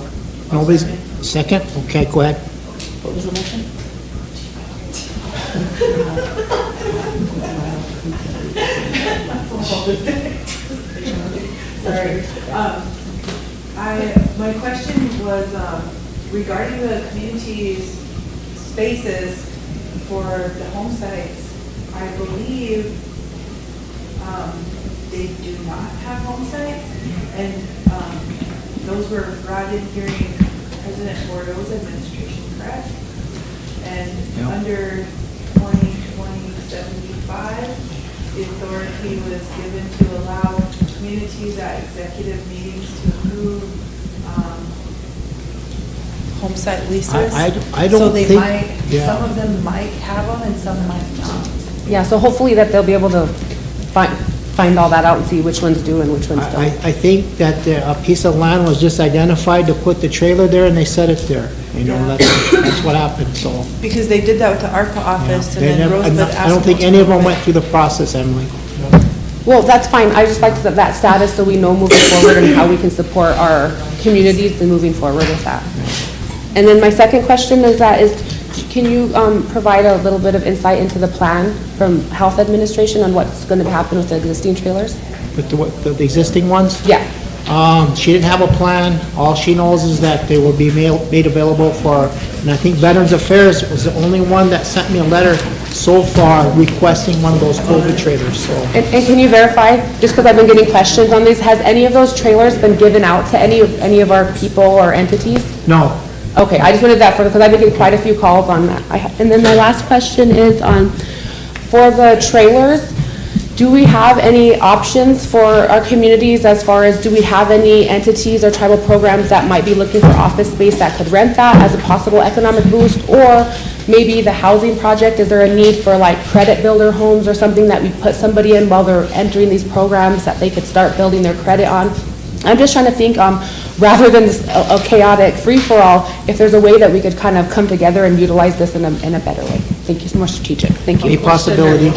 nobody's second? Okay, go ahead. What was the motion? Sorry. My question was regarding the community's spaces for the home sites. I believe they do not have home sites, and those were brought in during President Bordeaux's administration, correct? And under 2020-75, the authority was given to allow communities at executive meetings to approve home site leases. I don't So they think- might, yeah. some of them might have them and some might not. Yeah, so hopefully that they'll be able to find all that out and see which ones do and which ones don't. I think that a piece of land was just identified to put the trailer there, and they set it there. You know, that's what happened, so. Because they did that with the ARPA office, and They then never- Rosebud asked. I don't think them any to of them move went it. through the process, Emily. Well, that's fine. I just like that status so we know moving forward and how we can support our communities and moving forward with that. And then my second question is can you provide a little bit of insight into the plan from Health Administration on what's going to happen with the existing trailers? With the existing ones? Yeah. She didn't have a plan. All she knows is that they will be made available for, and I think Veterans Affairs was the only one that sent me a letter so far requesting one of those COVID trailers, so. And can you verify, just because I've been getting questions on these, has any of those trailers been given out to any of our people or entities? No. Okay, I just wanted that because I've been getting quite a few calls on that. And then my last question is for the trailers, do we have any options for our communities as far as, do we have any entities or tribal programs that might be looking for office space that could rent that as a possible economic boost? Or maybe the housing project, is there a need for like credit builder homes or something that we put somebody in while they're entering these programs that they could start building their credit on? I'm just trying to think, rather than a chaotic free-for-all, if there's a way that we could kind of come together and utilize this in a better way. Thank you, it's more strategic. Thank you. Any possibility?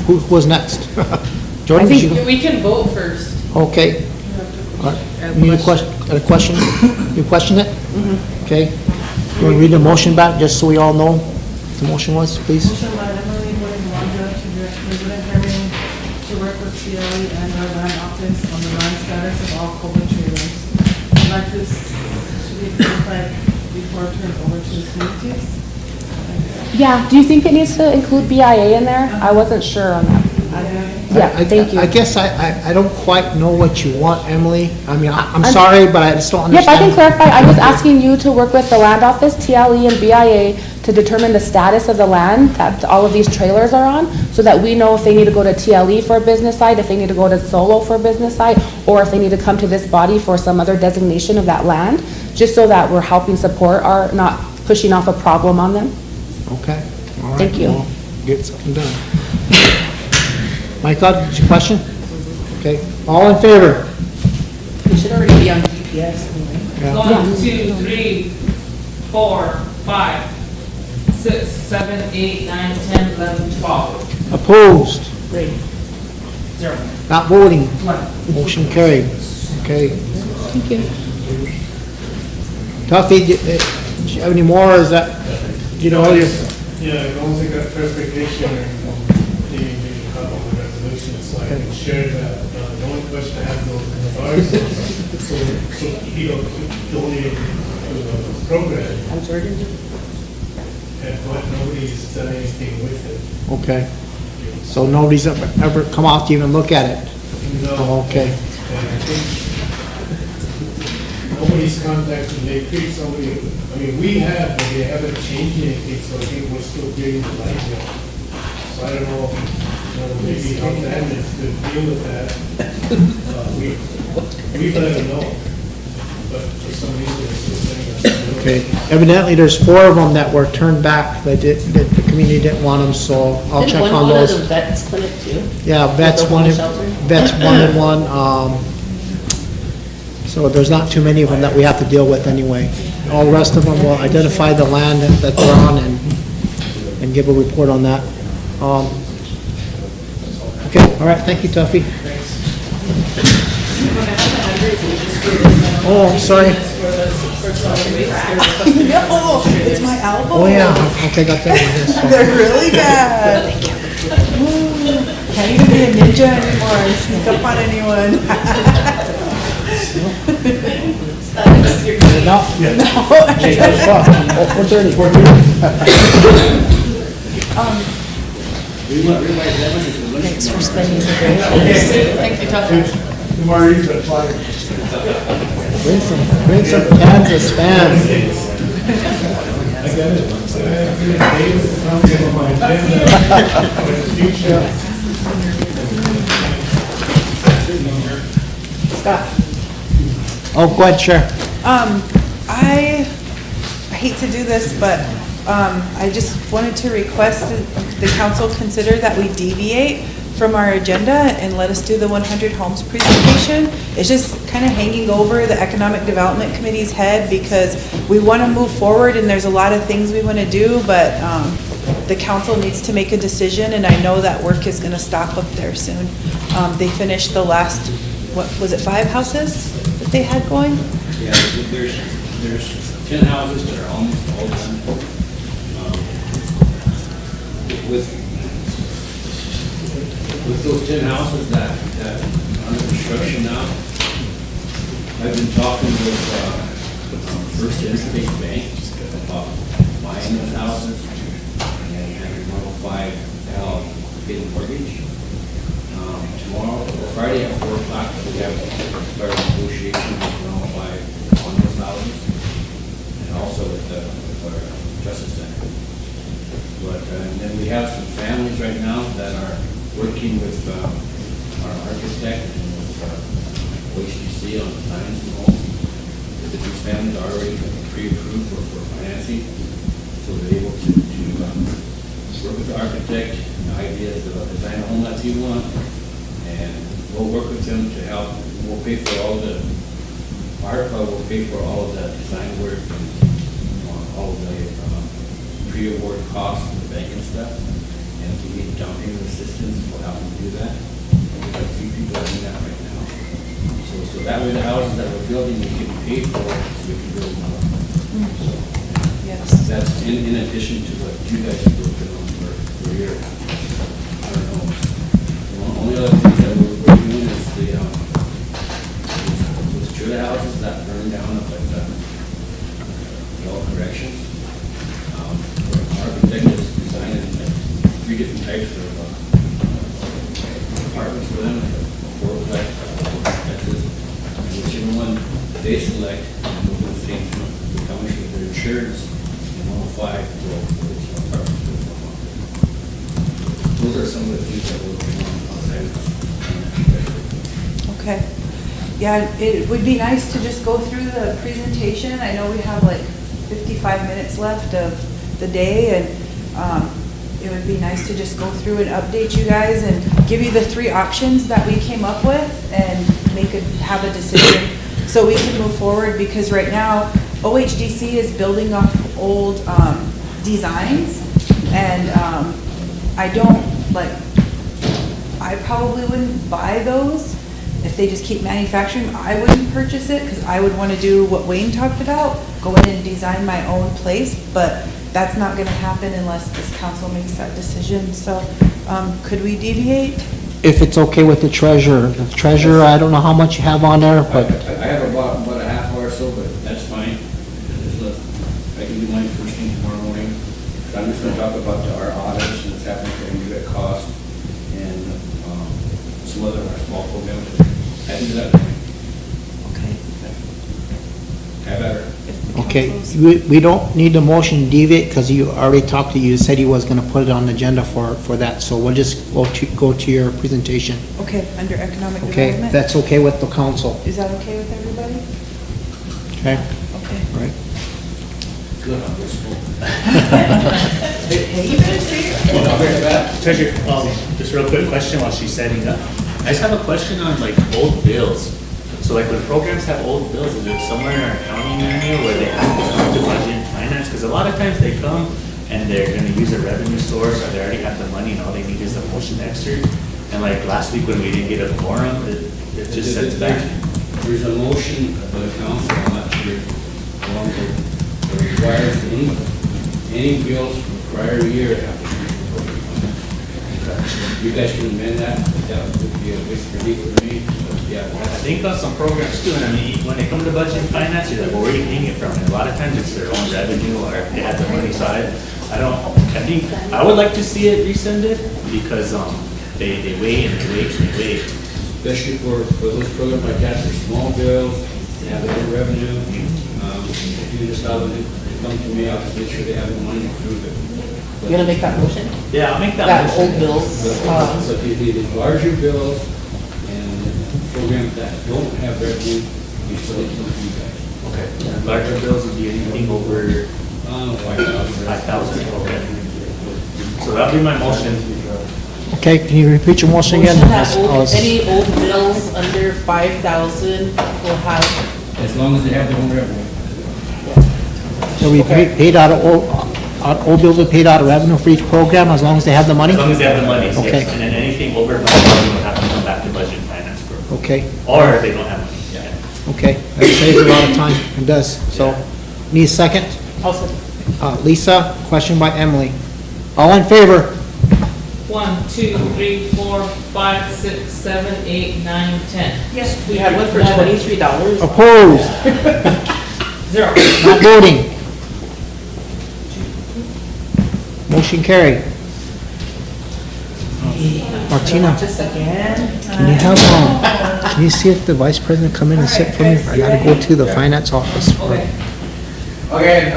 Who was next? Jordan, did you go? We can vote first. Okay. Need a question? Got a question? You question it? Okay. You want to read the motion back, just so we all know what the motion was, please? Motion by Emily Wanda to direct President Herring to work with CLE and our land office on the land status of all COVID trailers. I'd like this to be clarified before it turns over to the communities. Yeah, do you think it needs to include BIA in there? I wasn't sure on that. Yeah, thank you. I guess I don't quite know what you want, Emily. I mean, I'm sorry, but I just don't Yep, I understand. can clarify. I was asking you to work with the land office, TLE, and BIA to determine the status of the land that all of these trailers are on, so that we know if they need to go to TLE for a business site, if they need to go to Solo for a business site, or if they need to come to this body for some other designation of that land, just so that we're helping support our, not pushing off a problem on them. Okay. All right. Thank you. Well, get something done. Michael, did you question? Okay. All in favor? It should already be on GPS anyway. Yeah. 1, 2, 3, 4, 5, 6, 7, 8, 9, 10, 11, 12. Opposed? Great. 0. Not voting? One. Motion carried. Okay. Thank you. Tuffy, do you have any more, or is that, you know, all your? Yeah, as long as I got clarification and maybe a couple of resolutions, so I can share that. The only question I have those in the bars, so you know, donated to the program, but nobody's done anything with it. Okay. So nobody's ever come out to even look at it? No. Oh, okay. And I think nobody's contacted, they treat somebody, I mean, we have, but they haven't changed anything, so I think we're still getting the light bill. So I don't know, maybe how that is to deal with that. We've let them know, but for some reason, they're still sending us. Okay. Evidently, there's 4 of them that were turned back, that the community didn't want them, so I'll check on those. Didn't one go to the vet's clinic too? Yeah, vets The one, shelter? vets 1 and 1, so there's not too many of them that we have to deal with anyway. All the rest of them will identify the land that they're on and give a report on that. Okay, all right, thank you, Tuffy. Oh, I'm sorry. No, it's my elbow. Oh, yeah, okay, got that one here, so. They're really bad. Can't even be a ninja anymore and sneak up on anyone. No. No. 4:30. Thanks for spending the day. Thank you, Tucker. Bring some cans of Spam. Scott. Oh, go ahead, Chair. I hate to do this, but I just wanted to request that the council consider that we deviate from our agenda and let us do the 100 homes presentation. It's just kind of hanging over the Economic Development Committee's head because we want to move forward and there's a lot of things we want to do, but the council needs to make a decision, and I know that work is going to stop up there soon. They finished the last, what, was it 5 houses that they had going? Yeah, there's 10 houses that are almost all done. With those 10 houses that are under construction now, I've been talking with First Interstate Bank about buying those houses and having 105L getting mortgage. Tomorrow, or Friday at 4 o'clock, we have start negotiations with 105 on those houses and also with our Justice Center. But and then we have some families right now that are working with our architect and with OHDC on designs and all. These families are already pre-approved for financing, so they're able to work with the architect. The idea is to design a home that you want, and we'll work with them to help. We'll pay for all the, our club will pay for all of the design work and all of the pre-award costs and the bank and stuff. And if we need down payment assistance, we'll help them do that. And we've got 3 people doing that right now. So that way the houses that we're building, we can pay for, so we can build more. So Yes. that's in addition to what you guys are working on for your, I don't know. The only other thing that we're doing is the, those trailer houses that burned down up at adult corrections. Our architect is designing 3 different types of apartments for them, 4 types, and whichever one they select, and we'll do the same thing. We come with their insurance, and 105 will put some apartments for them. Those are some of the things that we're working on outside of Okay. Yeah, it would be nice to just go through the presentation. I know we have like 55 minutes left of the day, and it would be nice to just go through and update you guys and give you the 3 options that we came up with and have a decision so we can move forward, because right now OHDC is building off old designs, and I probably wouldn't buy those. If they just keep manufacturing, I wouldn't purchase it because I would want to do what Wayne talked about, go in and design my own place, but that's not going to happen unless this council makes that decision. So could we deviate? If it's okay with the treasurer. The treasurer, I don't know how much you have on there, but I have about a half hour or so, but that's fine. I can do mine first thing tomorrow morning. So I'm just gonna talk about our audits and what's happening for indirect cost and some other small programs. I can do that. Okay. Have at her. okay, we don't need a motion to deviate because you already talked to you, said he was going to put it on the agenda for that, so we'll just go to your presentation. Okay, under economic Okay, development? that's okay with the council, Is that okay with everybody? okay? Okay. Right. Good on this one. Hey, you better say it. I'll bring it back. Treasurer, just a real quick question while she's setting up. I just have a question on like old bills. So like when programs have old bills, is it somewhere in our accounting manual where they have to come to budget and finance? Because a lot of times they come and they're gonna use a revenue source, or they already have the money and all they need is a motion excerpt. And like last week when we didn't get a quorum, it just sets back. There's a motion by the council, I'm not sure, along with, that requires any bills from prior year have to be reported. You guys can amend that, that would be a big relief for me, but yeah. I think on some programs too, and I mean, when they come to budget and finance, you're like, well, where are you paying it from? And a lot of times it's their own revenue, or if they have the money side. I think, I would like to see it rescinded, because, they wait and they wait and they wait. Especially for those programs like that, they're small bills, they have their own revenue. If you just allow them to come to me, I'll just make sure they have the money to prove it. You gonna make that motion? Yeah, I'll make that That motion. old bills, But the larger bills and programs that don't have revenue, Okay. Larger bills would be anything over 5,000. Okay. So that'll be my motion. Okay, can you repeat your motion again? Motion that any old bills under 5,000 will have, As long as they have their own revenue. So we paid out of, old bills are paid out of revenue for each program as long as they have the money? As long as they have the money, yes. Okay. And then anything over 5,000 will have to come back to budget and finance program. Okay, Or if they don't have money. Yeah. okay, that saves a lot of time, it does. So, need a second? I'll second. Lisa, question by Emily. All in favor? 1, 2, 3, 4, 5, 6, 7, 8, 9, 10. Yes. We had one for $23. Opposed? 0. Not voting? Motion carried. Martina, Just again. can you have, can you see if the vice president come in and sit for me? I gotta go to the finance office. Okay. Okay,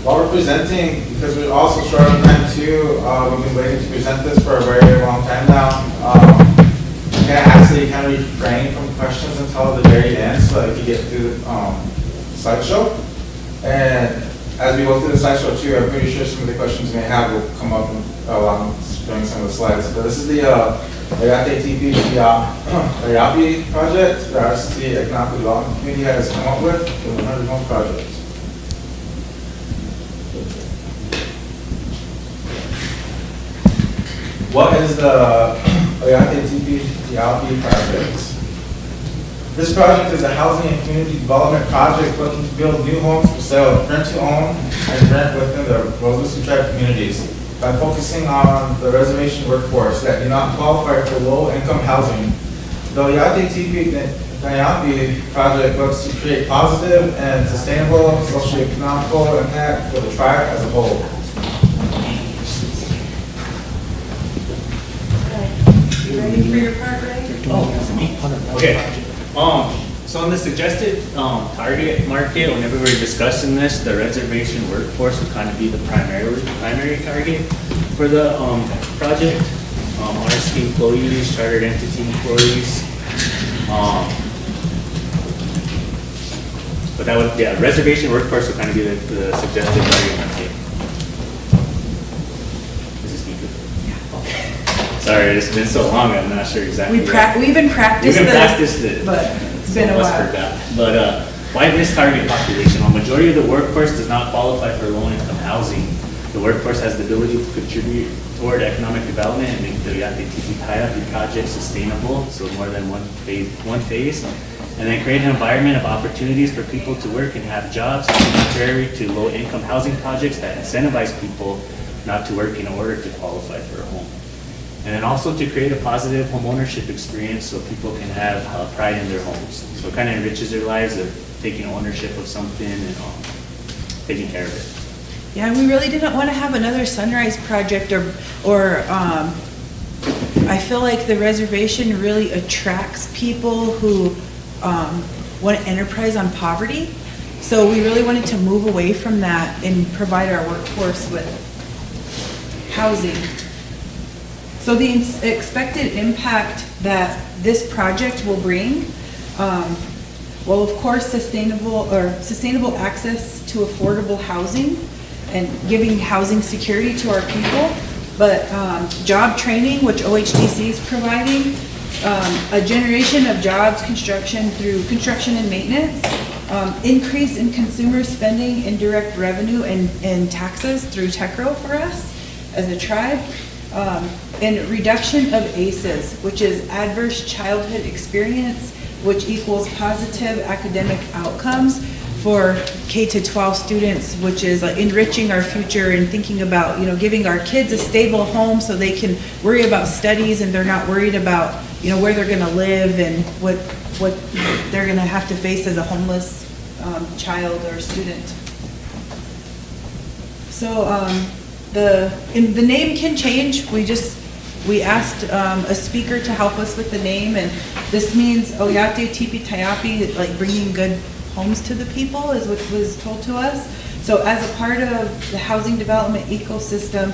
while we're presenting, because we're also short on time too, we've been waiting to present this for a very, very long time now. I'm gonna ask that you kind of refrain from questions until the very end so that we can get through the slideshow. And as we go through the slideshow too, I'm pretty sure some of the questions you may have will come up along during some of the slides. But this is the RST project, the RST Economic Development Committee has come up with the 100 home project. What is the RST project? This project is a housing and community development project looking to build new homes for sale, rent to own, and rent within the Rosebud tribe communities by focusing on the reservation workforce that do not qualify for low-income housing. The RST project looks to create positive and sustainable socio-economical impact for the tribe as a whole. You ready for your part, Ray? Okay. So on the suggested target market, whenever we're discussing this, the reservation workforce would kind of be the primary target for the project. RST employees, chartered entity employees. But that would, yeah, reservation workforce would kind of be the suggested target market. Is this me good? Yeah. Okay. Sorry, it's been so long, I'm not sure exactly. We've been practicing this, but it's been a while. But why this target population? A majority of the workforce does not qualify for low-income housing. The workforce has the ability to contribute toward economic development and make the RST project sustainable, so more than one phase, and then create an environment of opportunities for people to work and have jobs, contrary to low-income housing projects that incentivize people not to work in order to qualify for a home. And then also to create a positive home ownership experience so people can have pride in their homes. So it kind of enriches their lives of taking ownership of something and taking care of it. Yeah, we really didn't want to have another Sunrise project or I feel like the reservation really attracts people who want to enterprise on poverty. So we really wanted to move away from that and provide our workforce with housing. So the expected impact that this project will bring, well, of course, sustainable access to affordable housing and giving housing security to our people, but job training, which OHDC is providing, a generation of jobs, construction through construction and maintenance, increase in consumer spending, indirect revenue, and taxes through TECRO for us as a tribe, and reduction of ACEs, which is adverse childhood experience, which equals positive academic outcomes for K-12 students, which is enriching our future and thinking about, giving our kids a stable home so they can worry about studies and they're not worried about, where they're gonna live and what they're gonna have to face as a homeless child or student. So the name can change. We asked a speaker to help us with the name, and this means Oyate Tipi Tayapi, like bringing good homes to the people is what was told to us. So as a part of the housing development ecosystem,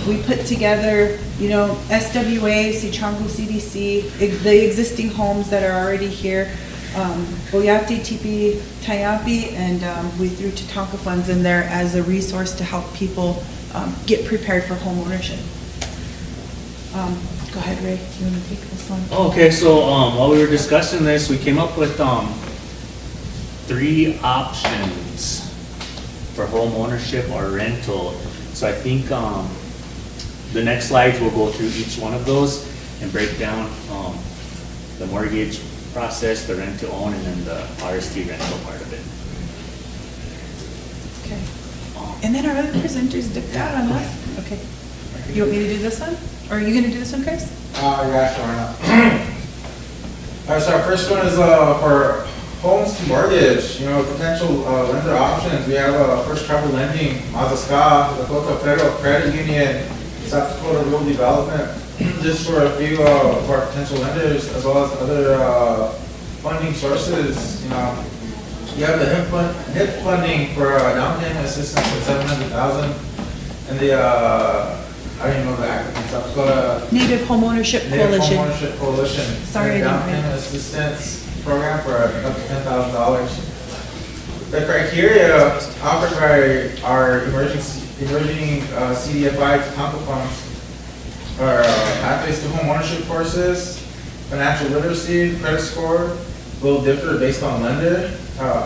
we put together, SWA, Sichangu CDC, the existing homes that are already here, Oyate, Tipi, Tayapi, and we threw Tatanka funds in there as a resource to help people get prepared for home ownership. Go ahead, Ray, you want to take this one? Okay, so, while we were discussing this, we came up with, 3 options for home ownership or rental. So I think, the next slides will go through each one of those and break down, the mortgage process, the rent to own, and then the RST rental part of it. Okay. And then our other presenters dipped out on us. Okay. You want me to do this one? Or are you gonna do this one, Chris? Yeah, sure, why not? All right, so our first one is for homes to mortgage, potential lender options. We have First Travel Lending, Mazaska, Dakota Federal Credit Union, South Dakota Rural Development, just for a few of our potential lenders, as well as other funding sources. You have the HIP funding for down payment assistance at $700,000, and the I don't even know the acronym, South Dakota Native Homeownership Coalition. Native Homeownership Coalition. Sorry, I And a down didn't payment write. assistance program for up to $10,000. The criteria offered by our emerging CDFI Tatanka funds are pathways to home ownership courses, financial literacy, credit score will differ based on lender,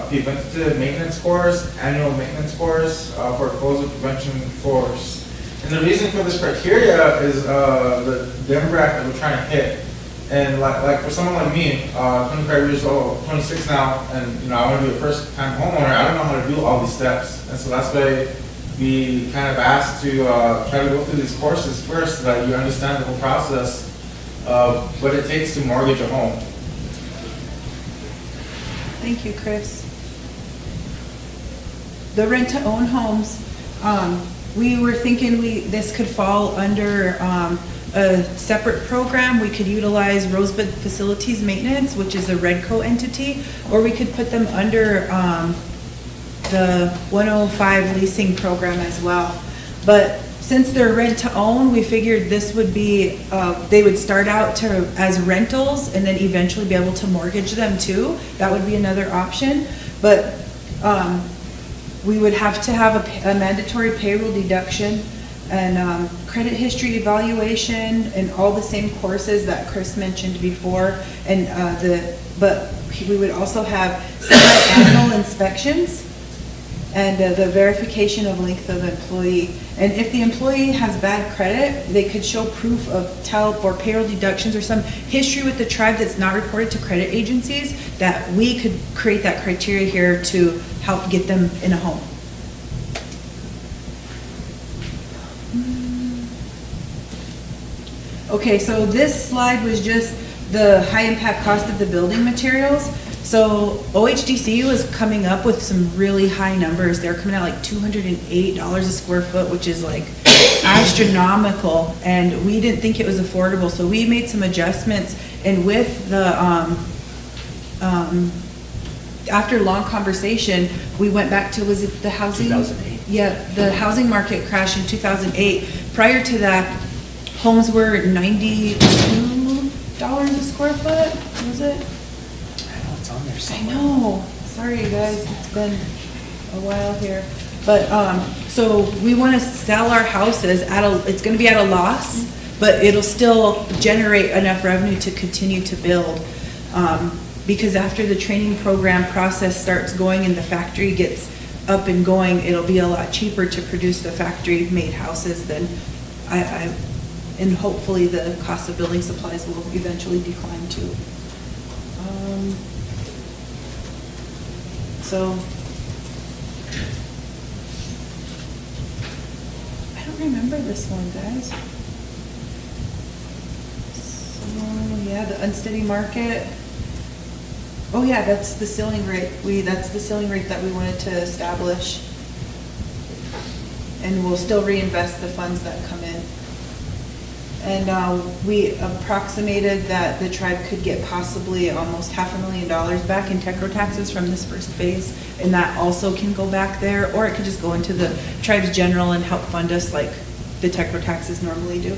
preventative maintenance course, annual maintenance course, foreclosure prevention course. And the reason for this criteria is the demographic that we're trying to hit. And like for someone like me, 25 years old, 26 now, and I want to be a first-time homeowner, I don't know how to do all these steps. And so that's why we kind of asked to try to go through these courses first, so that you understand the whole process of what it takes to mortgage a home. Thank you, Chris. The rent-to-own homes, we were thinking this could fall under a separate program. We could utilize Rosebud Facilities Maintenance, which is a Redco entity, or we could put them under the 105 leasing program as well. But since they're rent-to-own, we figured this would be, they would start out as rentals and then eventually be able to mortgage them too. That would be another option. But we would have to have a mandatory payroll deduction and credit history evaluation and all the same courses that Chris mentioned before. And but we would also have semi-annual inspections and the verification of length of employee. And if the employee has bad credit, they could show proof of TELP or payroll deductions or some history with the tribe that's not reported to credit agencies, that we could create that criteria here to help get them in a home. Okay, so this slide was just the high impact cost of the building materials. So OHDC was coming up with some really high numbers. They're coming out like $208 a square foot, which is like astronomical, and we didn't think it was affordable. So we made some adjustments, and with the, after long conversation, we went back to, was it the housing? 2008. Yeah, the housing market crashed in 2008. Prior to that, homes were $92 a square foot, was it? It's on there I somewhere. know, sorry you guys, it's been a while here. But, so we want to sell our houses it's going to be at a loss, but it'll still generate enough revenue to continue to build. Because after the training program process starts going and the factory gets up and going, it'll be a lot cheaper to produce the factory-made houses than and hopefully the cost of building supplies will eventually decline too. So, I don't remember this one, guys. So, yeah, the unsteady market. Oh yeah, that's the ceiling rate. That's the ceiling rate that we wanted to establish. And we'll still reinvest the funds that come in. And we approximated that the tribe could get possibly almost $500,000 back in Techo taxes from this first phase, and that also can go back there, or it could just go into the tribe's general and help fund us like the Techo taxes normally do.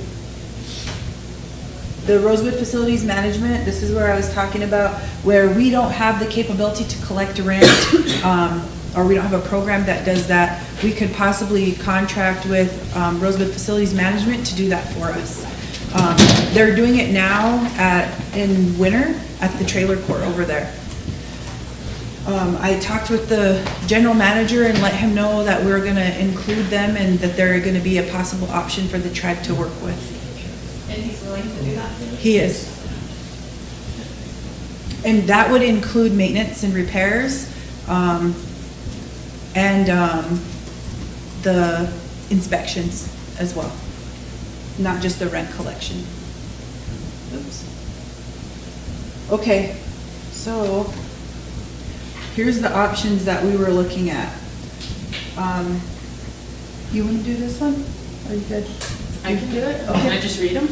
the Rosebud Facilities Management, this is where I was talking about, where we don't have the capability to collect rent, or we don't have a program that does that, we could possibly contract with Rosebud Facilities Management to do that for us. They're doing it now in winter at the trailer court over there. I talked with the general manager and let him know that we're gonna include them and that they're gonna be a possible option for the tribe to work with. And he's willing to do that? He is. And that would include maintenance and repairs, and the inspections as well, not just the rent collection. Oops. Okay, so here's the options that we were looking at. You want to do this one? Are you good? I can do it. Okay. Can I just read them?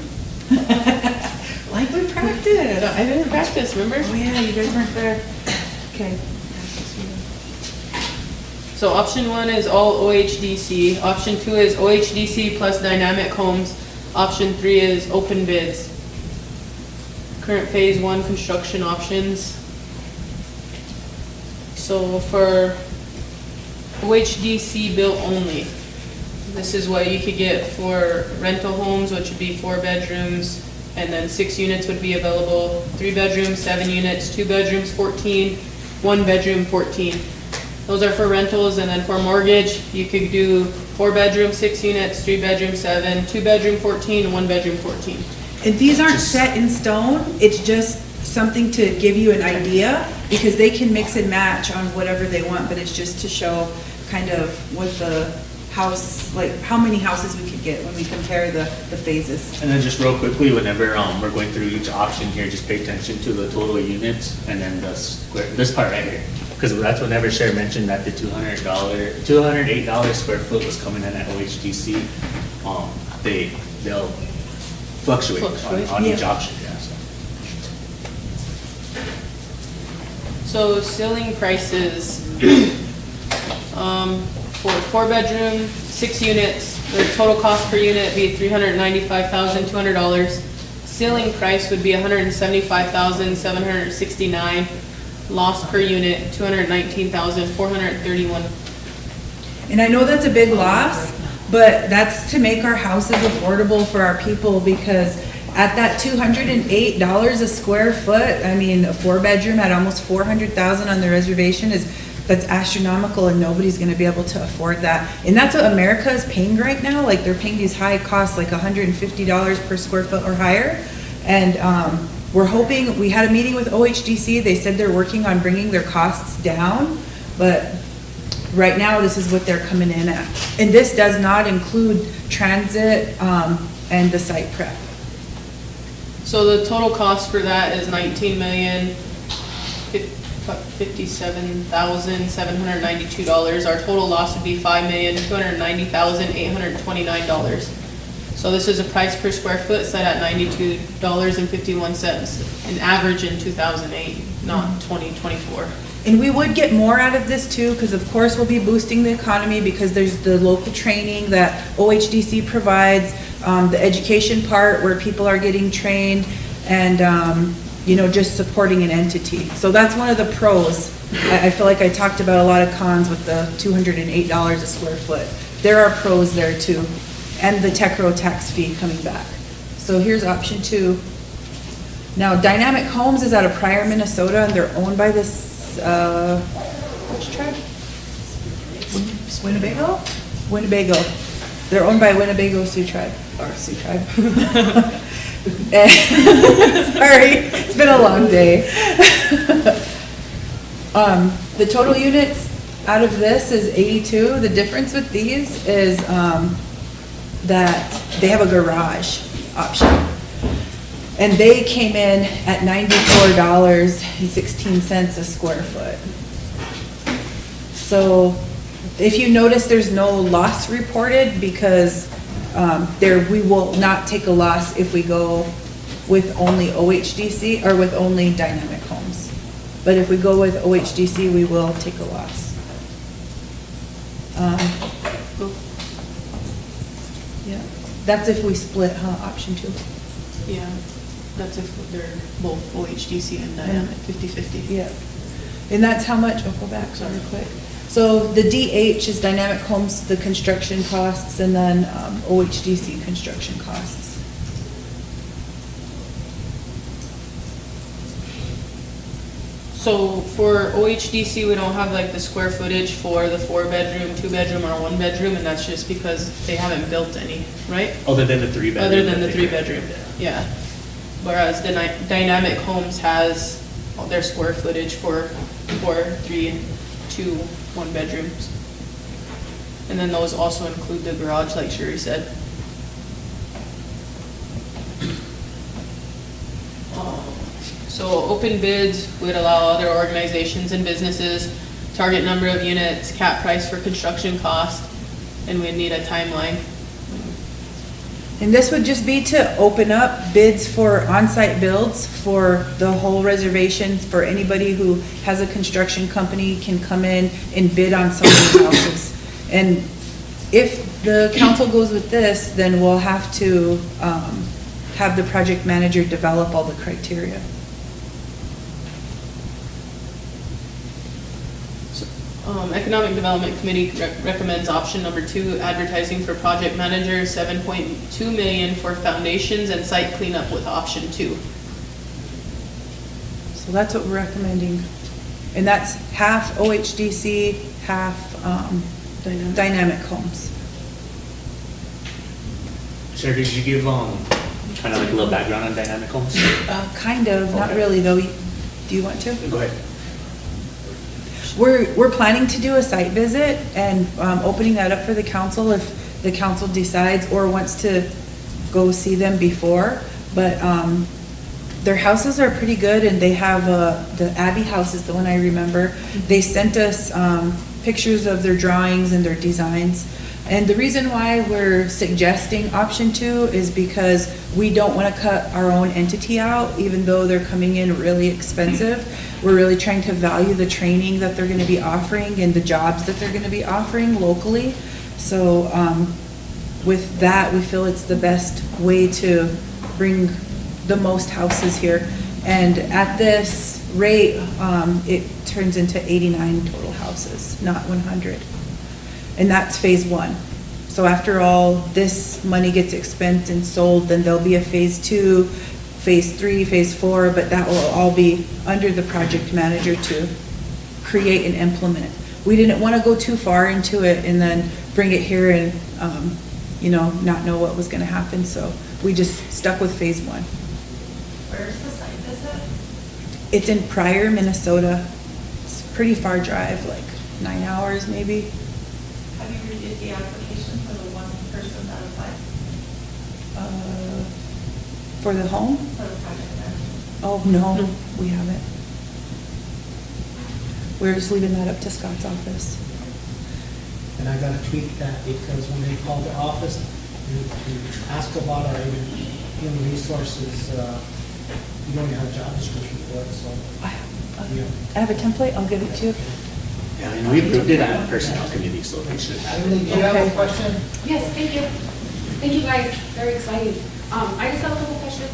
Like we practiced. I didn't practice, remember? Oh yeah, you guys weren't there. Okay. So option 1 is all OHDC. Option 2 is OHDC plus dynamic homes. Option 3 is open bids. Current phase 1 construction options. So for OHDC built only, this is what you could get for rental homes, which would be 4 bedrooms, and then 6 units would be available. 3 bedrooms, 7 units, 2 bedrooms, 14, 1 bedroom, 14. Those are for rentals, and then for mortgage, you could do 4 bedrooms, 6 units, 3 bedrooms, 7, 2 bedroom, 14, and 1 bedroom, 14. And these aren't set in stone, it's just something to give you an idea, because they can mix and match on whatever they want, but it's just to show kind of what the house, like how many houses we could get when we compare the phases. And then just real quickly, whenever we're going through each option here, just pay attention to the total units and then the square, this part right here. Because that's whenever Cher mentioned that the $208 square foot was coming in at OHDC, they'll fluctuate on each option, yeah, so. So ceiling prices, for 4 bedroom, 6 units, the total cost per unit would be $395,200. Ceiling price would be $175,769. Loss per unit, $219,431. And I know that's a big loss, but that's to make our houses affordable for our people, because at that $208 a square foot, I mean, a 4-bedroom at almost $400,000 on the reservation that's astronomical, and nobody's gonna be able to afford that. And that's what America is paying right now, like they're paying these high costs, like $150 per square foot or higher. And we're hoping, we had a meeting with OHDC, they said they're working on bringing their costs down, but right now, this is what they're coming in at. And this does not include transit and the site prep. So the total cost for that is $19,057,792. Our total loss would be $5,290,829. So this is a price per square foot set at $92.51, an average in 2008, not 2024. And we would get more out of this too, because of course we'll be boosting the economy, because there's the local training that OHDC provides, the education part where people are getting trained, and you know, just supporting an entity. So that's one of the pros. I feel like I talked about a lot of cons with the $208 a square foot. There are pros there too, and the TECRO tax fee coming back. So here's option 2. Now, Dynamic Homes is out of Pryor, Minnesota, and they're owned by this which tribe? Winnebago? Winnebago. They're owned by Winnebago Sioux tribe, or Sioux tribe. Sorry, it's been a long day. The total units out of this is 82. The difference with these is that they have a garage option. And they came in at $94.16 a square foot. So if you notice, there's no loss reported, because we will not take a loss if we go with only OHDC or with only Dynamic Homes. But if we go with OHDC, we will take a loss. Yeah, that's if we split, huh, option 2. Yeah. That's if they're both OHDC and dynamic, 50/50. Yeah. And that's how much, oh, go back, sorry, quick. So the DH is Dynamic Homes, the construction costs, and then OHDC construction costs. So for OHDC, we don't have like the square footage for the 4-bedroom, 2-bedroom, or 1-bedroom, and that's just because they haven't built any, right? Other than the 3-bedroom. Other than the that they- 3-bedroom, yeah. Whereas the Dynamic Homes has all their square footage for 4, 3, 2, 1-bedrooms. And then those also include the garage, like Sherry said. So open bids would allow other organizations and businesses, target number of units, cap price for construction cost, and we'd need a timeline. And this would just be to open up bids for on-site builds for the whole reservation, for anybody who has a construction company can come in and bid on some of these houses. And if the council goes with this, then we'll have to have the project manager develop all the criteria. Economic Development Committee recommends option number 2, advertising for project manager, $7.2 million for foundations and site cleanup with option 2. So that's what we're recommending. And that's half OHDC, half Dynamic Homes. Sherry, could you give, kind of like a little background on Dynamic Homes? Kind of, not Okay. really though. Do you want to? Go ahead. We're planning to do a site visit and opening that up for the council if the council decides or wants to go see them before. But their houses are pretty good, and they have, the Abbey house is the one I remember. They sent us pictures of their drawings and their designs. And the reason why we're suggesting option 2 is because we don't want to cut our own entity out, even though they're coming in really expensive. We're really trying to value the training that they're going to be offering and the jobs that they're going to be offering locally. So with that, we feel it's the best way to bring the most houses here. And at this rate, it turns into 89 total houses, not 100. And that's phase 1. So after all this money gets expensed and sold, then there'll be a phase 2, phase 3, phase 4, but that will all be under the project manager to create and implement. We didn't want to go too far into it and then bring it here and, not know what was going to happen. So we just stuck with phase 1. Where's the site visit? It's in Pryor, Minnesota. It's a pretty far drive, like 9 hours maybe. Have you reviewed the application for the one person that applied For the home? for the project manager? Oh, no, we haven't. We're just leaving that up to Scott's office. And I gotta tweak that because when they call the office to ask about our human resources, you don't have a job description for it, so. I have a template, I'll give it to you. Yeah, and we approved it at Personnel Committee, so they should have Emily, do you have a question? Yes, thank you. Thank you guys, very exciting. I just have a couple questions.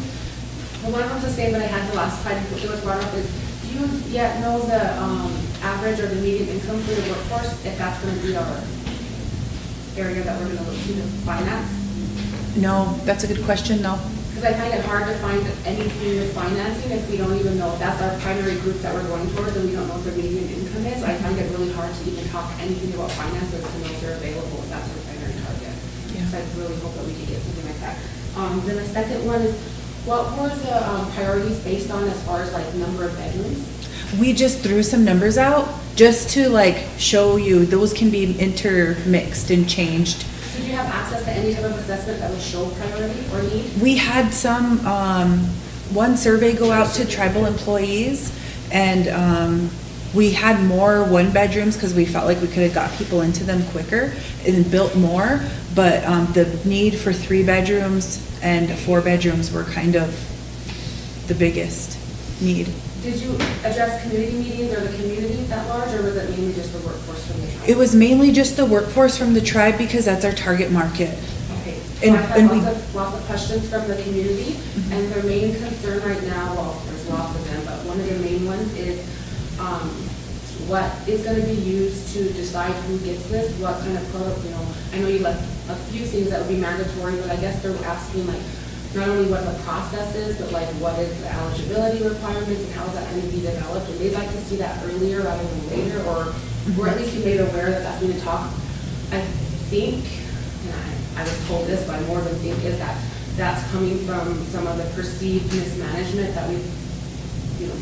Well, one of them's the same that I had the last time it was brought up is, do you yet know the average or the median income for the workforce, if that's gonna be our area that we're gonna look to finance? No, that's a good question, no. Because I find it hard to find anything with financing if we don't even know if that's our primary group that we're going towards and we don't know what their median income is. I find it really hard to even talk anything about finances to know if they're available, if that's our primary target. Yeah. So I really hope that we can get something like that. Then the second one is, what were the priorities based on as far as like number of bedrooms? We just threw some numbers out just to like show you, those can be intermixed and changed. So do you have access to any type of assessment that would show priority or need? We had some, one survey go out to tribal employees, and we had more 1-bedrooms because we felt like we could have got people into them quicker and built more, but the need for 3-bedrooms and 4-bedrooms were kind of the biggest need. Did you address community meetings or the communities at large, or was it mainly just the workforce from the tribe? It was mainly just the workforce from the tribe because that's our target market. Okay. And- I've and had we- lots of questions from the community, and their main concern right now, well, there's lots of them, but one of the main ones is, what is gonna be used to decide who gets this, what kind of I know you left a few things that would be mandatory, but I guess they're asking like, not only what the process is, but like what is the eligibility requirements and how is that gonna be developed, and they'd like to see that earlier rather than later, or at least be made aware that that's going to talk. I think, and I was told this, but I more than think is that that's coming from some of the perceived mismanagement that we've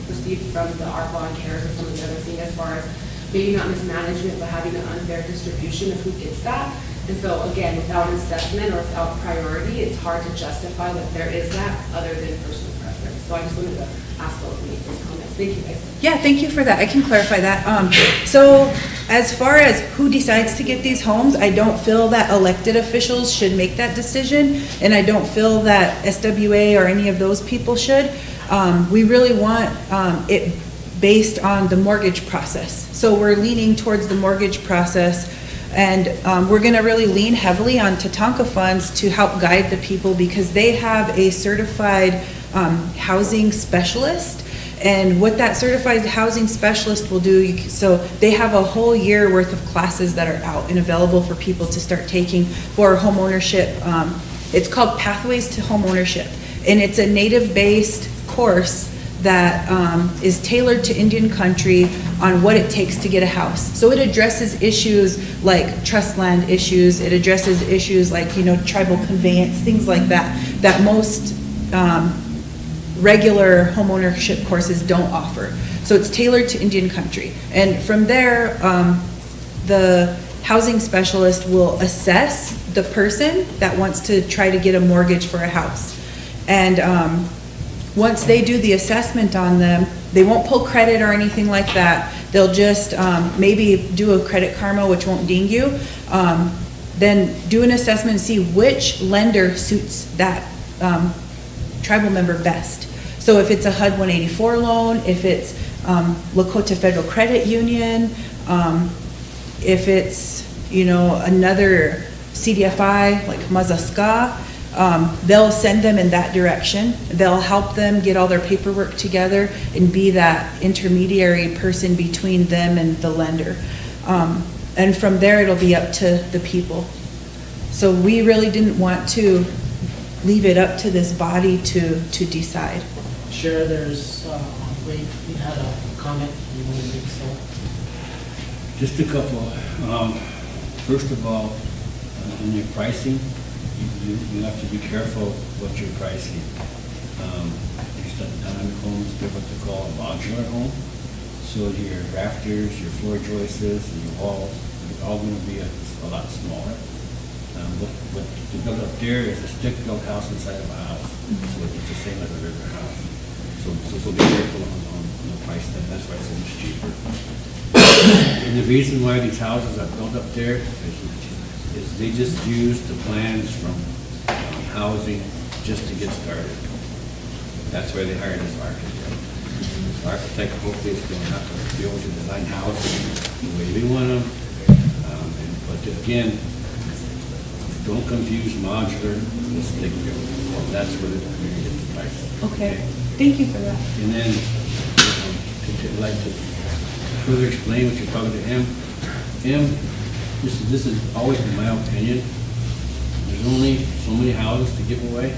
perceived from the ARPA and CARES and some of the other things, as far as maybe not mismanagement, but having an unfair distribution of who gets that. And so again, without an assessment or without priority, it's hard to justify that there is that other than personal preference. So I just wanted to ask those and make those comments. Thank you, guys. Yeah, thank you for that. I can clarify that. So as far as who decides to get these homes, I don't feel that elected officials should make that decision, and I don't feel that SWA or any of those people should. We really want it based on the mortgage process. So we're leaning towards the mortgage process, and we're gonna really lean heavily on Tatanka funds to help guide the people, because they have a certified housing specialist. And what that certified housing specialist will do, so they have a whole year worth of classes that are out and available for people to start taking for home ownership. It's called Pathways to Home Ownership, and it's a native-based course that is tailored to Indian country on what it takes to get a house. So it addresses issues like trust land issues, it addresses issues like, tribal conveyance, things like that, that most regular homeownership courses don't offer. So it's tailored to Indian country. And from there, the housing specialist will assess the person that wants to try to get a mortgage for a house. And once they do the assessment on them, they won't pull credit or anything like that. They'll just maybe do a credit karma, which won't ding you. Then do an assessment and see which lender suits that tribal member best. So if it's a HUD 184 loan, if it's Lakota Federal Credit Union, if it's, another CDFI like Mazaska, they'll send them in that direction. They'll help them get all their paperwork together and be that intermediary person between them and the lender. And from there, it'll be up to the people. So we really didn't want to leave it up to this body to decide. Sure, there's, wait, you had a comment, you want to make so? Just a couple. First of all, in your pricing, you have to be careful what you're pricing. These dynamic homes, they're what they call a modular home. So your rafters, your floor joists, and your walls, they're all going to be a lot smaller. What you build up there is a stick-built house inside of a house. So it's the same as a regular house. So be careful on the price. That's why it's so much cheaper. And the reason why these houses are built up there is they just use the plans from housing just to get started. That's why they hired this architect. This architect hopefully is going to have to be able to design houses the way we want them. But again, don't confuse modular with stick built. That's where the price. Okay, thank you for that. And then, I'd like to further explain what you're talking to M. This is always in my opinion. There's only so many houses to give away.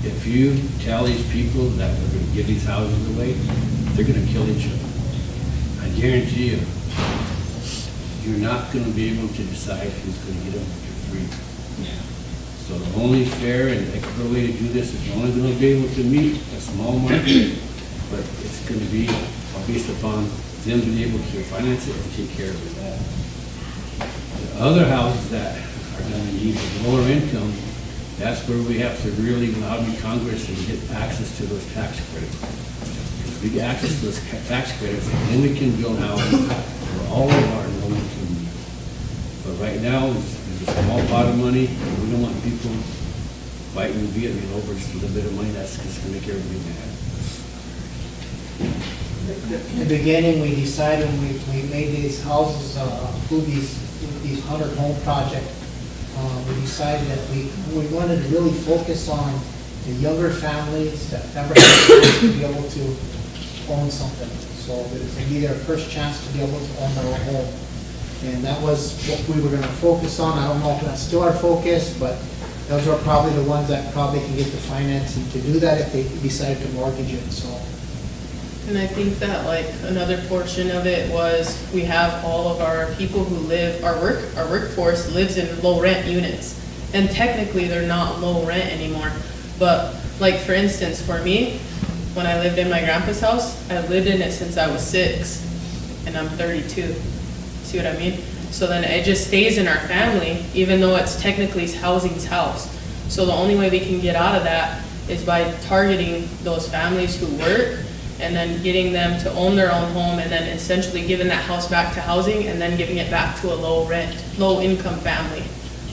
If you tell these people that we're going to give these houses away, they're going to kill each other. I guarantee you, you're not going to be able to decide who's going to get them for free. So the only fair and equitable way to do this is you're only going to be able to meet a small market, but it's going to be based upon them being able to finance it and take care of it. The other houses that are going to need the lower income, that's where we have to really lobby Congress and get access to those tax credits. If we get access to those tax credits, then we can build houses for all of our low-income needs. But right now, there's a small pot of money, and we don't want people fighting the Vietnam over just a little bit of money. That's just going to make everybody mad. In the beginning, we decided we made these houses, through these 100 home project we decided that we wanted to really focus on the younger families that never had a chance to be able to own something. So it was gonna be their first chance to be able to own their own home. And that was what we were gonna focus on. I don't know if that's still our focus, but those are probably the ones that probably can get the financing to do that if they decide to mortgage it, so. And I think that like another portion of it was we have all of our people who live, our workforce lives in low rent units. And technically they're not low rent anymore. But like for instance, for me, when I lived in my grandpa's house, I lived in it since I was 6 and I'm 32. See what I mean? So then it just stays in our family, even though it's technically housing's house. So the only way we can get out of that is by targeting those families who work and then getting them to own their own home and then essentially giving that house back to housing and then giving it back to a low rent, low income family.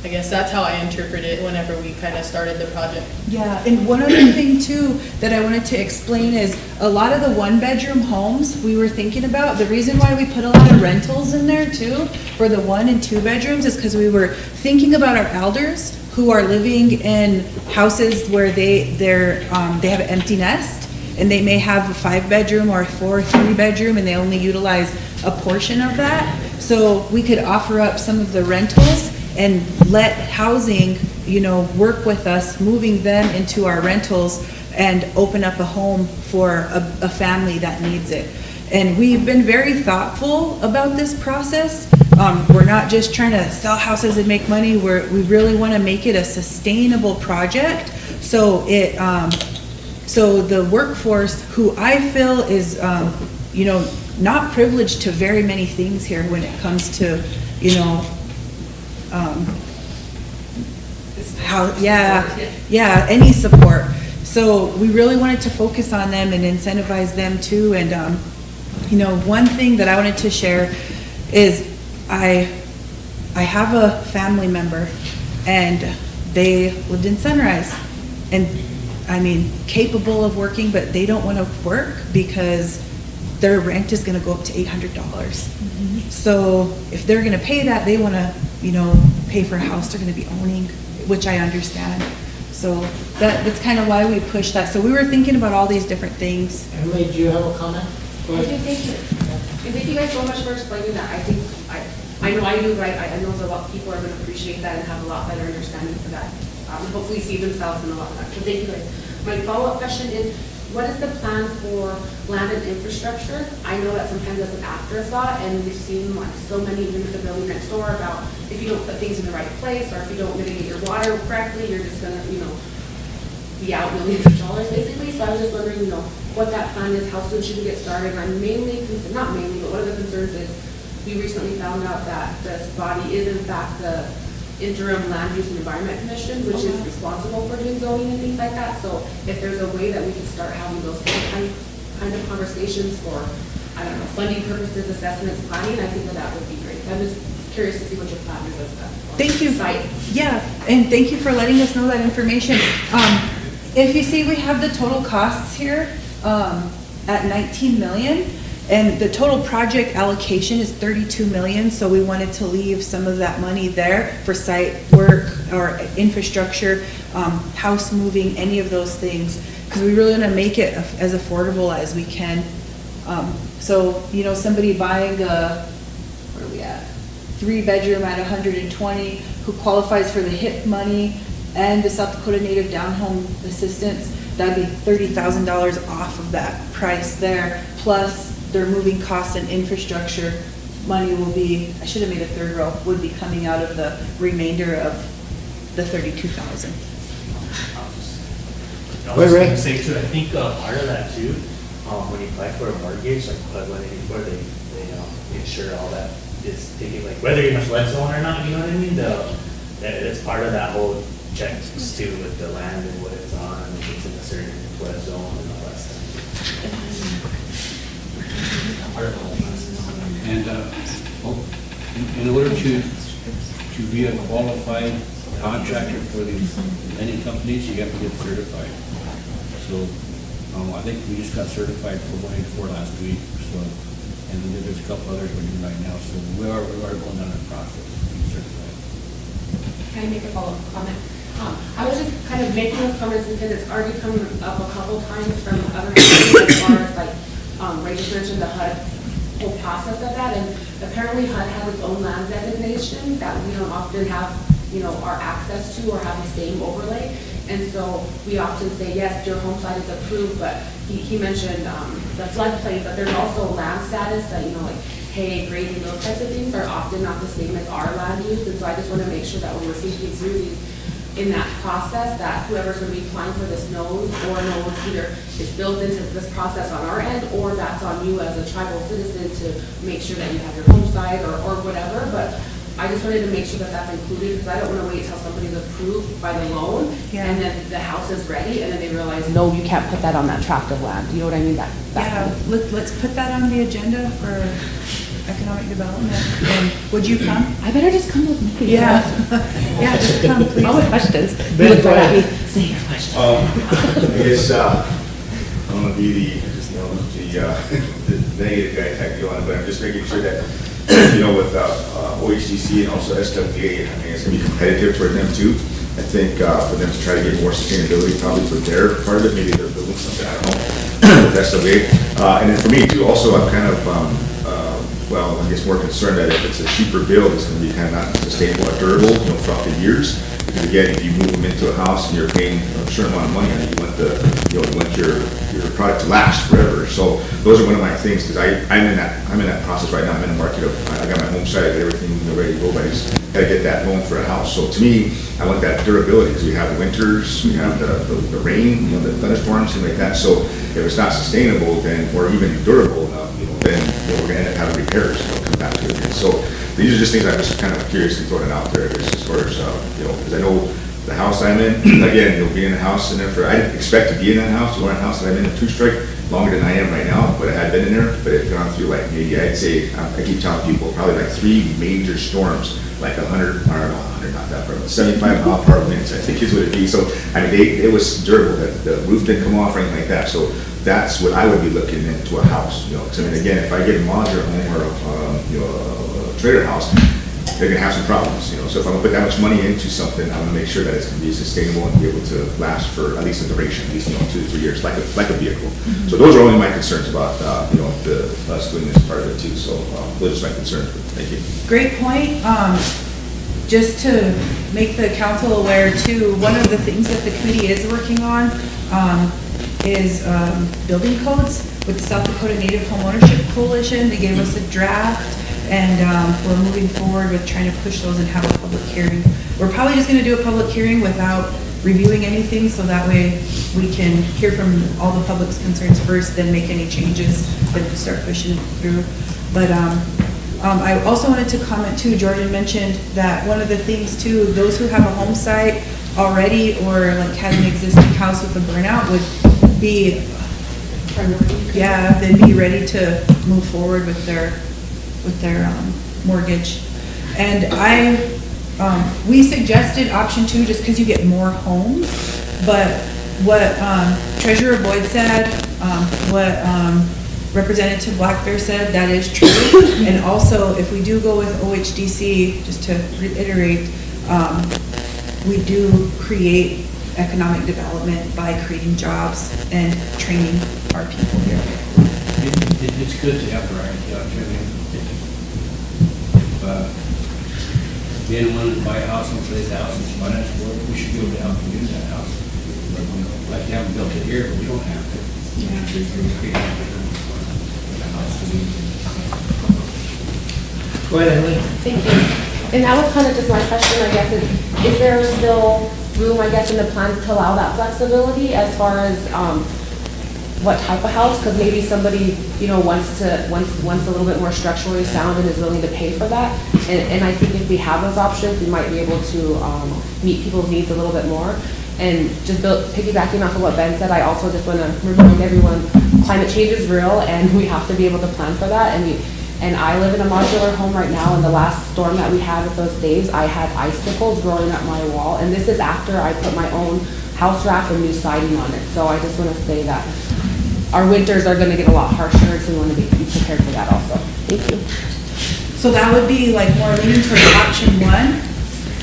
I guess that's how I interpret it whenever we kind of started the project. Yeah, and one other thing too that I wanted to explain is a lot of the one-bedroom homes we were thinking about, the reason why we put a lot of rentals in there too for the 1 and 2 bedrooms is because we were thinking about our elders who are living in houses where they have an empty nest and they may have a 5-bedroom or a 3-bedroom and they only utilize a portion of that. So we could offer up some of the rentals and let housing, work with us, moving them into our rentals and open up a home for a family that needs it. And we've been very thoughtful about this process. We're not just trying to sell houses and make money. We really want to make it a sustainable project. So so the workforce, who I feel is, not privileged to very many things here when it comes to, any support. So we really wanted to focus on them and incentivize them too. And, one thing that I wanted to share is I have a family member and they lived in Sunrise and capable of working, but they don't want to work because their rent is going to go up to $800. So if they're going to pay that, they want to, pay for a house they're going to be owning, which I understand. So that's kind of why we push that. So we were thinking about all these different things. Emily, do you have a comment? I do, thank you. And thank you guys so much for explaining that. I think, I know I do, but I know that a lot of people are going to appreciate that and have a lot better understanding for that. And hopefully see themselves in a lot of that. So thank you guys. My follow-up question is, what is the plan for land and infrastructure? I know that sometimes that's an afterthought, and we've seen like so many units of building next door about if you don't put things in the right place, or if you don't mitigate your water correctly, you're just gonna, be out millions of dollars basically. So I was just wondering, what that plan is, how soon should we get started? And I'm mainly, not mainly, but one of the concerns is we recently found out that this body is in fact the interim land use and environment commission, which is responsible for doing zoning and things like that. So if there's a way that we can start having those kind of conversations for, funding purposes, assessments, planning, I think that would be great. I'm just curious to see what your plan is as that. Thank you. Site. Yeah, and thank you for letting us know that information. If you see, we have the total costs here at 19 million. And the total project allocation is 32 million, so we wanted to leave some of that money there for site work or infrastructure, house moving, any of those things, because we really want to make it as affordable as we can. So, somebody buying a, 3-bedroom at 120 who qualifies for the HIP money and the South Dakota Native Down Home Assistance, that'd be $30,000 off of that price there, plus their moving costs and infrastructure money will be, I should have made a third row, would be coming out of the remainder of the 32,000. I was going to say too, I think part of that too, when you apply for a mortgage, like before they ensure all that is taking, like whether you're in a flood zone or not, you know what I mean? It's part of that whole checks too with the land and what it's on, and if it's in a certain flood zone and all that stuff. And in order to be a qualified contractor for these lending companies, you have to get certified. So I think we just got certified for 184 last week. So, and then there's a couple others we're doing right now. So we are going down that process to be certified. Can I make a follow-up comment? I was just kind of making those comments because it's already come up a couple times from other entities as far as like, Ray just mentioned the HUD whole process of that, and apparently HUD has its own land designation that we don't often have, our access to or have the same overlay. And so we often say, yes, your home site is approved, but he mentioned the floodplain, but there's also land status that, like hay, grazing, those types of things are often not the same as our land use. And so I just want to make sure that when we're thinking through these in that process, that whoever's going to be applying for this knows either is built into this process on our end, or that's on you as a tribal citizen to make sure that you have your home site or whatever. But I just wanted to make sure that that's included, because I don't want to wait till somebody's approved by the loan, and then the house is ready, and then they realize, no, you can't put that on that tract of land. You know what I mean? Yeah, let's put that on the agenda for economic development. And would you come? I better just come with me. Yeah. Yeah, just come, please. All the questions. Ben, Look go right at me. ahead. Say your questions. I guess, I'm gonna be the negative guy type deal on it, but I'm just making sure that, with OHDC and also SWA, I mean, it's gonna be competitive for them too. I think for them to try to get more sustainability, probably for their part of it, maybe they're building something, I don't know, with SWA. And then for me too, also, I'm kind of, I guess more concerned that if it's a cheaper build, it's gonna be kind of not sustainable or durable, throughout the years. Because again, if you move them into a house and you're paying a certain amount of money on it, you want you want your product to last forever. So those are one of my things, because I'm in that process right now. I'm in the market of, I got my home site, I got everything ready to go, but I just gotta get that loan for a house. So to me, I want that durability, because we have the winters, we have the rain, the thunderstorms, things like that. So if it's not sustainable, then, or even durable enough, then we're gonna end up having repairs, come back to it again. So these are just things I'm just kind of curious to throw it out there, as far as, because I know the house I'm in, again, be in the house in there I didn't expect to be in that house, the one house that I'm in, a two-strike, longer than I am right now, but I had been in there, but it's gone through like maybe, I'd say, I keep telling people, probably like 3 major storms, like 100, not that far, but 75 mile per hour winds, I think is what it'd be. So, I mean, it was durable, the roof didn't come off or anything like that, so that's what I would be looking into a house, because I mean, again, if I get a modular home or a trailer house, they're gonna have some problems, so if I'm gonna put that much money into something, I'm gonna make sure that it's gonna be sustainable and be able to last for at least a duration, at least, 2 to 3 years, like a vehicle. So those are only my concerns about, us doing this part of it too, so, those are my concerns, thank you. Great point. Just to make the council aware too, one of the things that the committee is working on is building codes with the South Dakota Native Home Ownership Coalition. They gave us a draft, and we're moving forward with trying to push those and have a public hearing. We're probably just going to do a public hearing without reviewing anything, so that way we can hear from all the public's concerns first, then make any changes, then start pushing it through. But I also wanted to comment too, Jordan mentioned that one of the things too, those who have a home site already or like have an existing house with a burnout would be, they'd be ready to move forward with their mortgage. And we suggested option 2 just because you get more homes, but what Treasurer Boyd said, what Representative Black Bear said, that is true. And also, if we do go with OHDC, just to reiterate, we do create economic development by creating jobs and training our people here. It's good to have variety out there. Being wanting to buy a house and place a house and finance for it, we should be able to help you use that house. Like you haven't built it here, but we don't have to. Go ahead, Emily. Thank you. And that was kind of just my question, I guess, is there still room, I guess, in the plan to allow that flexibility as far as what type of house? Because maybe somebody, wants a little bit more structurally sound and is willing to pay for that. And I think if we have those options, we might be able to meet people's needs a little bit more. And just piggybacking off of what Ben said, I also just want to remind everyone, climate change is real and we have to be able to plan for that. And I live in a modular home right now, and the last storm that we had with those days, I had icicles growing up my wall, and this is after I put my own house wrap and new siding on it. So I just want to say that our winters are going to get a lot harsher, so we want to be prepared for that also. Thank you. So that would be like more leaning towards option 1.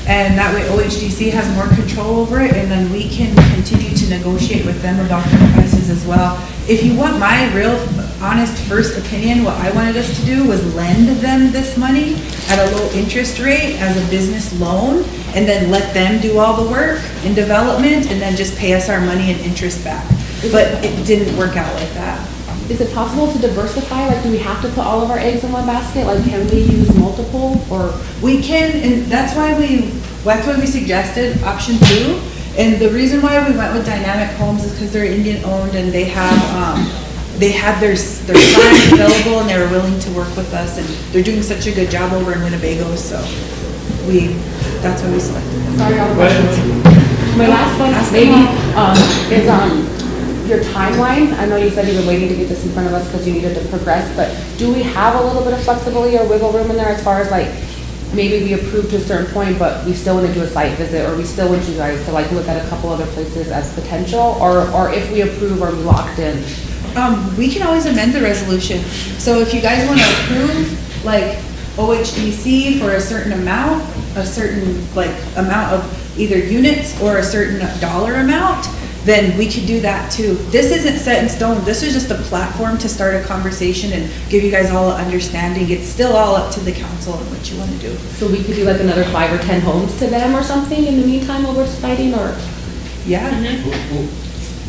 And that way OHDC has more control over it, and then we can continue to negotiate with them about their prices as well. If you want my real honest first opinion, what I wanted us to do was lend them this money at a low interest rate as a business loan, and then let them do all the work in development, and then just pay us our money and interest back. But it didn't work out like that. Is it possible to diversify? Like, do we have to put all of our eggs in one basket? Like, can we use multiple, or? We can, and that's why we suggested option 2. And the reason why we went with Dynamic Homes is because they're Indian owned, and they had their signs available, and they were willing to work with us, and they're doing such a good job over in Winnebago, so that's why we selected them. Sorry, all the questions. My last one, maybe, is, your timeline. I know you said you were waiting to get this in front of us because you needed to progress, but do we have a little bit of flexibility or wiggle room in there as far as like, maybe we approve to a certain point, but we still want to do a site visit, or we still want you guys to like look at a couple other places as potential, or if we approve, are we locked in? We can always amend the resolution. So if you guys want to approve, like, OHDC for a certain amount of either units or a certain dollar amount, then we could do that too. This isn't set in stone. This is just a platform to start a conversation and give you guys all an understanding. It's still all up to the council and what you want to do. So we could do like another 5 or 10 homes to them or something in the meantime while we're deciding, or? Yeah.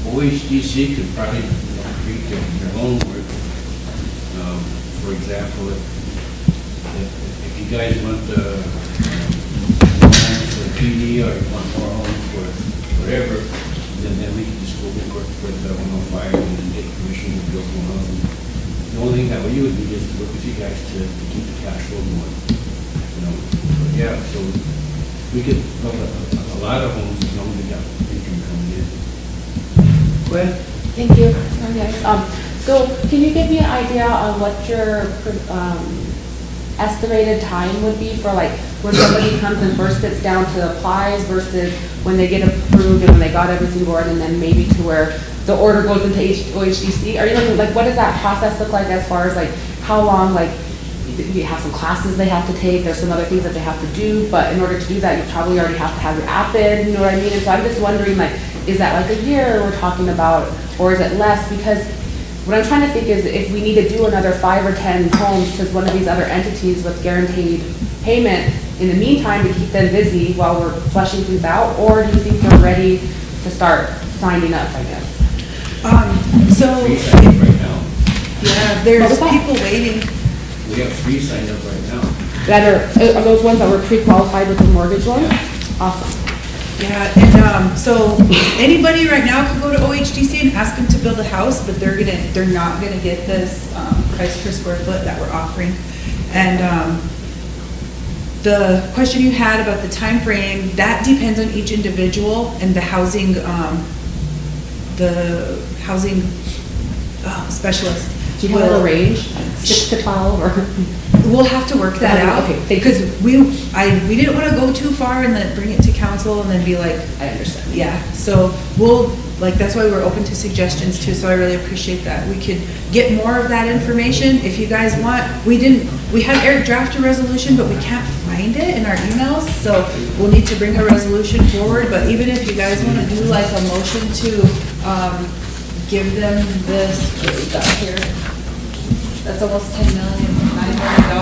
OHDC could probably create their own work. For example, if you guys want the PD, or you want more homes for whatever, then we can just go and work with the 105 and then get permission to build one of them. The only thing that we would do is work with you guys to keep the cash flow going. But yeah, so we could build a lot of homes as long as we got income coming in. Go ahead. Thank you. Okay. So can you give me an idea on what your estimated time would be for like when somebody comes and first sits down to apply versus when they get approved and when they got everything board, and then maybe to where the order goes into OHDC? Are you looking, like, what does that process look like as far as like how long, like you have some classes they have to take, there's some other things that they have to do, but in order to do that, you probably already have to have your app in, you know what I mean? And so I'm just wondering, like, is that like a year we're talking about, or is it less? Because what I'm trying to think is if we need to do another 5 or 10 homes to one of these other entities with guaranteed payment in the meantime to keep them busy while we're fleshing things out, or do you think they're ready to start signing up, I guess? Right now. Yeah, there's people waiting. We have 3 signed up right now. That are those ones that were pre-qualified with the mortgage loan? Awesome. Yeah, and so anybody right now could go to OHDC and ask them to build a house, but they're not gonna get this price per square foot that we're offering. And the question you had about the time frame, that depends on each individual and the housing specialist. Do you have a range, 6 to 12, or? We'll have to work that out. Okay, because we didn't want to go too far and then bring it to council and then be like, I understand. Yeah, so that's why we're open to suggestions too, so I really appreciate that. We could get more of that information if you guys want. We had Eric draft a resolution, but we can't find it in our emails, so we'll need to bring a resolution forward, but even if you guys want to do like a motion to give them this, what we got here, that's almost $10 million, $9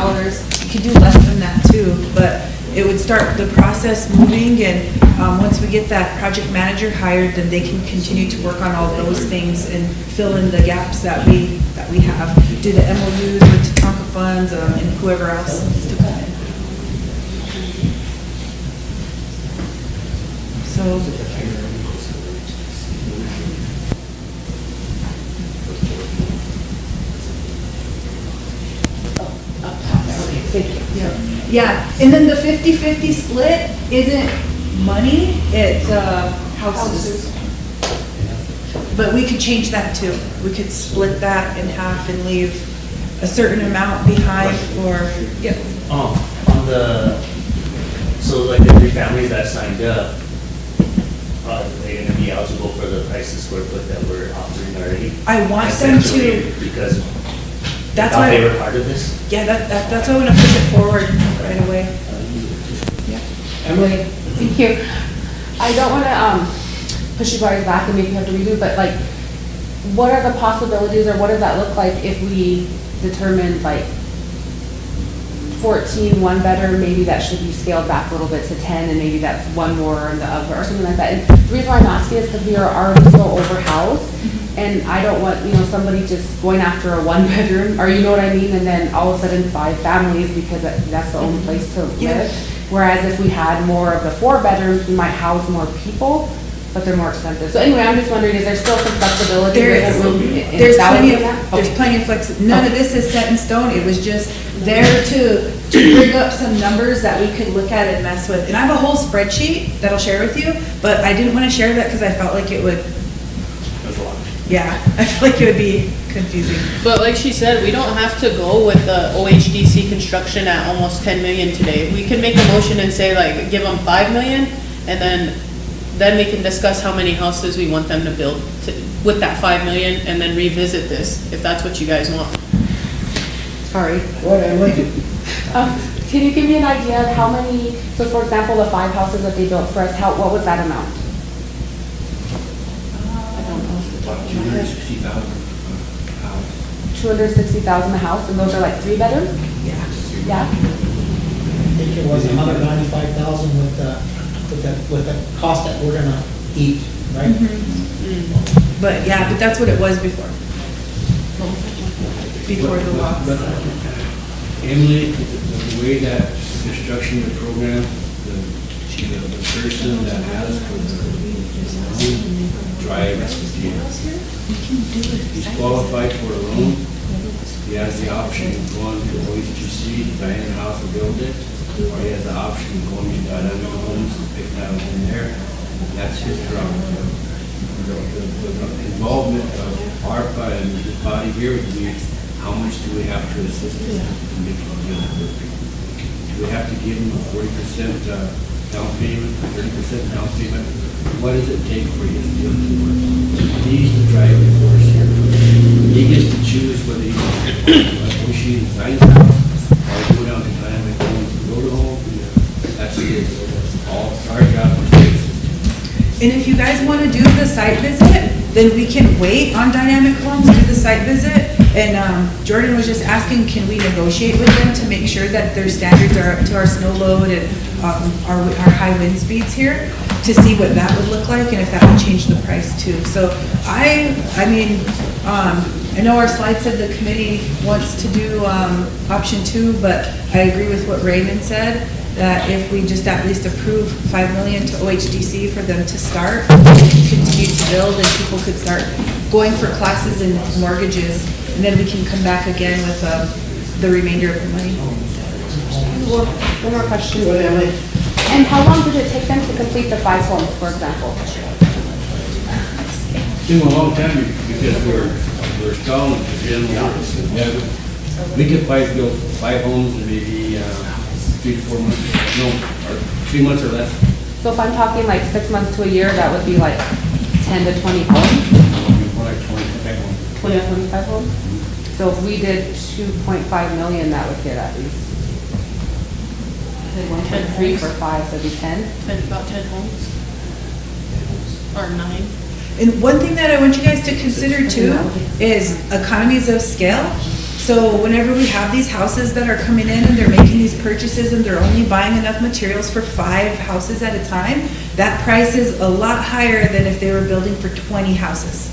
million. You could do less than that too, but it would start the process moving, and once we get that project manager hired, then they can continue to work on all those things and fill in the gaps that we have. Do the MOUs with Tatanka funds and whoever else needs to come in. So. Yeah, and then the 50-50 split isn't money, it's houses. But we could change that too. We could split that in half and leave a certain amount behind for, yep. So like the 3 families that signed up, are they gonna be eligible for the price of square foot that we're offering already? I want them to. Because that's thought why they were part of this? Yeah, that's why I want to push it forward right away. Yeah. Emily? Thank you. I don't want to push you guys back and make you have to redo, but like, what are the possibilities, or what does that look like if we determine like 14 one-bedroom, maybe that should be scaled back a little bit to 10, and maybe that's one more in the other, or something like that. And the reason why I'm asking is because we are already so overhoused, and I don't want, somebody just going after a one-bedroom, or you know what I mean, and then all of a sudden 5 families, because that's the only place to live. Whereas if we had more of the 4 bedrooms, we might house more people, but they're more expensive. So anyway, I'm just wondering, is there still some flexibility? There's plenty of flex, none of this is set in stone, it was just there to bring up some numbers that we could look at and mess with. And I have a whole spreadsheet that I'll share with you, but I didn't want to share that because I felt like it would, yeah, I feel like it would be confusing. But like she said, we don't have to go with the OHDC construction at almost 10 million today. We can make a motion and say like, give them 5 million, and then we can discuss how many houses we want them to build with that 5 million, and then revisit this, if that's what you guys want. Sorry. What, Emily? Can you give me an idea of how many, so for example, the 5 houses that they built for us, what was that amount? About 260,000 house. 260,000 a house, and those are like 3 bedroom? Yeah. Yeah? I think it was 195,000 with the cost that we're gonna eat, right? But yeah, but that's what it was before. Before the law. But, Emily, the way that construction of the program, the person that has for the drive, he's qualified for a loan. He has the option of going to OHGC, buying a house and build it, or he has the option of going to dynamic homes and picking out a home there. That's his prerogative. The involvement of ARPA and the body here would be, how much do we have to assist in making the deal work? Do we have to give him a 40% down payment, 30% down payment? What does it take for his deal to work? He's the driving force here. He gets to choose whether he wants to negotiate his house, or go down to dynamic homes and go to home. That's his. All our job is to assist. And if you guys want to do the site visit, then we can wait on dynamic homes, do the site visit. And Jordan was just asking, can we negotiate with them to make sure that their standards are up to our snow load and our high wind speeds here, to see what that would look like and if that would change the price too. So I know our slide said the committee wants to do option 2, but I agree with what Raymond said, that if we just at least approve 5 million to OHDC for them to start, continue to build, and people could start going for classes and mortgages, and then we can come back again with the remainder of the money. One more question. And how long did it take them to complete the 5 homes, for example? It's been a long time because we're stalling to get them work. We could probably build 5 homes in maybe 3 to 4 months, no, or 3 months or less. So if I'm talking like 6 months to a year, that would be like 10 to 20 homes? More like 25 homes. 20 to 25 homes? So if we did 2.5 million, that would get at least 1.3 for 5, so it'd be 10? About 10 homes. Or 9. And one thing that I want you guys to consider too is economies of scale. So whenever we have these houses that are coming in and they're making these purchases and they're only buying enough materials for 5 houses at a time, that price is a lot higher than if they were building for 20 houses.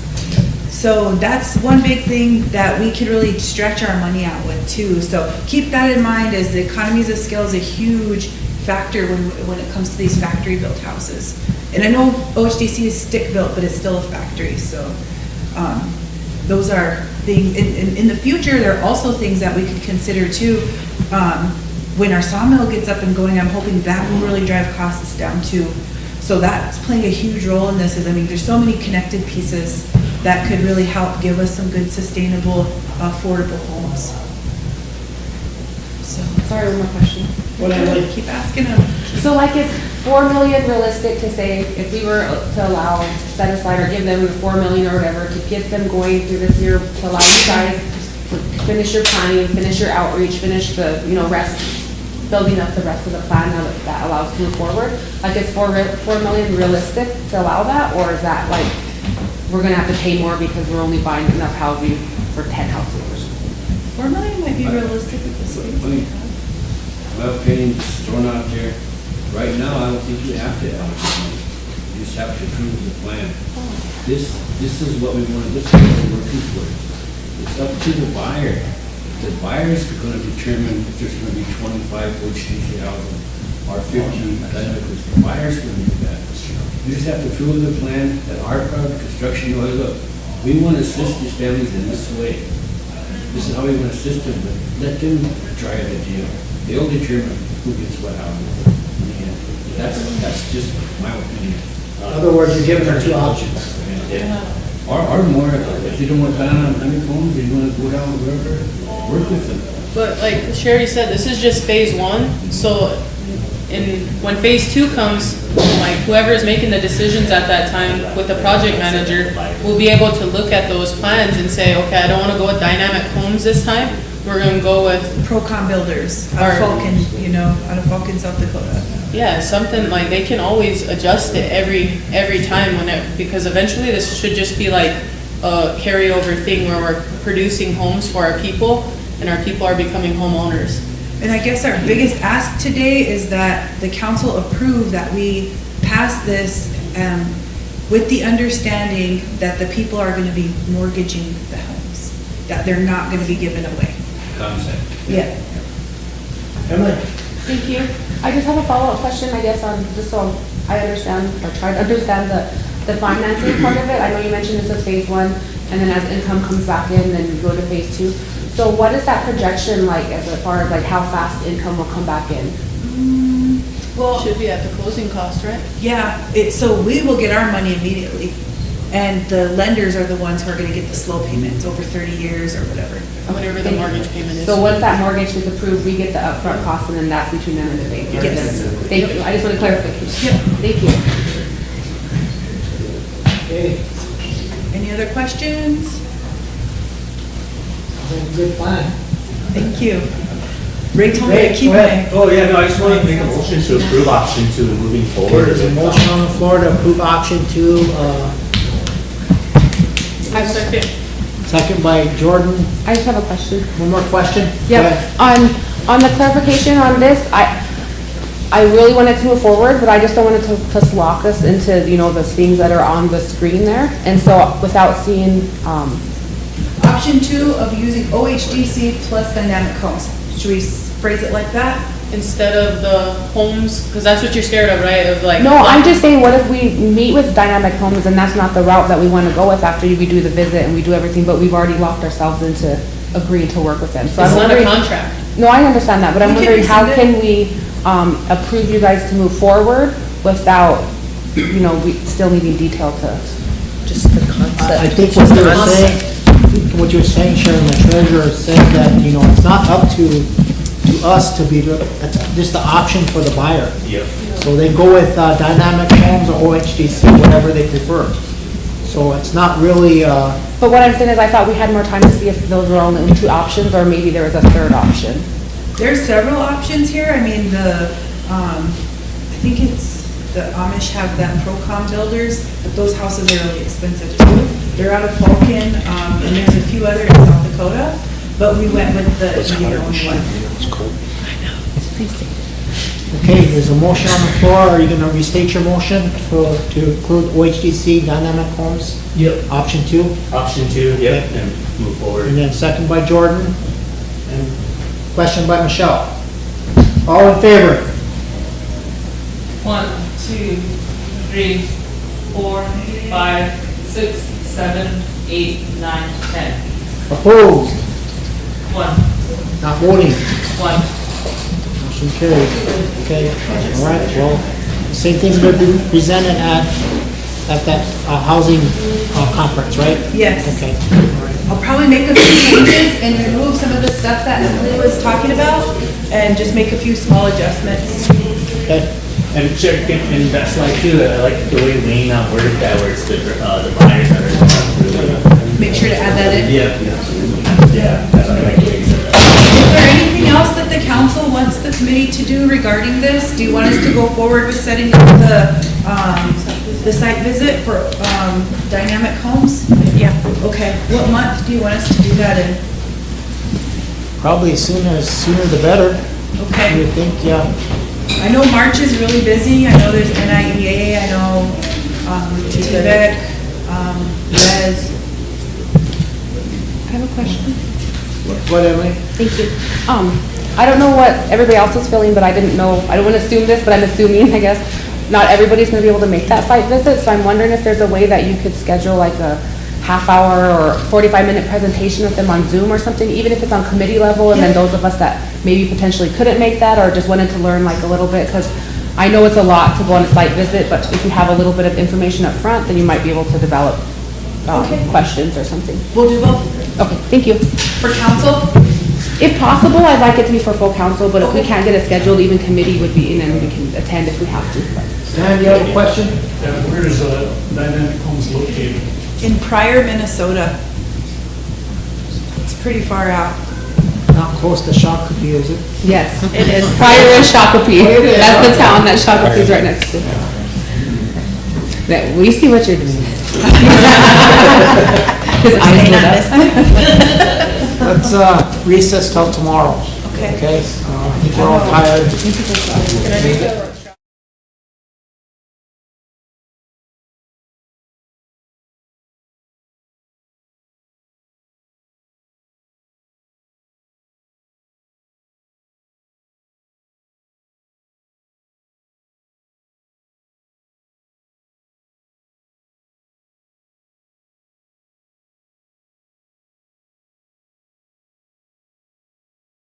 So that's one big thing that we can really stretch our money out with too. So keep that in mind, as the economies of scale is a huge factor when it comes to these factory built houses. And I know OHDC is stick built, but it's still a factory. So those are things. In the future, there are also things that we could consider too. When our sawmill gets up and going, I'm hoping that will really drive costs down too. So that's playing a huge role in this. There's so many connected pieces that could really help give us some good, sustainable, affordable homes. So, sorry, one more question. Keep asking them. So like, is 4 million realistic to say, if we were to allow, set aside or give them the 4 million or whatever, to get them going through this year, to allow you guys to finish your planning, finish your outreach, finish the, rest, building up the rest of the plan that allows to move forward? Like, is 4 million realistic to allow that, or is that like, we're gonna have to pay more because we're only buying enough housing for 10 houses? 4 million might be realistic at this I point. mean, my opinion is thrown out there. Right now, I don't think you have to allocate money. You just have to approve the plan. This is what we want, this is what we're working towards. It's up to the buyer. The buyers are gonna determine if there's gonna be 25 HDC housing or 50, because the buyer's gonna do that. You just have to approve the plan that our part of the construction, look, we want to assist these families in this way. This is how we want to assist them, but let them drive the deal. They'll determine who gets what housing. And that's just my opinion. In other words, you're giving them two options. Or more, if they don't want to plan on hundred homes, they want to go down the river, work with them. But like Sherry said, this is just phase 1, so when phase 2 comes, like whoever is making the decisions at that time with the project manager will be able to look at those plans and say, okay, I don't want to go with dynamic homes this time, we're going to go with Procom Builders, out of Falcon, out of Falcon, South Dakota. yeah, something like they can always adjust it every time because eventually this should just be like a carryover thing where we're producing homes for our people and our people are becoming homeowners. And I guess our biggest ask today is that the council approve that we pass this with the understanding that the people are going to be mortgaging the homes, that they're not going to be given away. Concept. Yeah. Emily? Thank you. I just have a follow-up question, I guess, on, just so I understand, or try to understand the financing part of it. I know you mentioned this is phase 1, and then as income comes back in, then you go to phase 2. So what is that projection like as far as like how fast income will come back in? Well, Should be at the closing cost, right? yeah, so we will get our money immediately. And the lenders are the ones who are going to get the slow payments over 30 years or whatever. Whatever the mortgage payment is. So once that mortgage is approved, we get the upfront cost, and then that's between them and the bank? Yes. Thank you. I just want to clarification. Yep. Thank you. Okay, Any other questions? good plan. Thank you. Ray told me to Ray, keep go ahead. my. Oh, yeah, no, I just want to make a motion to approve option 2 moving Okay, forward. there's a motion on the floor to approve option 2, I second. second by Jordan. I just have a question. One more question? Go Yep, ahead. on the clarification on this, I really wanted to move forward, but I just don't want it to just lock us into, the things that are on the screen there. And so without seeing, Option 2 of using OHDC plus dynamic homes. Should we phrase it like that? Instead of the homes, because that's what you're scared of, right? Of like. no, I'm just saying, what if we meet with dynamic homes and that's not the route that we want to go with after we do the visit and we do everything, but we've already locked ourselves into agreeing to work with them. So It's I'm not a wondering. contract. No, I understand that, but I'm We can wondering how rescind can we approve you guys to move forward without, we still needing detail to. Just the concept. I think what you're saying, Sharon, the treasurer said that, it's not up to us to be, it's just the option for the buyer. Yep. So they go with dynamic homes or OHDC, whatever they prefer. So it's not really, But what I'm saying is I thought we had more time to see if those were only 2 options or maybe there was a third option. There's several options here. I mean, I think it's, the Amish have that Procom Builders, but those houses are really expensive too. They're out of Falcon, and there's a few other in South Dakota, but we went with the Indian-owned one. okay, there's a motion on the floor. Are you gonna restate your motion to include OHDC dynamic homes? Yep. Option 2? Option 2, yep, and move forward. And then second by Jordan, and question by Michelle. All in favor? 1, 2, 3, 4, 5, 6, 7, 8, 9, 10. Opposed? 1, Not voting? 1. Motion carried. Okay, all right, well, same thing's gonna be presented at that housing conference, right? Yes. Okay. I'll probably make a few changes and remove some of the stuff that Emily was talking about, and just make a few small adjustments. Okay. And check, and that's like too, I like the way Wayne worded that, where it's the buyers that are really. Make sure to add that in. Yeah, yeah, that's what I like the way you said that. Is there anything else that the council wants wants the committee to do regarding this? Do you want us to go forward with setting up the site visit for, Dynamic Homes? Yeah. Okay, what month do you want us to do that in? Probably sooner the better. Okay. You think, yeah. I know March is really busy, I know there's NIEA, I know, TVEC, Les. I have a question. What, Emily? Thank you. I don't know what everybody else is feeling, but I didn't know, I don't want to assume this, but I'm assuming, I guess, not everybody's going to be able to make that site visit, so I'm wondering if there's a way that you could schedule like a half-hour or 45-minute presentation with them on Zoom or something, even if it's on committee level, and then those of us that maybe potentially couldn't make that or just wanted to learn like a little bit, because I know it's a lot to go on a site visit, but if you have a little bit of information up front, then you might be able to develop questions or something. We'll do both. Okay, thank you. For council? If possible, I'd like it to be for full council, but if we can't get it scheduled, even committee would be, and then we can attend if we have to. Stan, you have a question? Where is Dynamic Homes located? In Pryor, Minnesota. It's pretty far out. Not close to Shakopee, is it? Yes. It is. Pryor and Shakopee. That's the town that Shakopee is right next to. That, we see what you're doing. His eyes lit up. Let's recess till tomorrow. Okay. Okay? We're all tired. Can I just